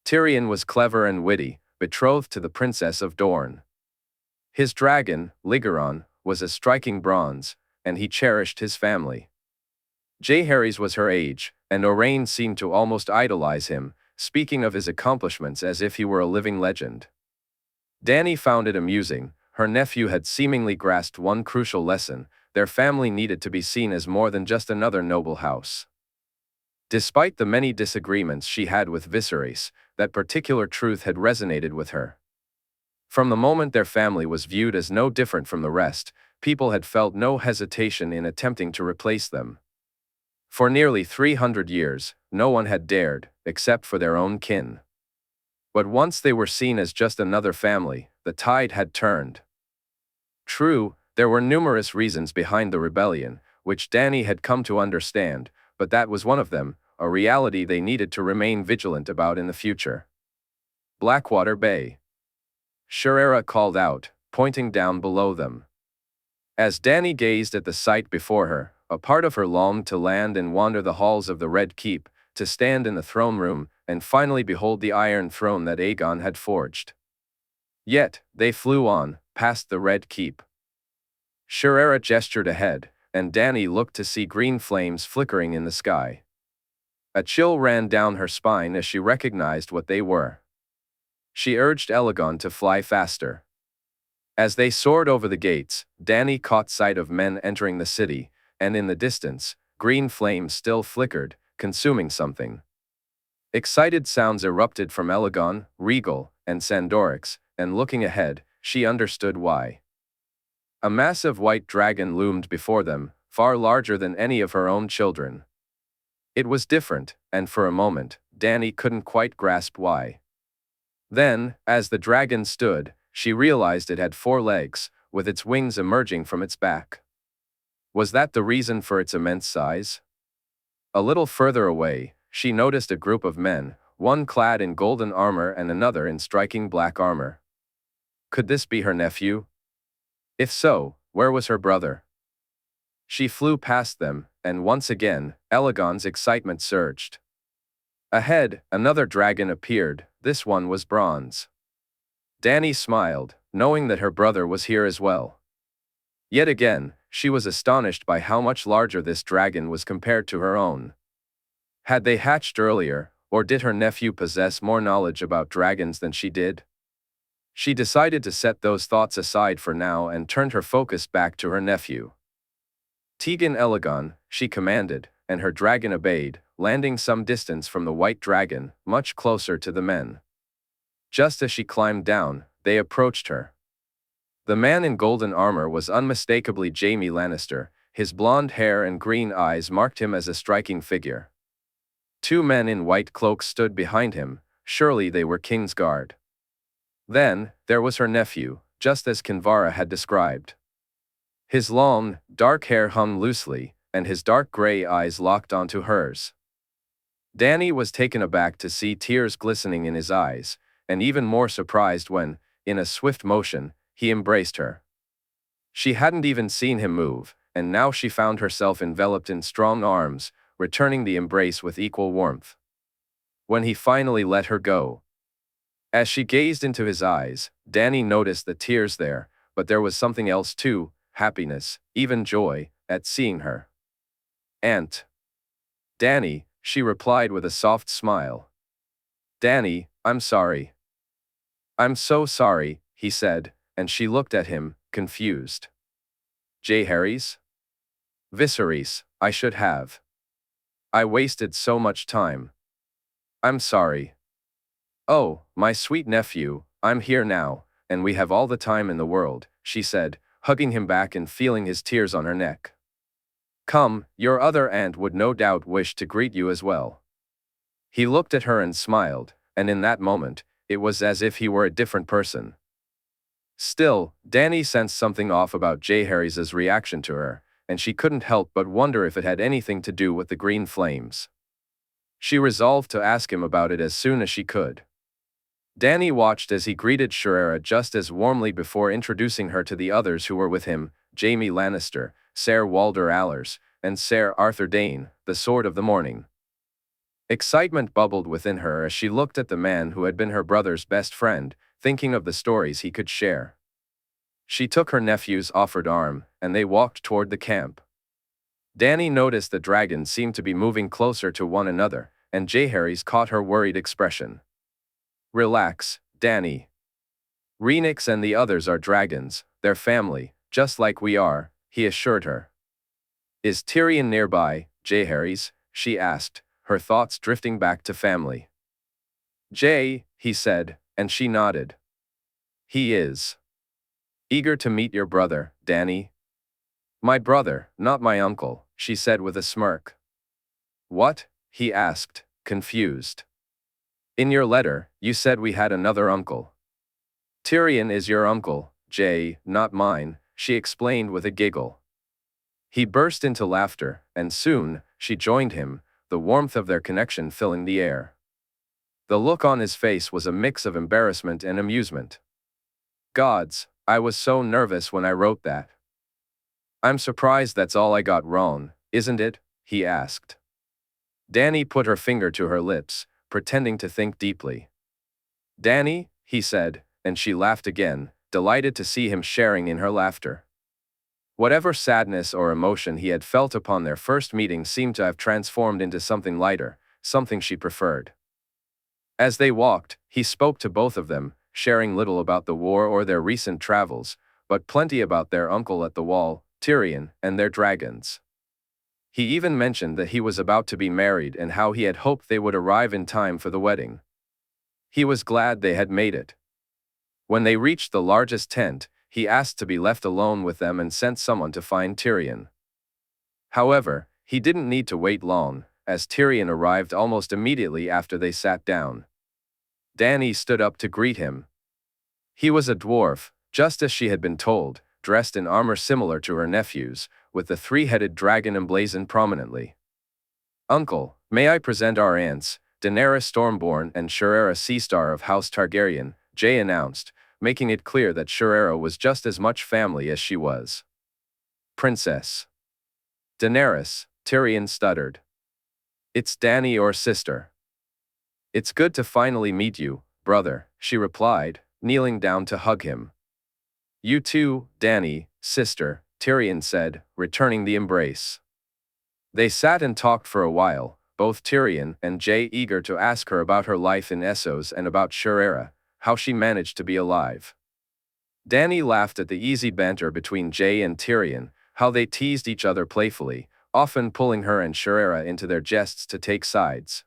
Tyrion was clever and witty, betrothed to the princess of Dorne. His dragon, Lygaron, was a striking bronze, and he cherished his family. Jaehaerys was her age, and Oberyn seemed to almost idolize him, speaking of his accomplishments as if he were a living legend. Dany found it amusing. Her nephew had seemingly grasped one crucial lesson: their family needed to be seen as more than just another noble house. Despite the many disagreements she had with Viserys, that particular truth had resonated with her. From the moment their family was viewed as no different from the rest, people had felt no hesitation in attempting to replace them. For nearly 300 years, no one had dared, except for their own kin. But once they were seen as just another family, the tide had turned. True, there were numerous reasons behind the rebellion, which Dany had come to understand, but that was one of them, a reality they needed to remain vigilant about in the future. Blackwater Bay. Shaerra called out, pointing down below them. As Dany gazed at the sight before her, a part of her longed to land and wander the halls of the Red Keep, to stand in the throne room, and finally behold the Iron Throne that Aegon had forged. Yet, they flew on, past the Red Keep. Shaerra gestured ahead, and Dany looked to see green flames flickering in the sky. A chill ran down her spine as she recognized what they were. She urged Elagon to fly faster. As they soared over the gates, Dany caught sight of men entering the city, and in the distance, green flames still flickered, consuming something. Excited sounds erupted from Elagon, Rhaegal, and Sandorix, and looking ahead, she understood why. A massive white dragon loomed before them, far larger than any of her own children. It was different, and for a moment, Dany couldn't quite grasp why. Then, as the dragon stood, she realized it had 4 legs, with its wings emerging from its back. Was that the reason for its immense size? A little further away, she noticed a group of men, one clad in golden armor and another in striking black armor. Could this be her nephew? If so, where was her brother? She flew past them, and once again, Aegon's excitement surged. Ahead, another dragon appeared, this one was bronze. Dany smiled, knowing that her brother was here as well. Yet again, she was astonished by how much larger this dragon was compared to her own. Had they hatched earlier, or did her nephew possess more knowledge about dragons than she did? She decided to set those thoughts aside for now and turned her focus back to her nephew. Tegan Aegon, she commanded, and her dragon obeyed, landing some distance from the white dragon, much closer to the men. Just as she climbed down, they approached her. The man in golden armor was unmistakably Jaime Lannister, his blonde hair and green eyes marked him as a striking figure. Two men in white cloaks stood behind him, surely they were Kingsguard. Then, there was her nephew, just as Kinvara had described. His long, dark hair hung loosely, and his dark gray eyes locked onto hers. Dany was taken aback to see tears glistening in his eyes, and even more surprised when, in a swift motion, he embraced her. She hadn't even seen him move, and now she found herself enveloped in strong arms, returning the embrace with equal warmth. When he finally let her go. As she gazed into his eyes, Dany noticed the tears there, but there was something else too, happiness, even joy, at seeing her. "Aunt." "Dany," she replied with a soft smile. "Dany, I'm sorry." "I'm so sorry," he said, and she looked at him, confused. "Jaehaerys?" "Viserys, I should have. I wasted so much time. I'm sorry." "Oh, my sweet nephew, I'm here now, and we have all the time in the world," she said, hugging him back and feeling his tears on her neck. "Come, your other aunt would no doubt wish to greet you as well." He looked at her and smiled, and in that moment, it was as if he were a different person. Still, Dany sensed something off about Jaehaerys' reaction to her, and she couldn't help but wonder if it had anything to do with the green flames. She resolved to ask him about it as soon as she could. Dany watched as he greeted Rhaenyra just as warmly before introducing her to the others who were with him, Jaime Lannister, Ser Walder Allers, and Ser Arthur Dayne, the Sword of the Morning. Excitement bubbled within her as she looked at the man who had been her brother's best friend, thinking of the stories he could share. She took her nephew's offered arm, and they walked toward the camp. Dany noticed the dragons seemed to be moving closer to one another, and Jaehaerys caught her worried expression. "Relax, Dany. Rhaenix and the others are dragons, they're family, just like we are," he assured her. "Is Tyrion nearby, Jaehaerys?" she asked, her thoughts drifting back to family. "Jay," he said, and she nodded. "He is. Eager to meet your brother, Dany?" "My brother, not my uncle," she said with a smirk. "What?" he asked, confused. "In your letter, you said we had another uncle." "Tyrion is your uncle, Jay, not mine," she explained with a giggle. He burst into laughter, and soon, she joined him, the warmth of their connection filling the air. The look on his face was a mix of embarrassment and amusement. "Gods, I was so nervous when I wrote that." "I'm surprised that's all I got wrong, isn't it?" he asked. Dany put her finger to her lips, pretending to think deeply. "Dany," he said, and she laughed again, delighted to see him sharing in her laughter. Whatever sadness or emotion he had felt upon their first meeting seemed to have transformed into something lighter, something she preferred. As they walked, he spoke to both of them, sharing little about the war or their recent travels, but plenty about their uncle at the wall, Tyrion, and their dragons. He even mentioned that he was about to be married and how he had hoped they would arrive in time for the wedding. He was glad they had made it. When they reached the largest tent, he asked to be left alone with them and sent someone to find Tyrion. However, he didn't need to wait long, as Tyrion arrived almost immediately after they sat down. Dany stood up to greet him. He was a dwarf, just as she had been told, dressed in armor similar to her nephew's, with the three-headed dragon emblazoned prominently. "Uncle, may I present our aunts, Daenerys Stormborn and Rhaenyra Seastar of House Targaryen," Jay announced, making it clear that Rhaenyra was just as much family as she was. "Princess." "Daenerys," Tyrion stuttered. It's Dany or sister. It's good to finally meet you, brother, she replied, kneeling down to hug him. You too, Dany, sister, Tyrion said, returning the embrace. They sat and talked for a while, both Tyrion and Jae eager to ask her about her life in Essos and about Jaehaerys, how she managed to be alive. Dany laughed at the easy banter between Jae and Tyrion, how they teased each other playfully, often pulling her and Jaehaerys into their jests to take sides.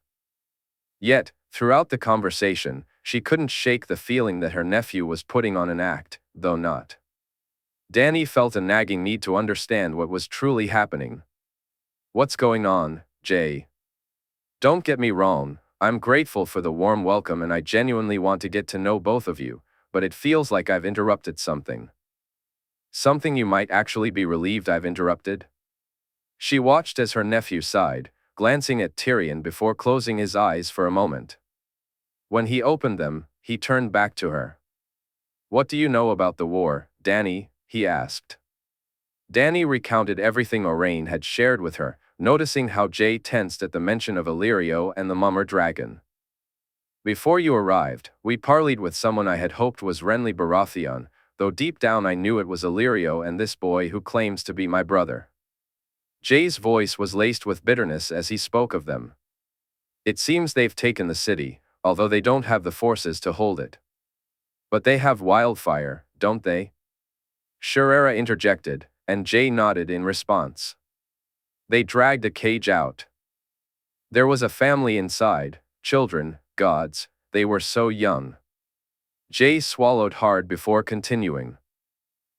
Yet, throughout the conversation, she couldn't shake the feeling that her nephew was putting on an act, though not. Dany felt a nagging need to understand what was truly happening. What's going on, Jae? Don't get me wrong, I'm grateful for the warm welcome and I genuinely want to get to know both of you, but it feels like I've interrupted something. Something you might actually be relieved I've interrupted? She watched as her nephew sighed, glancing at Tyrion before closing his eyes for a moment. When he opened them, he turned back to her. What do you know about the war, Dany? He asked. Dany recounted everything Oberyn had shared with her, noticing how Jae tensed at the mention of Illyrio and the mummer dragon. Before you arrived, we parleyed with someone I had hoped was Renly Baratheon, though deep down I knew it was Illyrio and this boy who claims to be my brother. Jae's voice was laced with bitterness as he spoke of them. It seems they've taken the city, although they don't have the forces to hold it. But they have wildfire, don't they? Jaehaerys interjected, and Jae nodded in response. They dragged a cage out. There was a family inside, children, gods, they were so young. Jae swallowed hard before continuing.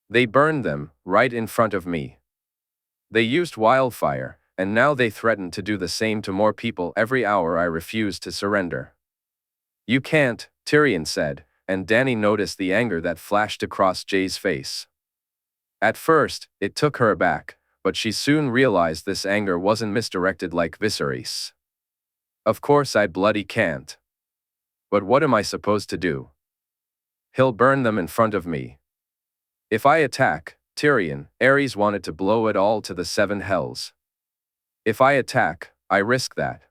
They burned them, right in front of me. They used wildfire, and now they threaten to do the same to more people every hour I refuse to surrender. You can't, Tyrion said, and Dany noticed the anger that flashed across Jae's face. At first, it took her aback, but she soon realized this anger wasn't misdirected like Viserys. Of course I bloody can't. But what am I supposed to do? He'll burn them in front of me. If I attack, Tyrion, Aerys wanted to blow it all to the seven hells. If I attack, I risk that.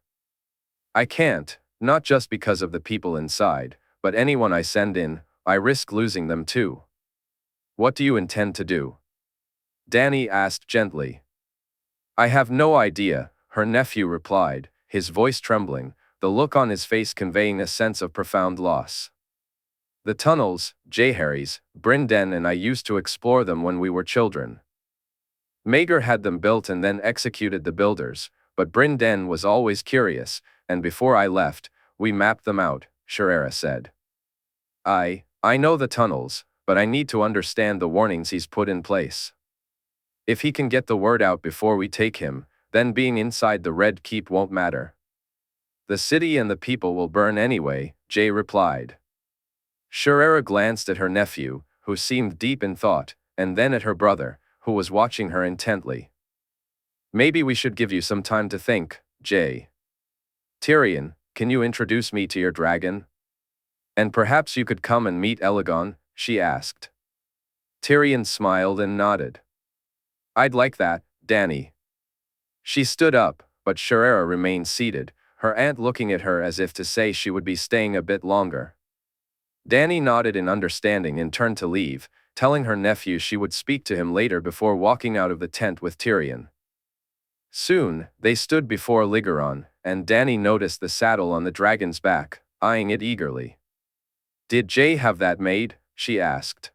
I can't, not just because of the people inside, but anyone I send in, I risk losing them too. What do you intend to do? Dany asked gently. I have no idea, her nephew replied, his voice trembling, the look on his face conveying a sense of profound loss. The tunnels, Jaehaerys, Brynden and I used to explore them when we were children. Maegor had them built and then executed the builders, but Brynden was always curious, and before I left, we mapped them out, Jaehaerys said. I know the tunnels, but I need to understand the warnings he's put in place. If he can get the word out before we take him, then being inside the Red Keep won't matter. The city and the people will burn anyway, Jae replied. Jaehaerys glanced at her nephew, who seemed deep in thought, and then at her brother, who was watching her intently. Maybe we should give you some time to think, Jae. Tyrion, can you introduce me to your dragon? And perhaps you could come and meet Lygaron, she asked. Tyrion smiled and nodded. I'd like that, Dany. She stood up, but Jaehaerys remained seated, her aunt looking at her as if to say she would be staying a bit longer. Dany nodded in understanding and turned to leave, telling her nephew she would speak to him later before walking out of the tent with Tyrion. Soon, they stood before Lygaron, and Dany noticed the saddle on the dragon's back, eyeing it eagerly. Did Jae have that made? She asked.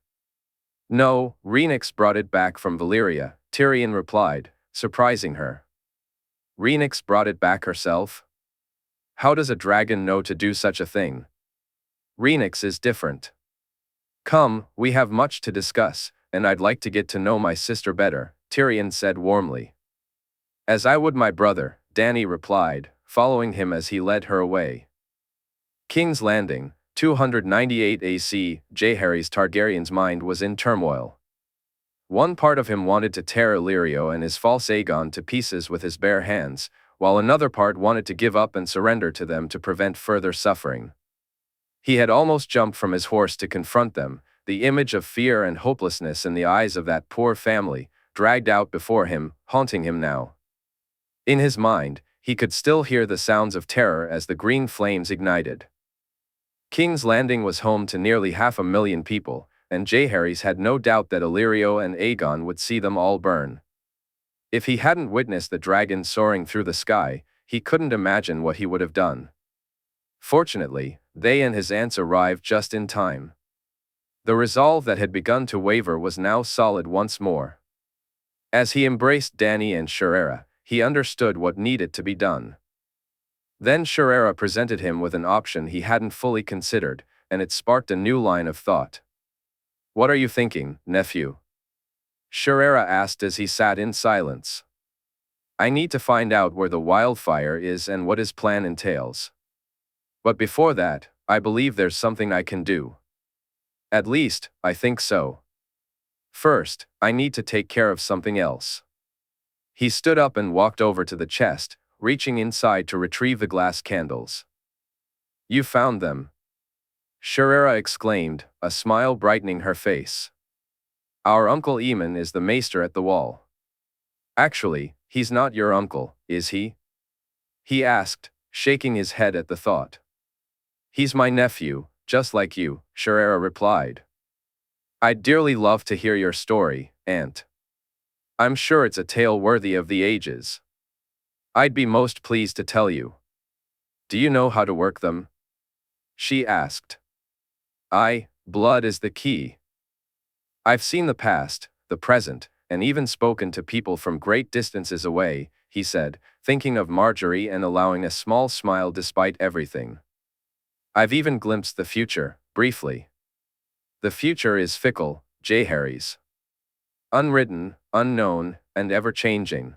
No, Rhaenix brought it back from Valyria, Tyrion replied, surprising her. Rhaenix brought it back herself? How does a dragon know to do such a thing? Rhaenix is different. Come, we have much to discuss, and I'd like to get to know my sister better, Tyrion said warmly. As I would my brother, Dany replied, following him as he led her away. King's Landing, 298 AC, Jaehaerys Targaryen's mind was in turmoil. One part of him wanted to tear Illyrio and his false Aegon to pieces with his bare hands, while another part wanted to give up and surrender to them to prevent further suffering. He had almost jumped from his horse to confront them, the image of fear and hopelessness in the eyes of that poor family, dragged out before him, haunting him now. In his mind, he could still hear the sounds of terror as the green flames ignited. King's Landing was home to nearly 500,000 people, and Jaehaerys had no doubt that Illyrio and Aegon would see them all burn. If he hadn't witnessed the dragon soaring through the sky, he couldn't imagine what he would have done. Fortunately, they and his aunts arrived just in time. The resolve that had begun to waver was now solid once more. As he embraced Dany and Shaerra, he understood what needed to be done. Then Shaerra presented him with an option he hadn't fully considered, and it sparked a new line of thought. "What are you thinking, nephew?" Shaerra asked as he sat in silence. "I need to find out where the wildfire is and what his plan entails. But before that, I believe there's something I can do. At least, I think so. First, I need to take care of something else." He stood up and walked over to the chest, reaching inside to retrieve the glass candles. "You found them?" Shaerra exclaimed, a smile brightening her face. "Our Uncle Aemon is the maester at the wall." "Actually, he's not your uncle, is he?" he asked, shaking his head at the thought. "He's my nephew, just like you," Shaerra replied. "I'd dearly love to hear your story, Aunt. I'm sure it's a tale worthy of the ages. I'd be most pleased to tell you." "Do you know how to work them?" she asked. Blood is the key. I've seen the past, the present, and even spoken to people from great distances away," he said, thinking of Margaery and allowing a small smile despite everything. "I've even glimpsed the future, briefly. The future is fickle, Jaehaerys. Unwritten, unknown, and ever-changing.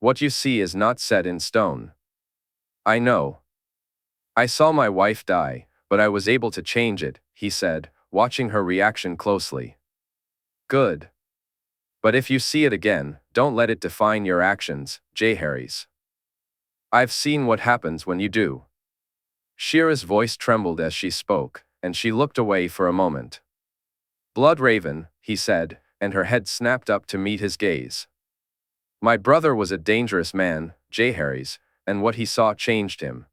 What you see is not set in stone. I know. I saw my wife die, but I was able to change it," he said, watching her reaction closely. "Good. But if you see it again, don't let it define your actions, Jaehaerys. I've seen what happens when you do." Shaerra's voice trembled as she spoke, and she looked away for a moment. "Bloodraven," he said, and her head snapped up to meet his gaze. "My brother was a dangerous man, Jaehaerys, and what he saw changed him.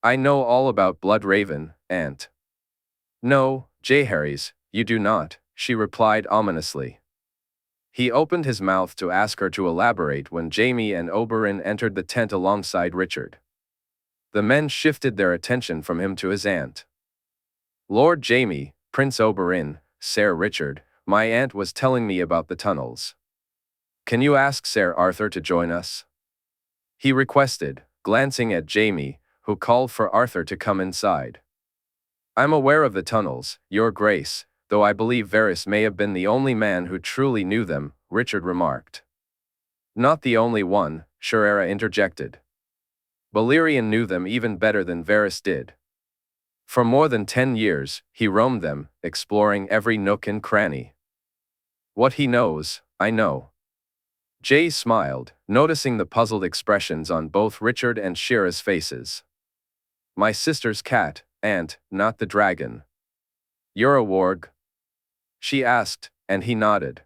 I know all about Bloodraven, Aunt." "No, Jaehaerys, you do not," she replied ominously. He opened his mouth to ask her to elaborate when Jaime and Oberyn entered the tent alongside Richard. The men shifted their attention from him to his aunt. "Lord Jaime, Prince Oberyn, Ser Richard, my aunt was telling me about the tunnels. Can you ask Ser Arthur to join us?" he requested, glancing at Jaime, who called for Arthur to come inside. "I'm aware of the tunnels, Your Grace, though I believe Varys may have been the only man who truly knew them," Richard remarked. "Not the only one," Shaerra interjected. "Balerion knew them even better than Varys did. For more than 10 years, he roamed them, exploring every nook and cranny. What he knows, I know." Jay smiled, noticing the puzzled expressions on both Richard and Shaerra's faces. "My sister's cat, Aunt, not the dragon." "You're a warg?" she asked, and he nodded.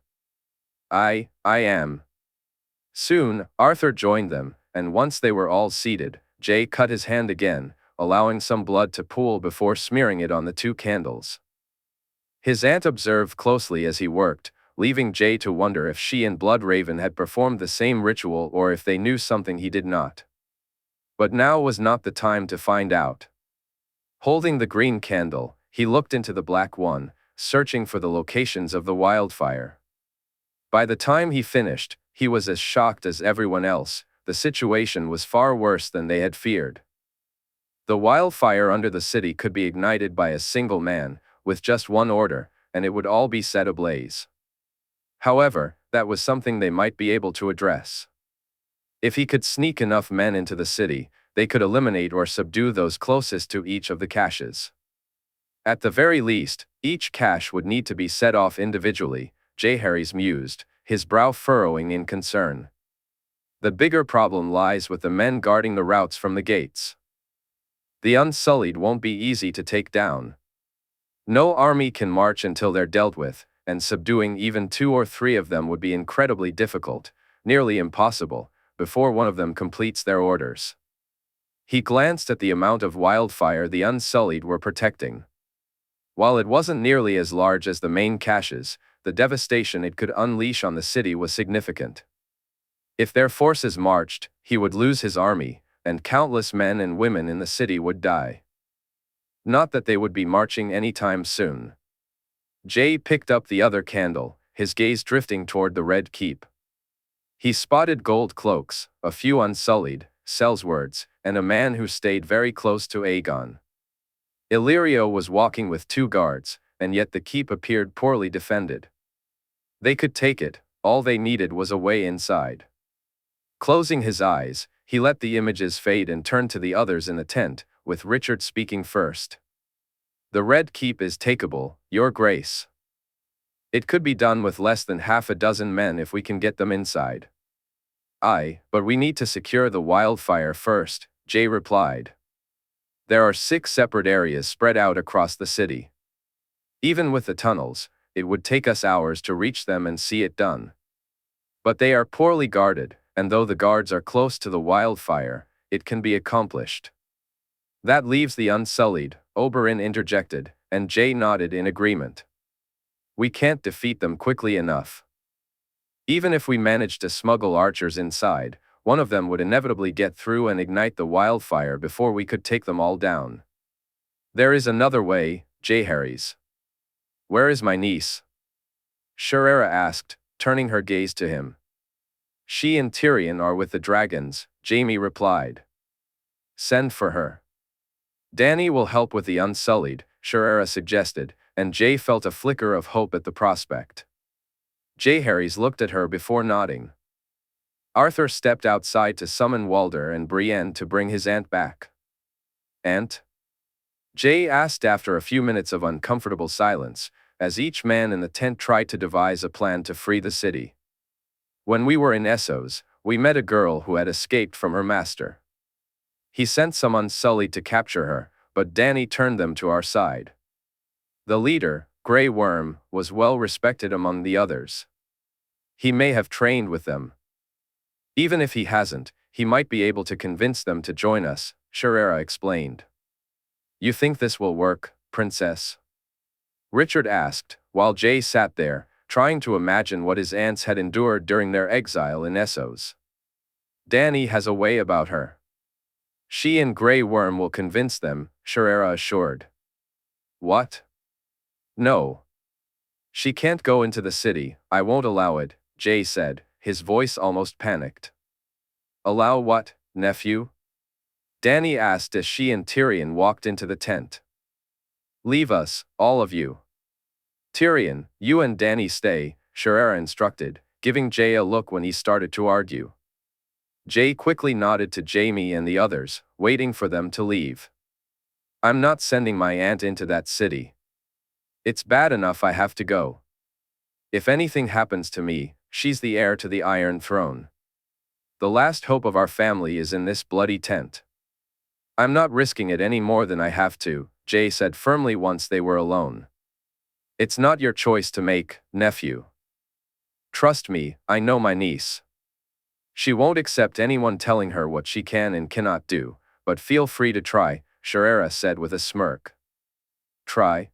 I am." Soon, Arthur joined them, and once they were all seated, Jay cut his hand again, allowing some blood to pool before smearing it on the 2 candles. His aunt observed closely as he worked, leaving Jay to wonder if she and Bloodraven had performed the same ritual or if they knew something he did not. But now was not the time to find out. Holding the green candle, he looked into the black one, searching for the locations of the wildfire. By the time he finished, he was as shocked as everyone else. The situation was far worse than they had feared. The wildfire under the city could be ignited by a single man, with just one order, and it would all be set ablaze. However, that was something they might be able to address. If he could sneak enough men into the city, they could eliminate or subdue those closest to each of the caches. At the very least, each cache would need to be set off individually, Jaehaerys mused, his brow furrowing in concern. The bigger problem lies with the men guarding the routes from the gates. The Unsullied won't be easy to take down. No army can march until they're dealt with, and subduing even 2 or 3 of them would be incredibly difficult, nearly impossible, before one of them completes their orders. He glanced at the amount of wildfire the Unsullied were protecting. While it wasn't nearly as large as the main caches, the devastation it could unleash on the city was significant. If their forces marched, he would lose his army, and countless men and women in the city would die. Not that they would be marching anytime soon. Jae picked up the other candle, his gaze drifting toward the Red Keep. He spotted gold cloaks, a few Unsullied, sellswords, and a man who stayed very close to Aegon. Illyrio was walking with 2 guards, and yet the keep appeared poorly defended. They could take it, all they needed was a way inside. Closing his eyes, he let the images fade and turned to the others in the tent, with Richard speaking first. The Red Keep is takeable, Your Grace. It could be done with less than half a dozen men if we can get them inside. Aye, but we need to secure the wildfire first, Jae replied. There are 6 separate areas spread out across the city. Even with the tunnels, it would take us hours to reach them and see it done. But they are poorly guarded, and though the guards are close to the wildfire, it can be accomplished. That leaves the Unsullied, Oberyn interjected, and Jae nodded in agreement. We can't defeat them quickly enough. Even if we managed to smuggle archers inside, one of them would inevitably get through and ignite the wildfire before we could take them all down. There is another way, Jaehaerys. Where is my niece? Rhaenyra asked, turning her gaze to him. She and Tyrion are with the dragons, Jaime replied. Send for her. Dany will help with the Unsullied, Rhaenyra suggested, and Jae felt a flicker of hope at the prospect. Jaehaerys looked at her before nodding. Arthur stepped outside to summon Walder and Brienne to bring his aunt back. Aunt? Jae asked after a few minutes of uncomfortable silence, as each man in the tent tried to devise a plan to free the city. When we were in Essos, we met a girl who had escaped from her master. He sent some Unsullied to capture her, but Dany turned them to our side. The leader, Grey Worm, was well respected among the others. He may have trained with them. Even if he hasn't, he might be able to convince them to join us, Rhaenyra explained. You think this will work, Princess? Richard asked, while Jae sat there, trying to imagine what his aunts had endured during their exile in Essos. Dany has a way about her. She and Grey Worm will convince them, Rhaenyra assured. What? No. She can't go into the city, I won't allow it, Jae said, his voice almost panicked. Allow what, nephew? Dany asked as she and Tyrion walked into the tent. Leave us, all of you. Tyrion, you and Dany stay, Rhaenyra instructed, giving Jae a look when he started to argue. Jae quickly nodded to Jaime and the others, waiting for them to leave. I'm not sending my aunt into that city. It's bad enough I have to go. If anything happens to me, she's the heir to the Iron Throne. The last hope of our family is in this bloody tent. I'm not risking it any more than I have to, Jae said firmly once they were alone. It's not your choice to make, nephew. Trust me, I know my niece. She won't accept anyone telling her what she can and cannot do, but feel free to try, Rhaenyra said with a smirk. Try?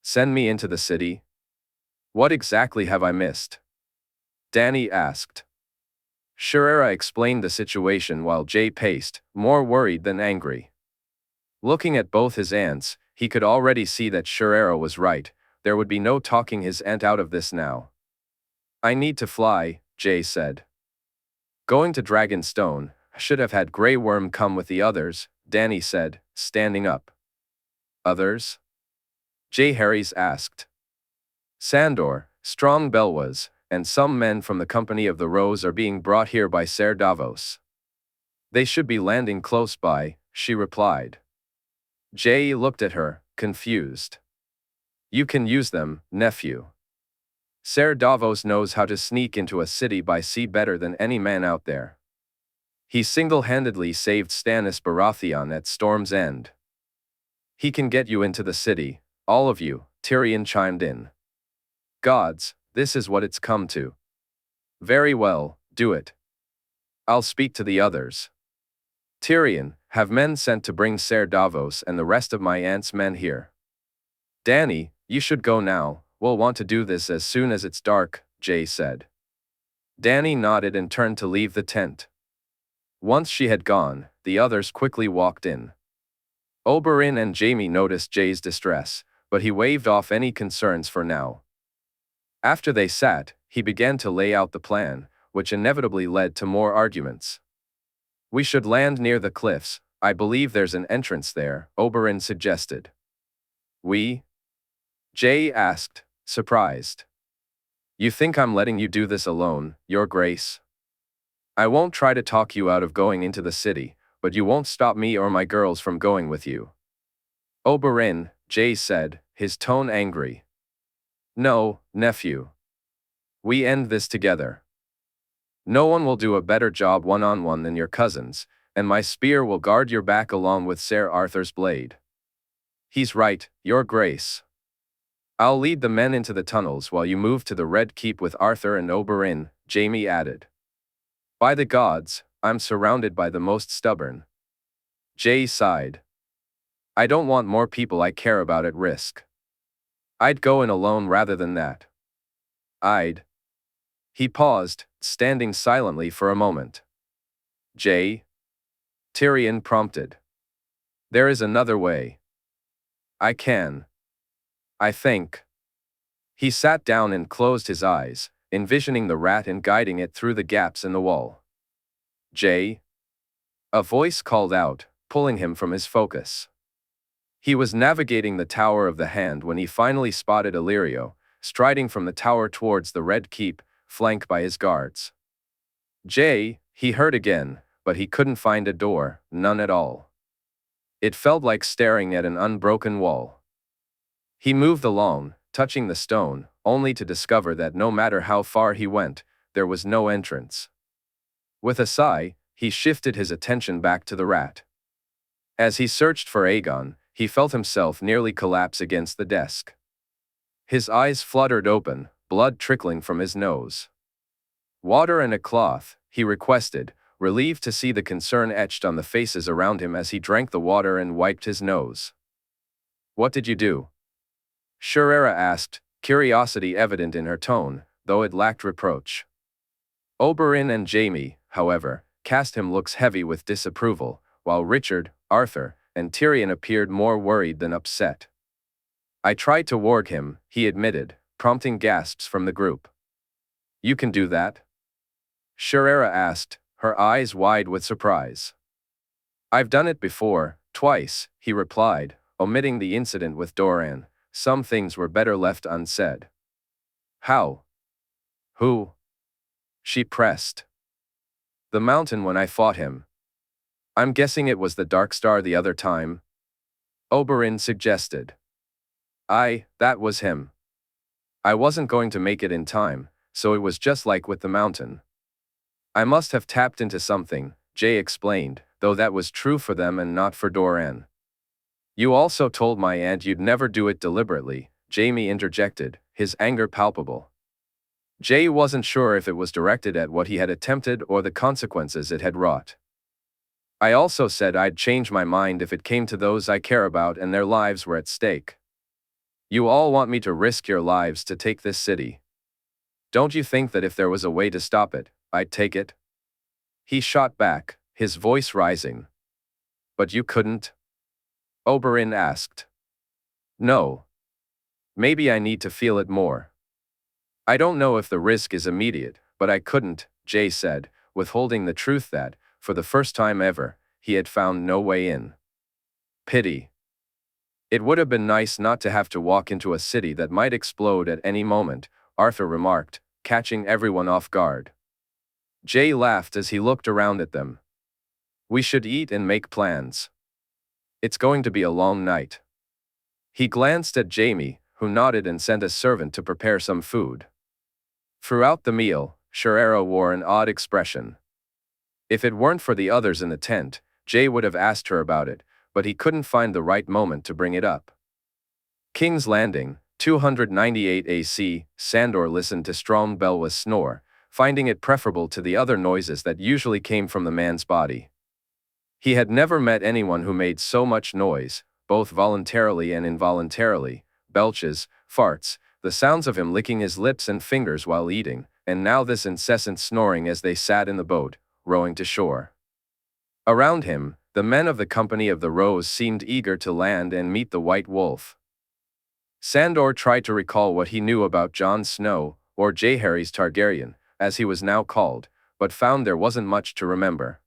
Send me into the city? What exactly have I missed? Dany asked. Rhaenyra explained the situation while Jae paced, more worried than angry. Looking at both his aunts, he could already see that Rhaenyra was right, there would be no talking his aunt out of this now. I need to fly, Jae said. Going to Dragonstone, I should have had Grey Worm come with the others, Dany said, standing up. Others? Jaehaerys asked. Sandor, Strong Belwas, and some men from the Company of the Rose are being brought here by Ser Davos. They should be landing close by, she replied. Jae looked at her, confused. You can use them, nephew. Ser Davos knows how to sneak into a city by sea better than any man out there. He single-handedly saved Stannis Baratheon at Storm's End. He can get you into the city, all of you, Tyrion chimed in. Gods, this is what it's come to. Very well, do it. I'll speak to the others. Tyrion, have men sent to bring Ser Davos and the rest of my aunt's men here. Dany, you should go now, we'll want to do this as soon as it's dark, Jae said. Dany nodded and turned to leave the tent. Once she had gone, the others quickly walked in. Oberyn and Jaime noticed Jae's distress, but he waved off any concerns for now. After they sat, he began to lay out the plan, which inevitably led to more arguments. We should land near the cliffs, I believe there's an entrance there, Oberyn suggested. We? Jae asked, surprised. You think I'm letting you do this alone, Your Grace? I won't try to talk you out of going into the city, but you won't stop me or my girls from going with you. Oberyn, Jae said, his tone angry. No, nephew. We end this together. No one will do a better job one-on-one than your cousins, and my spear will guard your back along with Ser Arthur's blade. He's right, Your Grace. I'll lead the men into the tunnels while you move to the Red Keep with Arthur and Oberyn, Jaime added. By the gods, I'm surrounded by the most stubborn. Jae sighed. I don't want more people I care about at risk. I'd go in alone rather than that. He paused, standing silently for a moment. Jae? Tyrion prompted. There is another way. I think. He sat down and closed his eyes, envisioning the rat and guiding it through the gaps in the wall. Jae? A voice called out, pulling him from his focus. He was navigating the Tower of the Hand when he finally spotted Illyrio, striding from the tower towards the Red Keep, flanked by his guards. Jae, he heard again, but he couldn't find a door, none at all. It felt like staring at an unbroken wall. He moved along, touching the stone, only to discover that no matter how far he went, there was no entrance. With a sigh, he shifted his attention back to the rat. As he searched for Aegon, he felt himself nearly collapse against the desk. His eyes fluttered open, blood trickling from his nose. Water and a cloth, he requested, relieved to see the concern etched on the faces around him as he drank the water and wiped his nose. What did you do? Rhaenyra asked, curiosity evident in her tone, though it lacked reproach. Oberyn and Jaime, however, cast him looks heavy with disapproval, while Richard, Arthur, and Tyrion appeared more worried than upset. I tried to ward him, he admitted, prompting gasps from the group. You can do that? Rhaenyra asked, her eyes wide with surprise. I've done it before, twice, he replied, omitting the incident with Doran. Some things were better left unsaid. How? Who? She pressed. The mountain when I fought him. I'm guessing it was the Dark Star the other time. Oberyn suggested. That was him. I wasn't going to make it in time, so it was just like with the mountain. I must have tapped into something, Jae explained, though that was true for them and not for Doran. You also told my aunt you'd never do it deliberately, Jaime interjected, his anger palpable. Jae wasn't sure if it was directed at what he had attempted or the consequences it had wrought. I also said I'd change my mind if it came to those I care about and their lives were at stake. You all want me to risk your lives to take this city. Don't you think that if there was a way to stop it, I'd take it? He shot back, his voice rising. But you couldn't? Oberyn asked. No. Maybe I need to feel it more. I don't know if the risk is immediate, but I couldn't, Jae said, withholding the truth that, for the first time ever, he had found no way in. Pity. It would have been nice not to have to walk into a city that might explode at any moment, Arthur remarked, catching everyone off guard. Jae laughed as he looked around at them. We should eat and make plans. It's going to be a long night. He glanced at Jaime, who nodded and sent a servant to prepare some food. Throughout the meal, Rhaenyra wore an odd expression. If it weren't for the others in the tent, Jae would have asked her about it, but he couldn't find the right moment to bring it up. King's Landing, 298 AC, Sandor listened to Strong Belwas snore, finding it preferable to the other noises that usually came from the man's body. He had never met anyone who made so much noise, both voluntarily and involuntarily, belches, farts, the sounds of him licking his lips and fingers while eating, and now this incessant snoring as they sat in the boat, rowing to shore. Around him, the men of the Company of the Rose seemed eager to land and meet the White Wolf. Sandor tried to recall what he knew about Jon Snow, or Jaehaerys Targaryen, as he was now called, but found there wasn't much to remember.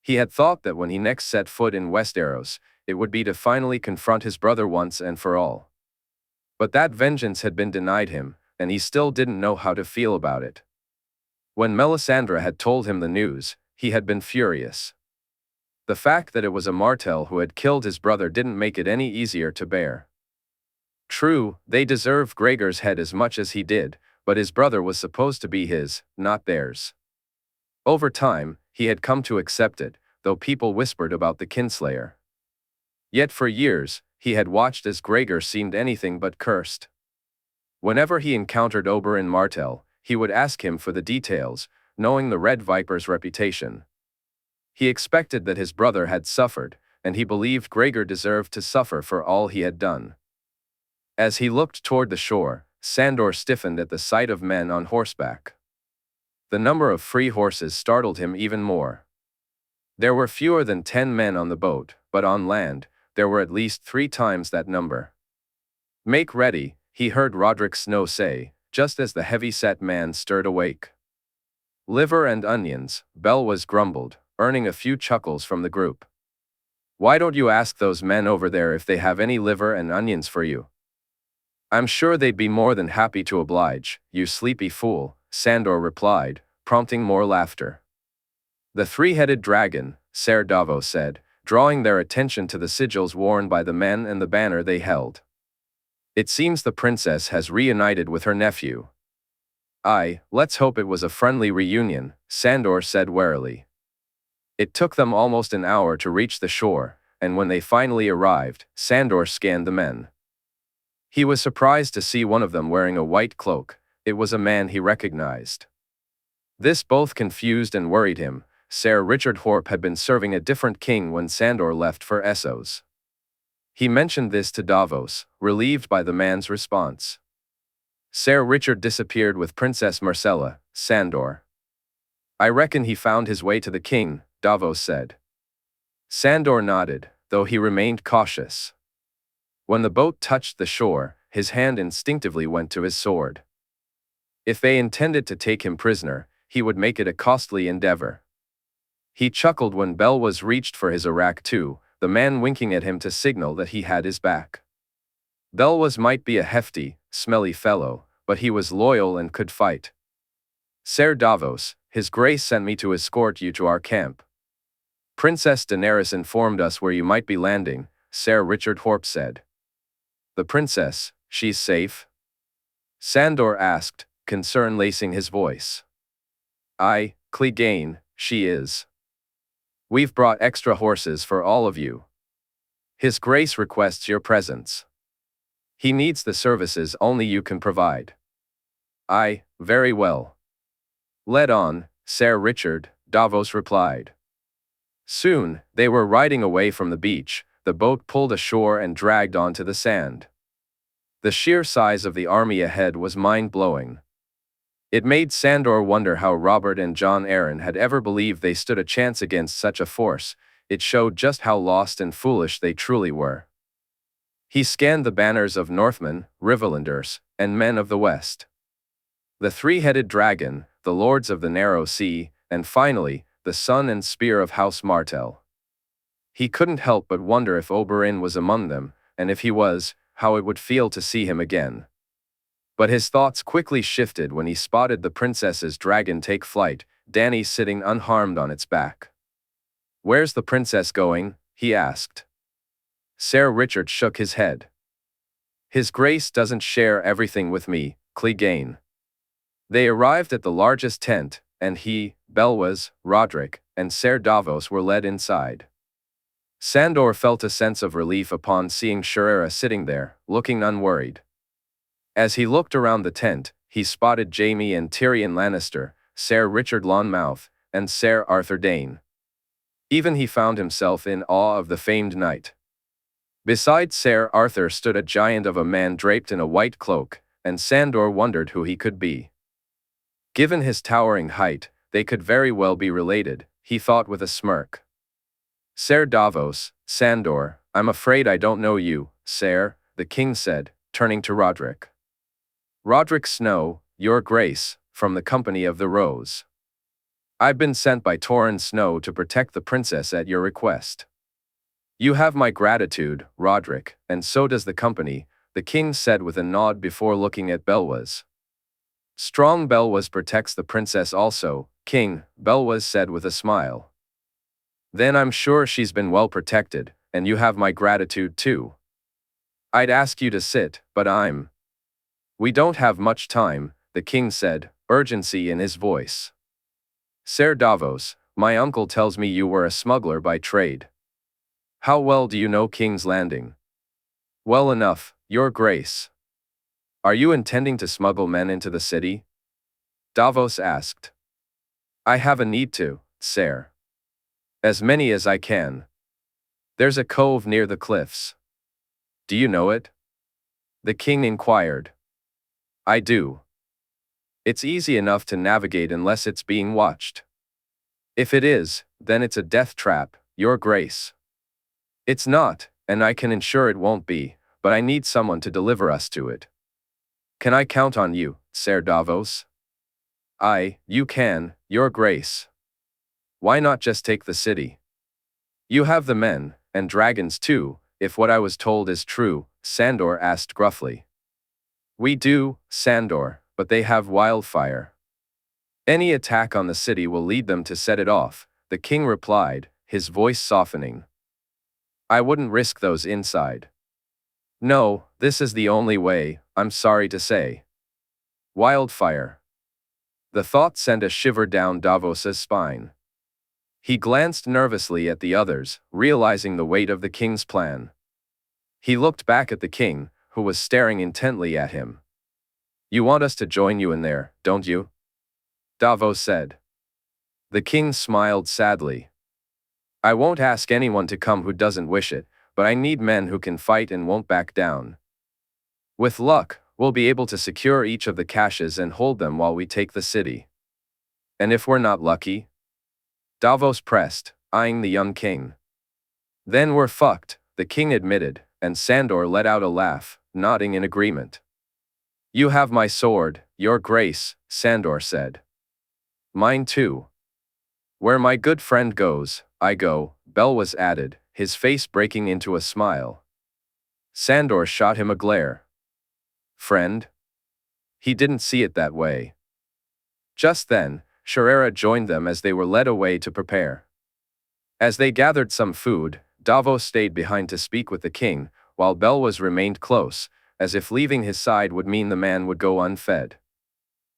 He had thought that when he next set foot in Westeros, it would be to finally confront his brother once and for all. But that vengeance had been denied him, and he still didn't know how to feel about it. When Melisandre had told him the news, he had been furious. The fact that it was a Martell who had killed his brother didn't make it any easier to bear. True, they deserved Gregor's head as much as he did, but his brother was supposed to be his, not theirs. Over time, he had come to accept it, though people whispered about the kinslayer. Yet for years, he had watched as Gregor seemed anything but cursed. Whenever he encountered Oberyn Martell, he would ask him for the details, knowing the Red Viper's reputation. He expected that his brother had suffered, and he believed Gregor deserved to suffer for all he had done. As he looked toward the shore, Sandor stiffened at the sight of men on horseback. The number of free horses startled him even more. There were fewer than 10 men on the boat, but on land, there were at least 3 times that number. "Make ready," he heard Roderick Snow say, just as the heavy-set man stirred awake. "Liver and onions," Belwas grumbled, earning a few chuckles from the group. "Why don't you ask those men over there if they have any liver and onions for you?" "I'm sure they'd be more than happy to oblige, you sleepy fool," Sandor replied, prompting more laughter. "The three-headed dragon," Ser Davos said, drawing their attention to the sigils worn by the men and the banner they held. "It seems the princess has reunited with her nephew." "Aye, let's hope it was a friendly reunion," Sandor said warily. It took them almost an hour to reach the shore, and when they finally arrived, Sandor scanned the men. He was surprised to see one of them wearing a white cloak. It was a man he recognized. This both confused and worried him. Ser Richard Horp had been serving a different king when Sandor left for Essos. He mentioned this to Davos, relieved by the man's response. "Ser Richard disappeared with Princess Marcella, Sandor." "I reckon he found his way to the king," Davos said. Sandor nodded, though he remained cautious. When the boat touched the shore, his hand instinctively went to his sword. If they intended to take him prisoner, he would make it a costly endeavor. He chuckled when Belwas reached for his arak too, the man winking at him to signal that he had his back. Belwas might be a hefty, smelly fellow, but he was loyal and could fight. "Ser Davos, His Grace sent me to escort you to our camp. Princess Daenerys informed us where you might be landing," Ser Richard Horp said. "The princess, she's safe?" Sandor asked, concern lacing his voice. "Aye, Clegane, she is. We've brought extra horses for all of you. His Grace requests your presence. He needs the services only you can provide." "Aye, very well. Lead on, Ser Richard," Davos replied. Soon, they were riding away from the beach. The boat pulled ashore and dragged onto the sand. The sheer size of the army ahead was mind-blowing. It made Sandor wonder how Robert and Jon Arryn had ever believed they stood a chance against such a force. It showed just how lost and foolish they truly were. He scanned the banners of Northmen, Riverlanders, and men of the West. The three-headed dragon, the Lords of the Narrow Sea, and finally, the son and spear of House Martell. He couldn't help but wonder if Oberyn was among them, and if he was, how it would feel to see him again. But his thoughts quickly shifted when he spotted the princess's dragon take flight, Dany sitting unharmed on its back. "Where's the princess going?" he asked. Ser Richard shook his head. "His Grace doesn't share everything with me, Clegane." They arrived at the largest tent, and he, Belwas, Roderick, and Ser Davos were led inside. Sandor felt a sense of relief upon seeing Shirera sitting there, looking unworried. As he looked around the tent, he spotted Jaime and Tyrion Lannister, Ser Richard Lonmouth, and Ser Arthur Dayne. Even he found himself in awe of the famed knight. Beside Ser Arthur stood a giant of a man draped in a white cloak, and Sandor wondered who he could be. Given his towering height, they could very well be related, he thought with a smirk. Ser Davos, Sandor, I'm afraid I don't know you, Ser, the king said, turning to Roderick. Roderick Snow, your grace, from the Company of the Rose. I've been sent by Torrhen Snow to protect the princess at your request. You have my gratitude, Roderick, and so does the company, the king said with a nod before looking at Belwas. Strong Belwas protects the princess also, King, Belwas said with a smile. Then I'm sure she's been well protected, and you have my gratitude too. I'd ask you to sit, but We don't have much time, the king said, urgency in his voice. Ser Davos, my uncle tells me you were a smuggler by trade. How well do you know King's Landing? Well enough, your grace. Are you intending to smuggle men into the city? Davos asked. I have a need to, Ser. As many as I can. There's a cove near the cliffs. Do you know it? The king inquired. I do. It's easy enough to navigate unless it's being watched. If it is, then it's a death trap, your grace. It's not, and I can ensure it won't be, but I need someone to deliver us to it. Can I count on you, Ser Davos? You can, your grace. Why not just take the city? You have the men, and dragons too, if what I was told is true, Sandor asked gruffly. We do, Sandor, but they have wildfire. Any attack on the city will lead them to set it off, the king replied, his voice softening. I wouldn't risk those inside. No, this is the only way, I'm sorry to say. Wildfire. The thought sent a shiver down Davos's spine. He glanced nervously at the others, realizing the weight of the king's plan. He looked back at the king, who was staring intently at him. You want us to join you in there, don't you? Davos said. The king smiled sadly. I won't ask anyone to come who doesn't wish it, but I need men who can fight and won't back down. With luck, we'll be able to secure each of the caches and hold them while we take the city. And if we're not lucky? Davos pressed, eyeing the young king. Then we're fucked, the king admitted, and Sandor let out a laugh, nodding in agreement. You have my sword, your grace, Sandor said. Mine too. Where my good friend goes, I go, Belwas added, his face breaking into a smile. Sandor shot him a glare. Friend? He didn't see it that way. Just then, Sharera joined them as they were led away to prepare. As they gathered some food, Davos stayed behind to speak with the king, while Belwas remained close, as if leaving his side would mean the man would go unfed.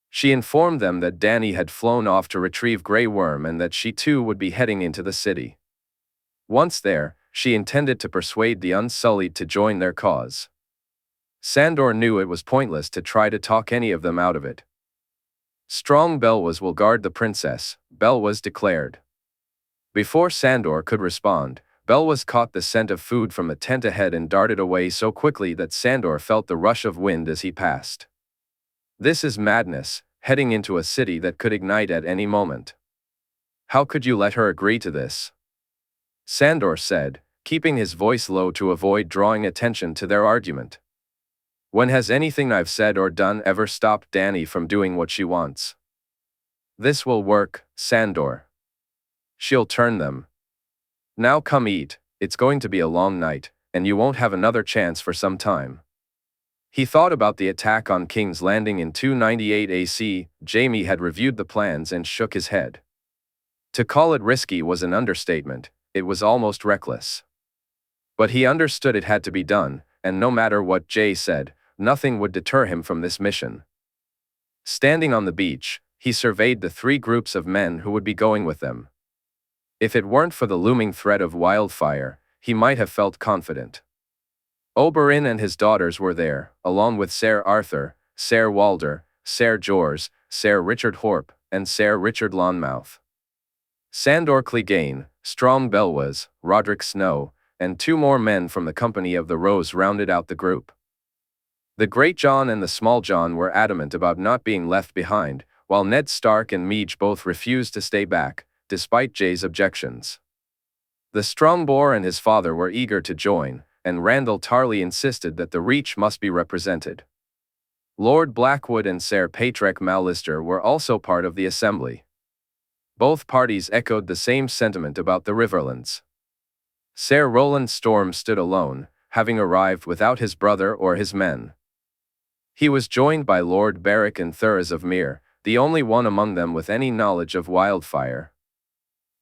She informed them that Dany had flown off to retrieve Grey Worm and that she too would be heading into the city. Once there, she intended to persuade the Unsullied to join their cause. Sandor knew it was pointless to try to talk any of them out of it. Strong Belwas will guard the princess, Belwas declared. Before Sandor could respond, Belwas caught the scent of food from a tent ahead and darted away so quickly that Sandor felt the rush of wind as he passed. This is madness, heading into a city that could ignite at any moment. How could you let her agree to this? Sandor said, keeping his voice low to avoid drawing attention to their argument. When has anything I've said or done ever stopped Dany from doing what she wants? This will work, Sandor. She'll turn them. Now come eat, it's going to be a long night, and you won't have another chance for some time. He thought about the attack on King's Landing in 298 AC, Jaime had reviewed the plans and shook his head. To call it risky was an understatement, it was almost reckless. But he understood it had to be done, and no matter what Jay said, nothing would deter him from this mission. Standing on the beach, he surveyed the three groups of men who would be going with them. If it weren't for the looming threat of wildfire, he might have felt confident. Oberyn and his daughters were there, along with Ser Arthur, Ser Walder, Ser Jorah, Ser Richard Horp, and Ser Richard Lonmouth. Sandor Clegane, Strom Belwas, Roderick Snow, and 2 more men from the Company of the Rose rounded out the group. The Great Jon and the Small Jon were adamant about not being left behind, while Ned Stark and Meej both refused to stay back, despite Jay's objections. The Strongboar and his father were eager to join, and Randyll Tarly insisted that the Reach must be represented. Lord Blackwood and Ser Patrick Mallister were also part of the assembly. Both parties echoed the same sentiment about the Riverlands. Ser Roland Storm stood alone, having arrived without his brother or his men. He was joined by Lord Beric and Thuras of Myr, the only one among them with any knowledge of wildfire.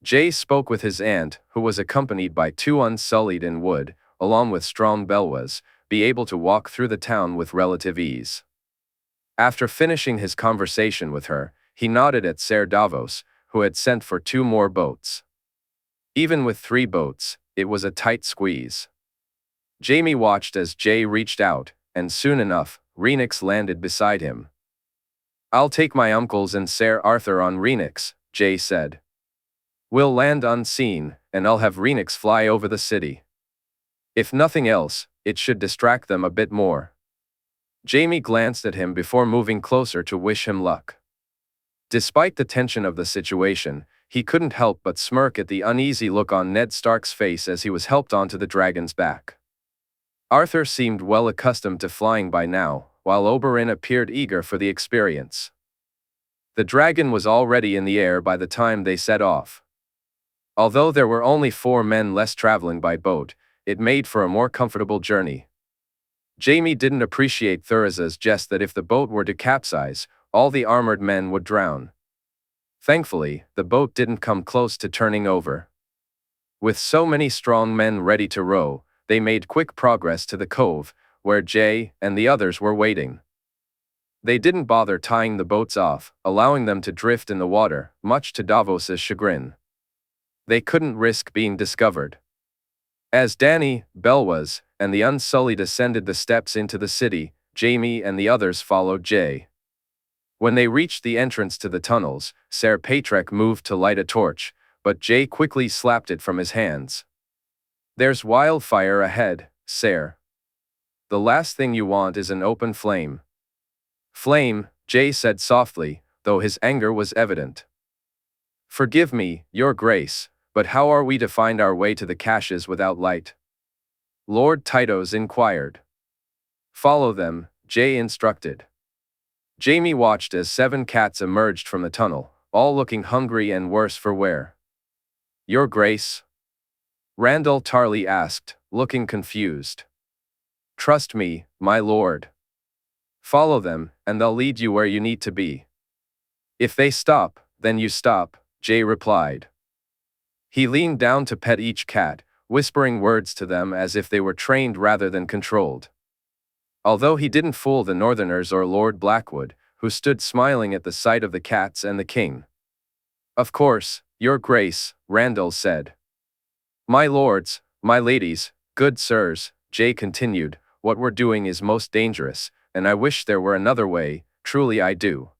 Jay spoke with his aunt, who was accompanied by 2 unsullied and would, along with Strom Belwas, be able to walk through the town with relative ease. After finishing his conversation with her, he nodded at Ser Davos, who had sent for 2 more boats. Even with 3 boats, it was a tight squeeze. Jaime watched as Jay reached out, and soon enough, Rhaenix landed beside him. "I'll take my uncles and Ser Arthur on Rhaenix," Jay said. "We'll land unseen, and I'll have Rhaenix fly over the city. If nothing else, it should distract them a bit more." Jaime glanced at him before moving closer to wish him luck. Despite the tension of the situation, he couldn't help but smirk at the uneasy look on Ned Stark's face as he was helped onto the dragon's back. Arthur seemed well accustomed to flying by now, while Oberyn appeared eager for the experience. The dragon was already in the air by the time they set off. Although there were only 4 men less traveling by boat, it made for a more comfortable journey. Jaime didn't appreciate Thurza's jest that if the boat were to capsize, all the armored men would drown. Thankfully, the boat didn't come close to turning over. With so many strong men ready to row, they made quick progress to the cove, where Jay and the others were waiting. They didn't bother tying the boats off, allowing them to drift in the water, much to Davos's chagrin. They couldn't risk being discovered. As Dany, Belwas, and the Unsullied ascended the steps into the city, Jaime and the others followed Jay. When they reached the entrance to the tunnels, Ser Patrick moved to light a torch, but Jay quickly slapped it from his hands. "There's wildfire ahead, Ser. The last thing you want is an open flame." "Flame," Jay said softly, though his anger was evident. "Forgive me, Your Grace, but how are we to find our way to the caches without light?" Lord Tytos inquired. "Follow them," Jay instructed. Jaime watched as 7 cats emerged from the tunnel, all looking hungry and worse for wear. "Your Grace?" Randyll Tarly asked, looking confused. "Trust me, my lord. Follow them, and they'll lead you where you need to be." "If they stop, then you stop," Jay replied. He leaned down to pet each cat, whispering words to them as if they were trained rather than controlled. Although he didn't fool the Northerners or Lord Blackwood, who stood smiling at the sight of the cats and the king. "Of course, Your Grace," Randyll said. "My lords, my ladies, good sirs," Jay continued, "what we're doing is most dangerous, and I wish there were another way, truly I do.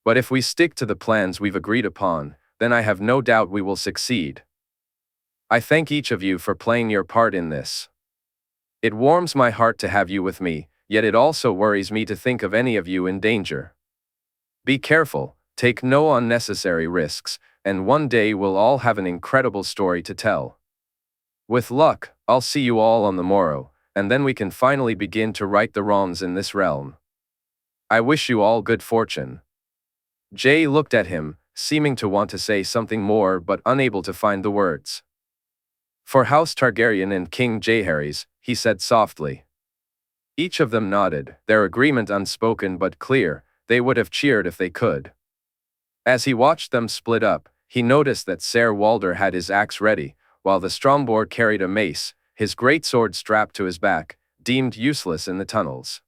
But if we stick to the plans we've agreed upon, then I have no doubt we will succeed. I thank each of you for playing your part in this. It warms my heart to have you with me, yet it also worries me to think of any of you in danger. Be careful, take no unnecessary risks, and one day we'll all have an incredible story to tell. With luck, I'll see you all on the morrow, and then we can finally begin to right the wrongs in this realm. I wish you all good fortune." Jay looked at him, seeming to want to say something more but unable to find the words. "For House Targaryen and King Jaehaerys," he said softly. Each of them nodded, their agreement unspoken but clear. They would have cheered if they could. As he watched them split up, he noticed that Ser Walder had his axe ready, while the Strongboar carried a mace, his greatsword strapped to his back, deemed useless in the tunnels.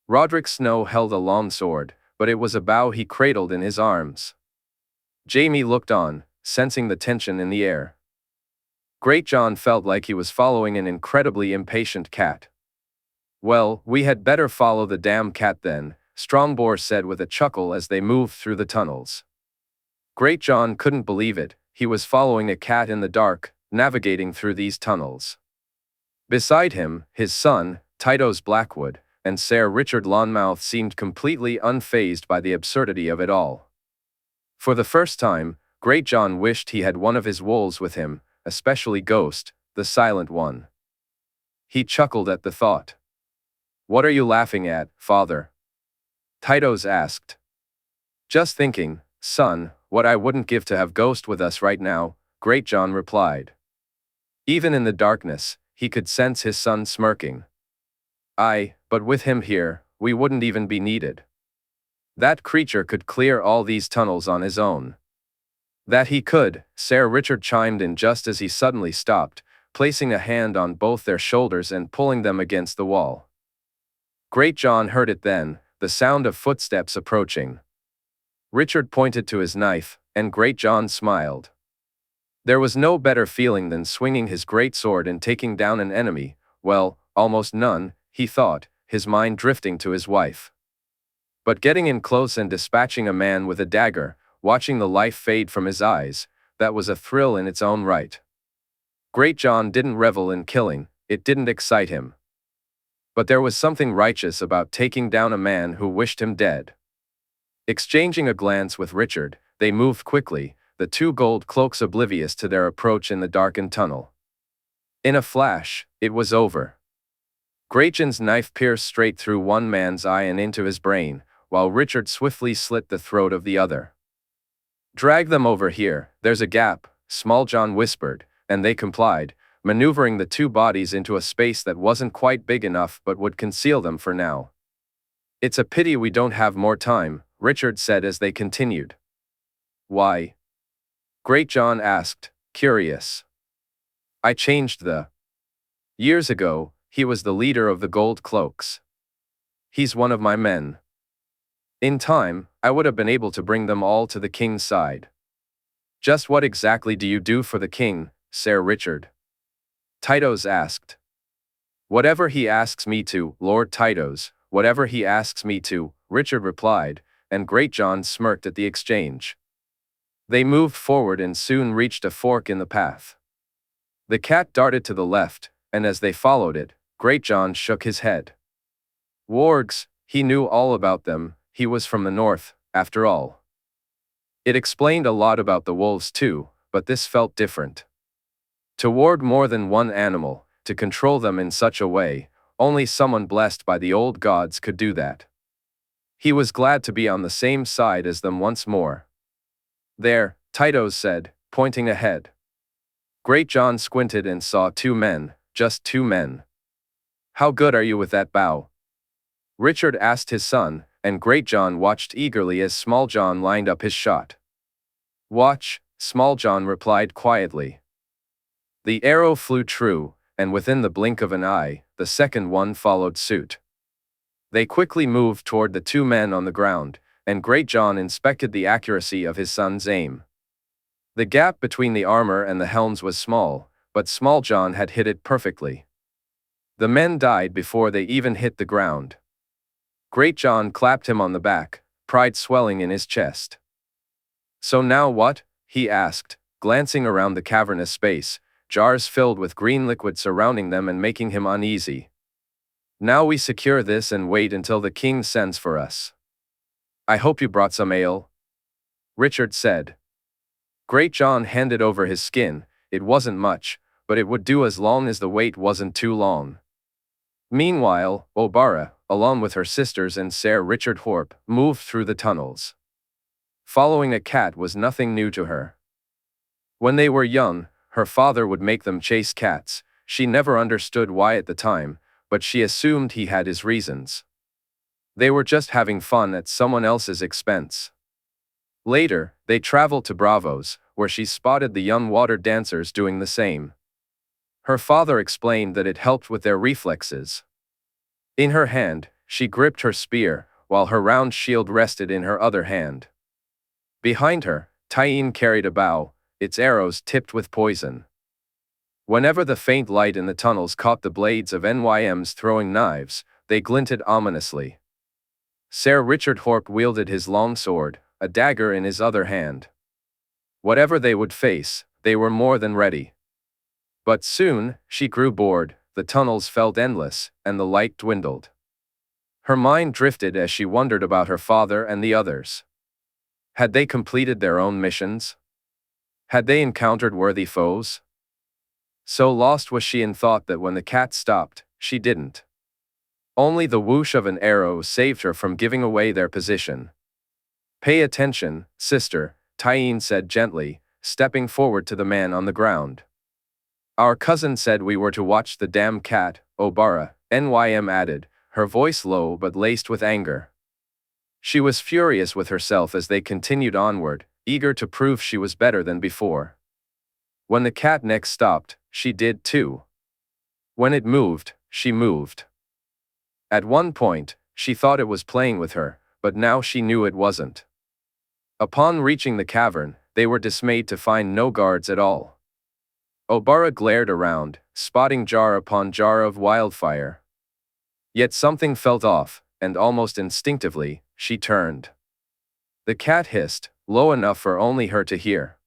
Roderick Snow held a long sword, but it was a bow he cradled in his arms. Jaime looked on, sensing the tension in the air. Great Jon felt like he was following an incredibly impatient cat. "Well, we had better follow the damn cat then," Strongbor said with a chuckle as they moved through the tunnels. Great Jon couldn't believe it. He was following a cat in the dark, navigating through these tunnels. Beside him, his son, Tytos Blackwood, and Ser Richard Lonmouth seemed completely unfazed by the absurdity of it all. For the first time, Great Jon wished he had one of his wolves with him, especially Ghost, the Silent One. He chuckled at the thought. "What are you laughing at, father?" Tytos asked. "Just thinking, son, what I wouldn't give to have Ghost with us right now," Great Jon replied. Even in the darkness, he could sense his son smirking. "Aye, but with him here, we wouldn't even be needed. That creature could clear all these tunnels on his own." That he could, Ser Richard chimed in just as he suddenly stopped, placing a hand on both their shoulders and pulling them against the wall. Great Jon heard it then, the sound of footsteps approaching. Richard pointed to his knife, and Great Jon smiled. There was no better feeling than swinging his great sword and taking down an enemy, well, almost none, he thought, his mind drifting to his wife. But getting in close and dispatching a man with a dagger, watching the life fade from his eyes, that was a thrill in its own right. Great Jon didn't revel in killing, it didn't excite him. But there was something righteous about taking down a man who wished him dead. Exchanging a glance with Richard, they moved quickly, the two gold cloaks oblivious to their approach in the darkened tunnel. In a flash, it was over. Great Jon's knife pierced straight through one man's eye and into his brain, while Richard swiftly slit the throat of the other. "Drag them over here, there's a gap," Small Jon whispered, and they complied, maneuvering the two bodies into a space that wasn't quite big enough but would conceal them for now. "It's a pity we don't have more time," Richard said as they continued. "Why?" Great Jon asked, curious. "I changed the..." Years ago, he was the leader of the Gold Cloaks. He's one of my men. In time, I would have been able to bring them all to the king's side. "Just what exactly do you do for the king, Ser Richard?" Tytos asked. "Whatever he asks me to, Lord Tytos, whatever he asks me to," Richard replied, and Great Jon smirked at the exchange. They moved forward and soon reached a fork in the path. The cat darted to the left, and as they followed it, Great Jon shook his head. Wargs, he knew all about them, he was from the north, after all. It explained a lot about the wolves too, but this felt different. To ward more than one animal, to control them in such a way, only someone blessed by the old gods could do that. He was glad to be on the same side as them once more. "There," Tytos said, pointing ahead. Great Jon squinted and saw two men, just two men. "How good are you with that bow?" Richard asked his son, and Great Jon watched eagerly as Small Jon lined up his shot. "Watch," Small Jon replied quietly. The arrow flew true, and within the blink of an eye, the second one followed suit. They quickly moved toward the two men on the ground, and Great Jon inspected the accuracy of his son's aim. The gap between the armor and the helms was small, but Small Jon had hit it perfectly. The men died before they even hit the ground. Great Jon clapped him on the back, pride swelling in his chest. "So now what?" he asked, glancing around the cavernous space, jars filled with green liquid surrounding them and making him uneasy. "Now we secure this and wait until the king sends for us." "I hope you brought some ale," Richard said. Great Jon handed over his skin. It wasn't much, but it would do as long as the wait wasn't too long. Meanwhile, Oberyn, along with her sisters and Ser Richard Horp, moved through the tunnels. Following a cat was nothing new to her. When they were young, her father would make them chase cats. She never understood why at the time, but she assumed he had his reasons. They were just having fun at someone else's expense. Later, they traveled to Bravos, where she spotted the young water dancers doing the same. Her father explained that it helped with their reflexes. In her hand, she gripped her spear, while her round shield rested in her other hand. Behind her, Tyene carried a bow, its arrows tipped with poison. Whenever the faint light in the tunnels caught the blades of NYM's throwing knives, they glinted ominously. Ser Richard Hork wielded his long sword, a dagger in his other hand. Whatever they would face, they were more than ready. But soon, she grew bored, the tunnels felt endless, and the light dwindled. Her mind drifted as she wondered about her father and the others. Had they completed their own missions? Had they encountered worthy foes? So lost was she in thought that when the cat stopped, she didn't. Only the whoosh of an arrow saved her from giving away their position. "Pay attention, sister," Tyene said gently, stepping forward to the man on the ground. "Our cousin said we were to watch the damn cat," Obara, Nym added, her voice low but laced with anger. She was furious with herself as they continued onward, eager to prove she was better than before. When the cat next stopped, she did too. When it moved, she moved. At one point, she thought it was playing with her, but now she knew it wasn't. Upon reaching the cavern, they were dismayed to find no guards at all. Obara glared around, spotting jar upon jar of wildfire. Yet something felt off, and almost instinctively, she turned. The cat hissed, low enough for only her to hear.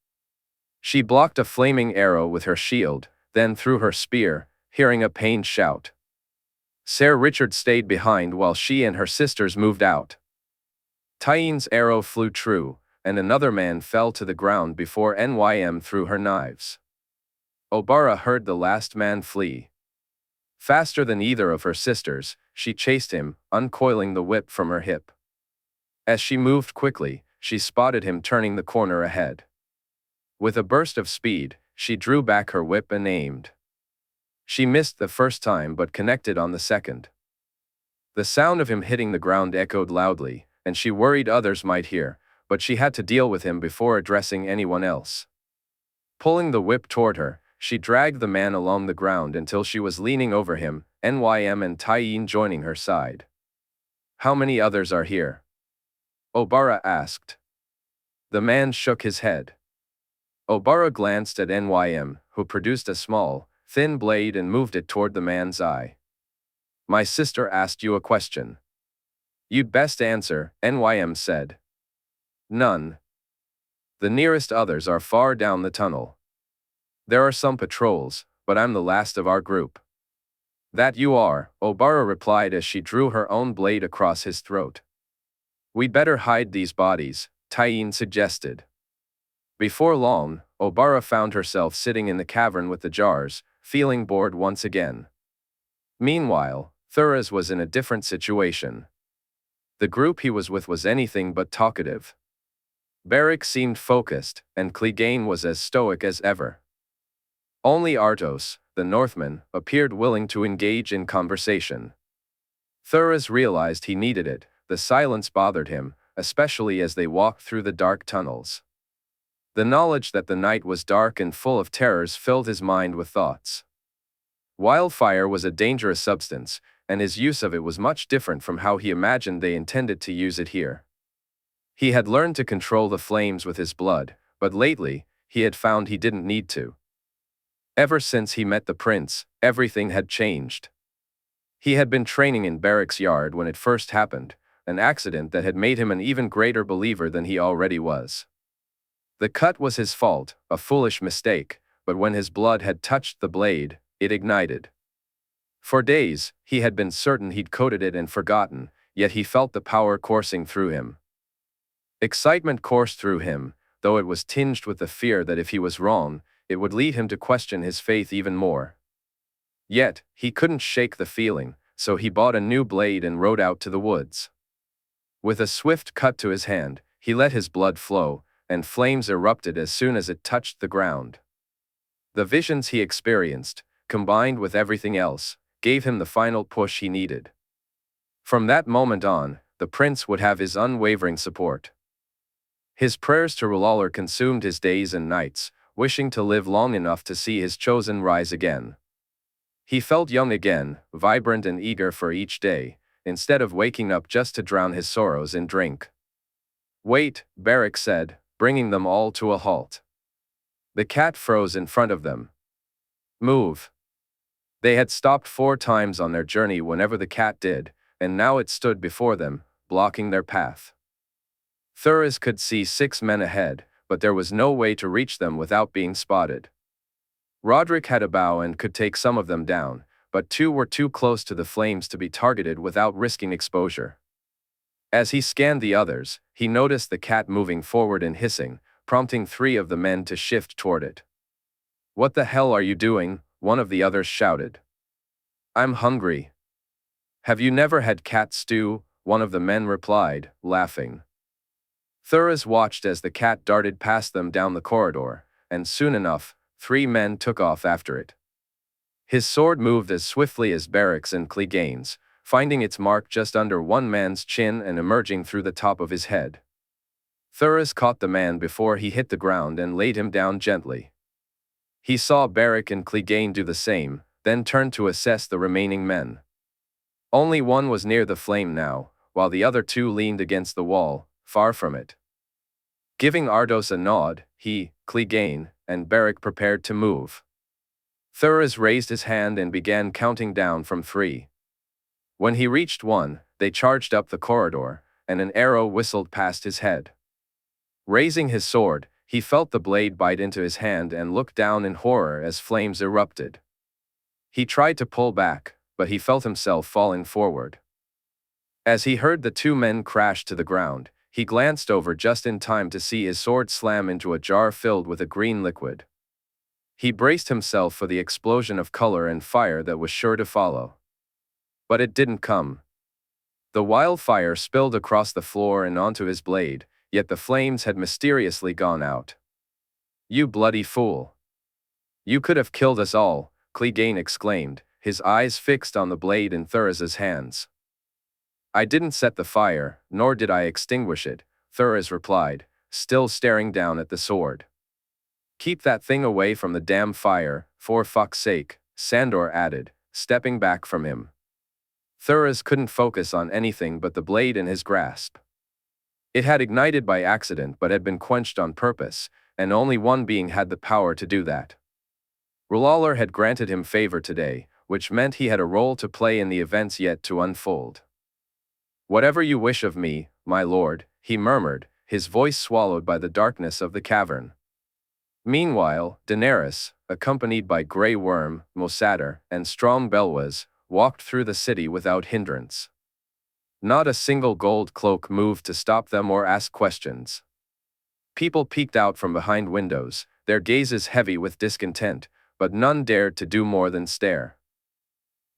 She blocked a flaming arrow with her shield, then threw her spear, hearing a pained shout. Ser Richard stayed behind while she and her sisters moved out. Tyene's arrow flew true, and another man fell to the ground before Nym threw her knives. Obara heard the last man flee. Faster than either of her sisters, she chased him, uncoiling the whip from her hip. As she moved quickly, she spotted him turning the corner ahead. With a burst of speed, she drew back her whip and aimed. She missed the first time but connected on the second. The sound of him hitting the ground echoed loudly, and she worried others might hear, but she had to deal with him before addressing anyone else. Pulling the whip toward her, she dragged the man along the ground until she was leaning over him, Nym and Tyene joining her side. "How many others are here?" Obara asked. The man shook his head. Obara glanced at Nym, who produced a small, thin blade and moved it toward the man's eye. "My sister asked you a question." "You'd best answer," Nym said. "None. The nearest others are far down the tunnel. There are some patrols, but I'm the last of our group." "That you are," Obara replied as she drew her own blade across his throat. "We'd better hide these bodies," Tyene suggested. Before long, Obara found herself sitting in the cavern with the jars, feeling bored once again. Meanwhile, Thuras was in a different situation. The group he was with was anything but talkative. Beric seemed focused, and Clegane was as stoic as ever. Only Artos, the Northman, appeared willing to engage in conversation. Thuras realized he needed it. The silence bothered him, especially as they walked through the dark tunnels. The knowledge that the night was dark and full of terrors filled his mind with thoughts. Wildfire was a dangerous substance, and his use of it was much different from how he imagined they intended to use it here. He had learned to control the flames with his blood, but lately, he had found he didn't need to. Ever since he met the prince, everything had changed. He had been training in Beric's yard when it first happened, an accident that had made him an even greater believer than he already was. The cut was his fault, a foolish mistake, but when his blood had touched the blade, it ignited. For days, he had been certain he'd coated it and forgotten, yet he felt the power coursing through him. Excitement coursed through him, though it was tinged with the fear that if he was wrong, it would lead him to question his faith even more. Yet, he couldn't shake the feeling, so he bought a new blade and rode out to the woods. With a swift cut to his hand, he let his blood flow, and flames erupted as soon as it touched the ground. The visions he experienced, combined with everything else, gave him the final push he needed. From that moment on, the prince would have his unwavering support. His prayers to R'hllor consumed his days and nights, wishing to live long enough to see his chosen rise again. He felt young again, vibrant and eager for each day, instead of waking up just to drown his sorrows in drink. "Wait," Beric said, bringing them all to a halt. The cat froze in front of them. "Move." They had stopped 4 times on their journey whenever the cat did, and now it stood before them, blocking their path. Thuras could see 6 men ahead, but there was no way to reach them without being spotted. Roderick had a bow and could take some of them down, but 2 were too close to the flames to be targeted without risking exposure. As he scanned the others, he noticed the cat moving forward and hissing, prompting 3 of the men to shift toward it. "What the hell are you doing?" one of the others shouted. "I'm hungry." "Have you never had cat stew?" one of the men replied, laughing. Thuras watched as the cat darted past them down the corridor, and soon enough, 3 men took off after it. His sword moved as swiftly as Beric's and Clegane's, finding its mark just under one man's chin and emerging through the top of his head. Thuras caught the man before he hit the ground and laid him down gently. He saw Beric and Clegane do the same, then turned to assess the remaining men. Only one was near the flame now, while the other 2 leaned against the wall, far from it. Giving Ardos a nod, he, Clegane, and Beric prepared to move. Thuras raised his hand and began counting down from 3. When he reached 1, they charged up the corridor, and an arrow whistled past his head. Raising his sword, he felt the blade bite into his hand and looked down in horror as flames erupted. He tried to pull back, but he felt himself falling forward. As he heard the 2 men crash to the ground, he glanced over just in time to see his sword slam into a jar filled with a green liquid. He braced himself for the explosion of color and fire that was sure to follow. But it didn't come. The wildfire spilled across the floor and onto his blade, yet the flames had mysteriously gone out. "You bloody fool! You could have killed us all," Clegane exclaimed, his eyes fixed on the blade in Thuras's hands. "I didn't set the fire, nor did I extinguish it," Thuras replied, still staring down at the sword. "Keep that thing away from the damn fire, for fuck's sake," Sandor added, stepping back from him. Thuras couldn't focus on anything but the blade in his grasp. It had ignited by accident but had been quenched on purpose, and only one being had the power to do that. R'hllor had granted him favor today, which meant he had a role to play in the events yet to unfold. "Whatever you wish of me, my lord," he murmured, his voice swallowed by the darkness of the cavern. Meanwhile, Daenerys, accompanied by Grey Worm, Mosadder, and Strong Belwas, walked through the city without hindrance. Not a single gold cloak moved to stop them or ask questions. People peeked out from behind windows, their gazes heavy with discontent, but none dared to do more than stare.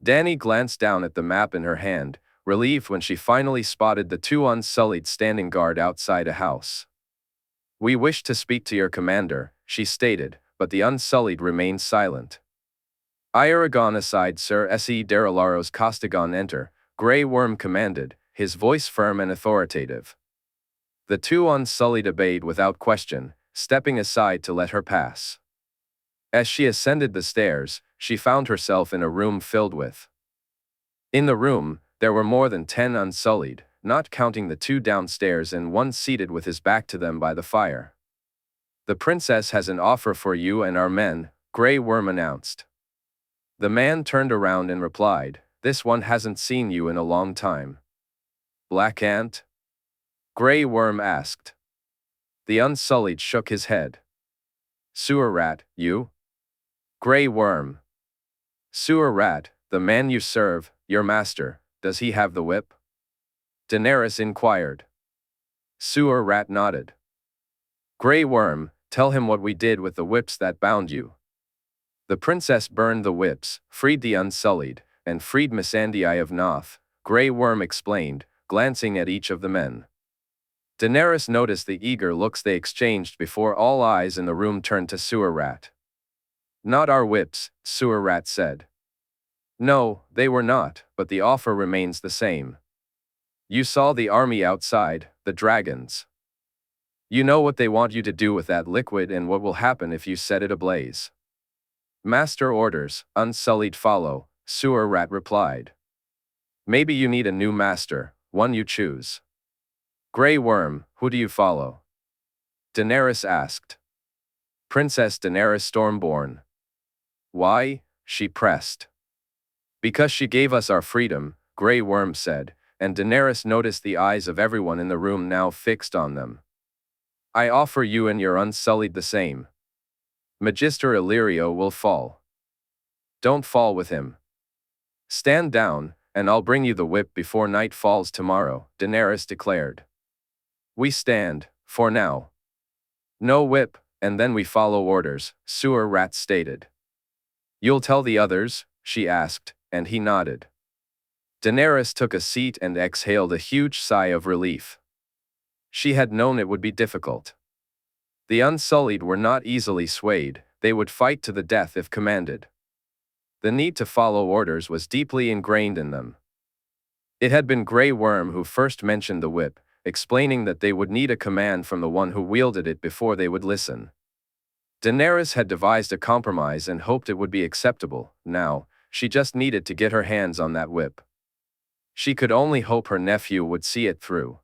Dany glanced down at the map in her hand, relieved when she finally spotted the 2 Unsullied standing guard outside a house. "We wish to speak to your commander," she stated, but the Unsullied remained silent. "Iaragon aside, Sir Se Derilaros Costagon enter," Grey Worm commanded, his voice firm and authoritative. The 2 Unsullied obeyed without question, stepping aside to let her pass. As she ascended the stairs, she found herself in a room filled with. In the room, there were more than 10 Unsullied, not counting the 2 downstairs and one seated with his back to them by the fire. "The princess has an offer for you and our men," Grey Worm announced. The man turned around and replied, "This one hasn't seen you in a long time." "Black Ant?" Grey Worm asked. The Unsullied shook his head. "Sewer Rat, you?" Grey Worm. "Sewer Rat, the man you serve, your master, does he have the whip?" Daenerys inquired. Sewer Rat nodded. Grey Worm, "Tell him what we did with the whips that bound you." "The princess burned the whips, freed the Unsullied, and freed Missandei of Noth," Grey Worm explained, glancing at each of the men. Daenerys noticed the eager looks they exchanged before all eyes in the room turned to Sewer Rat. "Not our whips," Sewer Rat said. "No, they were not, but the offer remains the same. You saw the army outside, the dragons. You know what they want you to do with that liquid and what will happen if you set it ablaze." "Master orders, Unsullied follow," Sewer Rat replied. "Maybe you need a new master, one you choose." Grey Worm, "Who do you follow?" Daenerys asked. "Princess Daenerys Stormborn." "Why?" she pressed. "Because she gave us our freedom," Grey Worm said, and Daenerys noticed the eyes of everyone in the room now fixed on them. I offer you and your unsullied the same. Magister Illyrio will fall. Don't fall with him. Stand down, and I'll bring you the whip before night falls tomorrow, Daenerys declared. We stand, for now. No whip, and then we follow orders, Sewer Rat stated. You'll tell the others? She asked, and he nodded. Daenerys took a seat and exhaled a huge sigh of relief. She had known it would be difficult. The Unsullied were not easily swayed, they would fight to the death if commanded. The need to follow orders was deeply ingrained in them. It had been Grey Worm who first mentioned the whip, explaining that they would need a command from the one who wielded it before they would listen. Daenerys had devised a compromise and hoped it would be acceptable. Now, she just needed to get her hands on that whip. She could only hope her nephew would see it through.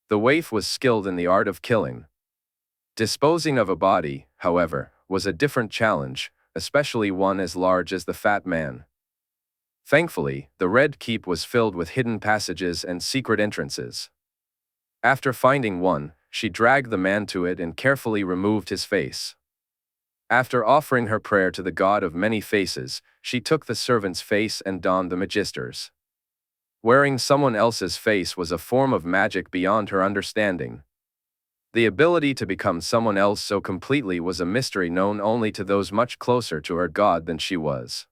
The waif was skilled in the art of killing. Disposing of a body, however, was a different challenge, especially one as large as the Fat Man. Thankfully, the Red Keep was filled with hidden passages and secret entrances. After finding one, she dragged the man to it and carefully removed his face. After offering her prayer to the God of many faces, she took the servant's face and donned the Magister's. Wearing someone else's face was a form of magic beyond her understanding. The ability to become someone else so completely was a mystery known only to those much closer to her God than she was.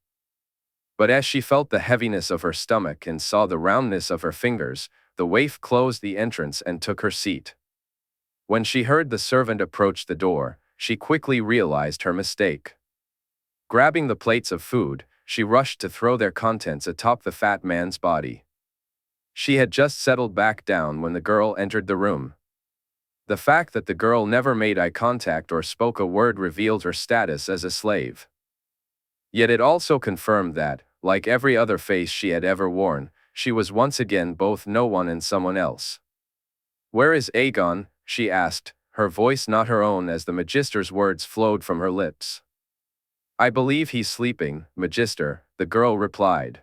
But as she felt the heaviness of her stomach and saw the roundness of her fingers, the waif closed the entrance and took her seat. When she heard the servant approach the door, she quickly realized her mistake. Grabbing the plates of food, she rushed to throw their contents atop the Fat Man's body. She had just settled back down when the girl entered the room. The fact that the girl never made eye contact or spoke a word revealed her status as a slave. Yet it also confirmed that, like every other face she had ever worn, she was once again both no one and someone else. Where is Aegon? She asked, her voice not her own as the Magister's words flowed from her lips. I believe he's sleeping, Magister, the girl replied.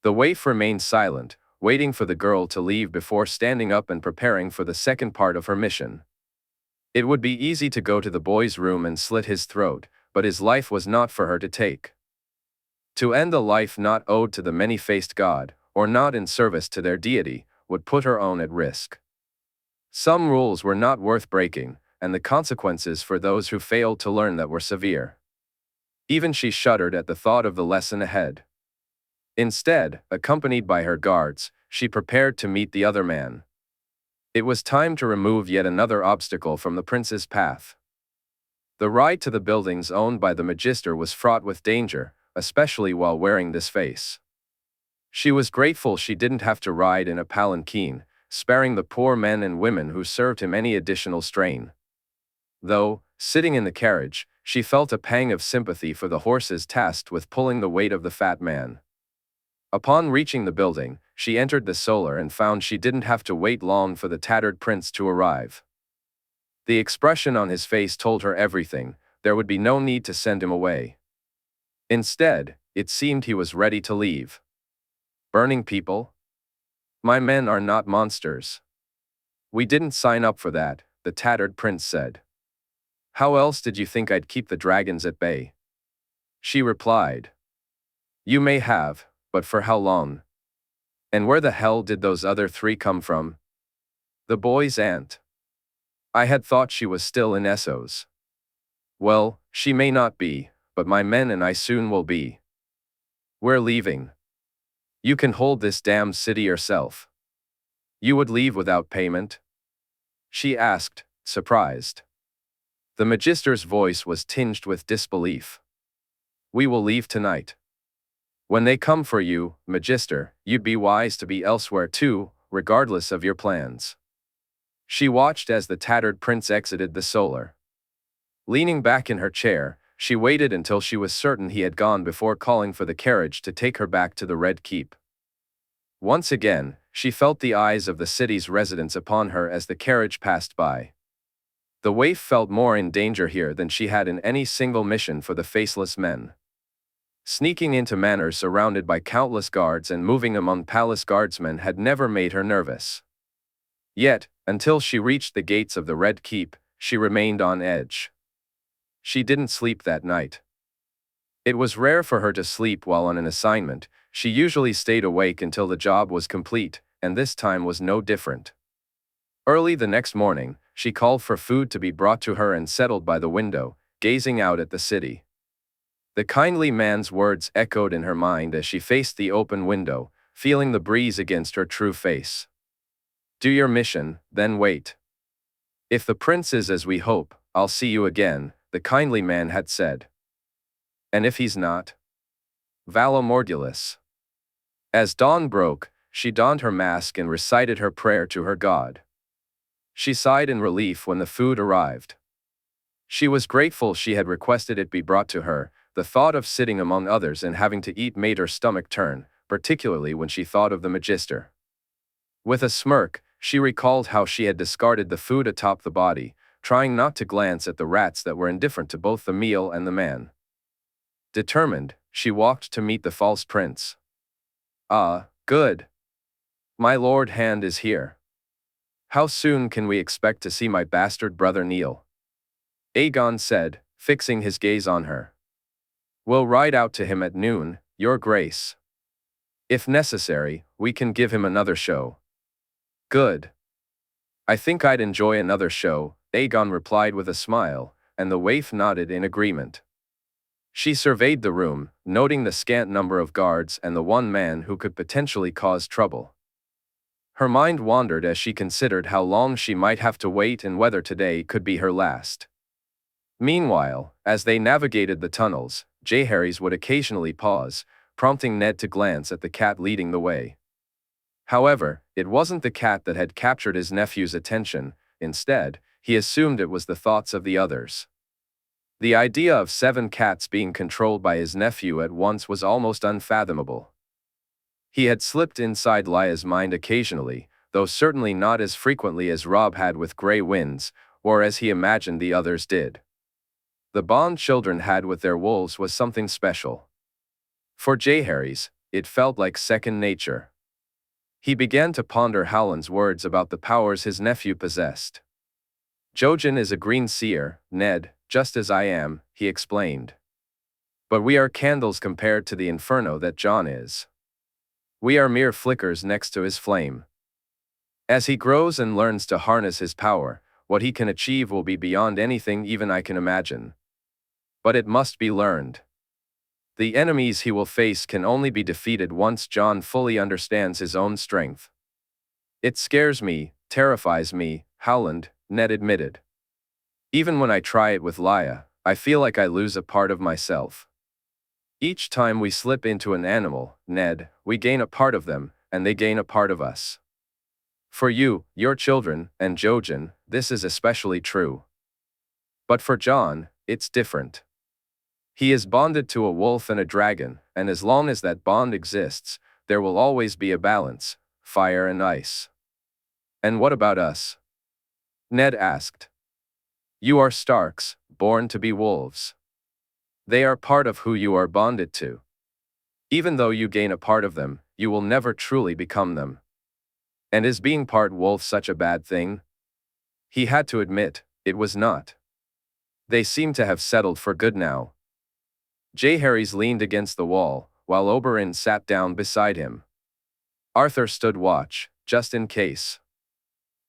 The waif remained silent, waiting for the girl to leave before standing up and preparing for the second part of her mission. It would be easy to go to the boy's room and slit his throat, but his life was not for her to take. To end a life not owed to the many-faced god, or not in service to their deity, would put her own at risk. Some rules were not worth breaking, and the consequences for those who failed to learn that were severe. Even she shuddered at the thought of the lesson ahead. Instead, accompanied by her guards, she prepared to meet the other man. It was time to remove yet another obstacle from the prince's path. The ride to the buildings owned by the Magister was fraught with danger, especially while wearing this face. She was grateful she didn't have to ride in a palanquin, sparing the poor men and women who served him any additional strain. Though, sitting in the carriage, she felt a pang of sympathy for the horses tasked with pulling the weight of the Fat Man. Upon reaching the building, she entered the solar and found she didn't have to wait long for the tattered prince to arrive. The expression on his face told her everything. There would be no need to send him away. Instead, it seemed he was ready to leave. Burning people? My men are not monsters. We didn't sign up for that, the tattered prince said. How else did you think I'd keep the dragons at bay? She replied. You may have, but for how long? And where the hell did those other three come from? The boy's aunt. I had thought she was still in Essos. Well, she may not be, but my men and I soon will be. We're leaving. You can hold this damn city yourself. You would leave without payment? She asked, surprised. The Magister's voice was tinged with disbelief. We will leave tonight. When they come for you, Magister, you'd be wise to be elsewhere too, regardless of your plans. She watched as the tattered prince exited the solar. Leaning back in her chair, she waited until she was certain he had gone before calling for the carriage to take her back to the Red Keep. Once again, she felt the eyes of the city's residents upon her as the carriage passed by. The waif felt more in danger here than she had in any single mission for the Faceless Men. Sneaking into manors surrounded by countless guards and moving among palace guardsmen had never made her nervous. Yet, until she reached the gates of the Red Keep, she remained on edge. She didn't sleep that night. It was rare for her to sleep while on an assignment. She usually stayed awake until the job was complete, and this time was no different. Early the next morning, she called for food to be brought to her and settled by the window, gazing out at the city. The kindly man's words echoed in her mind as she faced the open window, feeling the breeze against her true face. Do your mission, then wait. If the prince is as we hope, I'll see you again, the kindly man had said. And if he's not? Vale Mordulis. As dawn broke, she donned her mask and recited her prayer to her god. She sighed in relief when the food arrived. She was grateful she had requested it be brought to her. The thought of sitting among others and having to eat made her stomach turn, particularly when she thought of the Magister. With a smirk, she recalled how she had discarded the food atop the body, trying not to glance at the rats that were indifferent to both the meal and the man. Determined, she walked to meet the false prince. Ah, good. My lord hand is here. How soon can we expect to see my bastard brother kneel? Aegon said, fixing his gaze on her. We'll ride out to him at noon, your grace. If necessary, we can give him another show. Good. I think I'd enjoy another show, Aegon replied with a smile, and the waif nodded in agreement. She surveyed the room, noting the scant number of guards and the one man who could potentially cause trouble. Her mind wandered as she considered how long she might have to wait and whether today could be her last. Meanwhile, as they navigated the tunnels, Jaehaerys would occasionally pause, prompting Ned to glance at the cat leading the way. However, it wasn't the cat that had captured his nephew's attention. Instead, he assumed it was the thoughts of the others. The idea of 7 cats being controlled by his nephew at once was almost unfathomable. He had slipped inside Lya's mind occasionally, though certainly not as frequently as Robb had with Grey Winds, or as he imagined the others did. The bond children had with their wolves was something special. For Jaehaerys, it felt like second nature. He began to ponder Howland's words about the powers his nephew possessed. Jojen is a green seer, Ned, just as I am, he explained. But we are candles compared to the inferno that Jon is. We are mere flickers next to his flame. As he grows and learns to harness his power, what he can achieve will be beyond anything even I can imagine. But it must be learned. The enemies he will face can only be defeated once Jon fully understands his own strength. It scares me, terrifies me, Howland, Ned admitted. Even when I try it with Lya, I feel like I lose a part of myself. Each time we slip into an animal, Ned, we gain a part of them, and they gain a part of us. For you, your children, and Jojen, this is especially true. But for Jon, it's different. He is bonded to a wolf and a dragon, and as long as that bond exists, there will always be a balance, fire and ice. And what about us? Ned asked. You are Starks, born to be wolves. They are part of who you are bonded to. Even though you gain a part of them, you will never truly become them. And is being part wolf such a bad thing? He had to admit, it was not. They seemed to have settled for good now. Jaehaerys leaned against the wall, while Oberyn sat down beside him. Arthur stood watch, just in case.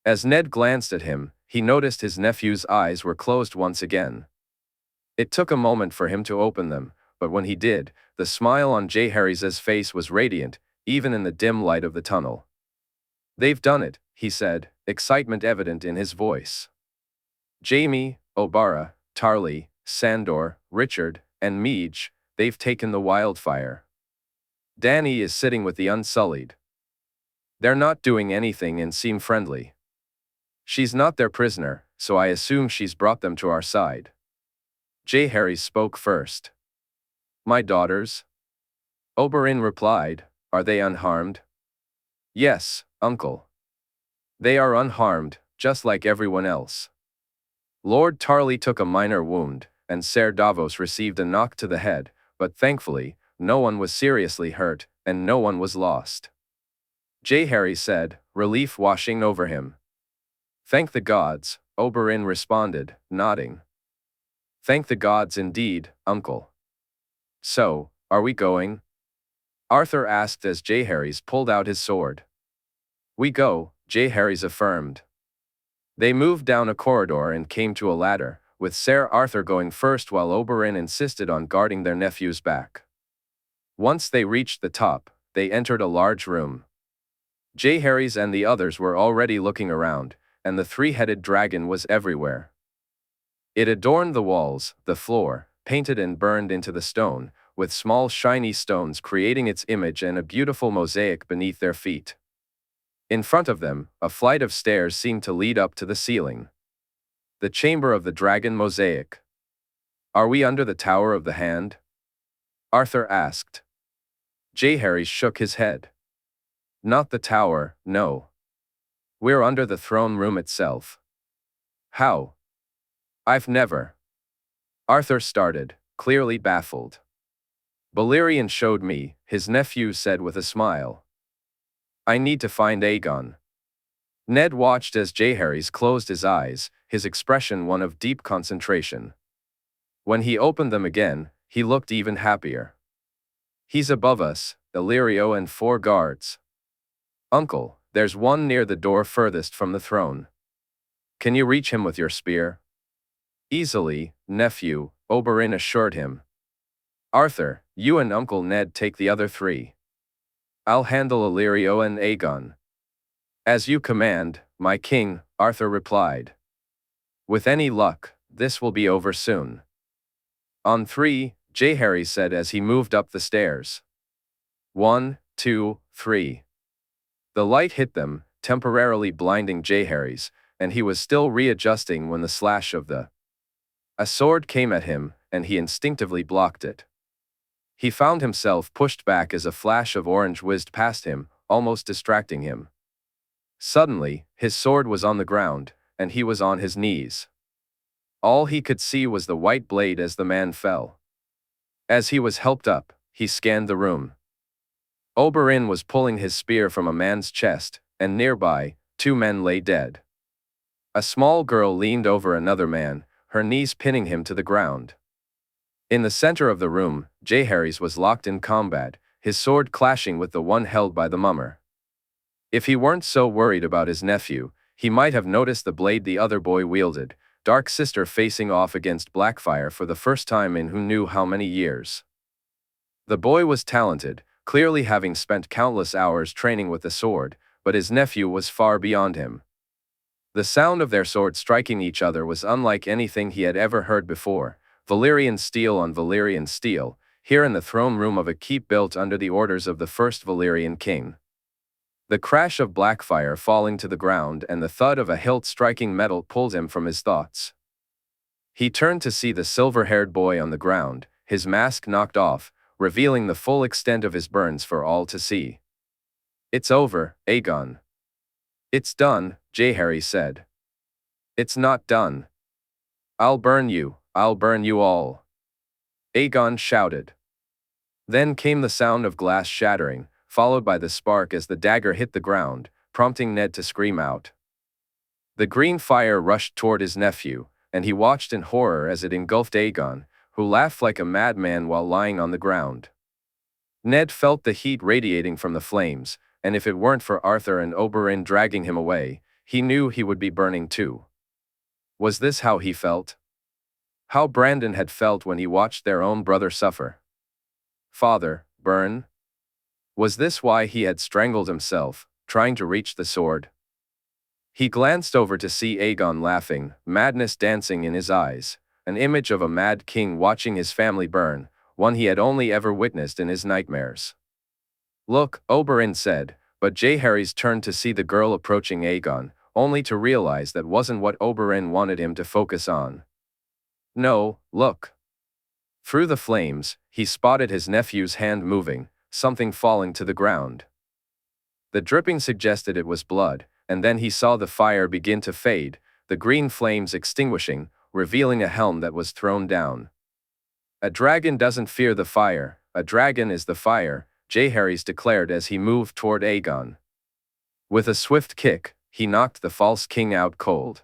As Ned glanced at him, he noticed his nephew's eyes were closed once again. It took a moment for him to open them, but when he did, the smile on Jaehaerys' face was radiant, even in the dim light of the tunnel. They've done it, he said, excitement evident in his voice. Jaime, Obara, Tarly, Sandor, Richard, and Meej, they've taken the wildfire. Dany is sitting with the Unsullied. They're not doing anything and seem friendly. She's not their prisoner, so I assume she's brought them to our side. Jaehaerys spoke first. My daughters? Oberyn replied, are they unharmed? Yes, uncle. They are unharmed, just like everyone else. Lord Tarly took a minor wound, and Ser Davos received a knock to the head, but thankfully, no one was seriously hurt, and no one was lost. Jaehaerys said, relief washing over him. Thank the gods, Oberyn responded, nodding. Thank the gods indeed, uncle. So, are we going? Arthur asked as Jaehaerys pulled out his sword. We go, Jaehaerys affirmed. They moved down a corridor and came to a ladder, with Ser Arthur going first while Oberyn insisted on guarding their nephew's back. Once they reached the top, they entered a large room. Jaehaerys and the others were already looking around, and the three-headed dragon was everywhere. It adorned the walls, the floor, painted and burned into the stone, with small shiny stones creating its image and a beautiful mosaic beneath their feet. In front of them, a flight of stairs seemed to lead up to the ceiling. The chamber of the dragon mosaic. Are we under the Tower of the Hand? Arthur asked. Jaehaerys shook his head. Not the tower, no. We're under the throne room itself. How? I've never. Arthur started, clearly baffled. Balerion showed me, his nephew said with a smile. I need to find Aegon. Ned watched as Jaehaerys closed his eyes, his expression one of deep concentration. When he opened them again, he looked even happier. He's above us, Illyrio and 4 guards. Uncle, there's one near the door furthest from the throne. Can you reach him with your spear? Easily, nephew, Oberyn assured him. Arthur, you and Uncle Ned take the other 3. I'll handle Illyrio and Aegon. As you command, my king, Arthur replied. With any luck, this will be over soon. On 3, Jaehaerys said as he moved up the stairs. 1, 2, 3. The light hit them, temporarily blinding Jaehaerys, and he was still readjusting when the slash of a sword came at him, and he instinctively blocked it. He found himself pushed back as a flash of orange whizzed past him, almost distracting him. Suddenly, his sword was on the ground, and he was on his knees. All he could see was the white blade as the man fell. As he was helped up, he scanned the room. Oberyn was pulling his spear from a man's chest, and nearby, 2 men lay dead. A small girl leaned over another man, her knees pinning him to the ground. In the center of the room, Jaehaerys was locked in combat, his sword clashing with the one held by the mummer. If he weren't so worried about his nephew, he might have noticed the blade the other boy wielded, Dark Sister facing off against Blackfire for the first time in who knew how many years. The boy was talented, clearly having spent countless hours training with the sword, but his nephew was far beyond him. The sound of their swords striking each other was unlike anything he had ever heard before, Valyrian steel on Valyrian steel, here in the throne room of a keep built under the orders of the first Valyrian king. The crash of Blackfire falling to the ground and the thud of a hilt striking metal pulled him from his thoughts. He turned to see the silver-haired boy on the ground, his mask knocked off, revealing the full extent of his burns for all to see. It's over, Aegon. It's done, Jaehaerys said. It's not done. I'll burn you all. Aegon shouted. Then came the sound of glass shattering, followed by the spark as the dagger hit the ground, prompting Ned to scream out. The green fire rushed toward his nephew, and he watched in horror as it engulfed Aegon, who laughed like a madman while lying on the ground. Ned felt the heat radiating from the flames, and if it weren't for Arthur and Oberyn dragging him away, he knew he would be burning too. Was this how he felt? How Brandon had felt when he watched their own brother suffer. Father, burn? Was this why he had strangled himself, trying to reach the sword? He glanced over to see Aegon laughing, madness dancing in his eyes, an image of a mad king watching his family burn, one he had only ever witnessed in his nightmares. Look, Oberyn said, but Jaehaerys turned to see the girl approaching Aegon, only to realize that wasn't what Oberyn wanted him to focus on. No, look. Through the flames, he spotted his nephew's hand moving, something falling to the ground. The dripping suggested it was blood, and then he saw the fire begin to fade, the green flames extinguishing, revealing a helm that was thrown down. A dragon doesn't fear the fire, a dragon is the fire, Jaehaerys declared as he moved toward Aegon. With a swift kick, he knocked the false king out cold.